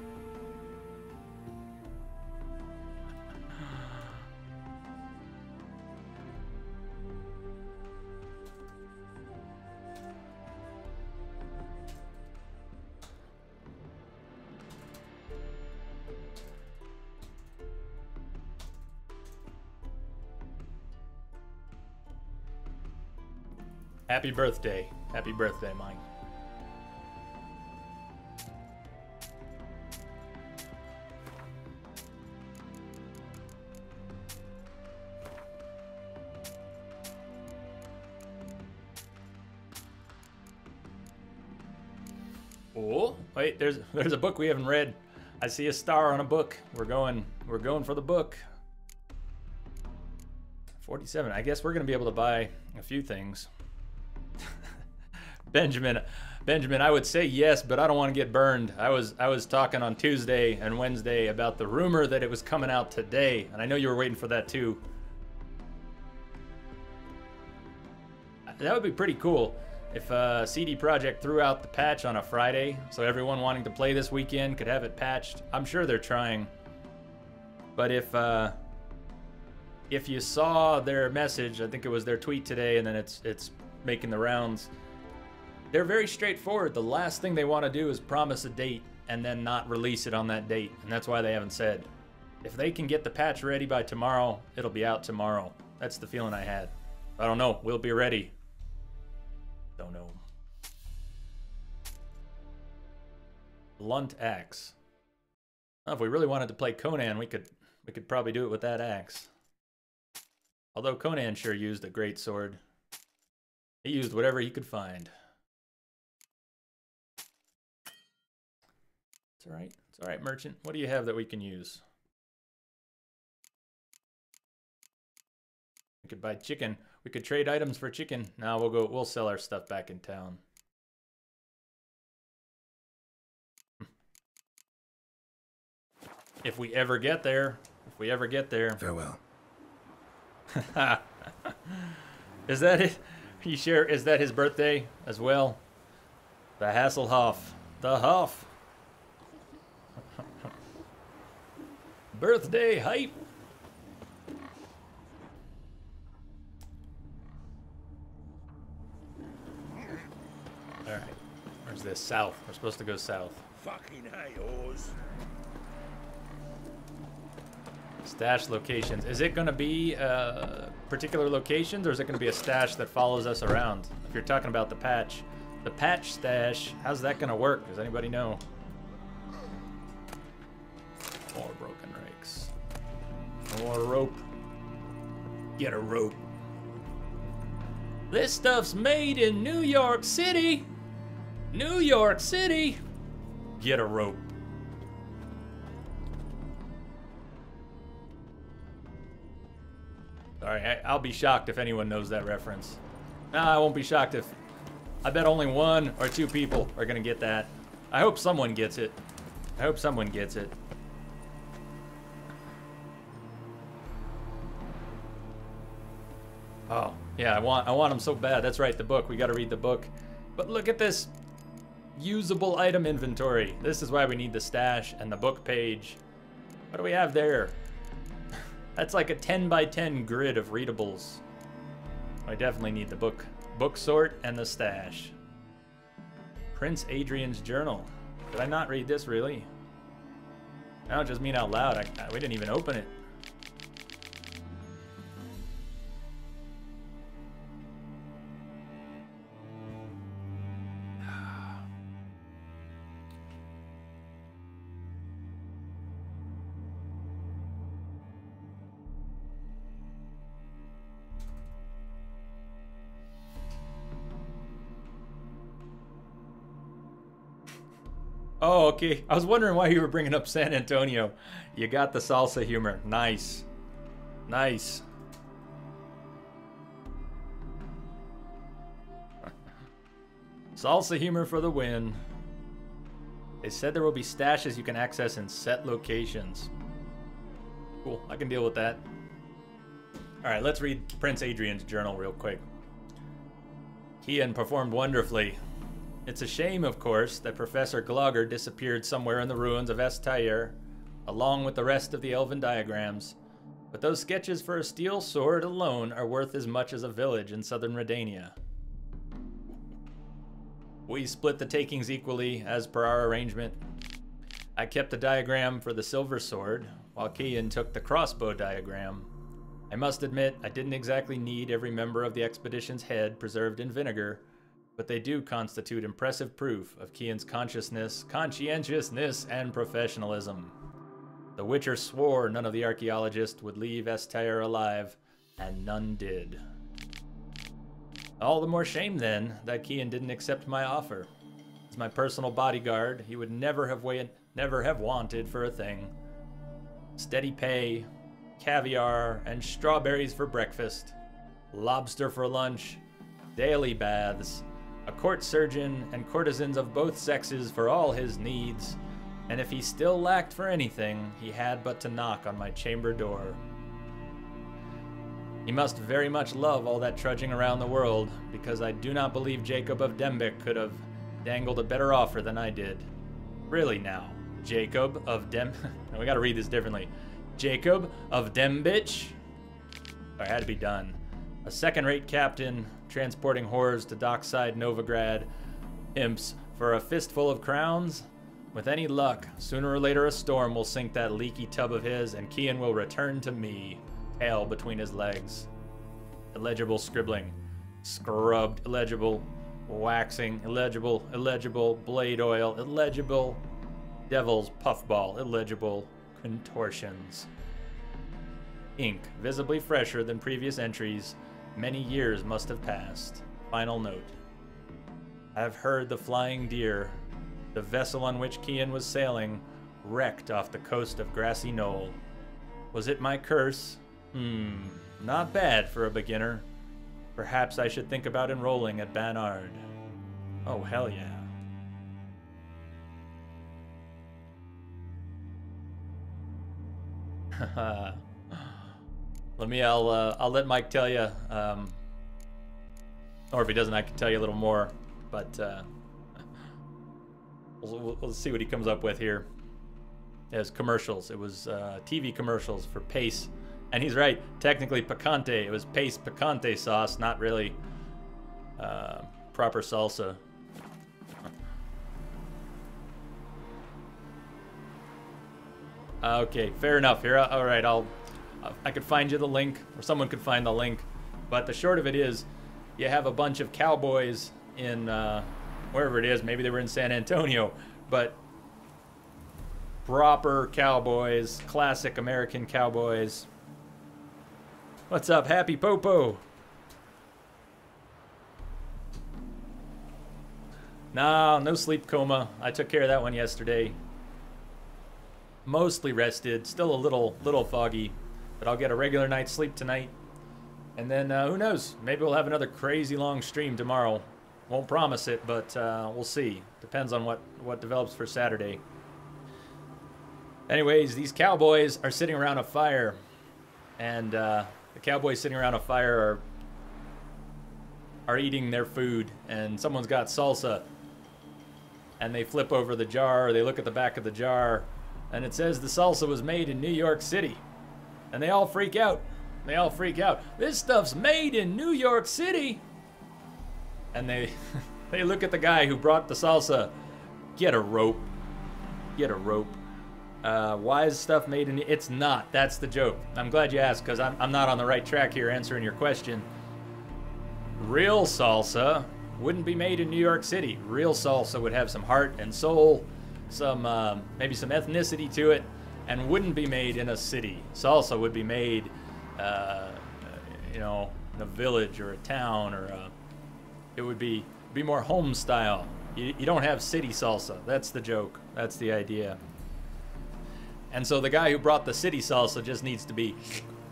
A: Happy birthday. Happy birthday, Mike. Oh, wait, there's a book we haven't read. I see a star on a book. We're going for the book. 47. I guess we're gonna be able to buy a few things. Benjamin, I would say yes, but I don't want to get burned. I was talking on Tuesday and Wednesday about the rumor that it was coming out today, and I know you were waiting for that too. That would be pretty cool. If CD Projekt threw out the patch on a Friday, so everyone wanting to play this weekend could have it patched, I'm sure they're trying. But if you saw their message, I think it was their tweet today, and then it's making the rounds. They're very straightforward. The last thing they want to do is promise a date and then not release it on that date, and that's why they haven't said. If they can get the patch ready by tomorrow, it'll be out tomorrow. That's the feeling I had. I don't know. We'll be ready. Don't know. Blunt axe. Well, if we really wanted to play Conan, we could probably do it with that axe. Although Conan sure used a great sword. He used whatever he could find. It's all right. It's all right, merchant. What do you have that we can use? We could buy chicken. We could trade items for chicken. Now we'll sell our stuff back in town. If we ever get there. If we ever get there.
C: Farewell.
A: Is that it? You sure? Is that his birthday as well? The Hasselhoff. The Huff. Birthday hype. Alright. Where's this? South. We're supposed to go south.
F: Fucking hey, whores.
A: Stash locations. Is it going to be particular locations, or is it going to be a stash that follows us around? If you're talking about the patch stash, how's that going to work? Does anybody know? More broken rakes. More rope. Get a rope. This stuff's made in New York City. New York City. Get a rope. Sorry, I'll be shocked if anyone knows that reference. Nah, I won't be shocked if... I bet only 1 or 2 people are gonna get that. I hope someone gets it. I hope someone gets it. Oh, yeah, I want them so bad. That's right, the book. We gotta read the book. But look at this usable item inventory. This is why we need the stash and the book page. What do we have there? That's like a 10 by 10 grid of readables. I definitely need the book sort and the stash. Prince Adrian's journal. Did I not read this really? I don't just mean out loud. We didn't even open it. Oh, okay. I was wondering why you were bringing up San Antonio. You got the salsa humor. Nice. Nice. Salsa humor for the win. They said there will be stashes you can access in set locations. Cool. I can deal with that. All right, let's read Prince Adrian's journal real quick. Kian performed wonderfully. It's a shame, of course, that Professor Glogger disappeared somewhere in the ruins of Es-Tyr, along with the rest of the elven diagrams. But those sketches for a steel sword alone are worth as much as a village in southern Redania. We split the takings equally, as per our arrangement. I kept the diagram for the silver sword, while Kian took the crossbow diagram. I must admit, I didn't exactly need every member of the expedition's head preserved in vinegar, but they do constitute impressive proof of Kian's conscientiousness, and professionalism. The Witcher swore none of the archaeologists would leave Es-Tyr alive, and none did. All the more shame, then, that Kian didn't accept my offer. As my personal bodyguard, he would never have wanted for a thing. Steady pay, caviar, and strawberries for breakfast, lobster for lunch, daily baths, a court surgeon, and courtesans of both sexes for all his needs, and if he still lacked for anything, he had but to knock on my chamber door. He must very much love all that trudging around the world, because I do not believe Jacob of Dembic could have dangled a better offer than I did. Really now, Jacob of we gotta read this differently. Jacob of Dembich? It had to be done. A second-rate captain transporting horrors to dockside Novigrad imps for a fistful of crowns? With any luck, sooner or later a storm will sink that leaky tub of his, and Kian will return to me, tail between his legs. Illegible scribbling. Scrubbed, illegible. Waxing, illegible, illegible. Blade oil, illegible. Devil's puffball, illegible. Contortions. Ink, visibly fresher than previous entries. Many years must have passed. Final note. I have heard the Flying Deer, the vessel on which Kian was sailing, wrecked off the coast of Grassy Knoll. Was it my curse? Not bad for a beginner. Perhaps I should think about enrolling at Banard. Oh, hell yeah. I'll let Mike tell you, or if he doesn't, I can tell you a little more, but we'll see what he comes up with here. It was commercials. It was TV commercials for Pace. And he's right, technically picante. It was Pace picante sauce, not really proper salsa. Okay, fair enough. Here, all right, I could find you the link, or someone could find the link. But the short of it is, you have a bunch of cowboys in wherever it is. Maybe they were in San Antonio, but proper cowboys, classic American cowboys. What's up, Happy Popo? Nah, no sleep coma. I took care of that one yesterday. Mostly rested, still a little foggy, but I'll get a regular night's sleep tonight. And then who knows? Maybe we'll have another crazy long stream tomorrow. Won't promise it, but we'll see. Depends on what develops for Saturday. Anyways, these cowboys are sitting around a fire, and the cowboys sitting around a fire are eating their food, and someone's got salsa, and they flip over the jar, or they look at the back of the jar, and it says the salsa was made in New York City, and they all freak out. They all freak out. This stuff's made in New York City, and they look at the guy who brought the salsa. Get a rope. Get a rope. Why is stuff made in... It's not. That's the joke. I'm glad you asked, because I'm not on the right track here answering your question. Real salsa wouldn't be made in New York City. Real salsa would have some heart and soul, some maybe some ethnicity to it, and wouldn't be made in a city. Salsa would be made, you know, in a village or a town, or it would be more home style. You don't have city salsa. That's the joke. That's the idea. And so the guy who brought the city salsa just needs to be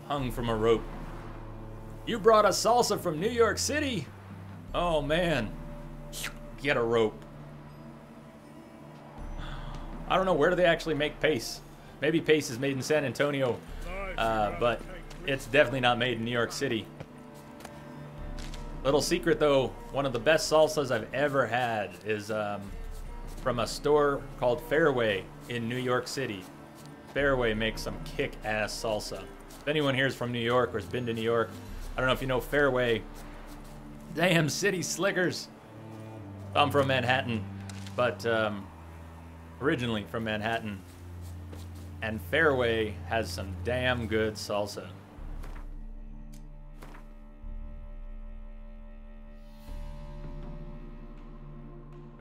A: hung from a rope. You brought a salsa from New York City? Oh man, get a rope. I don't know, where do they actually make Pace? Maybe Pace is made in San Antonio, but it's definitely not made in New York City. Little secret though, one of the best salsas I've ever had is from a store called Fairway in New York City. Fairway makes some kick-ass salsa. If anyone here is from New York or has been to New York, I don't know if you know Fairway. Damn city slickers. I'm from Manhattan, but originally from Manhattan. And Fairway has some damn good salsa.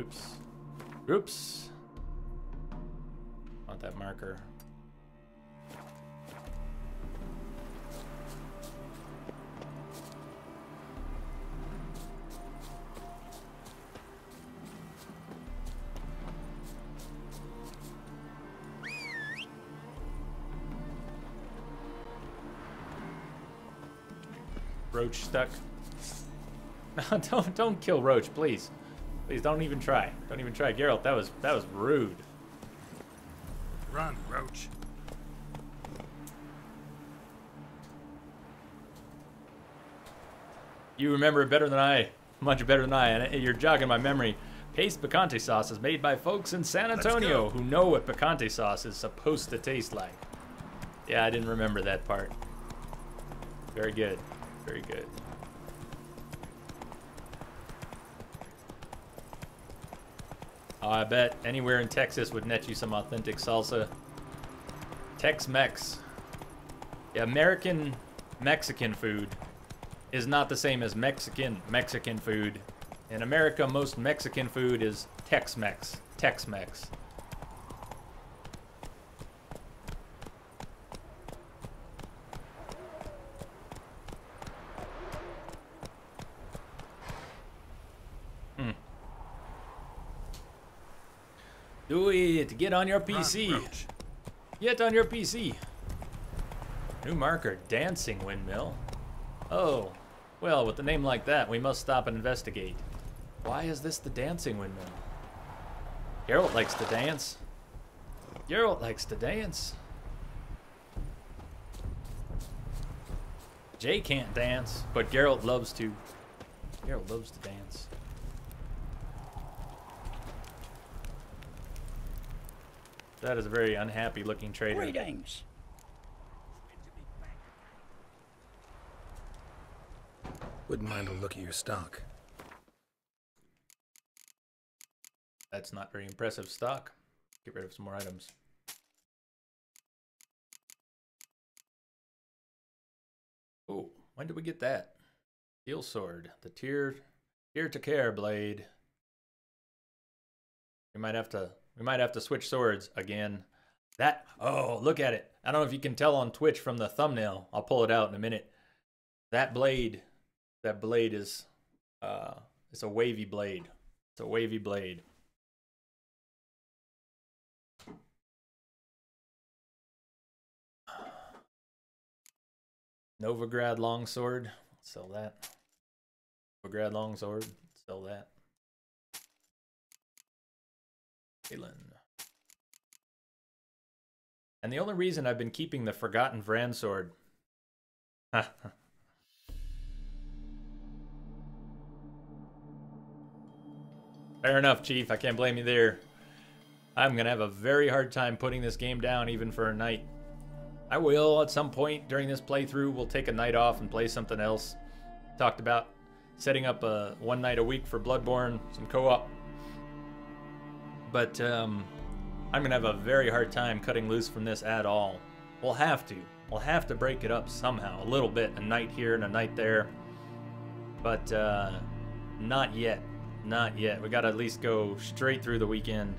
A: Oops. Oops. Want that marker. Roach stuck. No, don't kill Roach, please. Please don't even try. Don't even try. Geralt, that was rude.
F: Run, Roach.
A: You remember it better than I. Much better than I. And you're jogging my memory. Paste picante sauce is made by folks in San Antonio who know what picante sauce is supposed to taste like. Yeah, I didn't remember that part. Very good. Very good. Oh, I bet anywhere in Texas would net you some authentic salsa. Tex-Mex. Yeah, American Mexican food is not the same as Mexican food. In America, most Mexican food is Tex-Mex. Tex-Mex. Do it! Get on your PC! Get on your PC! New marker, dancing windmill. Oh, well, with a name like that, we must stop and investigate. Why is this the dancing windmill? Geralt likes to dance. Geralt likes to dance. Jay can't dance, but Geralt loves to. Geralt loves to dance. That is a very unhappy looking trader.
P: Greetings.
C: Wouldn't mind a look at your stock.
A: That's not very impressive stock. Get rid of some more items. Oh, when did we get that? Steel sword, the Tear to Care blade. We might have to switch swords again. That, oh, look at it. I don't know if you can tell on Twitch from the thumbnail. I'll pull it out in a minute. That blade is it's a wavy blade. It's a wavy blade. Novigrad longsword. Sell that. Novigrad longsword. Sell that. Kalen. And the only reason I've been keeping the Forgotten Vran sword. Fair enough, Chief. I can't blame you there. I'm gonna have a very hard time putting this game down even for a night. I will at some point during this playthrough. We'll take a night off and play something else. Talked about setting up a one night a week for Bloodborne, some co-op. But I'm gonna have a very hard time cutting loose from this at all. We'll have to. We'll have to break it up somehow, a little bit, a night here and a night there. But not yet. Not yet. We gotta at least go straight through the weekend.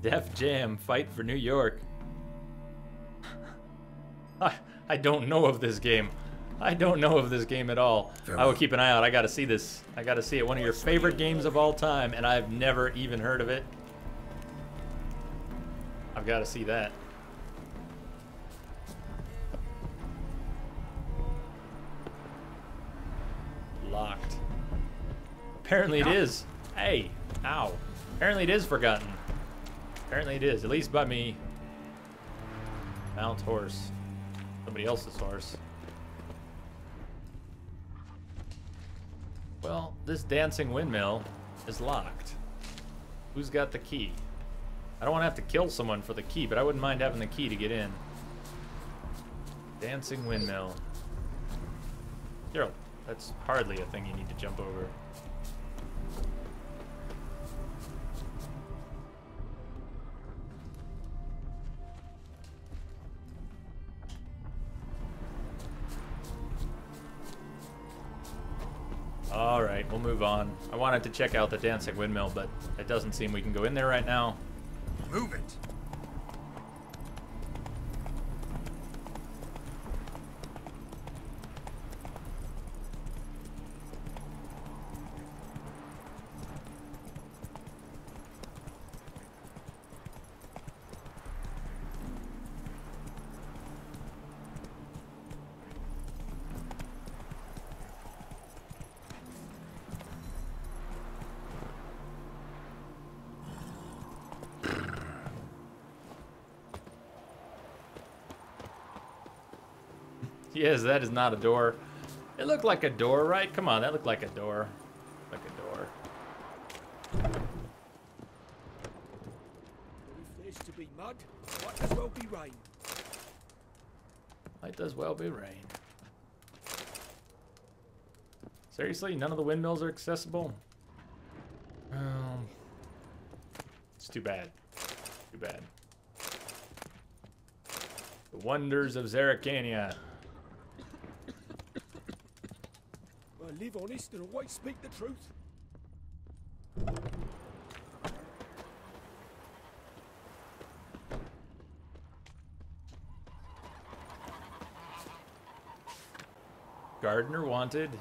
A: Def Jam, fight for New York. I don't know of this game. I don't know of this game at all. I will keep an eye out. I gotta see this. I gotta see it. One of your favorite games of all time, and I've never even heard of it. I've gotta see that. Locked. Apparently it is. Hey, ow. Apparently it is forgotten. Apparently it is, at least by me. Mount horse. Somebody else's horse. Well, this dancing windmill is locked. Who's got the key? I don't want to have to kill someone for the key, but I wouldn't mind having the key to get in. Dancing windmill. Geralt, that's hardly a thing you need to jump over. Alright, we'll move on. I wanted to check out the dancing windmill, but it doesn't seem we can go in there right now.
C: Move it!
A: Yes, that is not a door. It looked like a door, right? Come on, that looked like a door. Like a door.
F: If there's to be mud, might as well be rain.
A: Might as well be rain. Seriously, none of the windmills are accessible? It's too bad. Too bad. The wonders of Zerrikania.
F: I live honest and always speak the truth.
A: Gardener wanted.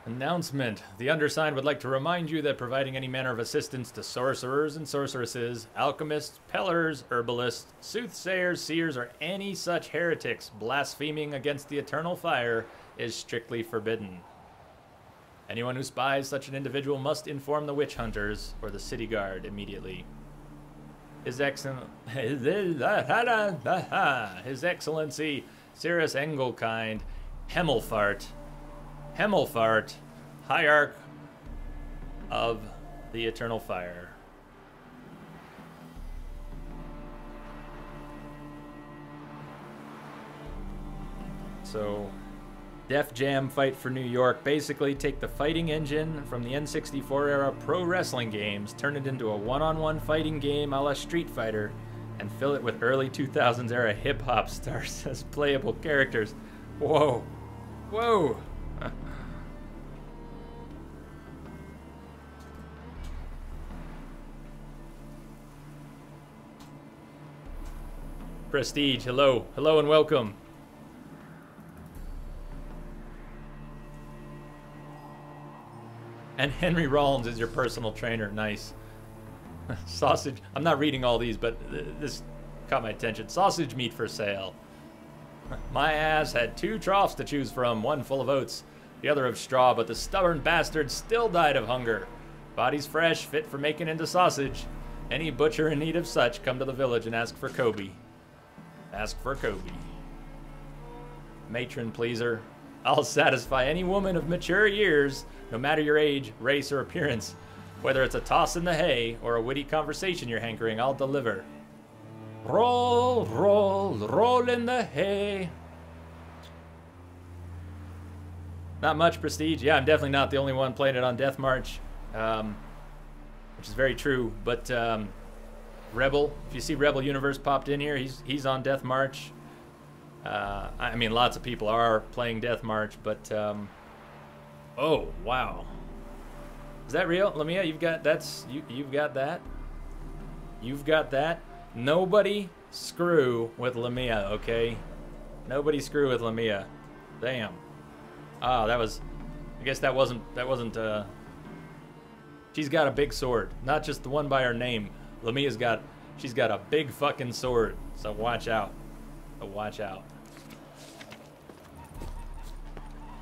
A: Announcement. The undersigned would like to remind you that providing any manner of assistance to sorcerers and sorceresses, alchemists, pellers, herbalists, soothsayers, seers, or any such heretics blaspheming against the eternal fire is strictly forbidden. Anyone who spies such an individual must inform the witch hunters or the city guard immediately. His Excellency Cirrus Engelkind Hemmelfart, Hierarch of the Eternal Fire. So, Def Jam Fight for New York. Basically, take the fighting engine from the N64 era pro wrestling games, turn it into a one-on-one fighting game a la Street Fighter, and fill it with early 2000s era hip-hop stars as playable characters. Whoa. Whoa. Prestige, hello. Hello and welcome. And Henry Rollins is your personal trainer. Nice. Sausage. I'm not reading all these, but this caught my attention. Sausage meat for sale. My ass had 2 troughs to choose from, one full of oats, the other of straw, but the stubborn bastard still died of hunger. Body's fresh, fit for making into sausage. Any butcher in need of such, come to the village and ask for Kobe. Ask for Kobe. Matron pleaser. I'll satisfy any woman of mature years, no matter your age, race, or appearance. Whether it's a toss in the hay or a witty conversation you're hankering, I'll deliver. Roll, roll, roll in the hay. Not much prestige. Yeah, I'm definitely not the only one playing it on Death March, which is very true. But Rebel, if you see Rebel Universe popped in here, he's on Death March. I mean, lots of people are playing Death March, but oh wow, is that real, Lamia? You've got you've got that. You've got that. Nobody screw with Lamia, okay? Nobody screw with Lamia. Damn. Ah, that was. I guess that wasn't. She's got a big sword, not just the one by her name. Lamia's got. She's got a big fucking sword. So watch out. So watch out.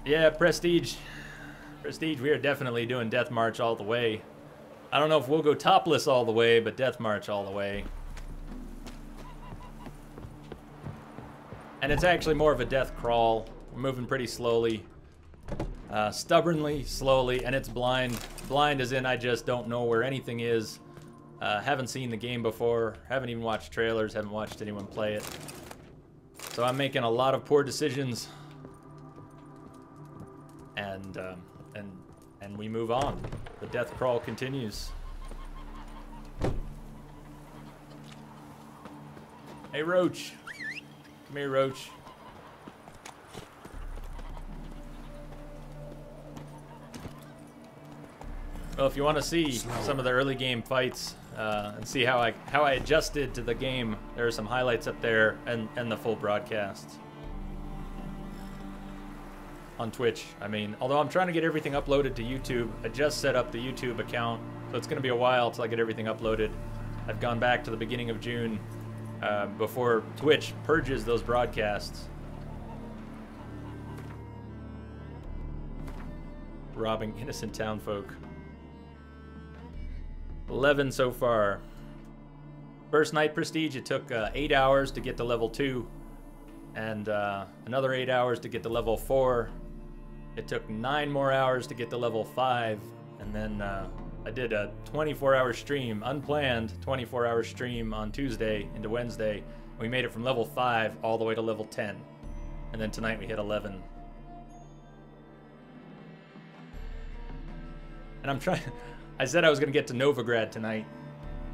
A: Yeah, Prestige. Prestige, we are definitely doing Death March all the way. I don't know if we'll go topless all the way, but Death March all the way. And it's actually more of a death crawl. We're moving pretty slowly. Stubbornly, slowly, and it's blind. Blind as in I just don't know where anything is. Haven't seen the game before. Haven't even watched trailers. Haven't watched anyone play it. So I'm making a lot of poor decisions. And we move on. The death crawl continues. Hey, Roach. Come here, Roach. Well, if you want to see some of the early game fights and see how I adjusted to the game, there are some highlights up there and the full broadcast. On Twitch, I mean. Although I'm trying to get everything uploaded to YouTube. I just set up the YouTube account, so it's going to be a while till I get everything uploaded. I've gone back to the beginning of June before Twitch purges those broadcasts. Robbing innocent townfolk. 11 so far. First night prestige, it took 8 hours to get to level 2. and another 8 hours to get to level 4. It took 9 more hours to get to level 5, and then I did a 24-hour stream, unplanned 24-hour stream on Tuesday into Wednesday. We made it from level 5 all the way to level 10, and then tonight we hit 11. And I'm trying. I said I was gonna get to Novigrad tonight,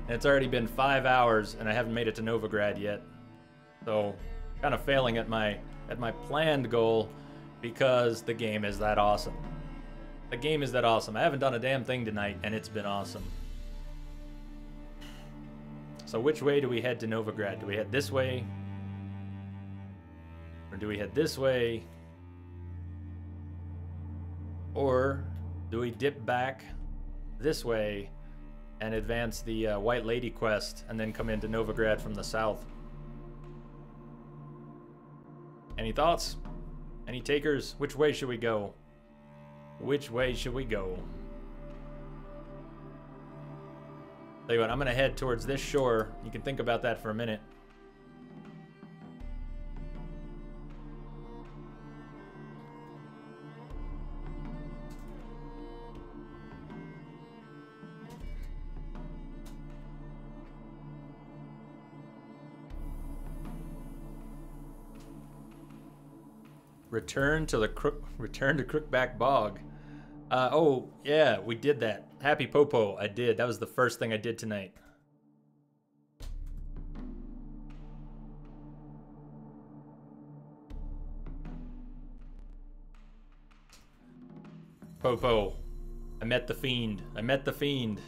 A: and it's already been 5 hours, and I haven't made it to Novigrad yet. So, kind of failing at my planned goal because the game is that awesome. The game is that awesome. I haven't done a damn thing tonight, and it's been awesome. So which way do we head to Novigrad? Do we head this way? Or do we head this way? Or do we dip back this way and advance the White Lady quest and then come into Novigrad from the south? Any thoughts? Any takers? Which way should we go? Which way should we go? Tell you what, I'm gonna head towards this shore. You can think about that for a minute. Return to Crookback Bog. Oh yeah, we did that. Happy Popo, I did. That was the first thing I did tonight. Popo, I met the fiend. I met the fiend.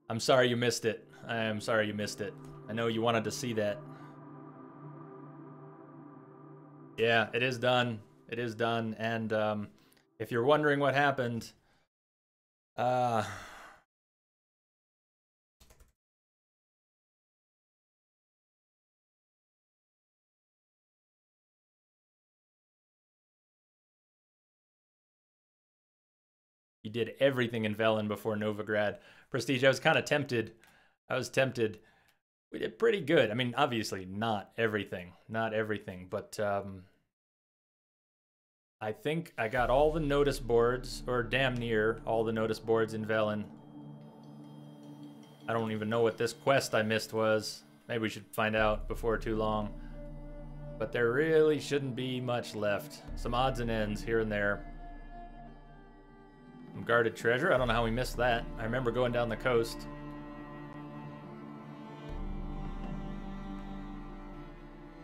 A: I'm sorry you missed it. I am sorry you missed it. I know you wanted to see that. Yeah, it is done. It is done. And if you're wondering what happened, you did everything in Velen before Novigrad. Prestige, I was kind of tempted. I was tempted. We did pretty good. I mean, obviously not everything, but I think I got all the notice boards, or damn near all the notice boards in Velen. I don't even know what this quest I missed was. Maybe we should find out before too long. But there really shouldn't be much left. Some odds and ends here and there. Some guarded treasure. I don't know how we missed that. I remember going down the coast.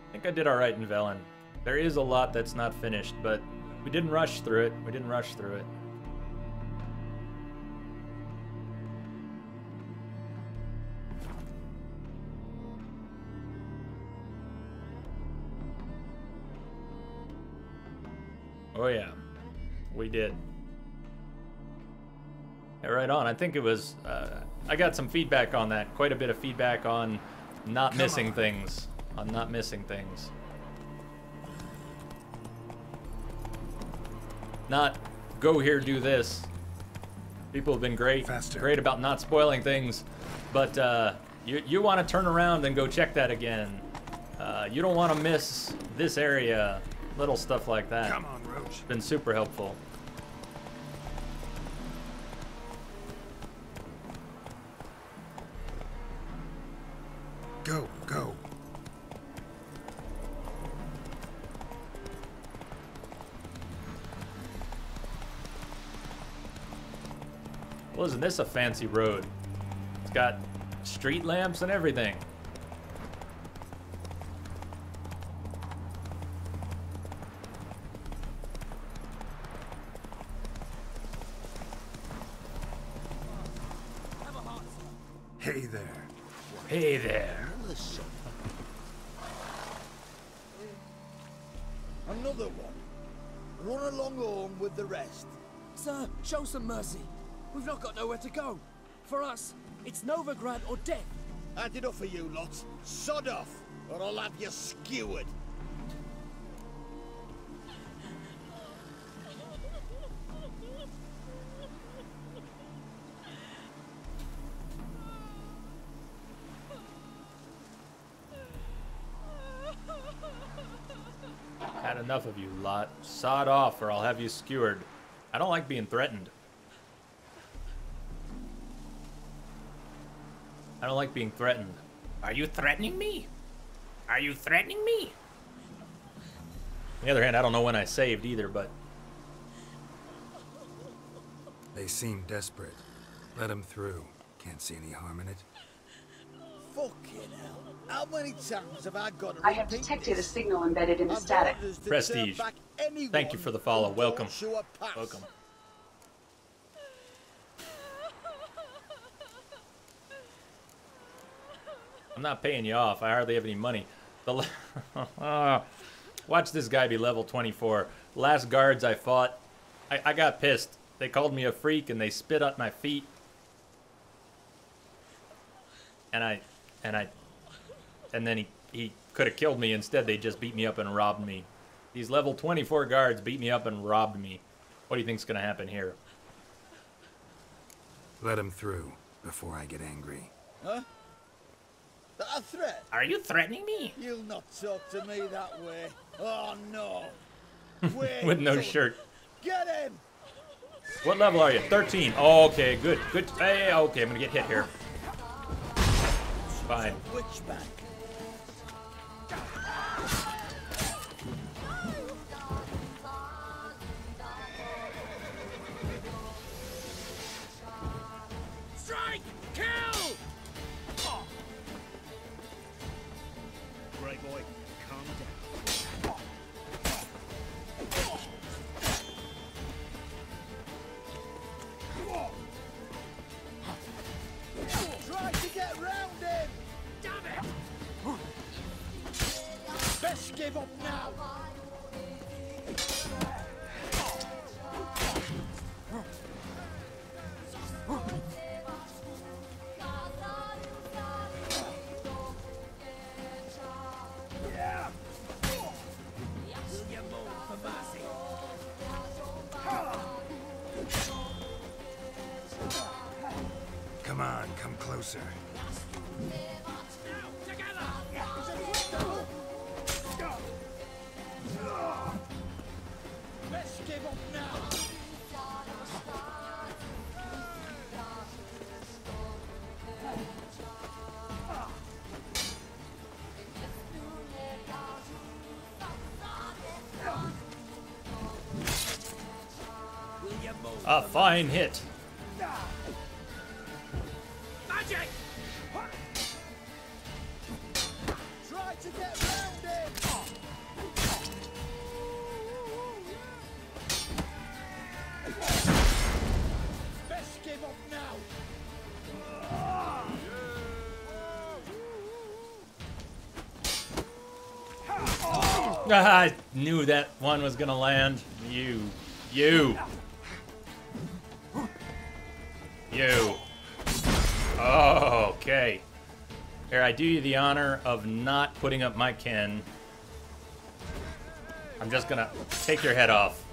A: I think I did all right in Velen. There is a lot that's not finished, but we didn't rush through it. We didn't rush through it. Oh yeah, we did. Yeah, right on. I think it was, I got some feedback on that. Quite a bit of feedback on not missing things. On not missing things. Not go here, do this. People have been great. Great about not spoiling things. But you want to turn around and go check that again. You don't want to miss this area. Little stuff like that.
C: Come on, Roach.
A: It's been super helpful.
C: Go, go.
A: Well, isn't this a fancy road? It's got street lamps and everything.
C: Hey there.
A: Hey there.
P: Another one. Run along home with the rest.
Q: Sir, show some mercy. We've not got nowhere to go. For us, it's Novigrad or death.
P: Had enough of you lot. Sod off, or I'll have you skewered.
A: Enough of you lot. Sod off or I'll have you skewered. I don't like being threatened. I don't like being threatened. Are you threatening me? Are you threatening me? On the other hand, I don't know when I saved either, but...
C: They seem desperate. Let them through. Can't see any harm in it.
P: Fucking hell. How many times have I got to
H: I have detected a signal embedded in the static.
A: Prestige. Thank you for the follow. Welcome. Welcome. I'm not paying you off. I hardly have any money. Watch this guy be level 24. Last guards I fought, I got pissed. They called me a freak and they spit at my feet. And then he could have killed me. Instead, they just beat me up and robbed me. These level 24 guards beat me up and robbed me. What do you think's gonna happen here?
C: Let him through before I get angry.
P: Huh? That a threat?
A: Are you threatening me?
P: You'll not talk to me that way. Oh no.
A: With no shirt.
P: Get him!
A: What level are you? 13. Oh, okay, good. Good. Hey, okay, I'm gonna get hit here. Fine.
P: Witchback.
F: Strike! Kill! Oh. Grey boy, calm down.
P: Try to get round him!
F: Damn it!
P: Best give up now!
F: Yeah! Will you move for mercy?
C: Come on, come closer.
P: Best give up now!
A: A fine hit.
F: Magic!
P: Try to get round him! Best give up now!
A: I knew that one was gonna land. You. Oh, okay. Here, I do you the honor of not putting up my kin. I'm just gonna take your head off.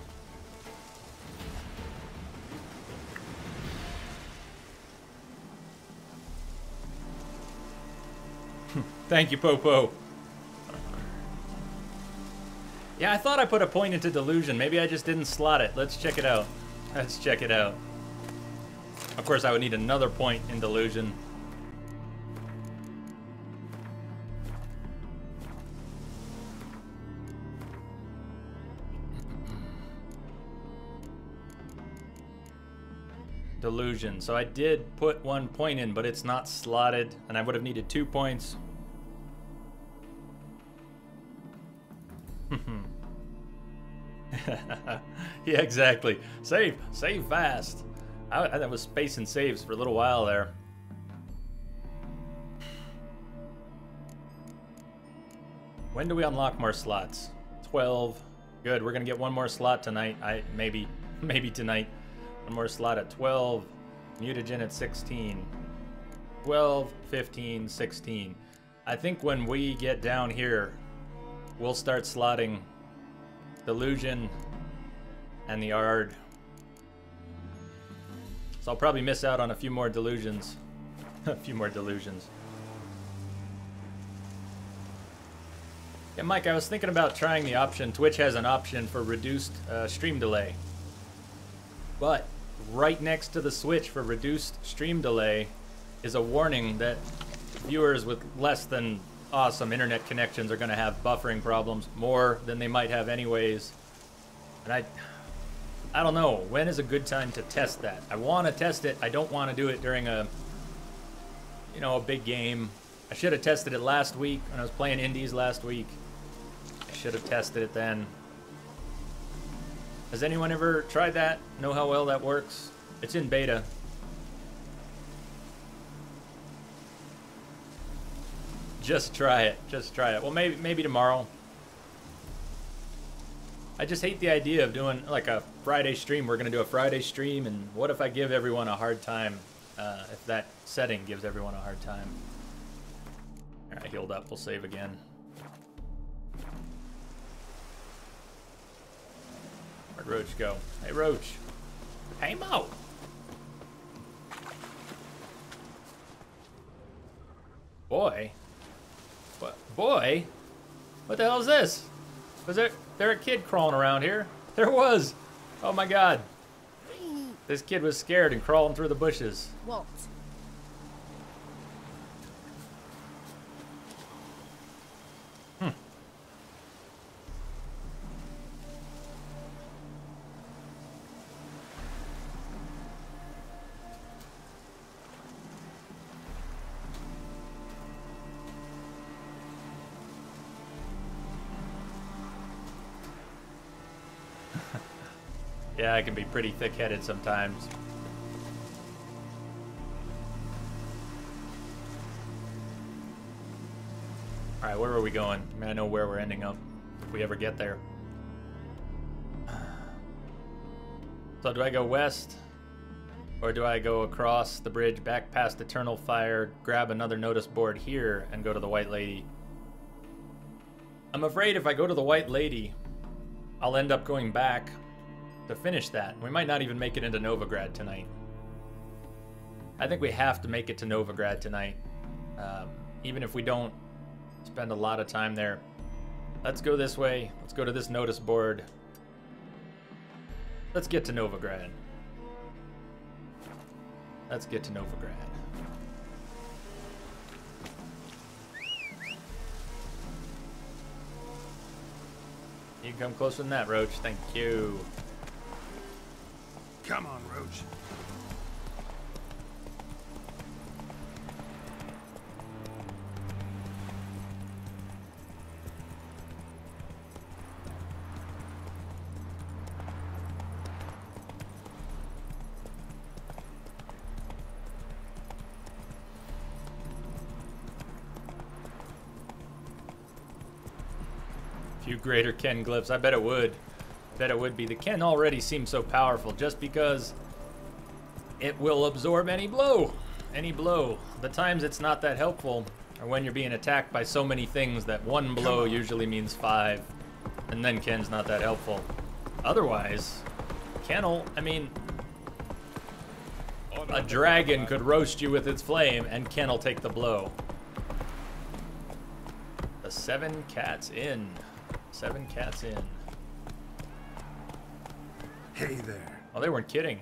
A: Thank you, Popo. Yeah, I thought I put a point into Delusion. Maybe I just didn't slot it. Let's check it out. Let's check it out. Of course, I would need another point in Delusion. Delusion. So I did put 1 point in, but it's not slotted, and I would have needed 2 points. Yeah, exactly. Save fast. I was spacing saves for a little while there. When do we unlock more slots? 12. Good. We're gonna get one more slot tonight. Maybe tonight. One more slot at 12. Mutagen at 16. 12, 15, 16. I think when we get down here, we'll start slotting Delusion and the Ard. So I'll probably miss out on a few more Delusions. A few more Delusions. Yeah, Mike, I was thinking about trying the option. Twitch has an option for reduced stream delay. But right next to the switch for reduced stream delay is a warning that viewers with less than awesome internet connections are going to have buffering problems more than they might have anyways. And I don't know. When is a good time to test that? I want to test it. I don't want to do it during a big game. I should have tested it last week when I was playing indies last week. I should have tested it then. Has anyone ever tried that? Know how well that works? It's in beta. Just try it. Just try it. Well, maybe tomorrow. I just hate the idea of doing like a Friday stream. We're going to do a Friday stream, and what if I give everyone a hard time? If that setting gives everyone a hard time. Alright, healed up. We'll save again. Where'd Roach go? Hey, Roach. Hey, Mo. Boy. What? Boy? What the hell is this? Was there a kid crawling around here? There was. Oh my god. This kid was scared and crawling through the bushes.
I: What?
A: Yeah, I can be pretty thick-headed sometimes. Alright, where are we going? I mean, I know where we're ending up, if we ever get there. So do I go west? Or do I go across the bridge, back past Eternal Fire, grab another notice board here, and go to the White Lady? I'm afraid if I go to the White Lady, I'll end up going back to finish that. We might not even make it into Novigrad tonight. I think we have to make it to Novigrad tonight. Even if we don't spend a lot of time there. Let's go this way. Let's go to this notice board. Let's get to Novigrad. Let's get to Novigrad. You can come closer than that, Roach. Thank you.
D: Come on, Roach.
A: Few greater Ken glyphs. I bet it would. Bet it would be. The Ken already seems so powerful just because it will absorb any blow. Any blow. The times it's not that helpful are when you're being attacked by so many things that one blow usually means 5. And then Ken's not that helpful. Otherwise, Ken'll, I mean, a dragon could roast you with its flame and Ken'll take the blow. The 7 cats in. 7 cats in.
C: Hey there.
A: Oh, they weren't kidding.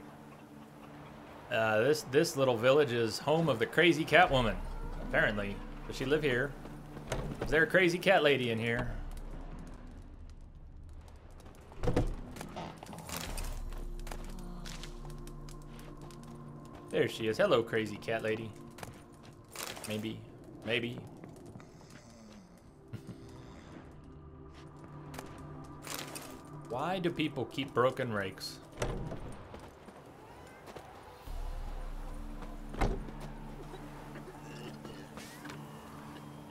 A: This little village is home of the crazy cat woman. Apparently. Does she live here? Is there a crazy cat lady in here? There she is. Hello, crazy cat lady. Maybe. Maybe. Why do people keep broken rakes?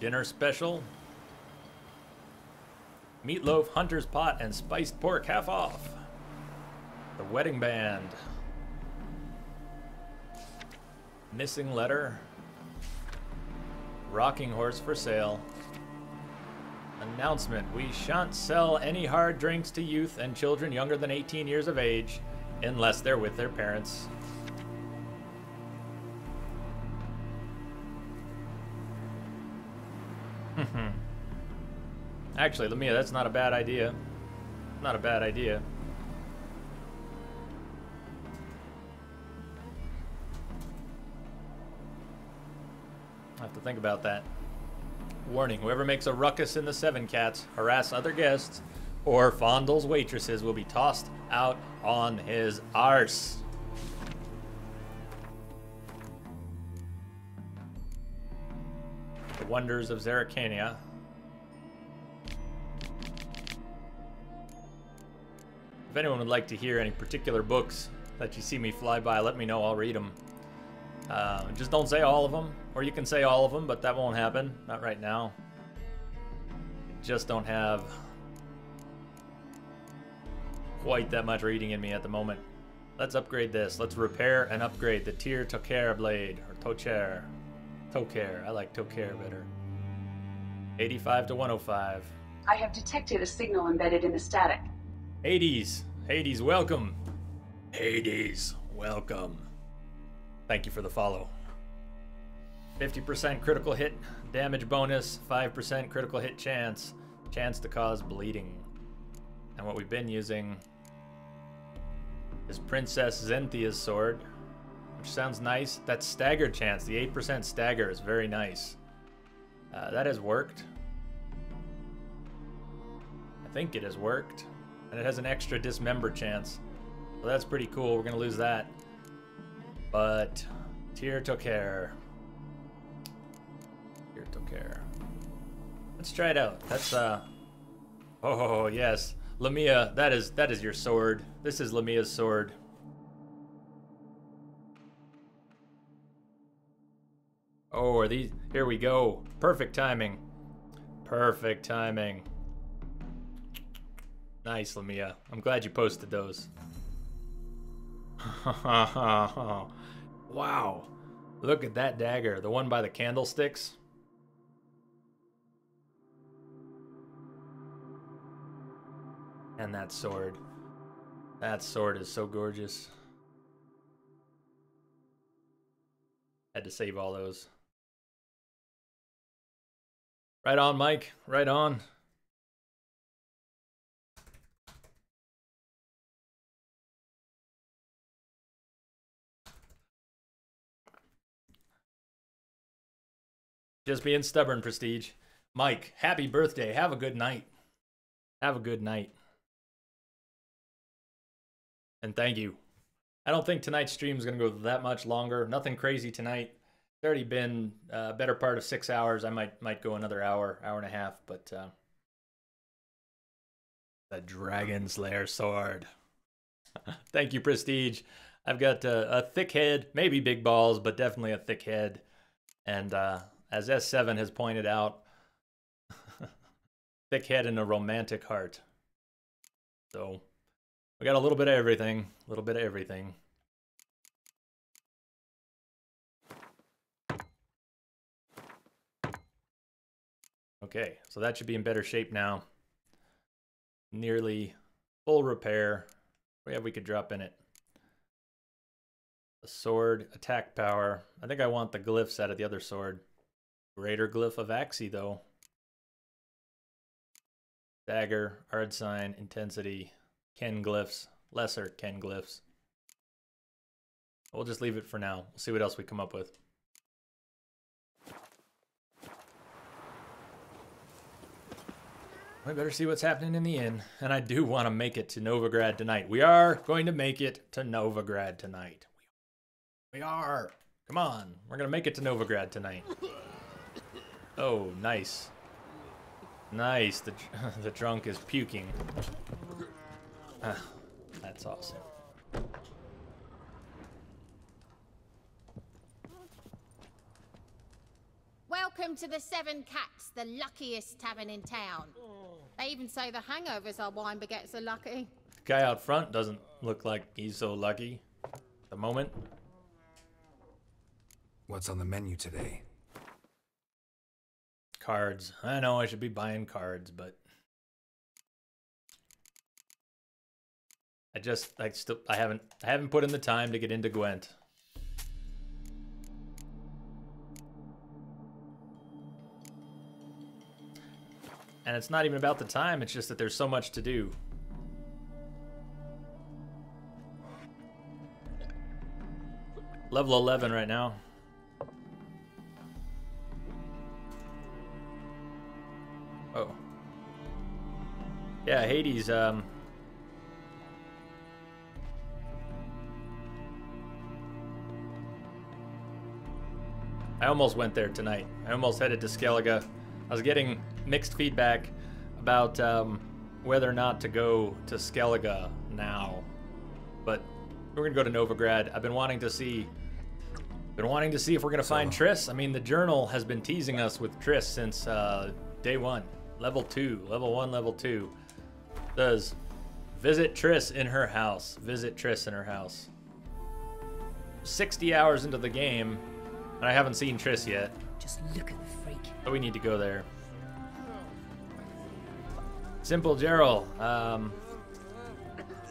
A: Dinner special. Meatloaf, hunter's pot, and spiced pork half off. The wedding band. Missing letter. Rocking horse for sale. Announcement. We shan't sell any hard drinks to youth and children younger than 18 years of age unless they're with their parents. Actually, Lamia, that's not a bad idea. Not a bad idea. I have to think about that. Warning, whoever makes a ruckus in the Seven Cats, harass other guests, or fondles waitresses will be tossed out on his arse. The Wonders of Zerrikania. If anyone would like to hear any particular books that you see me fly by, let me know, I'll read them. Just don't say all of them, or you can say all of them, but that won't happen. Not right now. Just don't have quite that much reading in me at the moment. Let's upgrade this. Let's repair and upgrade the Tyr Tokair blade, or Tochair. Tokair. I like Tokair better. 85 to 105.
H: I have detected a signal embedded in the static.
A: Hades. Hades, welcome. Hades, welcome. Thank you for the follow. 50% critical hit damage bonus, 5% critical hit chance, chance to cause bleeding. And what we've been using is Princess Zenthia's sword, which sounds nice. That's stagger chance. The 8% stagger is very nice. That has worked. I think it has worked. And it has an extra dismember chance. So that's pretty cool. We're going to lose that. But Tyr Tokair. Tyr Tokair. Let's try it out. That's oh yes. Lamia, that is your sword. This is Lamia's sword. Oh, are these, here we go. Perfect timing. Perfect timing. Nice, Lamia. I'm glad you posted those. Wow. Look at that dagger. The one by the candlesticks. And that sword. That sword is so gorgeous. Had to save all those. Right on, Mike. Right on. Just being stubborn, Prestige. Mike, happy birthday. Have a good night. Have a good night. And thank you. I don't think tonight's stream is going to go that much longer. Nothing crazy tonight. It's already been a better part of 6 hours. I might go another hour, hour and a half. But the Dragon Slayer sword. Thank you, Prestige. I've got a thick head, maybe big balls, but definitely a thick head. And as S7 has pointed out, thick head and a romantic heart. So we got a little bit of everything. A little bit of everything. Okay, so that should be in better shape now. Nearly full repair. Yeah, we could drop in it. A sword, attack power. I think I want the glyphs out of the other sword. Greater glyph of Axii, though. Dagger, hard sign, intensity, Ken glyphs, lesser Ken glyphs. We'll just leave it for now. We'll see what else we come up with. We better see what's happening in the inn. And I do want to make it to Novigrad tonight. We are going to make it to Novigrad tonight. We are. Come on. We're going to make it to Novigrad tonight. Oh, nice. Nice. The drunk is puking. Ah, that's awesome.
R: Welcome to the Seven Cats, the luckiest tavern in town. They even say the hangovers our wine baguettes are lucky.
A: The guy out front doesn't look like he's so lucky at the moment.
C: What's on the menu today?
A: Cards. I know I should be buying cards, but I haven't put in the time to get into Gwent. And it's not even about the time, it's just that there's so much to do. Level 11 right now. Oh. Yeah, Hades, I almost went there tonight. I almost headed to Skellige. I was getting mixed feedback about whether or not to go to Skellige now. But we're gonna go to Novigrad. I've been wanting to see if we're gonna find Triss. I mean, the journal has been teasing us with Triss since day one. Level 2, level 1, level 2. Does visit Triss in her house. Visit Triss in her house. 60 hours into the game, and I haven't seen Triss yet.
J: Just look at the freak.
A: So we need to go there. Simple Gerald.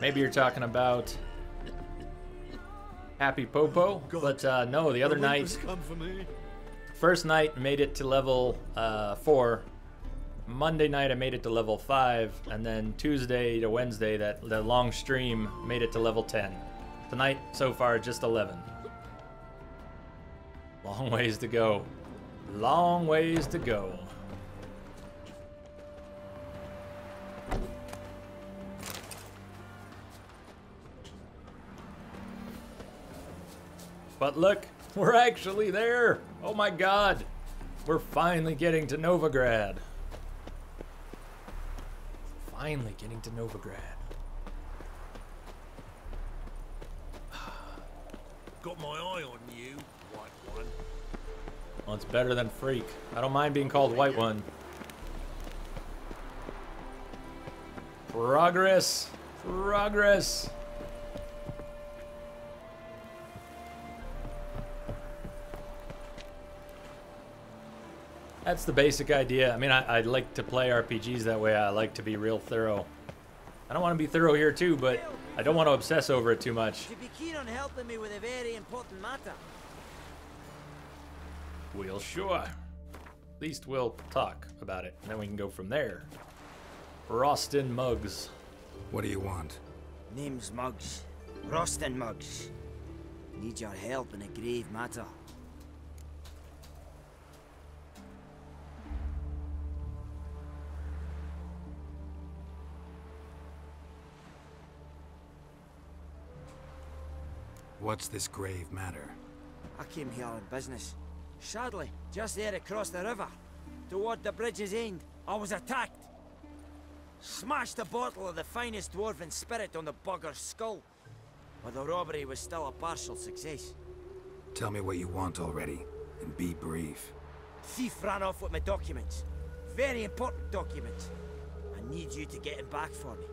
A: Maybe you're talking about Happy Popo, but no, the other night, first night made it to level 4. Monday night I made it to level 5, and then Tuesday to Wednesday, the long stream, made it to level 10. Tonight, so far, just 11. Long ways to go. Long ways to go. But look, we're actually there. Oh my god. We're finally getting to Novigrad. Finally getting to Novigrad.
F: Got my eye on you, White One.
A: Well, it's better than Freak. I don't mind being called White One. Progress. Progress. That's the basic idea. I mean, I like to play RPGs that way. I like to be real thorough. I don't want to be thorough here too, but I don't want to obsess over it too much.
S: You'd be keen on helping me with a very important matter.
A: Well, sure. At least we'll talk about it, and then we can go from there. Rostin Muggs.
C: What do you want?
S: Name's Muggs. Rostin Muggs. Need your help in a grave matter.
C: What's this grave matter?
S: I came here on business. Sadly, just there across the river, toward the bridge's end, I was attacked. Smashed a bottle of the finest dwarven spirit on the bugger's skull. But the robbery was still a partial success.
C: Tell me what you want already, and be brief.
S: Thief ran off with my documents. Very important documents. I need you to get him back for me.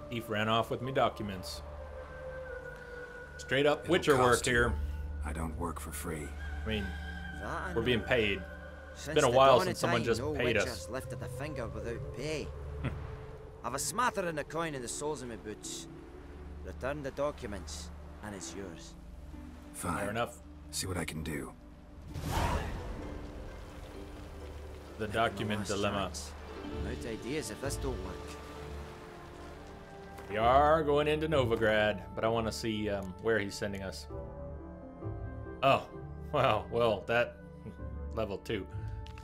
A: Thief ran off with me documents. Straight up Witcher work here.
C: I don't work for free.
A: I mean, we're being paid. It's
S: Since
A: been a
S: the
A: while
S: dawn
A: since
S: of
A: someone
S: time,
A: just
S: no
A: paid us.
S: Witcher's lifted a finger without pay. I've a smattering of coin in the soles of my boots. Return the documents, and it's yours.
C: Fine.
A: Fair enough.
C: See what I can do.
A: The document dilemma.
S: Out ideas if this don't work.
A: We are going into Novigrad, but I want to see where he's sending us. Oh, wow. Well, that level 2.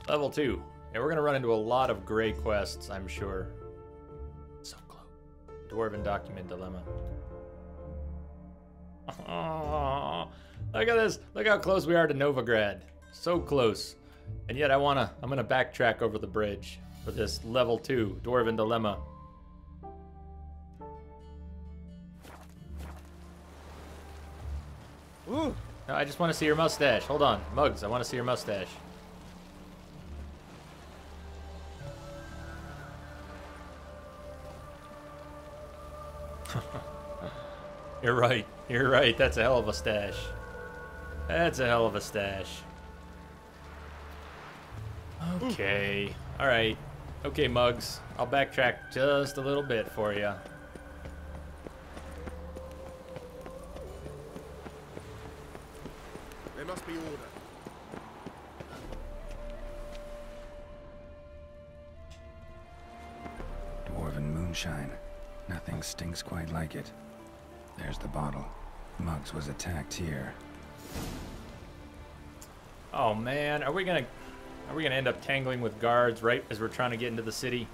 A: Level 2. Yeah, we're gonna run into a lot of gray quests, I'm sure. So close. Dwarven document dilemma. Oh, look at this. Look how close we are to Novigrad. So close. And yet I'm gonna backtrack over the bridge for this level 2 Dwarven dilemma.
S: Ooh.
A: No, I just want to see your mustache. Hold on. Muggs, I want to see your mustache. You're right. You're right. That's a hell of a stash. That's a hell of a stash. Okay. All right. Okay, Mugs. I'll backtrack just a little bit for you.
P: There must be order.
C: Dwarven moonshine. Nothing stinks quite like it. There's the bottle. Muggs was attacked here.
A: Oh man, are we gonna end up tangling with guards right as we're trying to get into the city?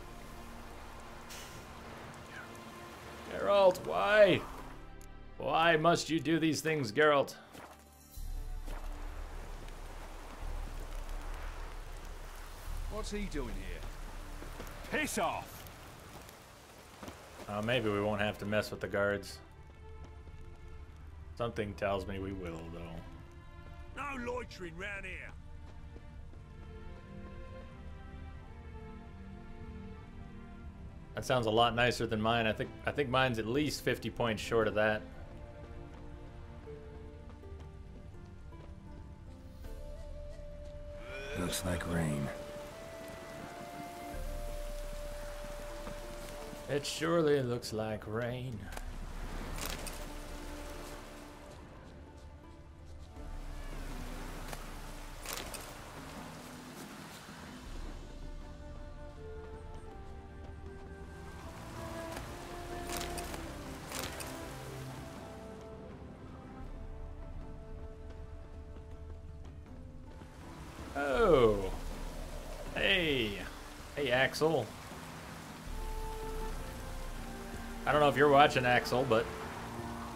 A: Geralt, why? Why must you do these things, Geralt?
F: What's he doing here? Piss off!
A: Maybe we won't have to mess with the guards. Something tells me we will, though.
F: No loitering round here.
A: That sounds a lot nicer than mine. I think mine's at least 50 points short of that.
C: Looks like rain.
A: It surely looks like rain. Oh. Hey. Hey, Axel. I don't know if you're watching, Axel, but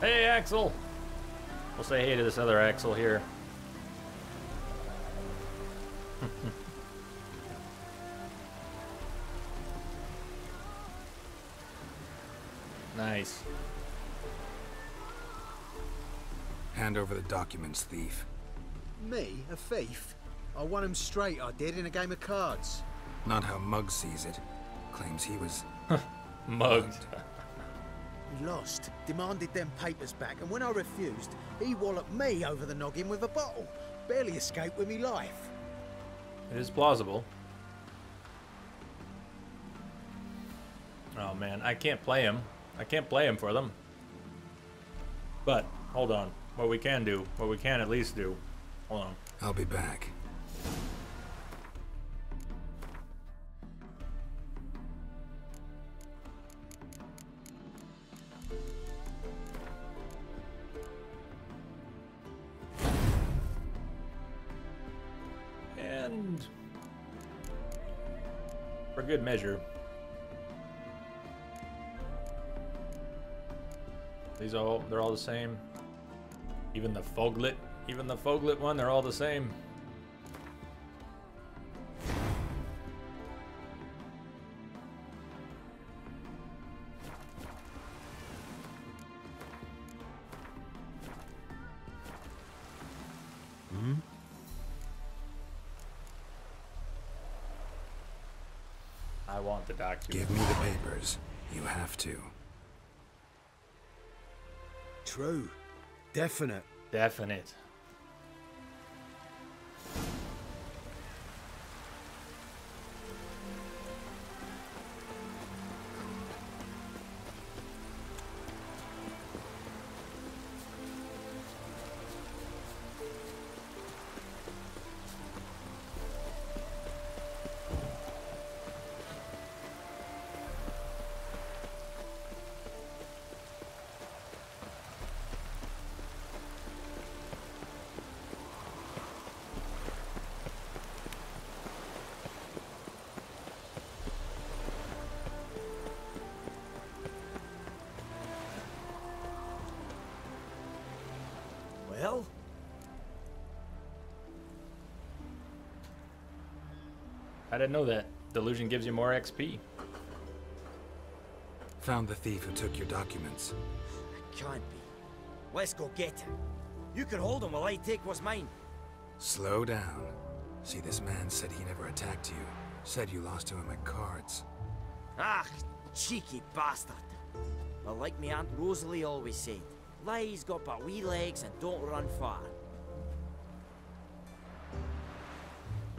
A: hey, Axel. We'll say hey to this other Axel here. Nice.
C: Hand over the documents, thief.
B: Me? A thief? I won him straight, I did, in a game of cards.
C: Not how Muggs sees it. Claims he was...
A: mugged.
B: He lost, demanded them papers back, and when I refused, he walloped me over the noggin with a bottle. Barely escaped with me life.
A: It is plausible. Oh man, I can't play him. I can't play him for them. But, hold on. What we can do, what we can at least do. Hold on.
C: I'll be back.
A: And for good measure, they're all the same. Even the Foglet one, they're all the same. I want the document.
C: Give me the papers. You have to.
B: True. Definite.
A: Definite.
S: Well?
A: I didn't know that. Delusion gives you more XP.
C: Found the thief who took your documents.
S: Can't be. Let's go get him. You can hold him while I take what's mine.
C: Slow down. See, this man said he never attacked you. Said you lost to him at cards.
S: Ah, cheeky bastard. But like me Aunt Rosalie always said, lies got but wee legs and don't run far.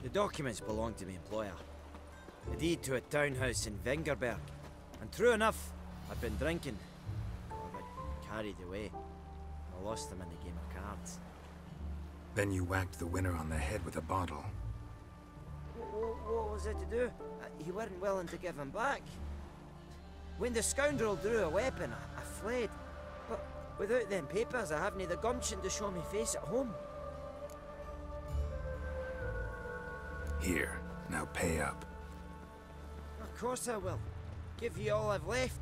S: The documents belong to my employer. A deed to a townhouse in Vengerberg. And true enough, I'd been drinking. I got carried away. I lost them in the game of cards.
C: Then you whacked the winner on the head with a bottle.
S: What was it to do? You weren't willing to give him back. When the scoundrel drew a weapon, I fled. But without them papers, I haven't the gumption to show me face at home.
C: Here, now pay up.
S: Of course I will. Give you all I've left.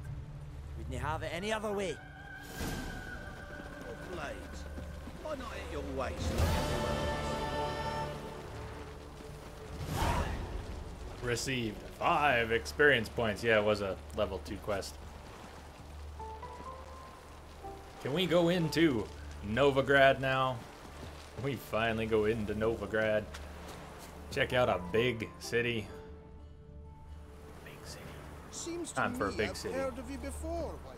S: Wouldn't have it any other way.
P: Oh, Blades, why not at your waist?
A: Received 5 experience points. Yeah, it was a level 2 quest. Can we go into Novigrad now? Can we finally go into Novigrad? Check out a big city. Big city.
P: Seems to
A: Time for a
P: me
A: big
P: I've
A: city.
P: heard of you before, Whitehair.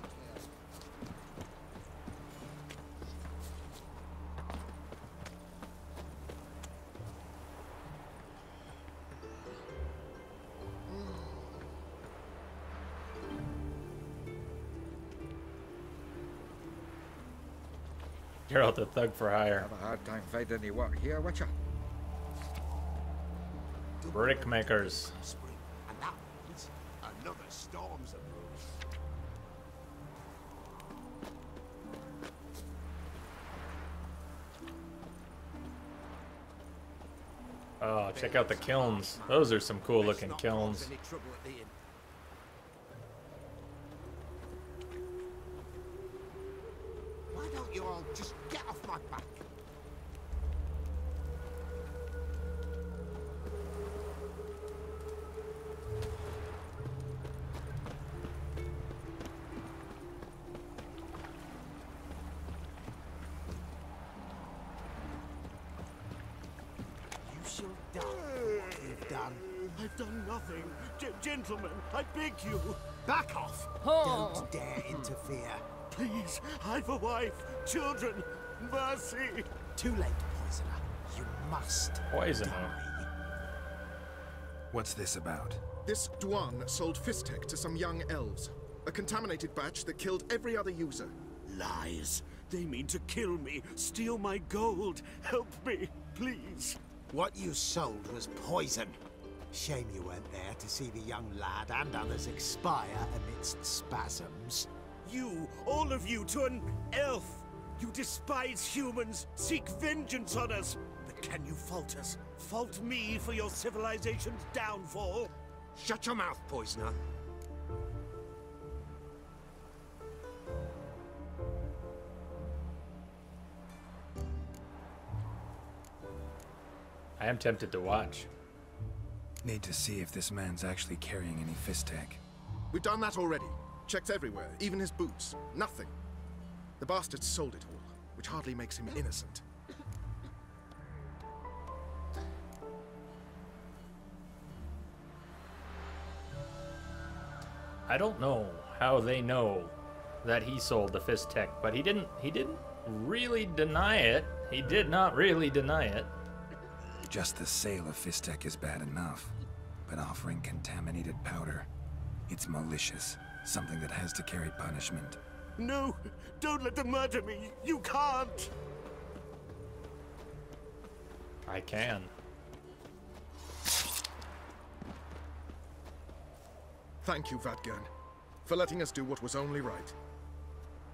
A: Geralt the Thug for Hire.
N: Have a hard time finding any work here, Witcher.
A: Brickmakers.
P: And that means another storm's approach.
A: Oh, check out the kilns. Those are some cool looking kilns.
P: Any trouble at the inn? Why don't you all just get off my back? You shall die for what you've done.
F: I've done nothing. Gentlemen, I beg you.
P: Back off!
F: Oh.
P: Don't dare interfere.
F: Please, I've a wife, children, mercy.
P: Too late, poisoner. You must
A: Poisoner.
C: What's this about?
T: This Dwan sold Fistek to some young elves. A contaminated batch that killed every other user.
F: Lies. They mean to kill me, steal my gold. Help me, please.
B: What you sold was poison. Shame you weren't there to see the young lad and others expire amidst spasms.
F: You, all of you, to an elf. You despise humans, seek vengeance on us. But can you fault us? Fault me for your civilization's downfall?
D: Shut your mouth, poisoner.
A: I am tempted to watch.
C: Need to see if this man's actually carrying any Fistek.
T: We've done that already. Checked everywhere, even his boots. Nothing. The bastard sold it all, which hardly makes him innocent.
A: I don't know how they know that he sold the Fistek, but he didn't really deny it. He did not really deny it.
C: Just the sale of Fistek is bad enough, but offering contaminated powder, it's malicious. Something that has to carry punishment.
F: No, don't let them murder me. You can't.
A: I can.
T: Thank you, Vadgern, for letting us do what was only right.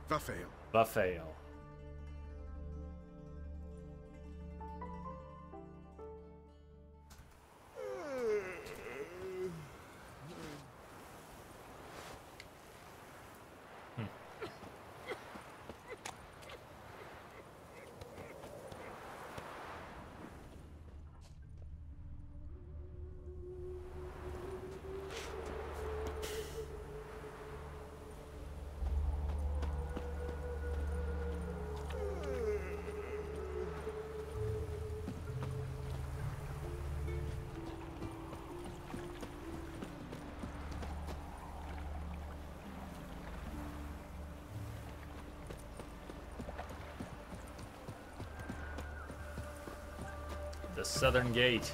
T: Vafael.
A: Vafael. The Southern Gate.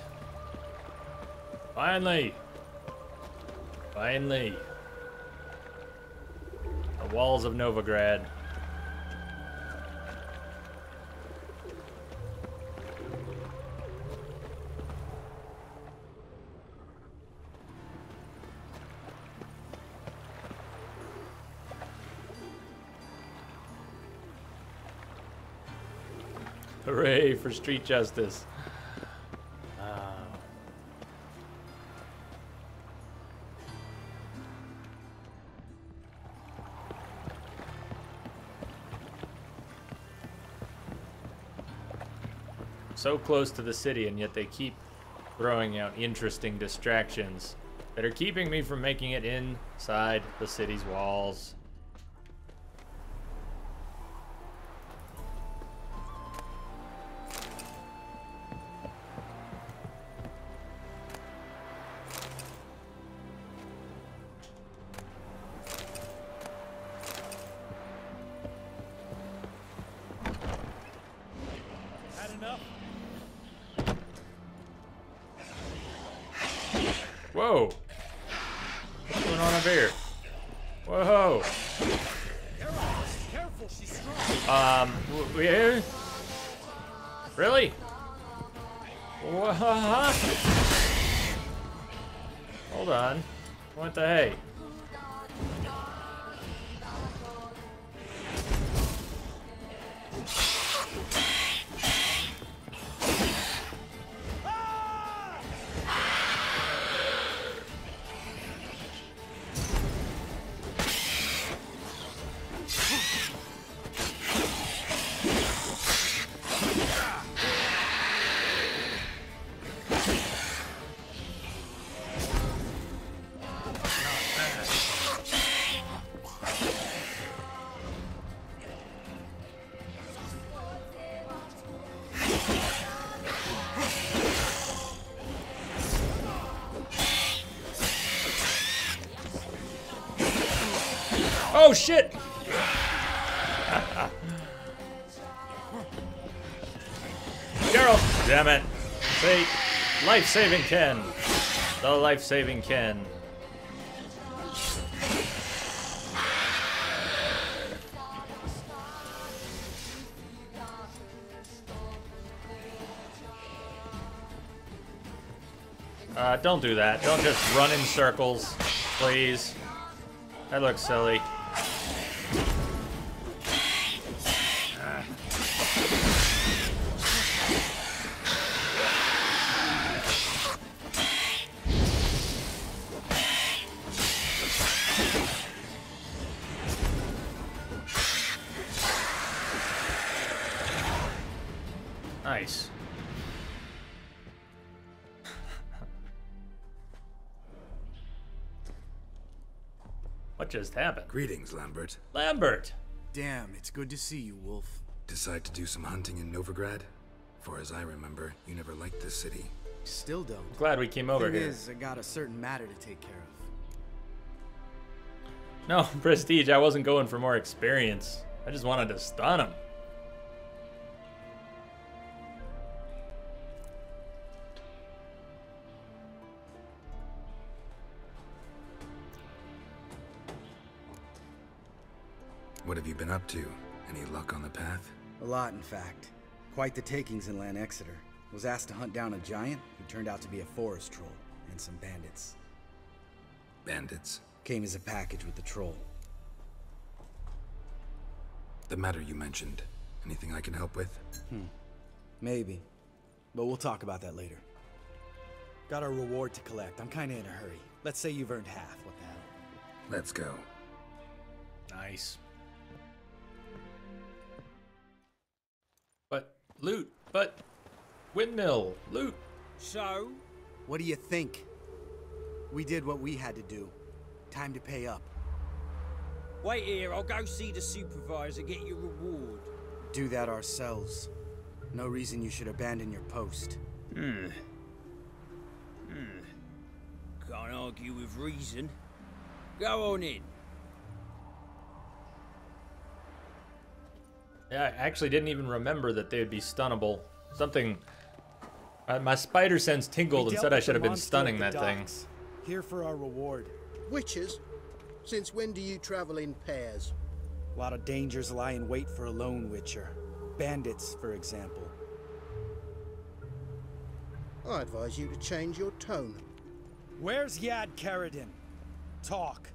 A: Finally. Finally. The walls of Novigrad. Hooray for street justice. So close to the city, and yet they keep throwing out interesting distractions that are keeping me from making it inside the city's walls. Whoa! What's going on up here? Whoa!
Q: Careful, she's strong.
A: Really? What? Hold on. What the hey? Oh shit! Geralt! Damn it. See? Life-saving Ken. The life-saving Ken. Don't do that. Don't just run in circles, please. That looks silly. Nice. What just happened?
C: Greetings, Lambert.
A: Lambert!
B: Damn, it's good to see you, Wolf.
C: Decide to do some hunting in Novigrad? For as I remember, you never liked this city.
B: Still don't.
A: Glad we came over
B: Thing
A: here.
B: is, I got a certain matter to take care of.
A: No, Prestige, I wasn't going for more experience. I just wanted to stun him.
C: What have you been up to? Any luck on the path?
B: A lot, in fact. Quite the takings in Lan Exeter. Was asked to hunt down a giant who turned out to be a forest troll, and some bandits.
C: Bandits?
B: Came as a package with the troll.
C: The matter you mentioned. Anything I can help with?
B: Maybe. But we'll talk about that later. Got a reward to collect. I'm kinda in a hurry. Let's say you've earned half. What the hell?
C: Let's go.
A: Nice. But loot, but windmill, loot.
Q: So?
B: What do you think? We did what we had to do. Time to pay up.
Q: Wait here, I'll go see the supervisor, get your reward.
B: Do that ourselves. No reason you should abandon your post.
Q: Can't argue with reason. Go on in.
A: Yeah, I actually didn't even remember that they would be stunnable. Something My spider sense tingled
Q: We
A: and
Q: dealt
A: said I
Q: with
A: should
Q: the
A: have been
Q: monster
A: stunning
Q: at
A: that
Q: the
A: thing.
Q: docks. Here for our reward.
P: Witches? Since when do you travel in pairs?
Q: A lot of dangers lie in wait for a lone witcher. Bandits, for example.
P: I advise you to change your tone.
Q: Where's Yad Karadin? Talk.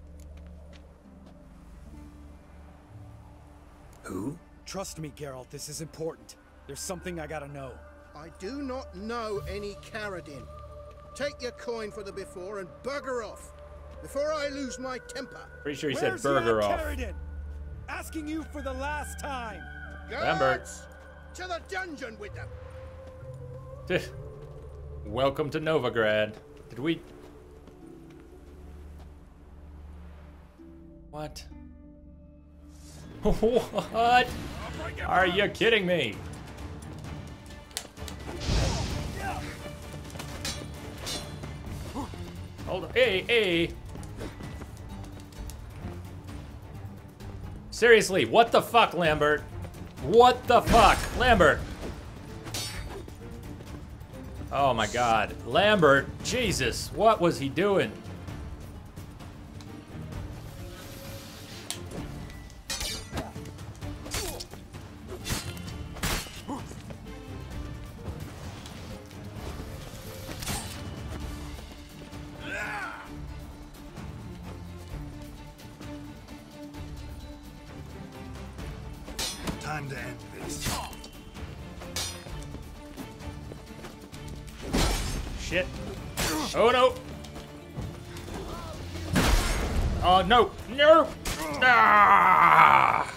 C: Who?
Q: Trust me, Geralt, this is important. There's something I gotta know.
P: I do not know any Karadin. Take your coin for the before and bugger off, before I lose my temper.
A: Pretty sure he
Q: Where's
A: said burger
Q: Yad
A: off.
Q: Karadin? Asking you for the last time.
A: Lambert.
P: Guards! To the dungeon with them!
A: Welcome to Novigrad. Did we... What? What? Are you kidding me? Hold on. Hey. Seriously, what the fuck, Lambert? What the fuck? Lambert! Oh my god. Lambert, Jesus, what was he doing?
C: Time to end this.
A: Shit. Oh no. Oh no. No. Ah!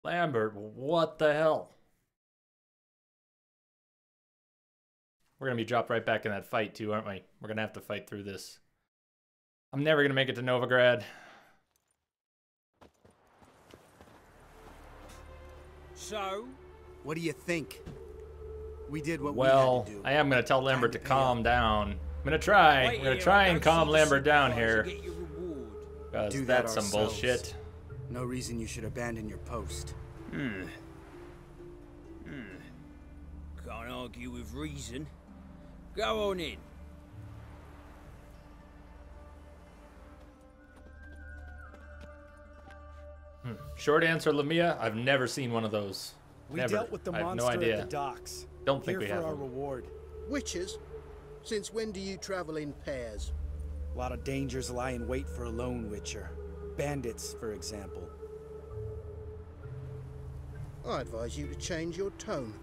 A: Lambert, what the hell? We're gonna be dropped right back in that fight too, aren't we? We're gonna have to fight through this. I'm never gonna make it to Novigrad.
E: So, what do you think? We did what
A: Well,
E: we had to do.
A: I am gonna tell Lambert to calm down. I'm gonna try. I'm gonna try and calm Lambert down here. Because
E: Do that
A: that's some
E: ourselves.
A: bullshit.
E: No reason you should abandon your post.
O: Can't argue with reason. Go on in.
A: Short answer, Lamia, I've never seen one of those.
Q: We
A: Never.
Q: dealt with the
A: I have
Q: monster
A: no idea.
Q: at the docks.
A: Don't think
Q: Here
A: we
Q: for
A: have
Q: our
A: one.
Q: reward.
P: Witches? Since when do you travel in pairs?
Q: A lot of dangers lie in wait for a lone witcher. Bandits, for example.
P: I advise you to change your tone.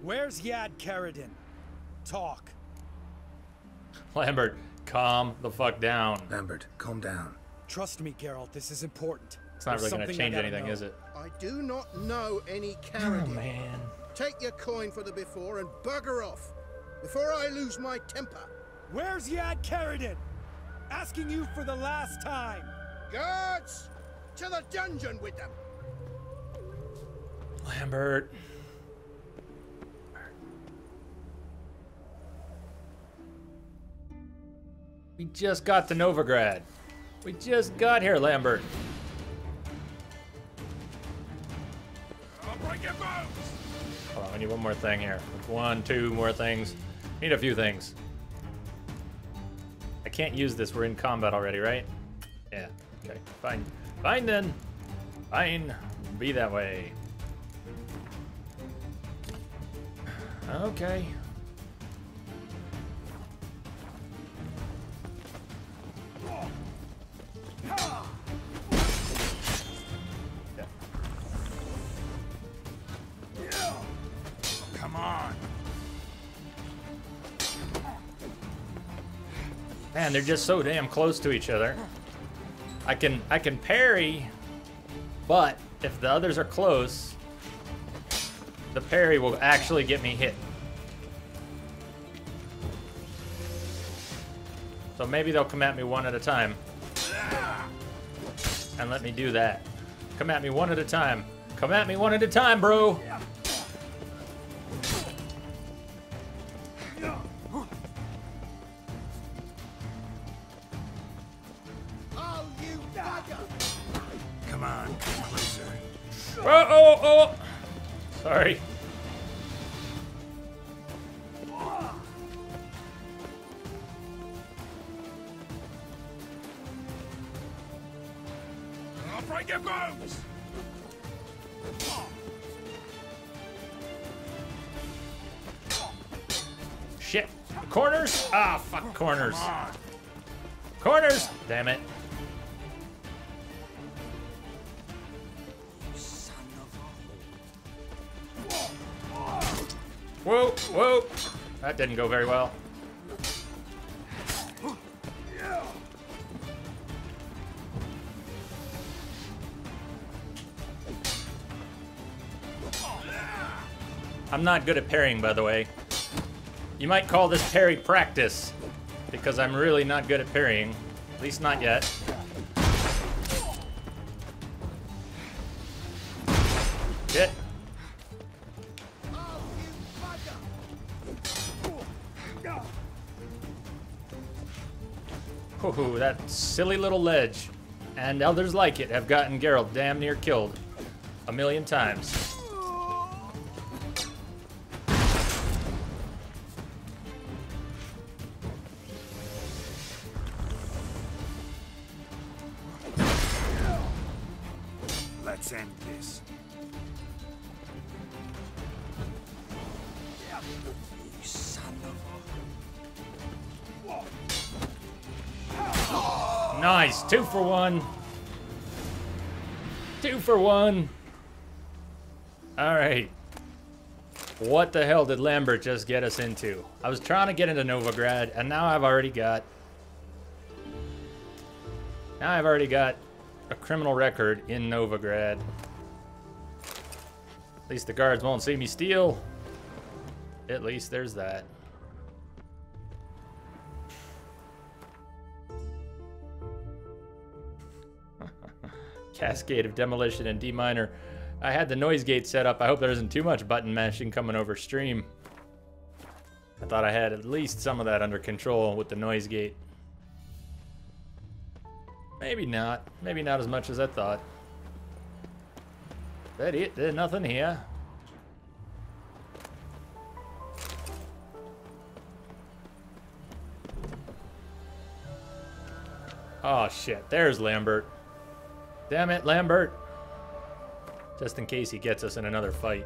Q: Where's Yad Karadin? Talk.
A: Lambert, calm the fuck down.
C: Lambert, calm down.
Q: Trust me, Geralt, this is important.
A: It's not
Q: There's
A: really gonna
Q: something I
A: change
Q: gotta
A: anything,
Q: know.
A: is it?
P: I do not know any Karadin.
A: Oh, man.
P: Take your coin for the before and bugger off, before I lose my temper.
Q: Where's Yad Karadin? Asking you for the last time.
P: Guards! To the dungeon with them!
A: Lambert. We just got to Novigrad. We just got here, Lambert. Hold on, I need one more thing here. One, two more things. Need a few things. I can't use this. We're in combat already, right? Yeah. Okay. Fine. Fine then. Fine. Be that way. Okay.
C: Come on.
A: Man, they're just so damn close to each other. I can parry, but if the others are close, the parry will actually get me hit. So maybe they'll come at me one at a time. And let me do that. Come at me one at a time. Come at me one at a time, bro.
P: I'll use
A: Oh, oh, oh! Sorry.
D: I'll break your bones!
A: Shit. Corners? Ah, fuck corners. Corners! Damn it. Whoa, whoa. That didn't go very well. I'm not good at parrying, by the way. You might call this parry practice, because I'm really not good at parrying. At least not yet. Shit. Ooh, that silly little ledge. And others like it have gotten Geralt damn near killed 1,000,000 times.
C: Let's end this.
O: You son
A: Nice, 2 for 1. 2 for 1. All right. What the hell did Lambert just get us into? I was trying to get into Novigrad, and now I've already got a criminal record in Novigrad. At least the guards won't see me steal. At least there's that. Cascade of Demolition and D minor. I had the noise gate set up. I hope there isn't too much button mashing coming over stream. I thought I had at least some of that under control with the noise gate. Maybe not. Maybe not as much as I thought. But there's nothing here. Oh shit, there's Lambert. Damn it, Lambert. Just in case he gets us in another fight.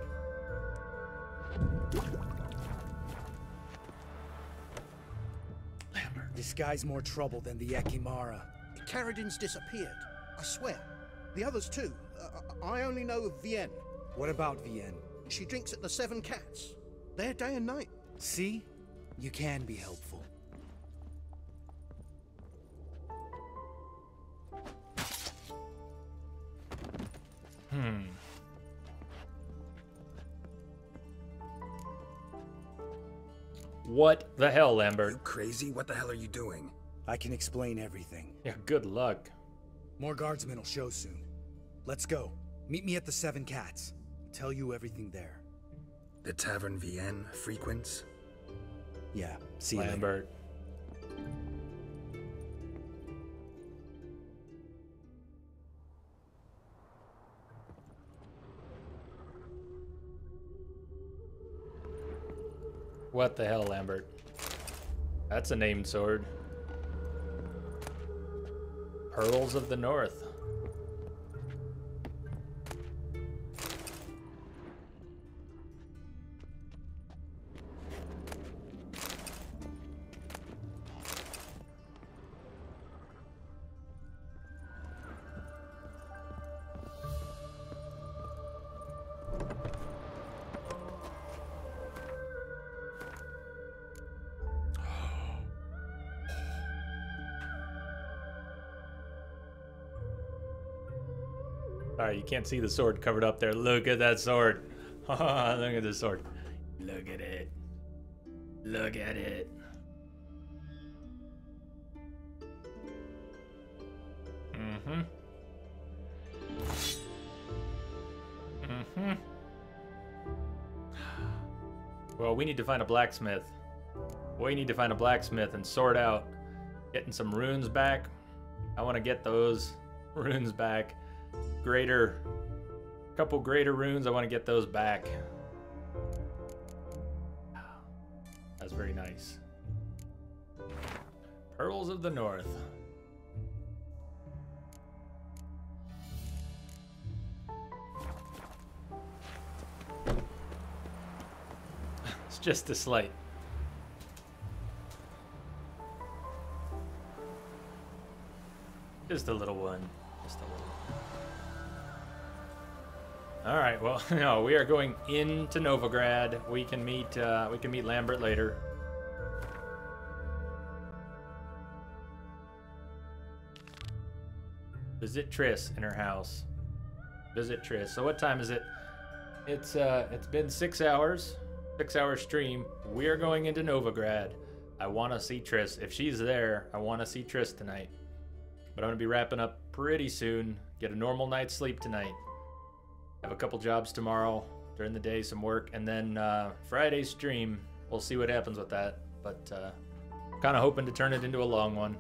U: This guy's more trouble than the Ekimara.
P: Caradin's disappeared. I swear. The others too. I only know of Vienne.
U: What about Vienne?
P: She drinks at the Seven Cats. There day and night.
U: See? You can be helpful.
A: What the hell, Lambert?
C: You crazy? What the hell are you doing?
U: I can explain everything.
A: Yeah, good luck.
U: More guardsmen will show soon. Let's go. Meet me at the Seven Cats. Tell you everything there.
C: The Tavern Vienne frequents?
U: Yeah, see you later.
A: Lambert. What the hell, Lambert? That's a named sword. Pearls of the North. Alright, you can't see the sword covered up there. Look at that sword. Look at this sword. Look at it. Look at it. Mm-hmm. Mm-hmm. Well, we need to find a blacksmith. We need to find a blacksmith and sort out getting some runes back. I want to get those runes back. Greater Couple greater runes, I want to get those back. That's very nice. Pearls of the North. It's just a slate. Just a little one. Just a little one. All right. Well, no, we are going into Novigrad. We can meet Lambert later. Visit Triss in her house. Visit Triss. So what time is it? It's been 6 hours. 6-hour stream. We are going into Novigrad. I want to see Triss. If she's there, I want to see Triss tonight. But I'm going to be wrapping up pretty soon. Get a normal night's sleep tonight. Have a couple jobs tomorrow. During the day, some work. And then Friday's stream. We'll see what happens with that. But kind of hoping to turn it into a long one.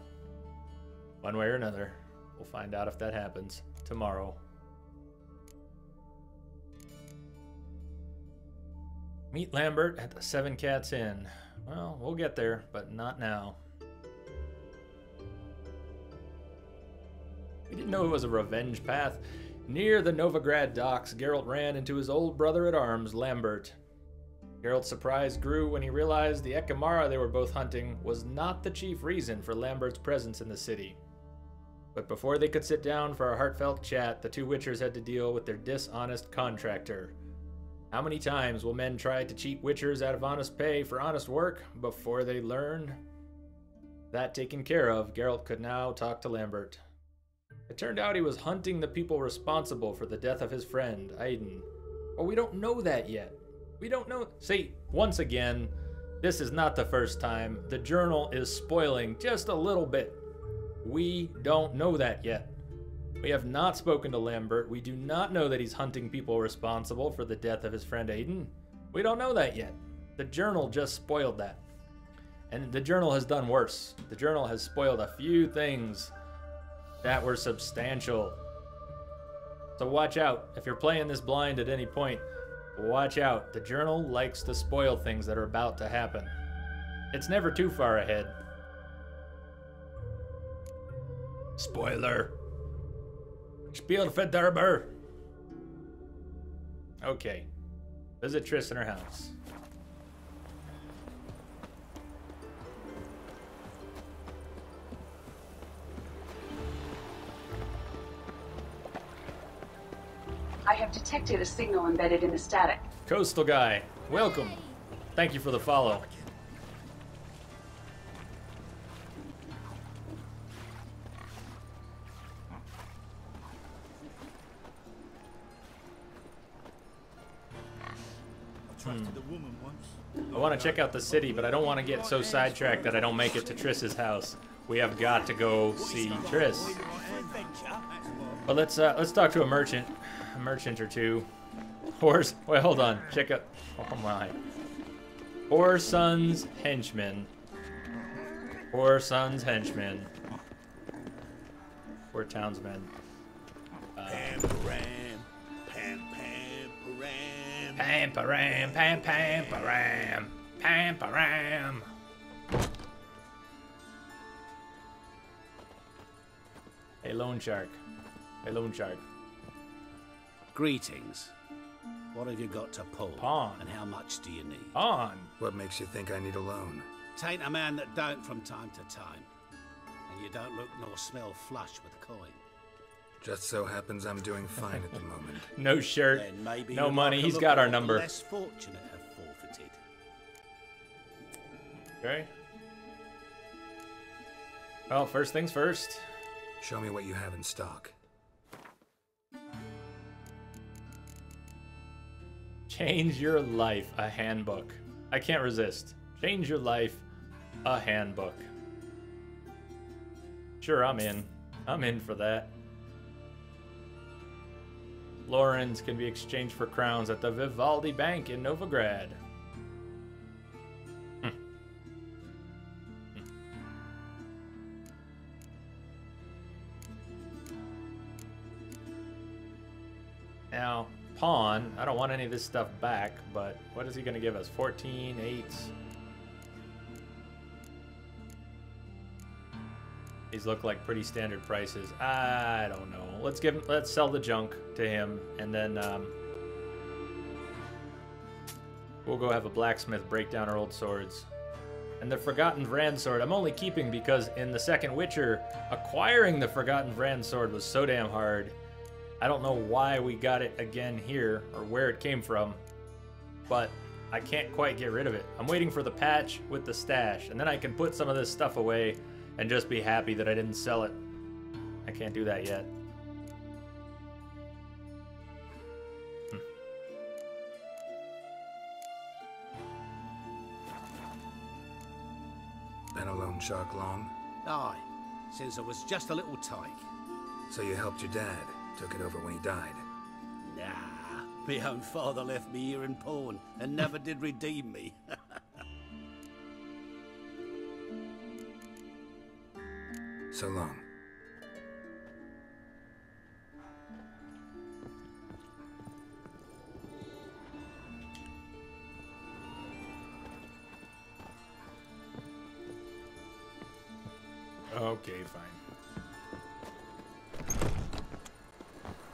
A: One way or another. We'll find out if that happens tomorrow. Meet Lambert at the Seven Cats Inn. Well, we'll get there, but not now. We didn't know it was a revenge path. Near the Novigrad docks, Geralt ran into his old brother-at-arms, Lambert. Geralt's surprise grew when he realized the Ekimmara they were both hunting was not the chief reason for Lambert's presence in the city. But before they could sit down for a heartfelt chat, the two Witchers had to deal with their dishonest contractor. How many times will men try to cheat Witchers out of honest pay for honest work before they learn? That taken care of, Geralt could now talk to Lambert. It turned out he was hunting the people responsible for the death of his friend, Aiden. But we don't know that yet. We don't know. See, once again, this is not the first time. The journal is spoiling just a little bit. We don't know that yet. We have not spoken to Lambert. We do not know that he's hunting people responsible for the death of his friend Aiden. We don't know that yet. The journal just spoiled that. And the journal has done worse. The journal has spoiled a few things that were substantial. So watch out. If you're playing this blind at any point, watch out. The journal likes to spoil things that are about to happen. It's never too far ahead. Spoiler. Spielverderber. Okay. Visit Triss in her house.
H: I have detected a signal embedded in the static.
A: Coastal guy, welcome. Thank you for the follow. I want to check out the city, but I don't want to get so sidetracked that I don't make it to Triss's house. We have got to go see Triss. But let's talk to a merchant or two. Horse. Wait, hold on. Check out. Oh my. Whoreson's Henchman. Whoreson's Henchman. Poor townsmen. Pamparam, pamparam, pamparam. Hey, loan shark. Hey, loan shark.
O: Greetings. What have you got to pull?
A: Pawn.
O: And how much do you need?
A: Pawn.
C: What makes you think I need a loan?
O: Tain't a man that don't from time to time. And you don't look nor smell flush with coin.
C: Just so happens I'm doing fine at the moment.
A: No shirt,
O: Then maybe
A: no
O: you'd
A: money.
O: like to
A: He's
O: look
A: got
O: at
A: our
O: what
A: number.
O: The less fortunate have forfeited.
A: Okay. Well, first things first.
C: Show me what you have in stock.
A: Change Your Life, a handbook. I can't resist. Change Your Life, a handbook. Sure, I'm in. I'm in for that. Florins can be exchanged for crowns at the Vivaldi Bank in Novigrad. Now, pawn. I don't want any of this stuff back, but what is he going to give us? 14, 8s. These look like pretty standard prices. I don't know. Let's sell the junk to him, and then we'll go have a blacksmith break down our old swords. And the Forgotten Vrand sword I'm only keeping because in the second Witcher, acquiring the Forgotten Vrand sword was so damn hard. I don't know why we got it again here, or where it came from, but I can't quite get rid of it. I'm waiting for the patch with the stash, and then I can put some of this stuff away and just be happy that I didn't sell it. I can't do that yet.
C: Been a loan shark long?
O: Aye, since I was just a little tyke.
C: So you helped your dad, took it over when he died?
O: Nah, my own father left me here in pawn and never did redeem me.
C: So long.
A: Okay, fine.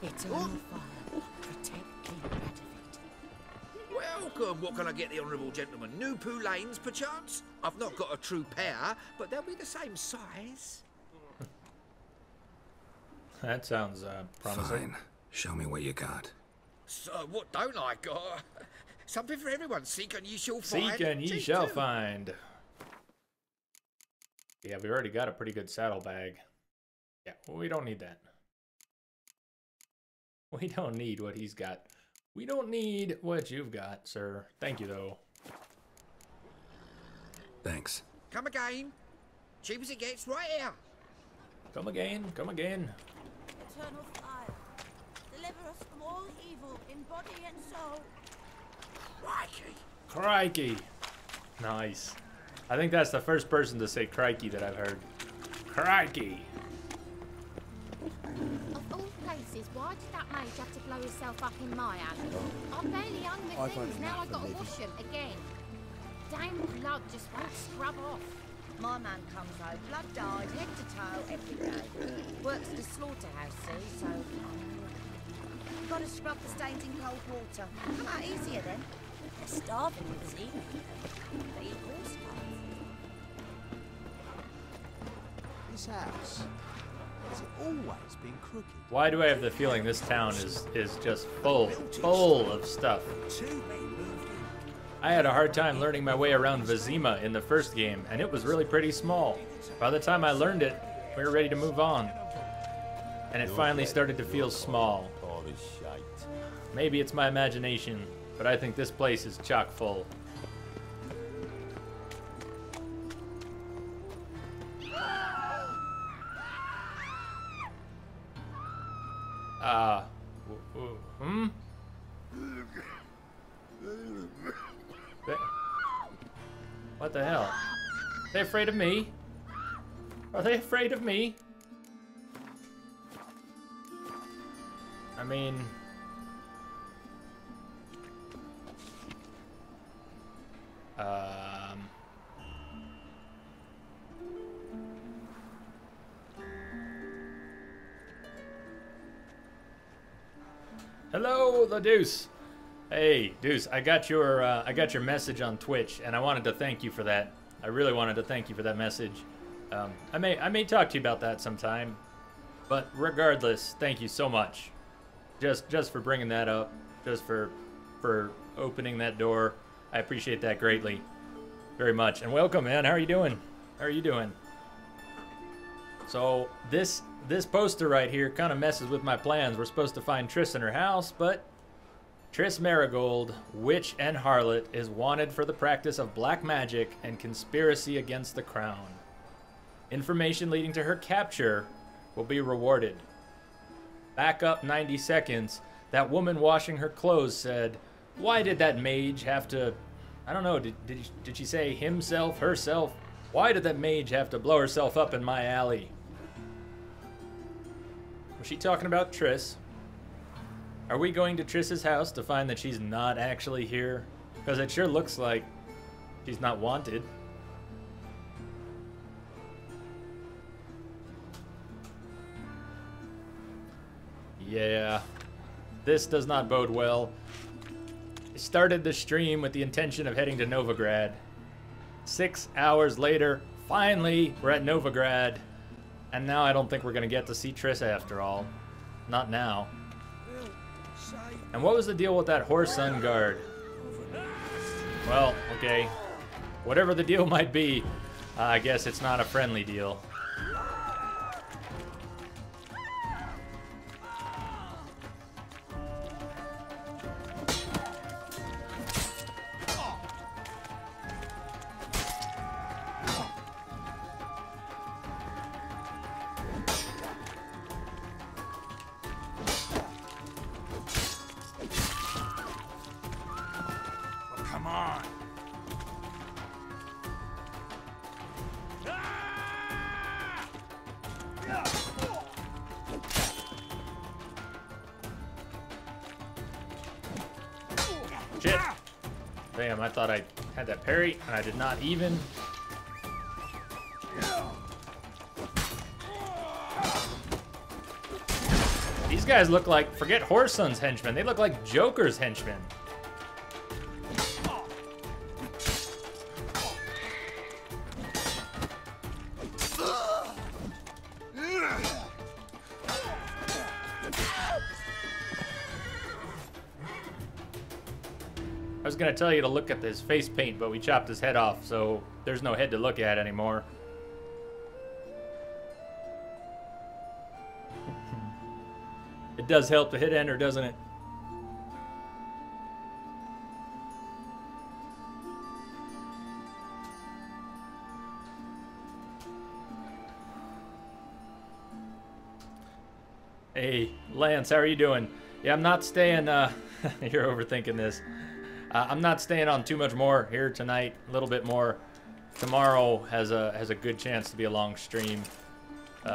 J: It's on fire. Protect King Radovid.
N: Welcome. What can I get the honourable gentleman? New Poulaines, perchance? I've not got a true pair, but they'll be the same size.
A: That sounds promising.
C: Fine. Show me what you got.
N: So, what don't I got? Something for everyone. Seek and ye shall find.
A: Seek and ye shall find. Yeah, we already got a pretty good saddlebag. Yeah, well, we don't need that. We don't need what he's got. We don't need what you've got, sir. Thank you, though.
C: Thanks.
N: Come again. Cheap as it gets, right here.
A: Come again, come again.
G: Eternal fire, deliver us from all evil in body and soul.
N: Crikey.
A: Crikey. Nice. I think that's the first person to say crikey that I've heard. Crikey.
R: Of all places, why did that mage have to blow himself up in my alley? I barely hung my things, now I've got to wash them again. Damn blood just won't scrub off.
G: My man comes home, blood dyed, head to toe, every day. Works at a slaughterhouse, see, so... Gotta scrub the stains in cold water. Come out easier then. They're starving with this evening. They eat horse parts.
B: This house, has it always been crooked?
A: Why do I have the feeling this town is just full of stuff? I had a hard time learning my way around Vizima in the first game, and it was really pretty small. By the time I learned it, we were ready to move on. And it finally started to feel small. Maybe it's my imagination, but I think this place is chock full. What the hell? Are they afraid of me? Are they afraid of me? I mean... Hello, the Deuce. Hey, Deuce, I got your message on Twitch, and I wanted to thank you for that. I really wanted to thank you for that message. I may talk to you about that sometime, but regardless, thank you so much. Just for bringing that up, just for opening that door. I appreciate that greatly, very much. And welcome, man. How are you doing? How are you doing? So this poster right here kind of messes with my plans. We're supposed to find Triss in her house, but Triss Merigold, witch and harlot, is wanted for the practice of black magic and conspiracy against the crown. Information leading to her capture will be rewarded. Back up 90 seconds, that woman washing her clothes said, "Why did that mage have to..." I don't know, did she say himself, herself? Why did that mage have to blow herself up in my alley? Was she talking about Triss? Are we going to Triss's house to find that she's not actually here? Because it sure looks like she's not wanted. Yeah, this does not bode well. I started the stream with the intention of heading to Novigrad. 6 hours later, finally, we're at Novigrad. And now I don't think we're going to get to see Triss after all. Not now. And what was the deal with that Whoreson guard? Well, okay. Whatever the deal might be, I guess it's not a friendly deal. Shit. Damn, I thought I had that parry, and I did not even. These guys look like, forget Whoreson's henchmen, they look like Joker's henchmen. I was gonna tell you to look at his face paint, but we chopped his head off, so there's no head to look at anymore. It does help to hit enter, doesn't it? Hey, Lance, how are you doing? Yeah, I'm not staying, you're overthinking this. I'm not staying on too much more here tonight. A little bit more. Tomorrow has a good chance to be a long stream. You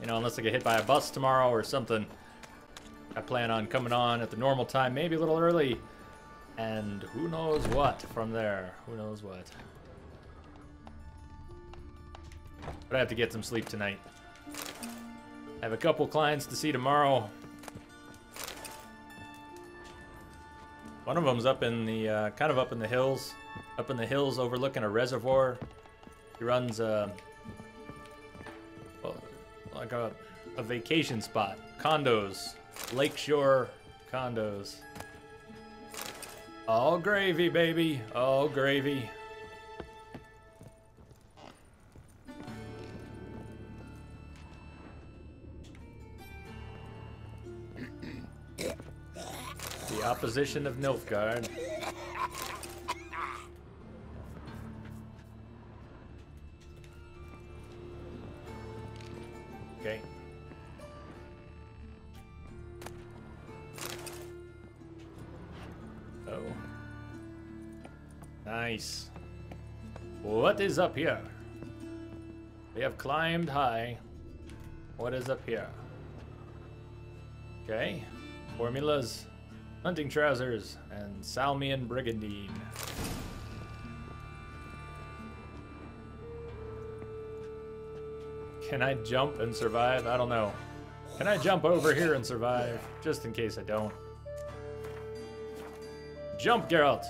A: know, unless I get hit by a bus tomorrow or something. I plan on coming on at the normal time, maybe a little early. And who knows what from there. Who knows what. But I have to get some sleep tonight. I have a couple clients to see tomorrow. One of them's up in the, kind of up in the hills. Up in the hills overlooking a reservoir. He runs, well, like a vacation spot. Condos. Lakeshore condos. All gravy, baby. All gravy. The opposition of Nilfgaard. Okay. Oh. Nice. What is up here? We have climbed high. What is up here? Okay. Formulas. Hunting trousers and Salmian brigandine. Can I jump and survive? I don't know. Can I jump over here and survive? Just in case I don't. Jump, Geralt!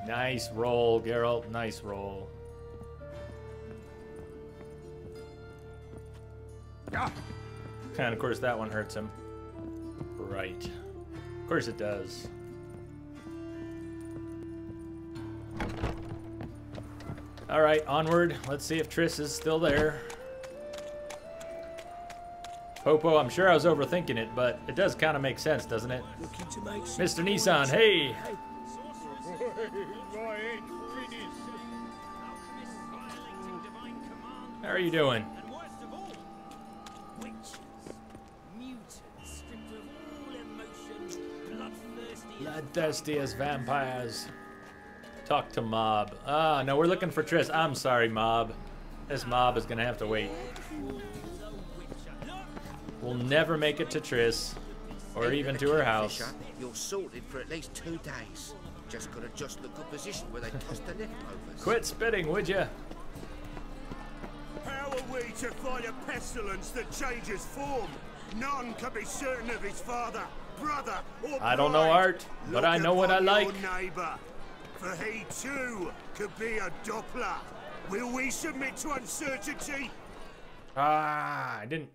A: Nice roll, Geralt. Nice roll. And of course that one hurts him. Right. Of course it does. Alright, onward. Let's see if Triss is still there. Popo, I'm sure I was overthinking it, but it does kind of make sense, doesn't it? Mr. Nissan, hey! How are you doing? Bloodthirsty as vampires. Talk to Mob. Ah, no, we're looking for Triss. I'm sorry, Mob. This Mob is gonna have to wait. will never make it to Triss, or even to her house.
M: You're sorted for at least 2 days. Just gotta adjust the good position where they toss the leftovers.
A: Quit spitting, would ya?
F: How are we to fight a pestilence that changes form? None can be certain of his father, brother, or
A: I don't know
F: bride.
A: art, but I know what I like.
F: Your neighbor, for he too could be a Doppler. Will we submit to uncertainty?
A: Ah, I didn't.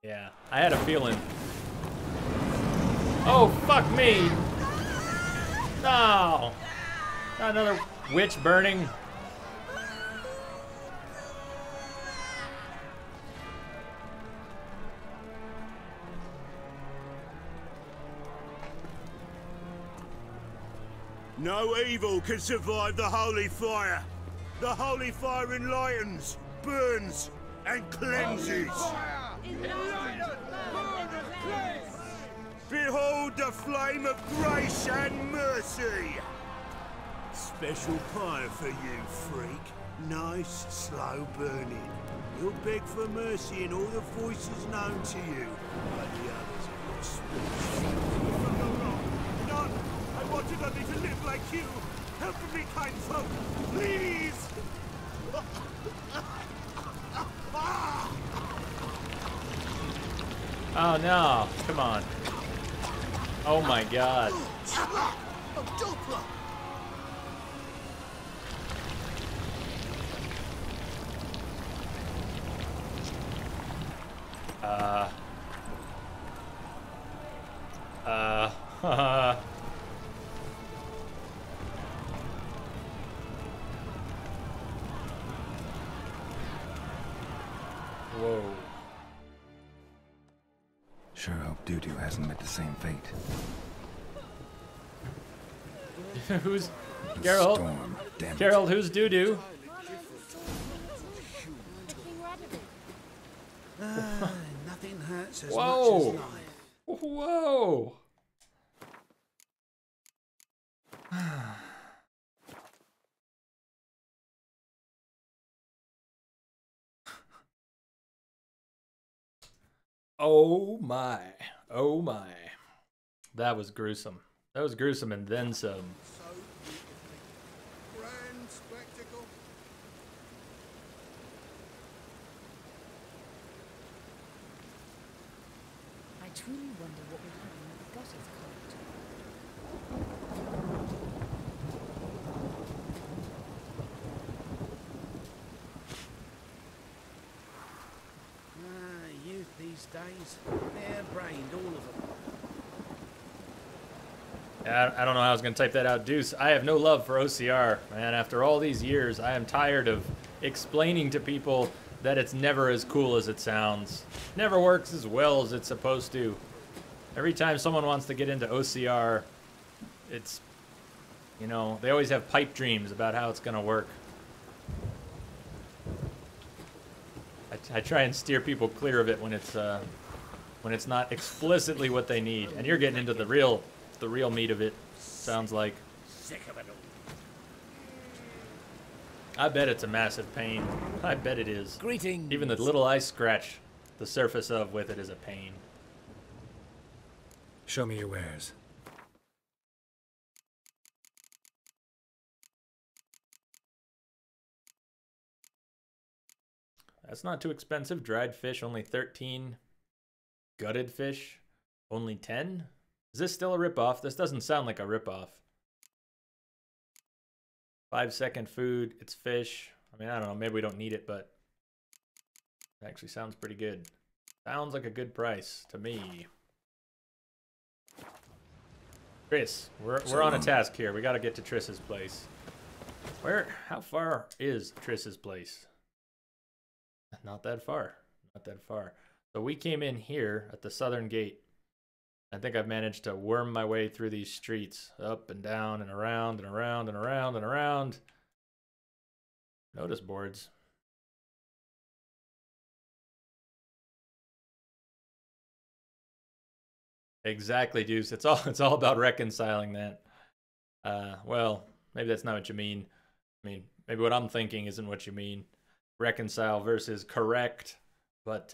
A: Yeah, I had a feeling. Oh, fuck me! No! Not another witch burning.
F: No evil can survive the holy fire. The holy fire enlightens, burns, and cleanses. Behold the flame of grace and mercy. Special fire for you, freak. Nice, slow burning. You'll beg for mercy in all the voices known to you, but the others are your speech. None. I wanted only to live like you. Help me, kind folk, please.
A: Oh no, come on. Oh my god. Whoa.
C: Sure hope Dudu hasn't met the same fate.
A: Who's Geralt?
C: Storm, damn it.
A: Geralt, who's Dudu?
O: Nothing hurts as
A: Whoa.
O: much as life.
A: Whoa. Oh my. Oh my. That was gruesome. That was gruesome and then some.
P: Grand spectacle.
J: I truly wonder what will happen when the gutters closed.
O: Youth these days, hair-brained, all of them.
A: I don't know how I was going to type that out. Deuce, I have no love for OCR. Man, after all these years, I am tired of explaining to people that it's never as cool as it sounds. Never works as well as it's supposed to. Every time someone wants to get into OCR, it's, you know, they always have pipe dreams about how it's going to work. I try and steer people clear of it when it's not explicitly what they need. And you're getting into the real meat of it, sounds like.
O: Sick of it all.
A: I bet it's a massive pain. I bet it is.
Q: Greetings.
A: Even the little I scratch the surface of with it is a pain.
C: Show me your wares.
A: That's not too expensive. Dried fish, only 13. Gutted fish, only 10. Is this still a ripoff? This doesn't sound like a ripoff. 5-second food, it's fish. I mean, I don't know, maybe we don't need it, but it actually sounds pretty good. Sounds like a good price to me. Triss, we're on a task here. We gotta get to Triss's place. How far is Triss's place? Not that far. Not that far. So we came in here at the southern gate. I think I've managed to worm my way through these streets. Up and down and around and around and around and around. Notice boards. Exactly, Deuce. It's all about reconciling that. Well, maybe that's not what you mean. I mean, maybe what I'm thinking isn't what you mean. Reconcile versus correct, but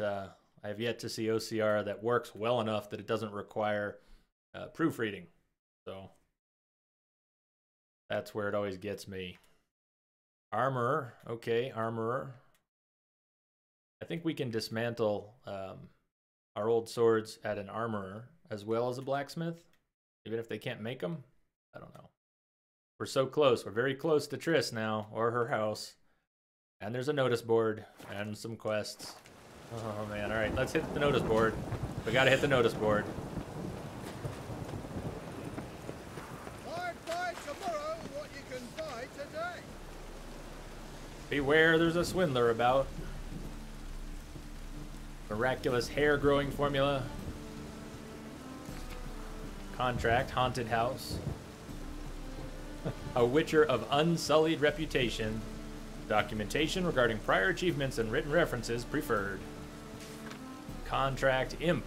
A: I have yet to see OCR that works well enough that it doesn't require proofreading. So that's where it always gets me. Armorer. Okay, armorer. I think we can dismantle our old swords at an armorer as well as a blacksmith, even if they can't make them. I don't know. We're so close. We're very close to Triss now, or her house. And there's a notice board and some quests. Oh man, all right, let's hit the notice board. We gotta hit the notice board.
P: Buy tomorrow what you can buy today.
A: Beware, there's a swindler about. Miraculous hair growing formula. Contract, haunted house. A witcher of unsullied reputation. Documentation regarding prior achievements and written references preferred. Contract imp.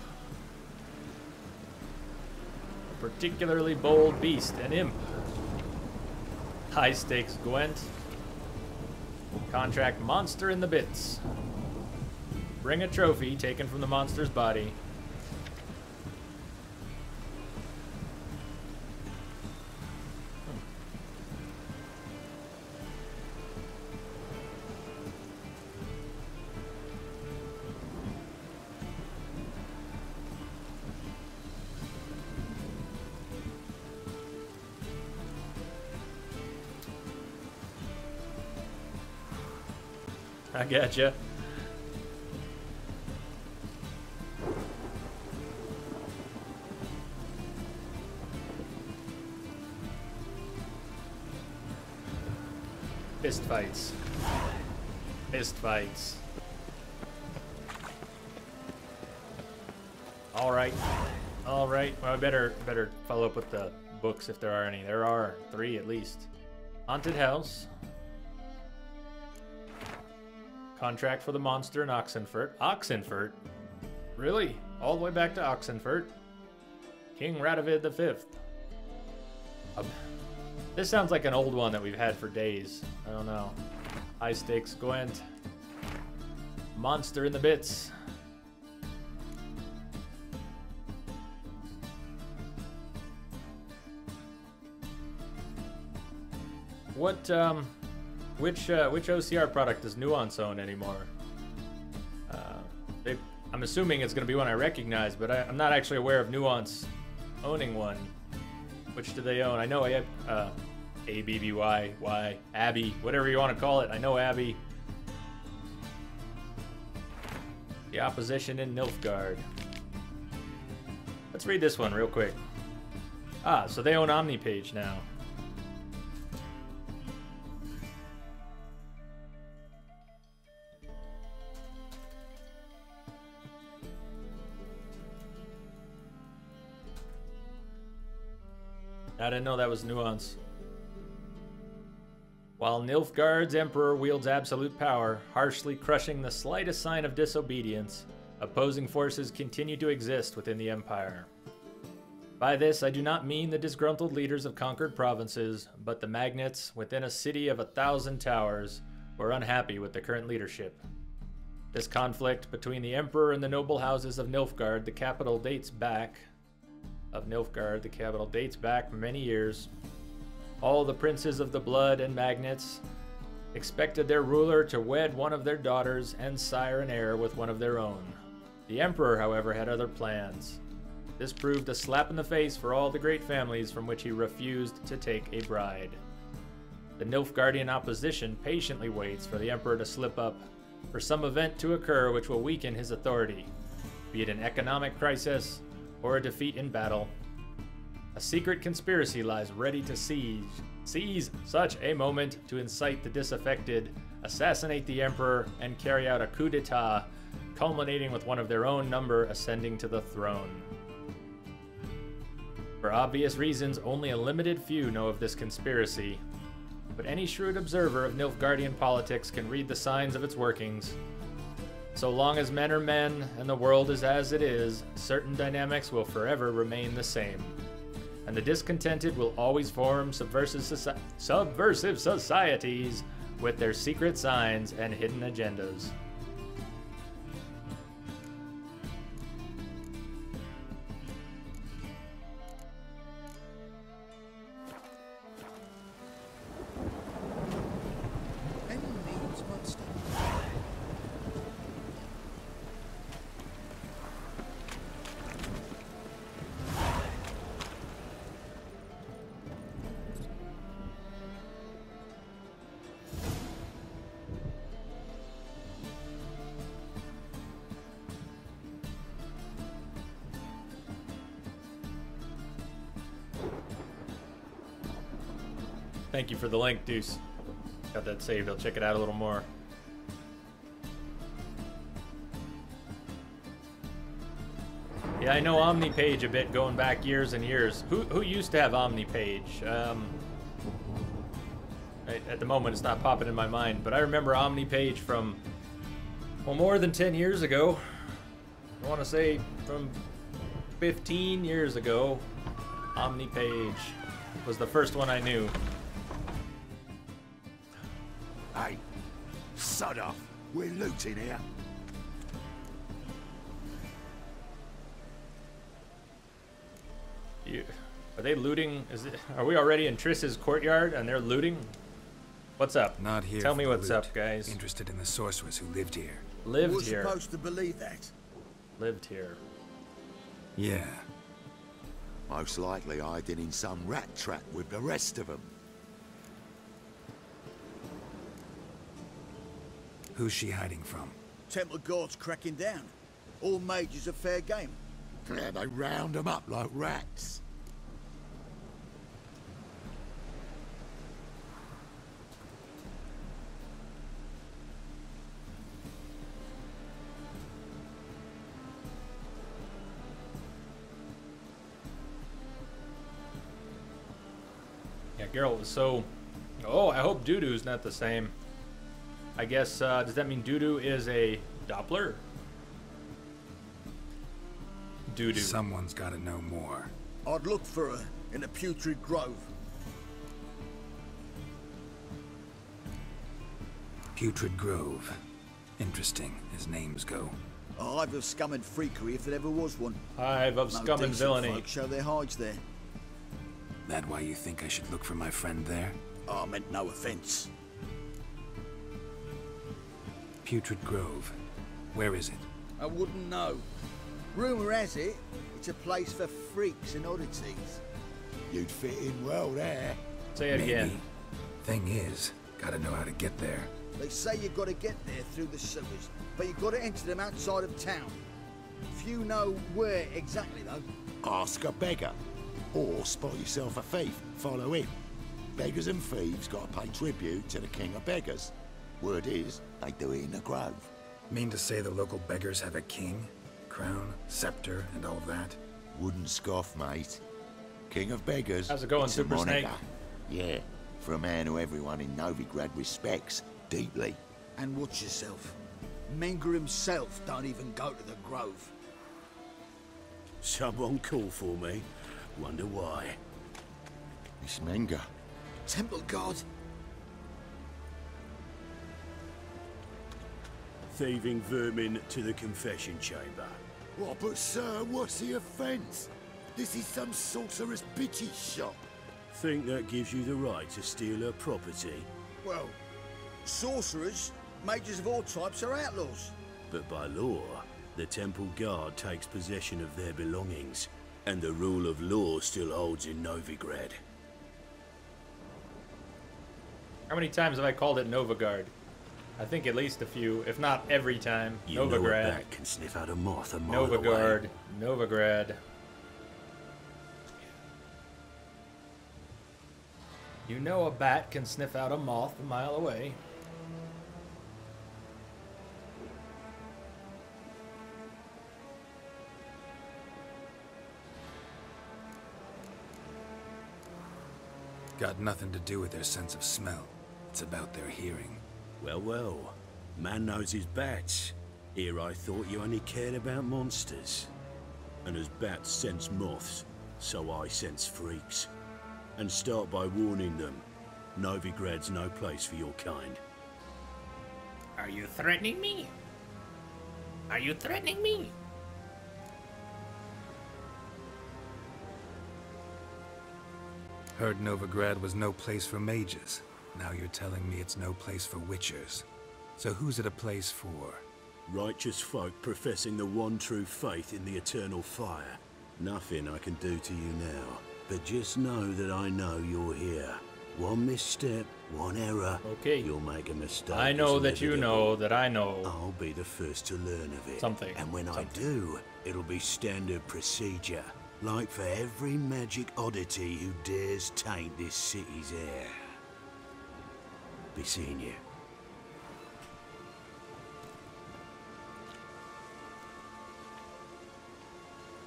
A: A particularly bold beast, an imp. High stakes Gwent. Contract monster in the bits. Bring a trophy taken from the monster's body. I gotcha. Fist fights. Fist fights. All right. All right. Well, I better follow up with the books if there are any. There are 3 at least. Haunted house. Contract for the monster in Oxenfurt. Oxenfurt? Really? All the way back to Oxenfurt? King Radovid V. This sounds like an old one that we've had for days. I don't know. High stakes Gwent. Monster in the bits. What, which OCR product does Nuance own anymore? I'm assuming it's going to be one I recognize, but I'm not actually aware of Nuance owning one. Which do they own? I know ABBY, Abby, whatever you want to call it. I know Abby. The opposition in Nilfgaard. Let's read this one real quick. Ah, so they own OmniPage now. I didn't know that was Nuance. While Nilfgaard's emperor wields absolute power, harshly crushing the slightest sign of disobedience, opposing forces continue to exist within the empire. By this, I do not mean the disgruntled leaders of conquered provinces, but the magnates within a city of 1,000 towers who are unhappy with the current leadership. This conflict between the emperor and the noble houses of Nilfgaard, the capital dates back many years. All the princes of the blood and magnates expected their ruler to wed one of their daughters and sire an heir with one of their own. The emperor, however, had other plans. This proved a slap in the face for all the great families from which he refused to take a bride. The Nilfgaardian opposition patiently waits for the emperor to slip up, for some event to occur which will weaken his authority, be it an economic crisis or a defeat in battle. A secret conspiracy lies ready to seize such a moment to incite the disaffected, assassinate the emperor, and carry out a coup d'etat, culminating with one of their own number ascending to the throne. For obvious reasons, only a limited few know of this conspiracy, but any shrewd observer of Nilfgaardian politics can read the signs of its workings. So long as men are men and the world is as it is, certain dynamics will forever remain the same. And the discontented will always form subversive societies with their secret signs and hidden agendas. Thank you for the link, Deuce. Got that saved. I'll check it out a little more. Yeah, I know OmniPage a bit, going back years and years. Who used to have OmniPage? At the moment, it's not popping in my mind, but I remember OmniPage from, well, more than 10 years ago. I want to say from 15 years ago. OmniPage was the first one I knew.
F: Hey, sod off. We're looting here.
A: Are they looting? Are we already in Triss's courtyard and they're looting? What's up?
C: Not here.
A: Tell me what's up, guys.
C: Interested in the sorcerers who lived here.
A: Lived here.
F: We're supposed to believe that.
A: Lived here.
C: Yeah.
F: Most likely hiding in some rat trap with the rest of them.
C: Who's she hiding from?
F: Temple Guard's cracking down. All mages are fair game. Yeah, they round them up like rats.
A: Yeah, Geralt was so... Oh, I hope Dudu's not the same. I guess, does that mean Dudu is a Doppler? Dudu.
C: Someone's got to know more.
F: I'd look for her in the Putrid Grove.
C: Putrid Grove. Interesting, as names go.
F: A hive of scum and freakery if there ever was one.
A: Hive of scum and villainy.
F: Folk show their hides there.
C: That why you think I should look for my friend there?
F: I meant no offense.
C: Putrid Grove. Where is it?
F: I wouldn't know. Rumor has it, it's a place for freaks and oddities. You'd fit in well there.
A: Say it again.
C: Thing is, gotta know how to get there.
F: They say you gotta get there through the sewers, but you gotta enter them outside of town. Few know where exactly, though. Ask a beggar. Or spot yourself a thief, follow him. Beggars and thieves gotta pay tribute to the king of beggars. Word is, they do it in the grove.
C: Mean to say the local beggars have a king? Crown, scepter, and all that?
F: Wouldn't scoff, mate. King of beggars.
A: How's it going,
F: it's
A: Super Snake?
F: Yeah, for a man who everyone in Novigrad respects deeply. And watch yourself. Menger himself don't even go to the grove.
O: Someone call for me. Wonder why.
F: It's Menger. Temple God.
O: Thieving vermin to the confession chamber.
F: Oh, but sir, what's the offence? This is some sorcerer's bitchy shop.
O: Think that gives you the right to steal her property?
F: Well, sorcerers, mages of all types are outlaws.
O: But by law, the Temple Guard takes possession of their belongings, and the rule of law still holds in Novigrad.
A: How many times have I called it Novigard? I think at least a few, if not every time.
O: You
A: Novigrad.
O: know a bat can sniff out a moth a mile away.
A: Novigard. Novigrad. You know a bat can sniff out a moth a mile away.
C: Got nothing to do with their sense of smell. It's about their hearing.
O: Well, well. Man knows his bats. Here I thought you only cared about monsters. And as bats sense moths, so I sense freaks. And start by warning them. Novigrad's no place for your kind.
K: Are you threatening me? Are you threatening me?
C: Heard Novigrad was no place for mages. Now you're telling me it's no place for witchers. So who's it a place for?
O: Righteous folk professing the one true faith in the eternal fire. Nothing I can do to you now. But just know that I know you're here. One misstep, one error.
A: Okay.
O: You'll make a mistake.
A: I know that you know that I know.
O: I'll be the first to learn of it.
A: Something.
O: And when I do, it'll be standard procedure. Like for every magic oddity who dares taint this city's air.
F: be seeing you.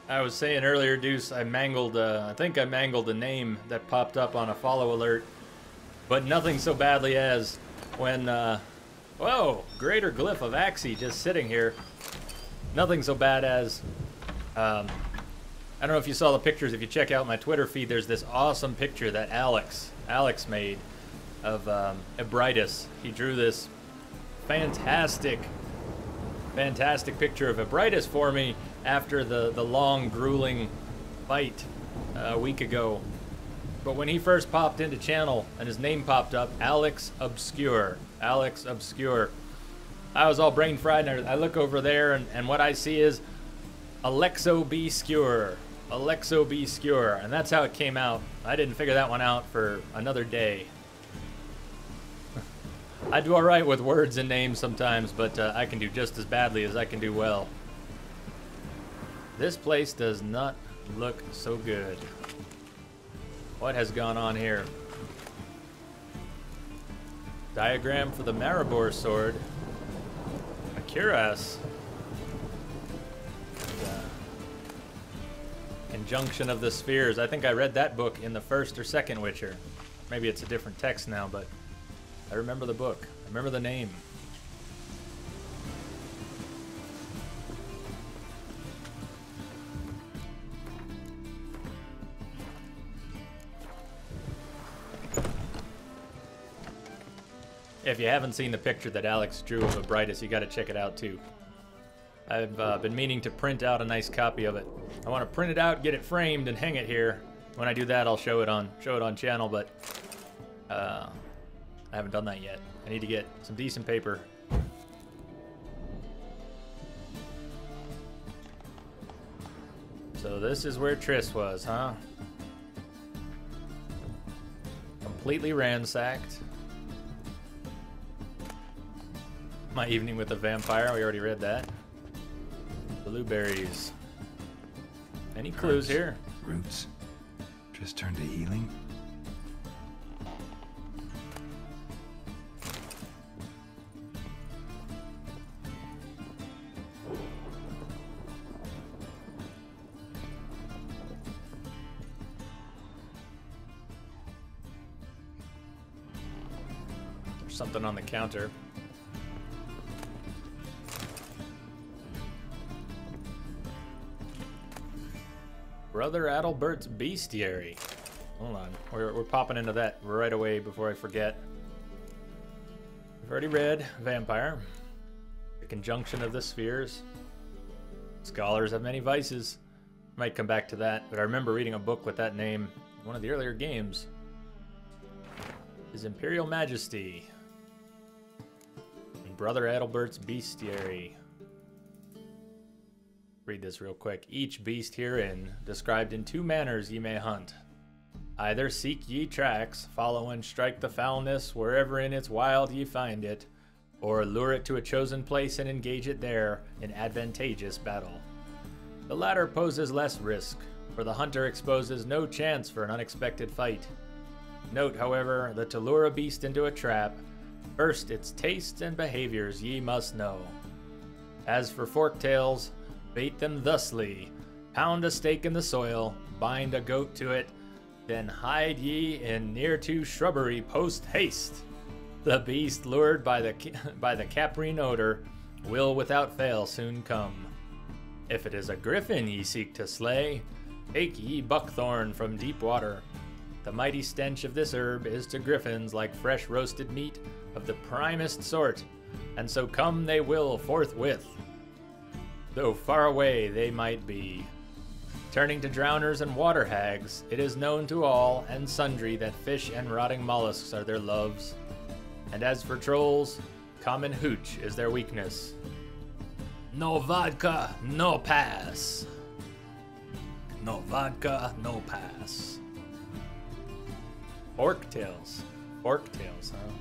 A: I was saying earlier, Deuce, I think I mangled a name that popped up on a follow alert, but nothing so badly as when, whoa, Greater Glyph of Axii just sitting here. Nothing so bad as, I don't know if you saw the pictures. If you check out my Twitter feed, there's this awesome picture that Alex made of Ebrightus. He drew this fantastic picture of Ebrightus for me after the long, grueling fight a week ago. But when he first popped into channel and his name popped up, Alex Obscure. Alex Obscure. I was all brain fried, and I look over there, and what I see is Alexo B. Skewer. Alexo B. Skewer. And that's how it came out. I didn't figure that one out for another day. I do alright with words and names sometimes, but I can do just as badly as I can do well. This place does not look so good. What has gone on here? Diagram for the Maribor sword. A cuirass. Conjunction of the Spheres. I think I read that book in the first or second Witcher. Maybe it's a different text now, but I remember the book. I remember the name. If you haven't seen the picture that Alex drew of Ebrightus, you got to check it out too. I've been meaning to print out a nice copy of it. I want to print it out, get it framed, and hang it here. When I do that, I'll show it on channel, but I haven't done that yet. I need to get some decent paper. So this is where Triss was, huh? Completely ransacked. My Evening with the Vampire, we already read that. Blueberries. Any clues here?
C: Roots. Just turned to healing.
A: There's something on the counter. Brother Adalbert's Bestiary. Hold on, we're popping into that right away before I forget. We've already read Vampire. The Conjunction of the Spheres. Scholars have many vices. Might come back to that, but I remember reading a book with that name in one of the earlier games. His Imperial Majesty. And Brother Adalbert's Bestiary. Read this real quick. Each beast herein, described in two manners ye may hunt. Either seek ye tracks, follow and strike the foulness wherever in its wild ye find it, or lure it to a chosen place and engage it there in advantageous battle. The latter poses less risk, for the hunter exposes no chance for an unexpected fight. Note, however, that to lure a beast into a trap, first its tastes and behaviors ye must know. As for forktails, bait them thusly: pound a stake in the soil, bind a goat to it, then hide ye in near to shrubbery post haste. The beast, lured by the caprine odor, will without fail soon come. If it is a griffin ye seek to slay, take ye buckthorn from deep water. The mighty stench of this herb is to griffins like fresh roasted meat of the primest sort, and so come they will forthwith, though far away they might be. Turning to drowners and water hags, it is known to all and sundry that fish and rotting mollusks are their loves. And as for trolls, common hooch is their weakness. No vodka, no pass. No vodka, no pass. Forktails. Forktails, huh?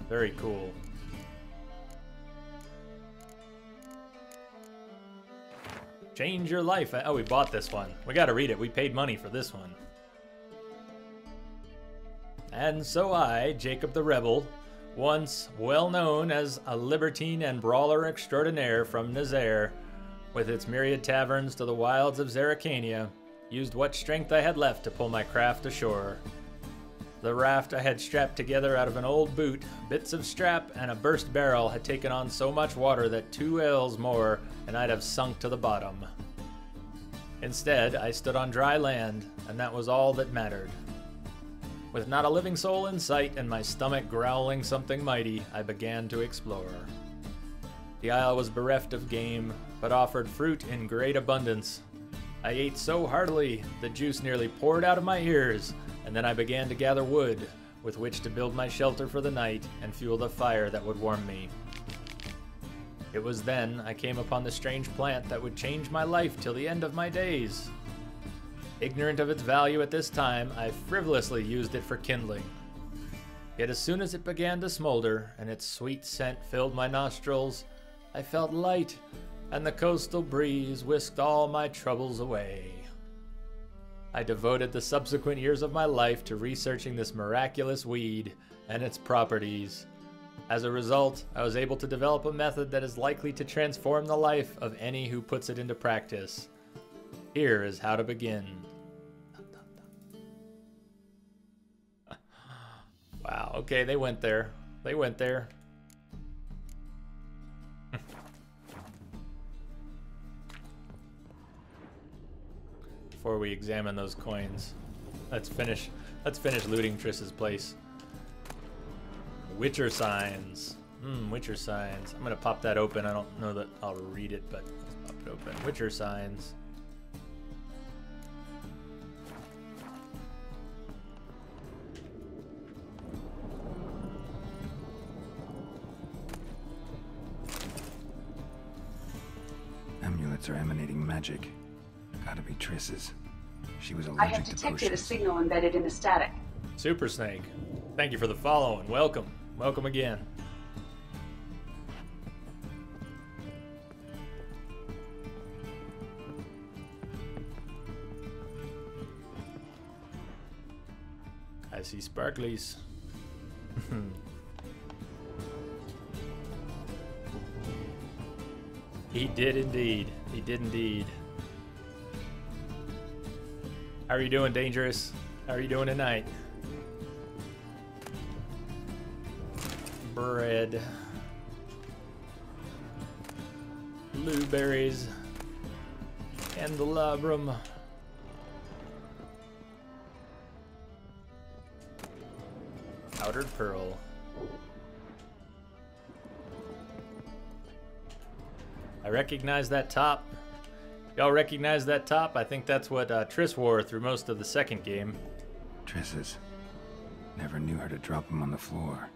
A: Very cool. Change your life. Oh, we bought this one. We gotta read it. We paid money for this one. And so I, Jacob the Rebel, once well known as a libertine and brawler extraordinaire from Nazaire, with its myriad taverns to the wilds of Zerrikania, used what strength I had left to pull my craft ashore. The raft I had strapped together out of an old boot, bits of strap, and a burst barrel had taken on so much water that 2 ells more and I'd have sunk to the bottom. Instead, I stood on dry land, and that was all that mattered. With not a living soul in sight and my stomach growling something mighty, I began to explore. The isle was bereft of game, but offered fruit in great abundance. I ate so heartily, the juice nearly poured out of my ears, and then I began to gather wood, with which to build my shelter for the night and fuel the fire that would warm me. It was then I came upon the strange plant that would change my life till the end of my days. Ignorant of its value at this time, I frivolously used it for kindling. Yet as soon as it began to smolder, and its sweet scent filled my nostrils, I felt light, and the coastal breeze whisked all my troubles away. I devoted the subsequent years of my life to researching this miraculous weed and its properties. As a result, I was able to develop a method that is likely to transform the life of any who puts it into practice. Here is how to begin. Wow, okay, they went there. They went there. Before we examine those coins, let's finish looting Triss's place. Witcher signs. Witcher signs. I'm gonna pop that open. I don't know that I'll read it, but let's pop it open. Witcher signs.
C: Amulets are emanating magic. Gotta be Triss's. She was
H: I
C: allergic
H: have
C: to
H: detected a
C: potions.
H: signal embedded in the static.
A: Super Snake, thank you for the follow and welcome. Welcome again. I see sparklies. He did indeed. He did indeed. How are you doing, Dangerous? How are you doing tonight? Bread. Blueberries. Candelabrum. Powdered pearl. I recognize that top. Y'all recognize that top? I think that's what Triss wore through most of the second game.
C: Triss's. Never knew her to drop them on the floor.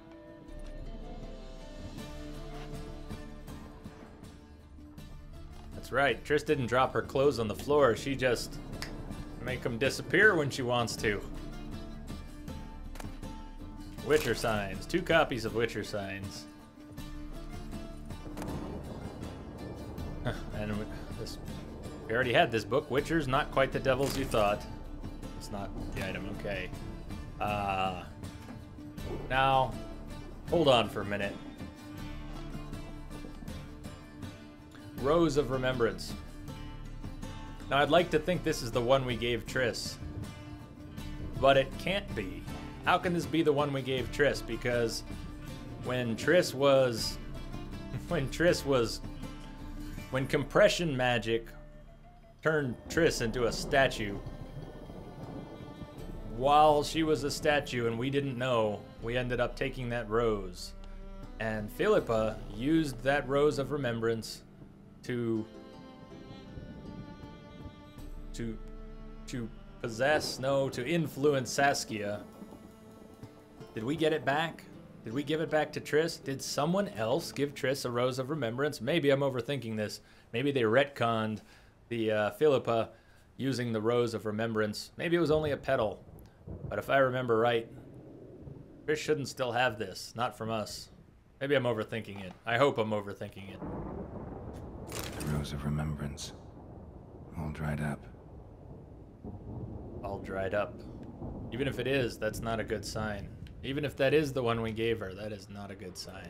A: That's right. Triss didn't drop her clothes on the floor. She just make them disappear when she wants to. Witcher signs. 2 copies of Witcher signs. And this, we already had this book. Witcher's not quite the devils you thought. It's not the item. Okay. Now, hold on for a minute. Rose of Remembrance. Now, I'd like to think this is the one we gave Triss, but it can't be. How can this be the one we gave Triss? Because when compression magic turned Triss into a statue, while she was a statue and we didn't know, we ended up taking that rose. And Philippa used that Rose of Remembrance to influence Saskia. Did we get it back? Did we give it back to Triss? Did someone else give Triss a Rose of Remembrance? Maybe I'm overthinking this. Maybe they retconned the Philippa using the Rose of Remembrance. Maybe it was only a petal. But if I remember right, Triss shouldn't still have this. Not from us. Maybe I'm overthinking it. I hope I'm overthinking it.
C: The Rose of Remembrance. All dried up.
A: All dried up. Even if it is, that's not a good sign. Even if that is the one we gave her, that is not a good sign.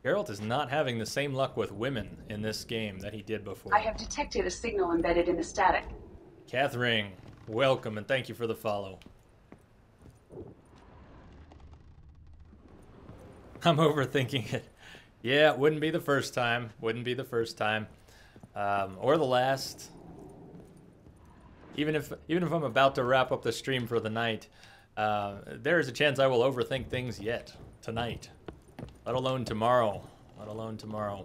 A: Geralt is not having the same luck with women in this game that he did before.
H: I have detected a signal embedded in the static.
A: Catherine, welcome and thank you for the follow. I'm overthinking it. Yeah, it wouldn't be the first time. Wouldn't be the first time. Or the last. Even if I'm about to wrap up the stream for the night, there is a chance I will overthink things yet tonight. Let alone tomorrow. Let alone tomorrow.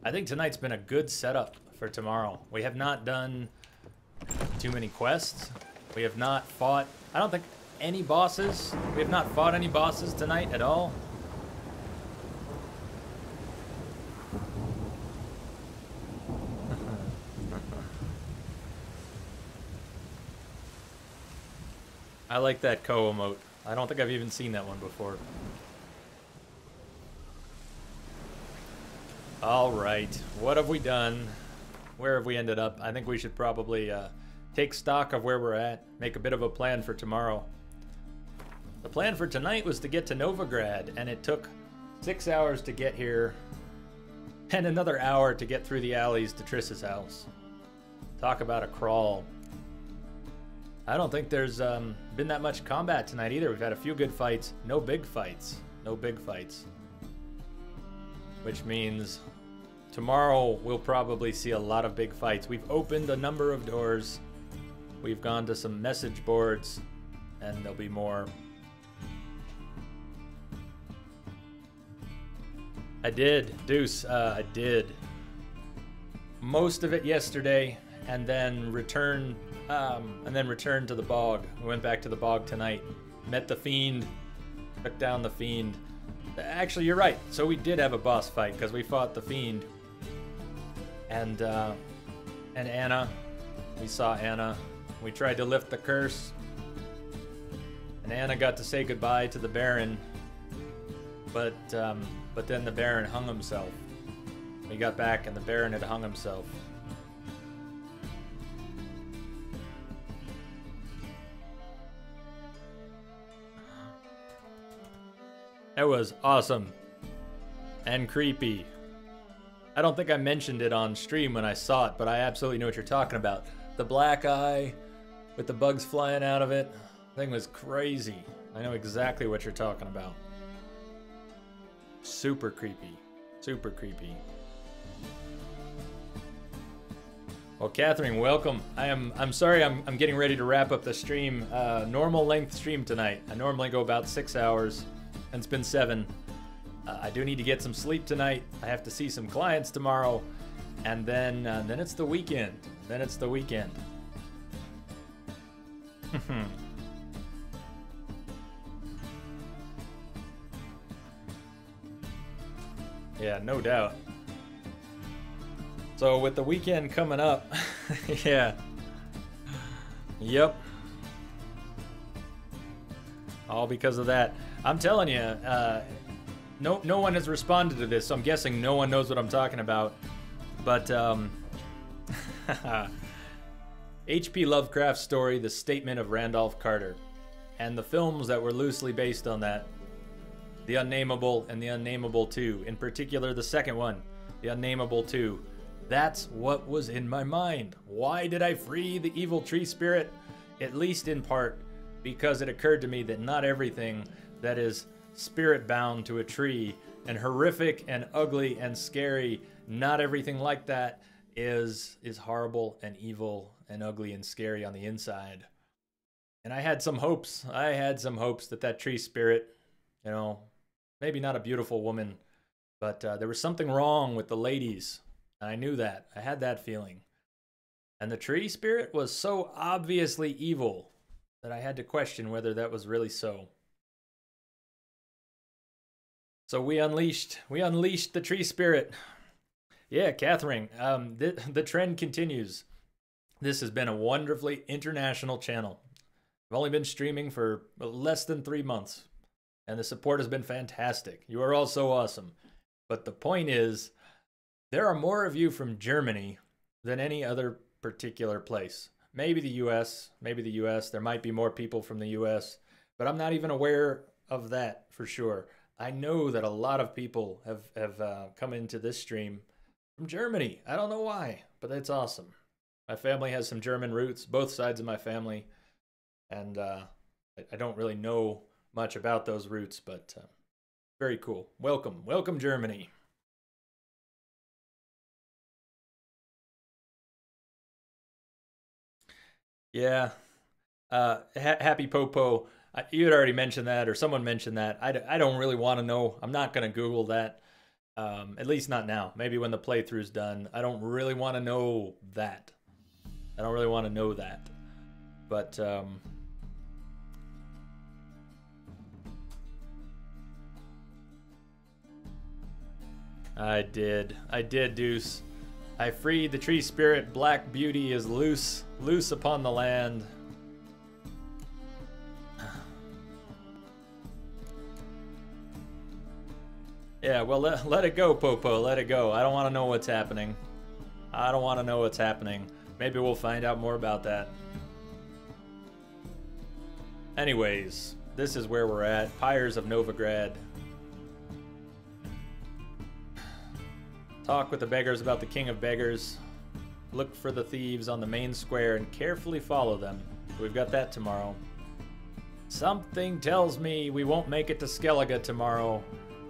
A: I think tonight's been a good setup for tomorrow. We have not done too many quests. We have not fought, I don't think, any bosses. We have not fought any bosses tonight at all. I like that Ko emote. I don't think I've even seen that one before. Alright, what have we done? Where have we ended up? I think we should probably take stock of where we're at, make a bit of a plan for tomorrow. The plan for tonight was to get to Novigrad, and it took 6 hours to get here, and another hour to get through the alleys to Triss's house. Talk about a crawl. I don't think there's been that much combat tonight either. We've had a few good fights, no big fights. No big fights. Which means tomorrow we'll probably see a lot of big fights. We've opened a number of doors. We've gone to some message boards, and there'll be more. I did, Deuce, I did. Most of it yesterday, and then returned to the bog. We went back to the bog tonight. Met the Fiend, took down the Fiend. Actually, you're right. So we did have a boss fight because we fought the Fiend. And Anna. We saw Anna. We tried to lift the curse. And Anna got to say goodbye to the Baron. But then the Baron hung himself. We got back and the Baron had hung himself. That was awesome. And creepy. I don't think I mentioned it on stream when I saw it, but I absolutely know what you're talking about. The black eye with the bugs flying out of it. The thing was crazy. I know exactly what you're talking about. Super creepy. Super creepy. Well, Catherine, welcome. I'm sorry I'm getting ready to wrap up the stream. Normal length stream tonight. I normally go about 6 hours. And it's been 7. I do need to get some sleep tonight. I have to see some clients tomorrow, and then it's the weekend. Then it's the weekend. Yeah, no doubt. So with the weekend coming up, yeah. Yep. All because of that. I'm telling you, no one has responded to this, so I'm guessing no one knows what I'm talking about. But H.P. Lovecraft's story, The Statement of Randolph Carter, and the films that were loosely based on that, The Unnameable and The Unnameable 2, in particular the second one, The Unnameable 2. That's what was in my mind. Why did I free the evil tree spirit? At least in part because it occurred to me that not everything that is spirit bound to a tree and horrific and ugly and scary, not everything like that is horrible and evil and ugly and scary on the inside. And I had some hopes. I had some hopes that that tree spirit, you know, maybe not a beautiful woman, but there was something wrong with the ladies. And I knew that. I had that feeling. And the tree spirit was so obviously evil that I had to question whether that was really so. So we unleashed the tree spirit. Yeah, Catherine, the trend continues. This has been a wonderfully international channel. I've only been streaming for less than 3 months, and the support has been fantastic. You are all so awesome. But the point is, there are more of you from Germany than any other particular place. Maybe the U.S. Maybe the U.S. There might be more people from the U.S., but I'm not even aware of that for sure. I know that a lot of people have come into this stream from Germany. I don't know why, but that's awesome. My family has some German roots, both sides of my family, and I don't really know much about those roots, but very cool. Welcome. Welcome, Germany. Yeah. Happy Popo. You had already mentioned that, or someone mentioned that. I don't really want to know. I'm not going to Google that. At least not now. Maybe when the playthrough's done. I don't really want to know that. I don't really want to know that. But, I did, Deuce. I freed the tree spirit. Black beauty is loose upon the land. Yeah, well, let it go, Popo. Let it go. I don't want to know what's happening. I don't want to know what's happening. Maybe we'll find out more about that. Anyways, this is where we're at. Pyres of Novigrad. Talk with the beggars about the king of beggars. Look for the thieves on the main square and carefully follow them. We've got that tomorrow. Something tells me we won't make it to Skellige tomorrow.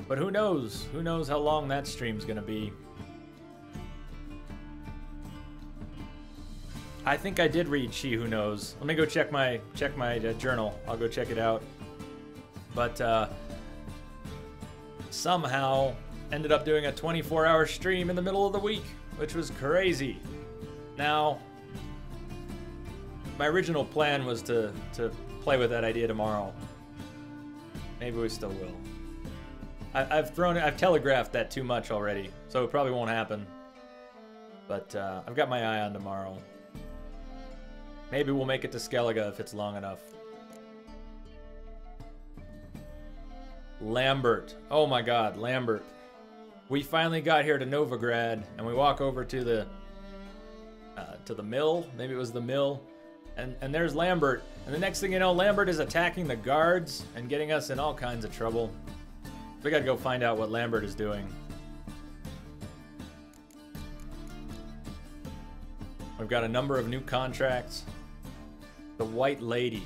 A: But who knows? Who knows how long that stream's gonna be? I think I did read She Who Knows. Let me go check my journal. I'll go check it out. But somehow ended up doing a 24-hour stream in the middle of the week, which was crazy. Now, my original plan was to play with that idea tomorrow. Maybe we still will. I've telegraphed that too much already, so it probably won't happen. But I've got my eye on tomorrow. Maybe we'll make it to Skellige if it's long enough. Lambert. Oh my god, Lambert. We finally got here to Novigrad, and we walk over to the mill. Maybe it was the mill. And there's Lambert. And the next thing you know, Lambert is attacking the guards and getting us in all kinds of trouble. We gotta go find out what Lambert is doing. We've got a number of new contracts. The White Lady.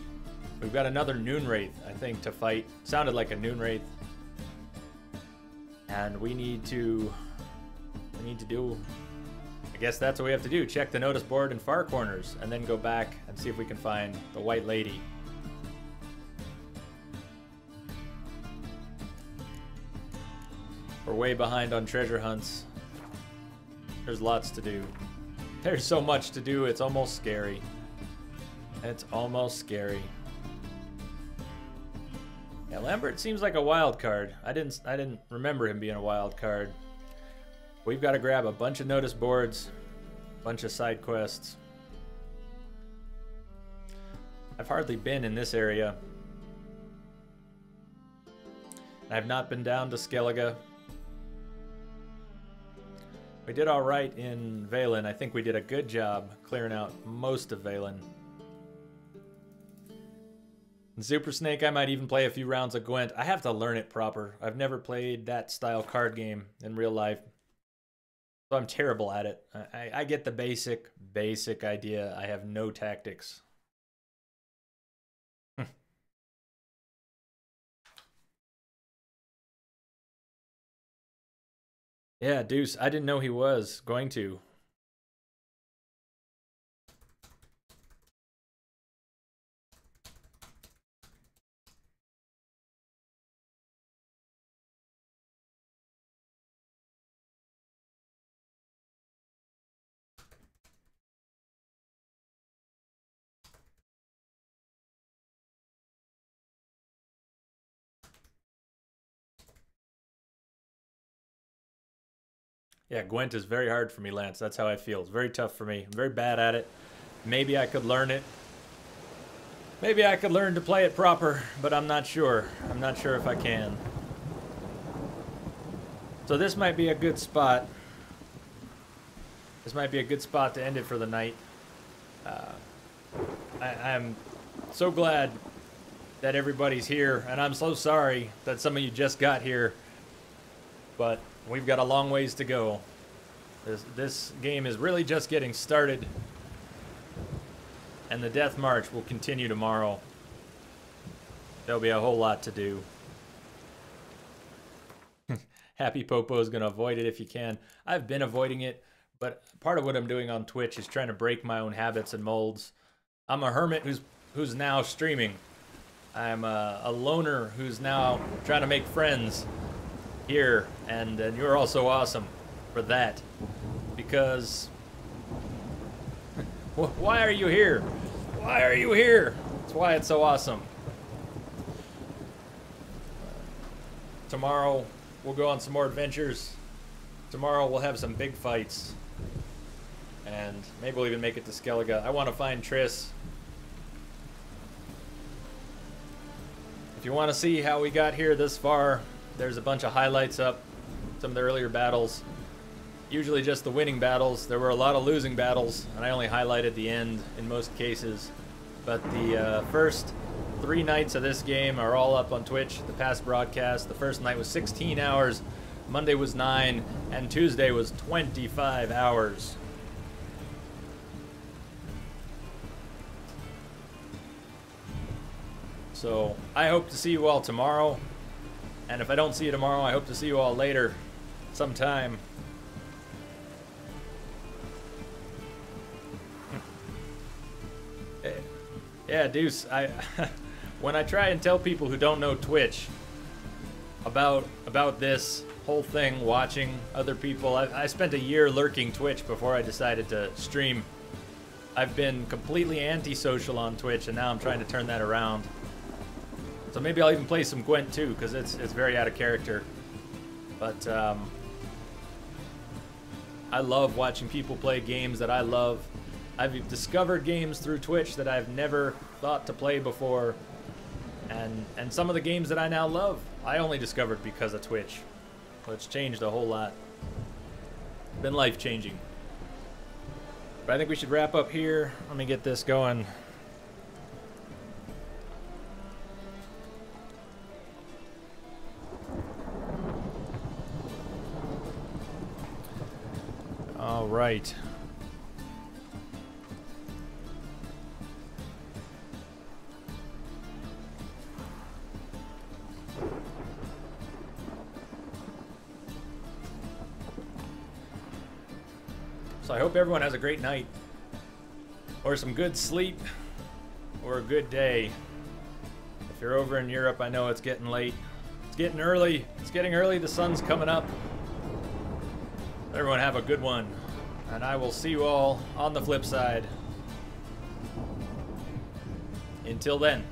A: We've got another Noonwraith, I think, to fight. Sounded like a Noonwraith. And we need to do... I guess that's what we have to do. Check the notice board in Far Corners, and then go back and see if we can find the White Lady. We're way behind on treasure hunts. There's lots to do. There's so much to do, it's almost scary. It's almost scary. Yeah, Lambert seems like a wild card. I didn't remember him being a wild card. We've got to grab a bunch of notice boards, a bunch of side quests. I've hardly been in this area. I've not been down to Skellige. We did all right in Valen. I think we did a good job clearing out most of Valen. In Super Snake, I might even play a few rounds of Gwent. I have to learn it proper. I've never played that style card game in real life. So I'm terrible at it. I get the basic idea. I have no tactics. Yeah, Deuce, I didn't know he was going to. Yeah, Gwent is very hard for me, Lance. That's how I feel. It's very tough for me. I'm very bad at it. Maybe I could learn it. Maybe I could learn to play it proper, but I'm not sure. I'm not sure if I can. So this might be a good spot. This might be a good spot to end it for the night. I'm so glad that everybody's here, and I'm so sorry that some of you just got here, but we've got a long ways to go. This game is really just getting started, and the Death March will continue tomorrow. There'll be a whole lot to do. Happy Popo is going to avoid it if you can. I've been avoiding it, but part of what I'm doing on Twitch is trying to break my own habits and molds. I'm a hermit who's now streaming. I'm a loner who's now trying to make friends here, and you're also awesome for that. Because why are you here? Why are you here? That's why it's so awesome. Tomorrow we'll go on some more adventures. Tomorrow we'll have some big fights. And maybe we'll even make it to Skellige. I want to find Triss. If you want to see how we got here this far, there's a bunch of highlights up. Some of the earlier battles. Usually just the winning battles. There were a lot of losing battles, and I only highlighted the end in most cases. But the first 3 nights of this game are all up on Twitch, the past broadcast. The first night was 16 hours, Monday was 9, and Tuesday was 25 hours. So I hope to see you all tomorrow, and if I don't see you tomorrow, I hope to see you all later sometime. Yeah, Deuce, when I try and tell people who don't know Twitch about this whole thing, watching other people, I spent a year lurking Twitch before I decided to stream. I've been completely antisocial on Twitch, and now I'm trying to turn that around. So maybe I'll even play some Gwent too, because it's very out of character. But I love watching people play games that I love. I've discovered games through Twitch that I've never thought to play before. And some of the games that I now love, I only discovered because of Twitch. So it's changed a whole lot. Been life-changing. But I think we should wrap up here. Let me get this going. All right. So I hope everyone has a great night, or some good sleep, or a good day. If you're over in Europe, I know it's getting late. It's getting early. It's getting early. The sun's coming up. Everyone have a good one, and I will see you all on the flip side. Until then.